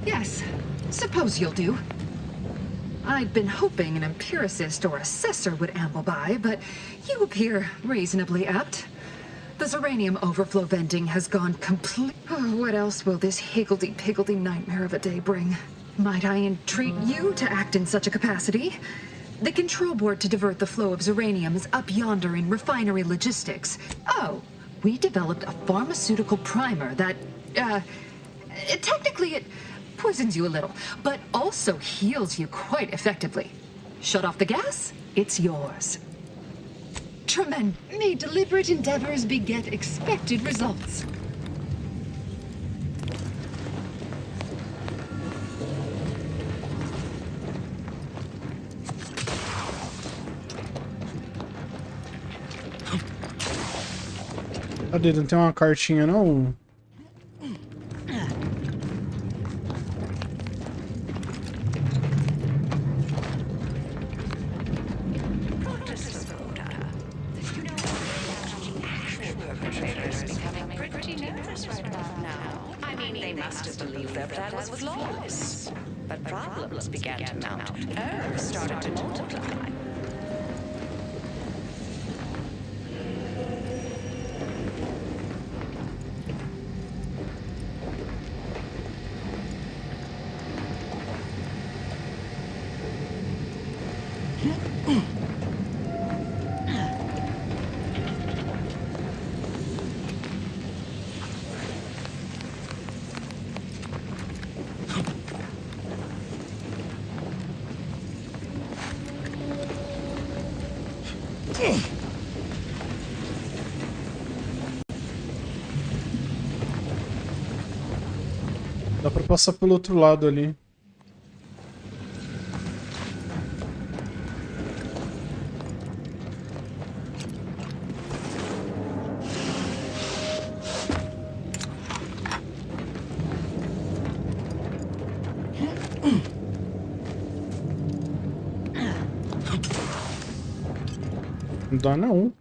Yes. Suppose you'll do. I'd been hoping an empiricist or assessor would amble by, but you appear reasonably apt. The Zeranium overflow venting has gone complete. Oh, what else will this higgledy-piggledy nightmare of a day bring? Might I entreat you to act in such a capacity? The control board to divert the flow of Zeranium is up yonder in refinery logistics. Oh, we developed a pharmaceutical primer that, technically it poisons you a little, but also heals you quite effectively. Shut off the gas, it's yours. Tremendous. May deliberate endeavors beget expected results. Cadê? Não tem uma cartinha, não? Their plan was flawless, but problems began to mount. Errors started to multiply. Dá pra passar pelo outro lado ali. dá não.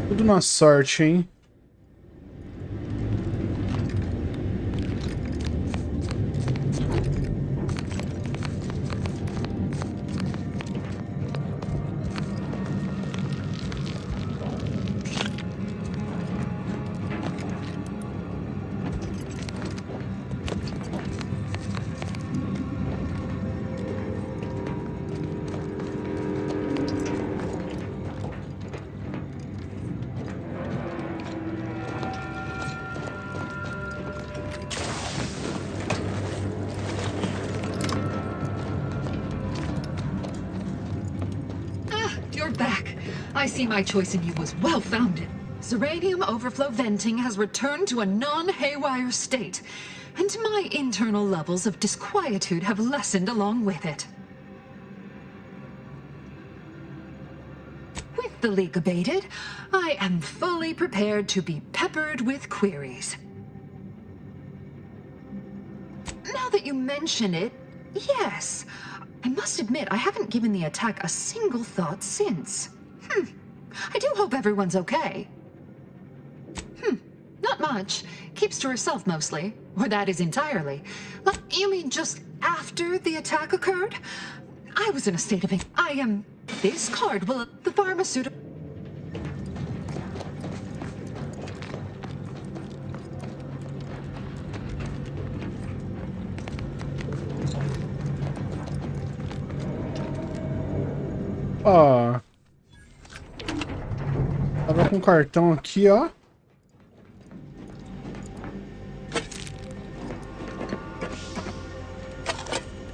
Tudo na sorte, hein? Back. I see my choice in you was well-founded. Zeranium overflow venting has returned to a non-haywire state, and my internal levels of disquietude have lessened along with it. With the leak abated, I am fully prepared to be peppered with queries. Now that you mention it, yes. I must admit, I haven't given the attack a single thought since. I do hope everyone's okay. Not much. Keeps to herself mostly. Or that is entirely. You mean just after the attack occurred? I was in a state of... This card will... The pharmaceutical... Ó. Tava com cartão aqui, ó.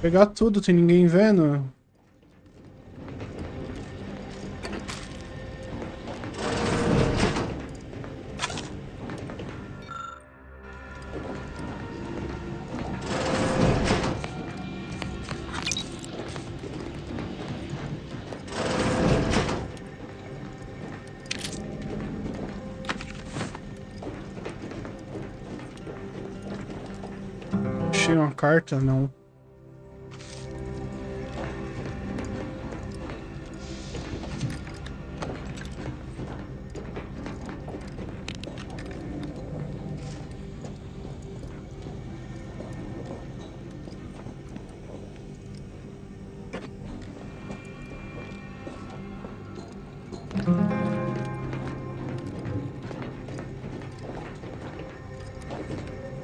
Pegar tudo, tem ninguém vendo. Achei uma carta, não.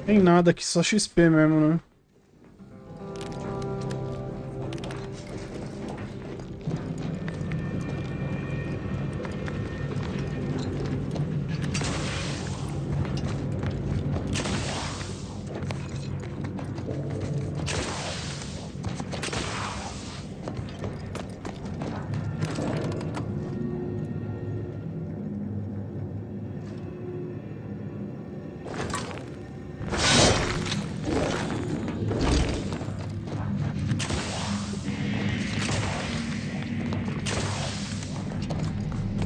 Tem nada aqui, só XP mesmo, né?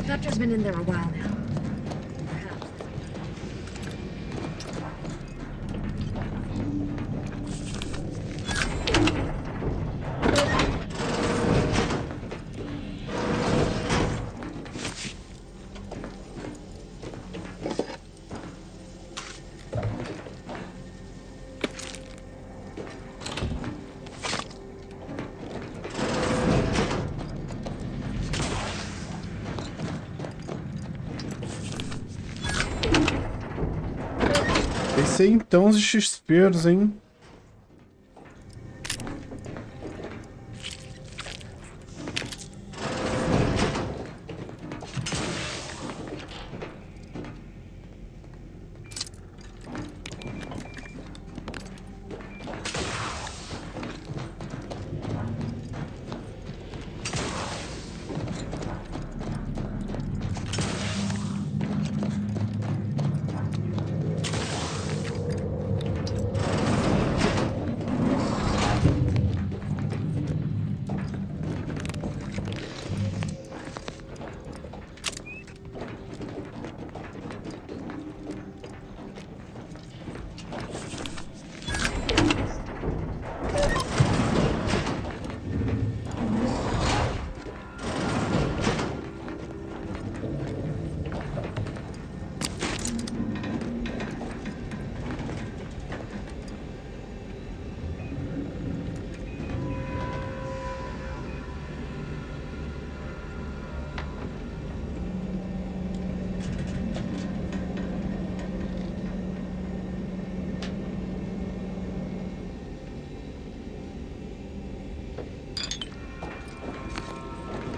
Vector's been in there a while now. Esse aí então os XPers, hein?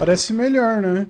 Parece melhor, né?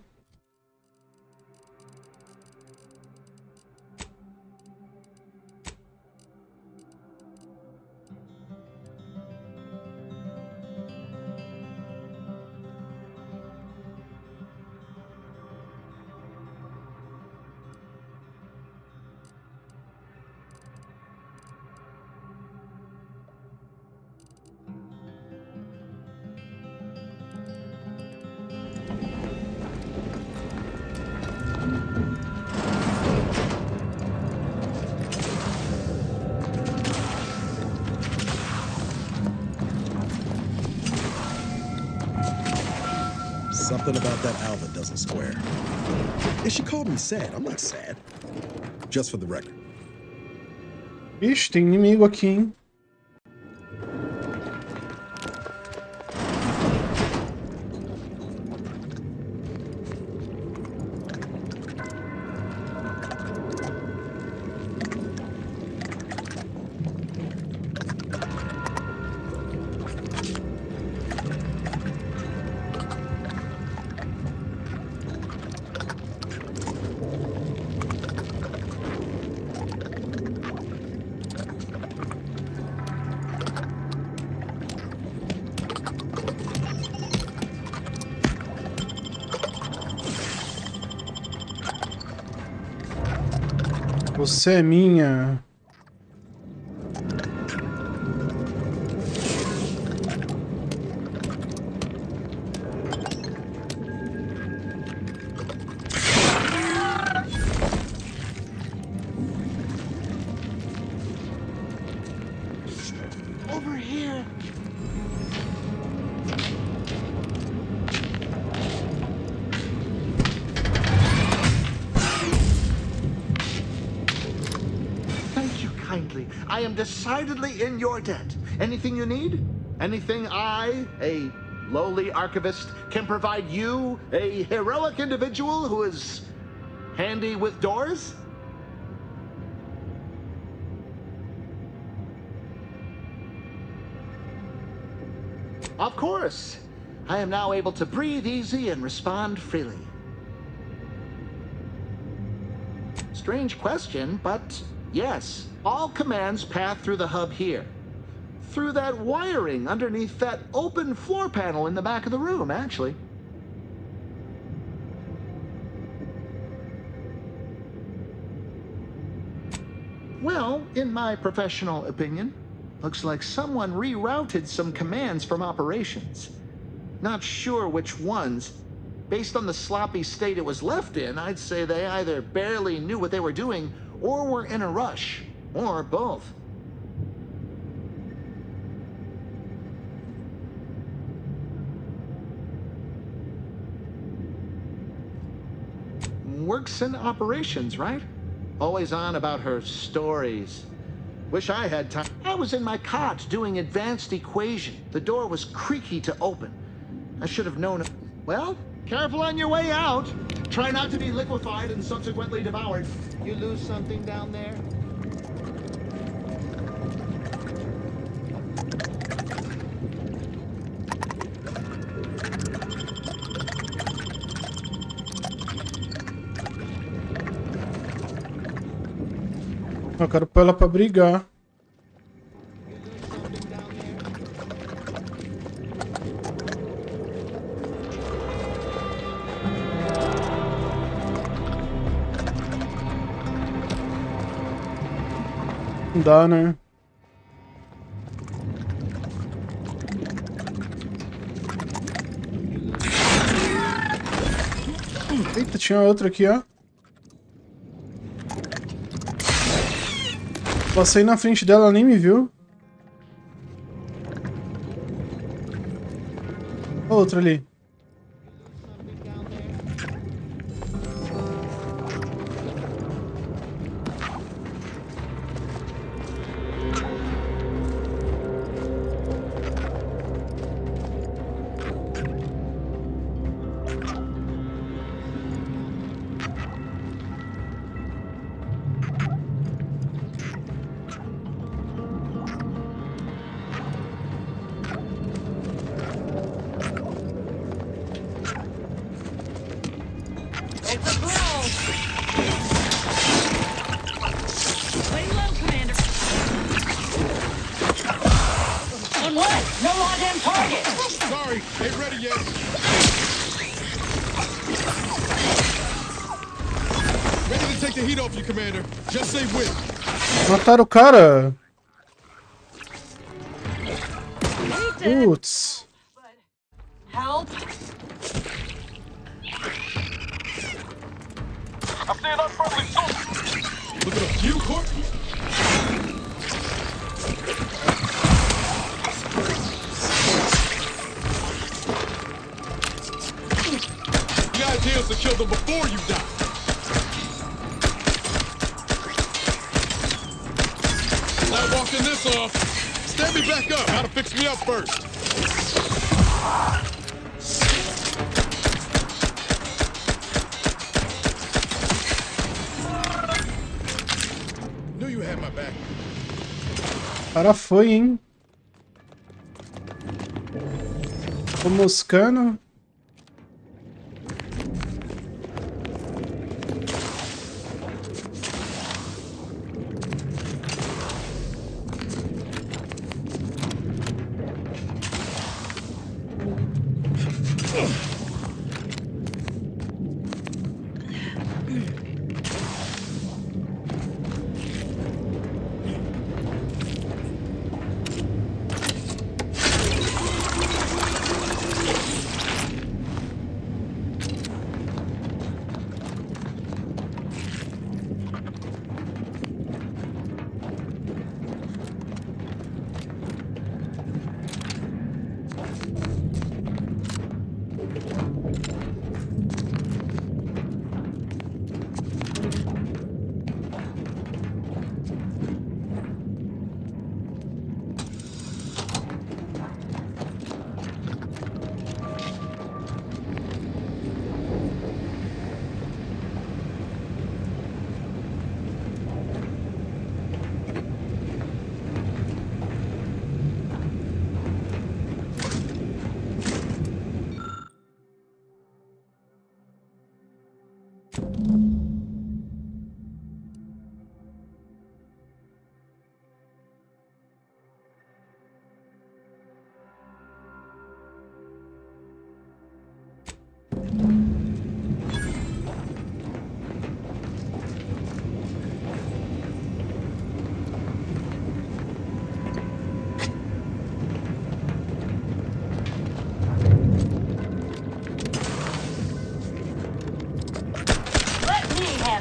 Something about that Alva doesn't square. And she called me sad. I'm not sad. Just for the record. Ixi, tem inimigo aqui, hein? Você é minha. Over here. I am decidedly in your debt. Anything you need? Anything I, a lowly archivist, can provide you, a heroic individual who is handy with doors? Of course. I am now able to breathe easy and respond freely. Strange question, but yes, all commands pass through the hub here. Through that wiring underneath that open floor panel in the back of the room, actually. Well, in my professional opinion, looks like someone rerouted some commands from operations. Not sure which ones. Based on the sloppy state it was left in, I'd say they either barely knew what they were doing or were in a rush, or both. Works in operations, right? Always on about her stories. Wish I had time. I was in my cot doing advanced equation. The door was creaky to open. I should have known. Well, careful on your way out. Try not to be liquefied and subsequently devoured. You lose something down there? Eu quero pôr ela pra brigar. Não dá, né? Eita, tinha outra aqui, ó. Passei na frente dela, ela nem me viu. Outra ali. Mataram o cara. Putz. Help! I'm seeing unfriendly soldiers. Look at a few corpses. You got a chance to kill them before you die. Not walking this off. Stand me back up. Gotta fix me up first. Knew you had my back. O cara foi, hein? Tô moscando.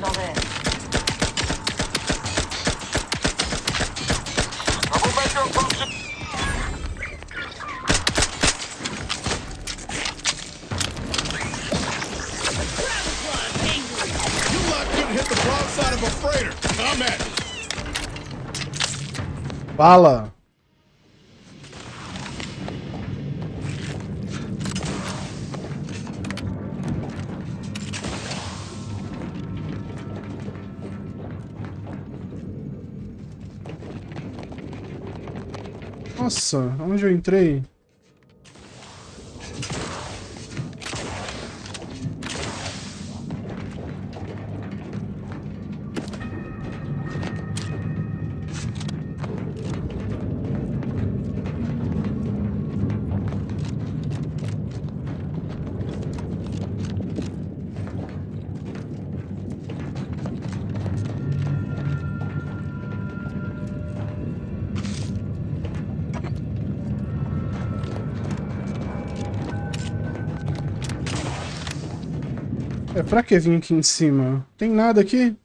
handle this. Troublemaker approaching. You lot couldn't hit the broadside of a freighter. I'm at it. Fala. Nossa, onde eu entrei? É, pra que vir aqui em cima? Tem nada aqui?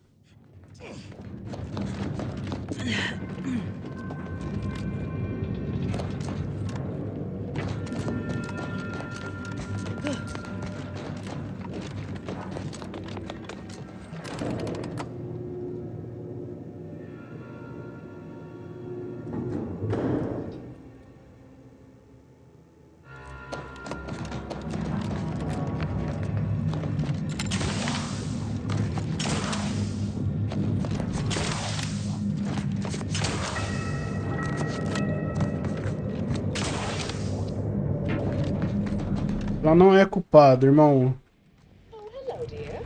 Ela não é culpada, irmão. Oh, hello, dear.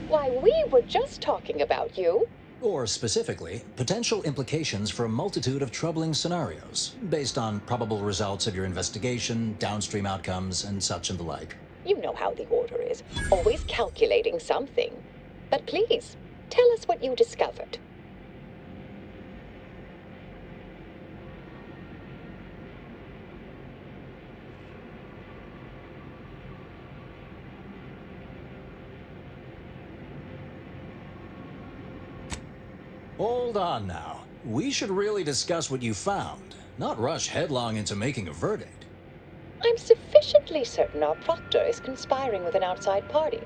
Why, we were just talking about you. Or specifically, potential implications for a multitude of troubling scenarios, based on probable results of your investigation, downstream outcomes, and such and the like. You know how the Order is, always calculating something. But please, tell us what you discovered. Hold on now. We should really discuss what you found, not rush headlong into making a verdict. I'm sufficiently certain our proctor is conspiring with an outside party.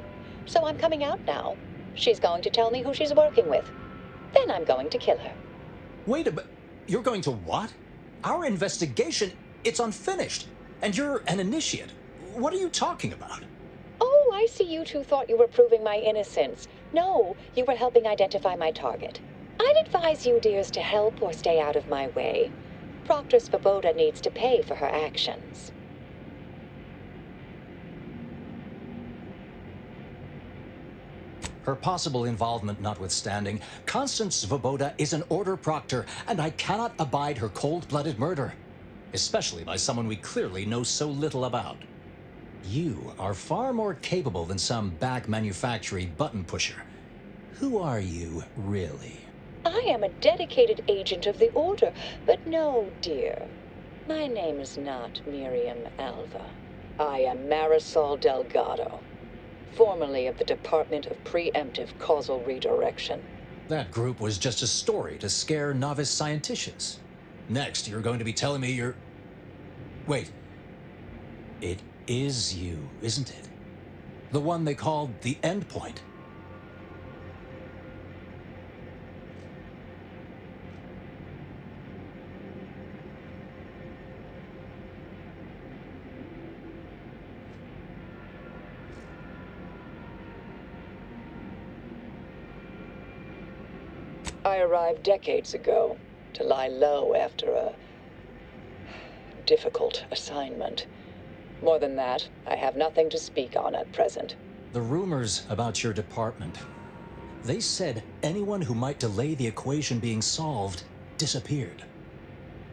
So I'm coming out now. She's going to tell me who she's working with. Then I'm going to kill her. Wait a minute. You're going to what? Our investigation, it's unfinished. And you're an initiate. What are you talking about? Oh, I see you two thought you were proving my innocence. No, you were helping identify my target. I'd advise you dears to help or stay out of my way. Proctor Svoboda needs to pay for her actions. Her possible involvement notwithstanding, Constance Svoboda is an Order Proctor, and I cannot abide her cold-blooded murder. Especially by someone we clearly know so little about. You are far more capable than some back manufacturing button pusher. Who are you, really? I am a dedicated agent of the Order, but no, dear. My name is not Miriam Alva. I am Marisol Delgado, formerly of the Department of Preemptive Causal Redirection. That group was just a story to scare novice scienticians. Next, you're going to be telling me you're... Wait. It is you, isn't it? The one they called the Endpoint. I arrived decades ago to lie low after a difficult assignment. More than that, I have nothing to speak on at present. The rumors about your department. They said anyone who might delay the equation being solved disappeared.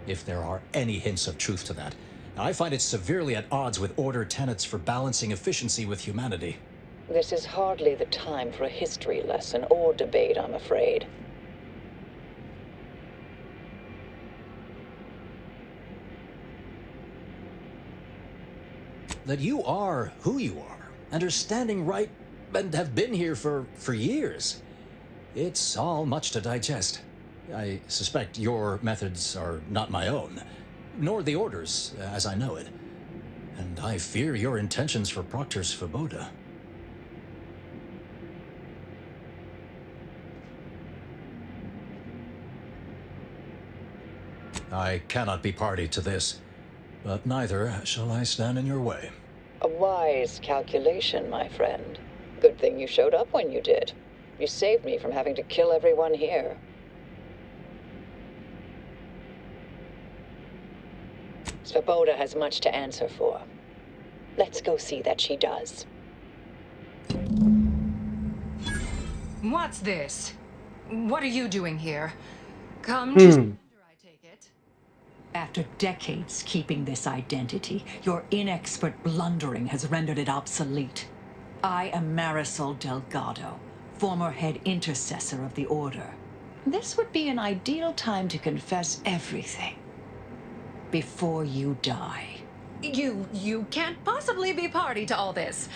If there are any hints of truth to that, I find it severely at odds with Order tenets for balancing efficiency with humanity. This is hardly the time for a history lesson or debate, I'm afraid. That you are who you are, and are standing right and have been here for years. It's all much to digest. I suspect your methods are not my own, nor the Order's, as I know it. And I fear your intentions for Proctor Svoboda. I cannot be party to this, but neither shall I stand in your way. A wise calculation, my friend. Good thing you showed up when you did. You saved me from having to kill everyone here. Svoboda has much to answer for. Let's go see that she does. What's this? What are you doing here? Come to... After decades keeping this identity, your inexpert blundering has rendered it obsolete. I am Marisol Delgado, former head intercessor of the Order. This would be an ideal time to confess everything. Before you die. You can't possibly be party to all this.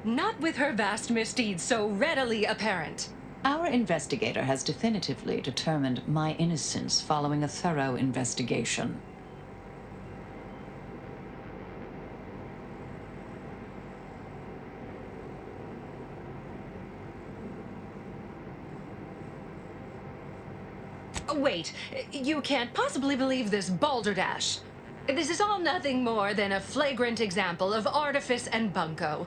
Not with her vast misdeeds so readily apparent. Our investigator has definitively determined my innocence following a thorough investigation. Wait, you can't possibly believe this balderdash. This is all nothing more than a flagrant example of artifice and bunco.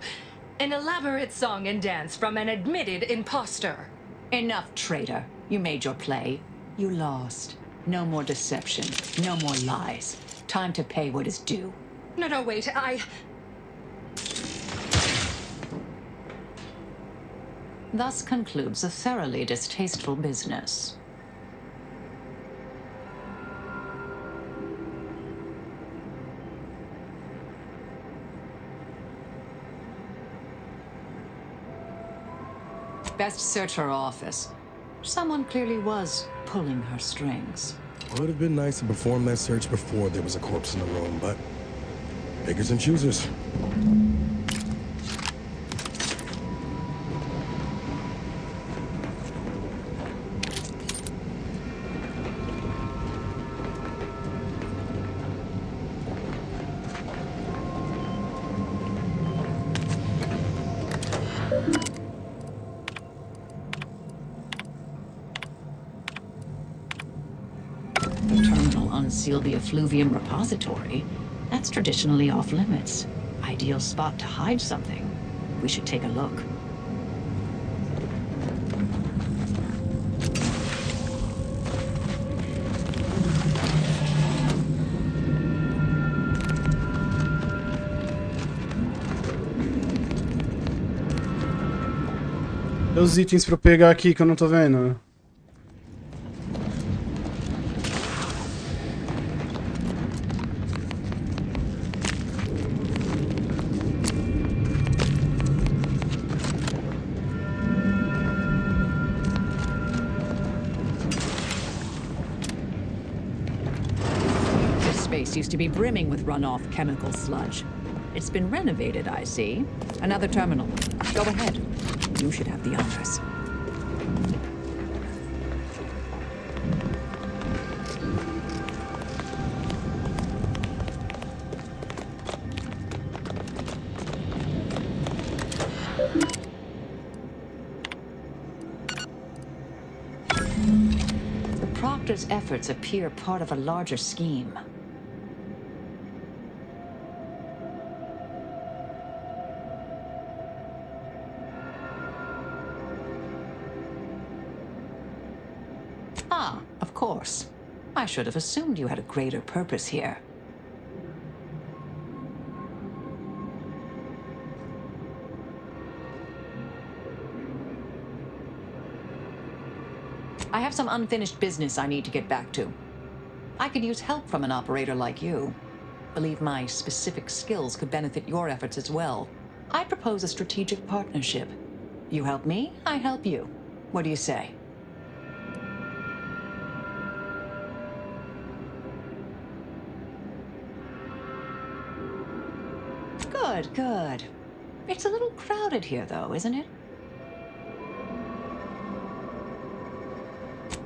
An elaborate song and dance from an admitted imposter. Enough, traitor. You made your play. You lost. No more deception. No more lies. Time to pay what is due. No, wait, Thus concludes a thoroughly distasteful business. Best search her office. Someone clearly was pulling her strings. Would have been nice to perform that search before there was a corpse in the room, but pickers and choosers. Unseal the effluvium repository. That's traditionally off limits. Ideal spot to hide something. We should take a look. Tem os itens pra eu pegar aqui que eu não tô vendo. Used to be brimming with runoff chemical sludge. It's been renovated, I see. Another terminal. Go ahead. You should have the honors. The Proctor's efforts appear part of a larger scheme. Of course. I should have assumed you had a greater purpose here. I have some unfinished business I need to get back to. I could use help from an operator like you. Believe my specific skills could benefit your efforts as well. I propose a strategic partnership. You help me, I help you. What do you say? Good, good. It's a little crowded here, though, isn't it?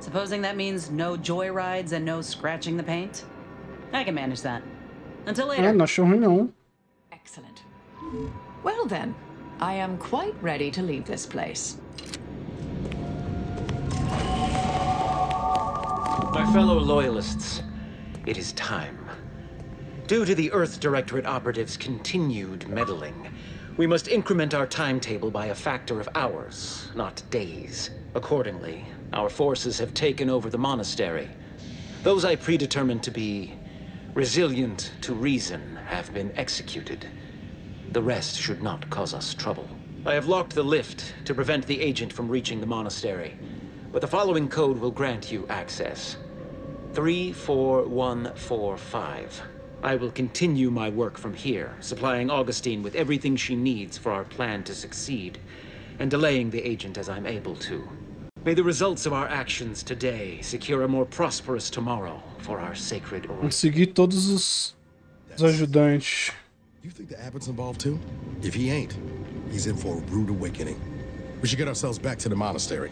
Supposing that means no joyrides and no scratching the paint? I can manage that. Until later. Não achou ruim, não. Excellent. Well then, I am quite ready to leave this place. My fellow loyalists, it is time. Due to the Earth Directorate operatives' continued meddling, we must increment our timetable by a factor of hours, not days. Accordingly, our forces have taken over the monastery. Those I predetermined to be resilient to reason have been executed. The rest should not cause us trouble. I have locked the lift to prevent the agent from reaching the monastery, but the following code will grant you access. 34145. I will continue my work from here, supplying Augustine with everything she needs for our plan to succeed, and delaying the agent as I'm able to. May the results of our actions today secure a more prosperous tomorrow for our sacred order. Consegui todos os ajudantes. You think the abbot's involved too? If he ain't, he's in for a rude awakening. We should get ourselves back to the monastery.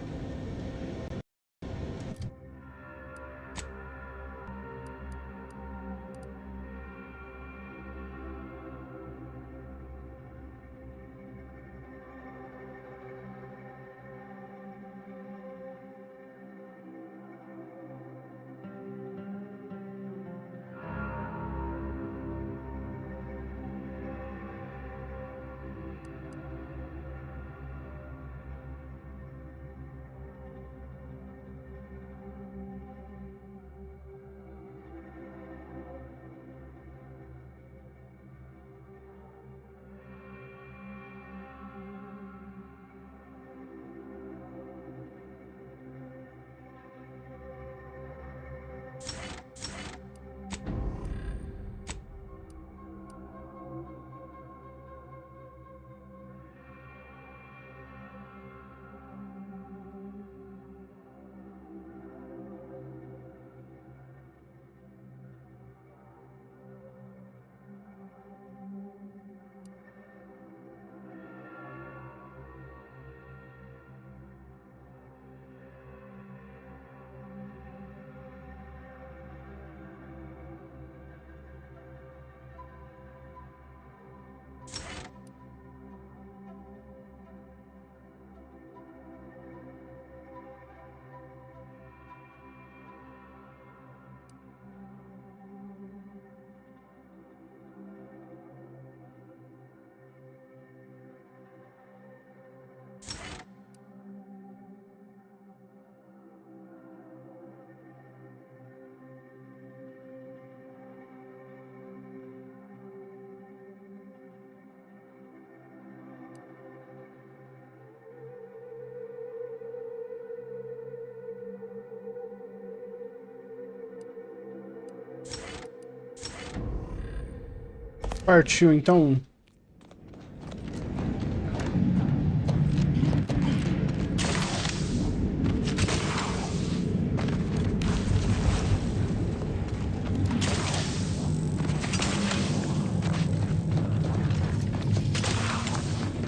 Partiu então.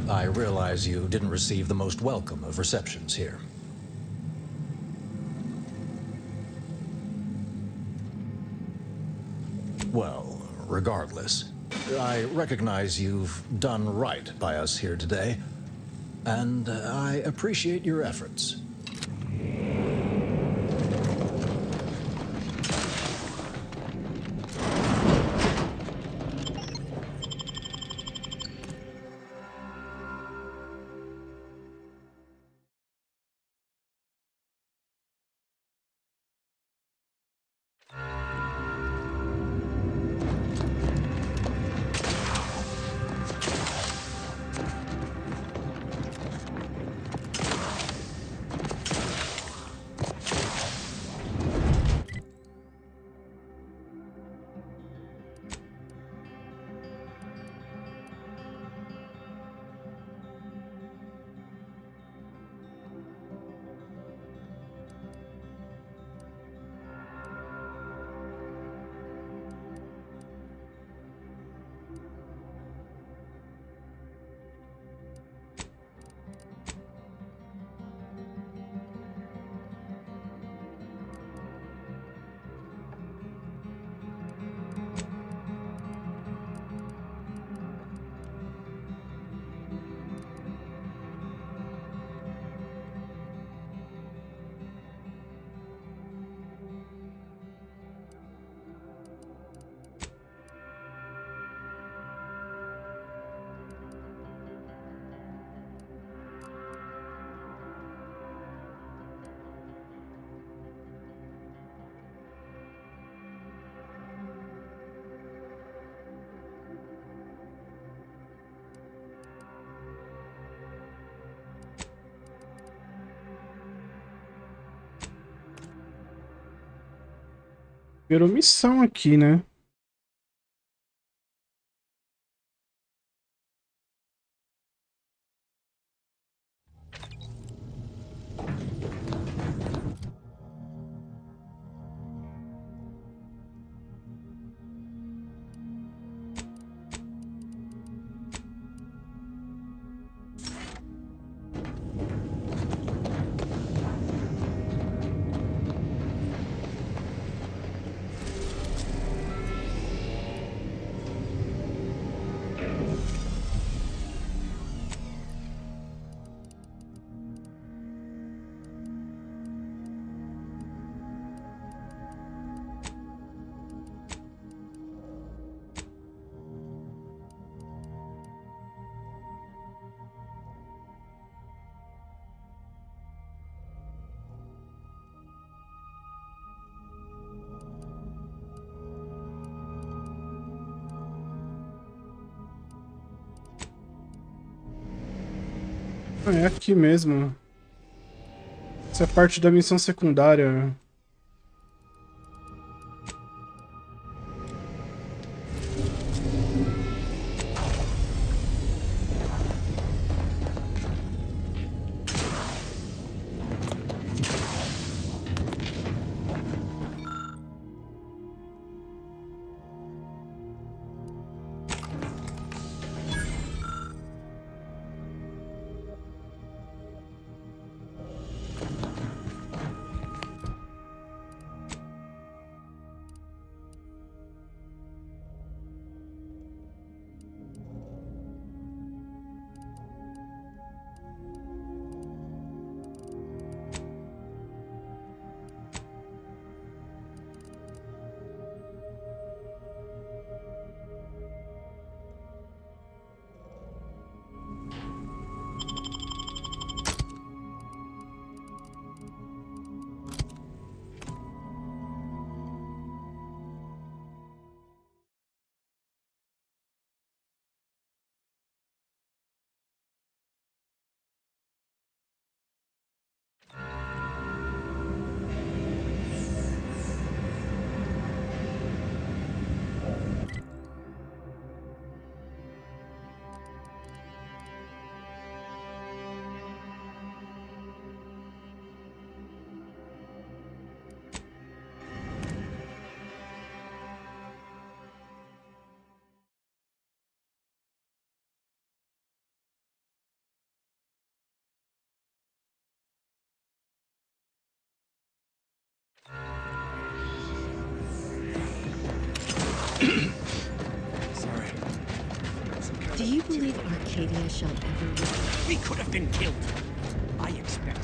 I realize you didn't receive the most welcome of receptions here. Well, regardless, I recognize you've done right by us here today, and I appreciate your efforts. Virou missão aqui, né? Ah, é aqui mesmo. Essa é parte da missão secundária. Sorry. Do you believe Arcadia shall ever recover? We could have been killed. I expect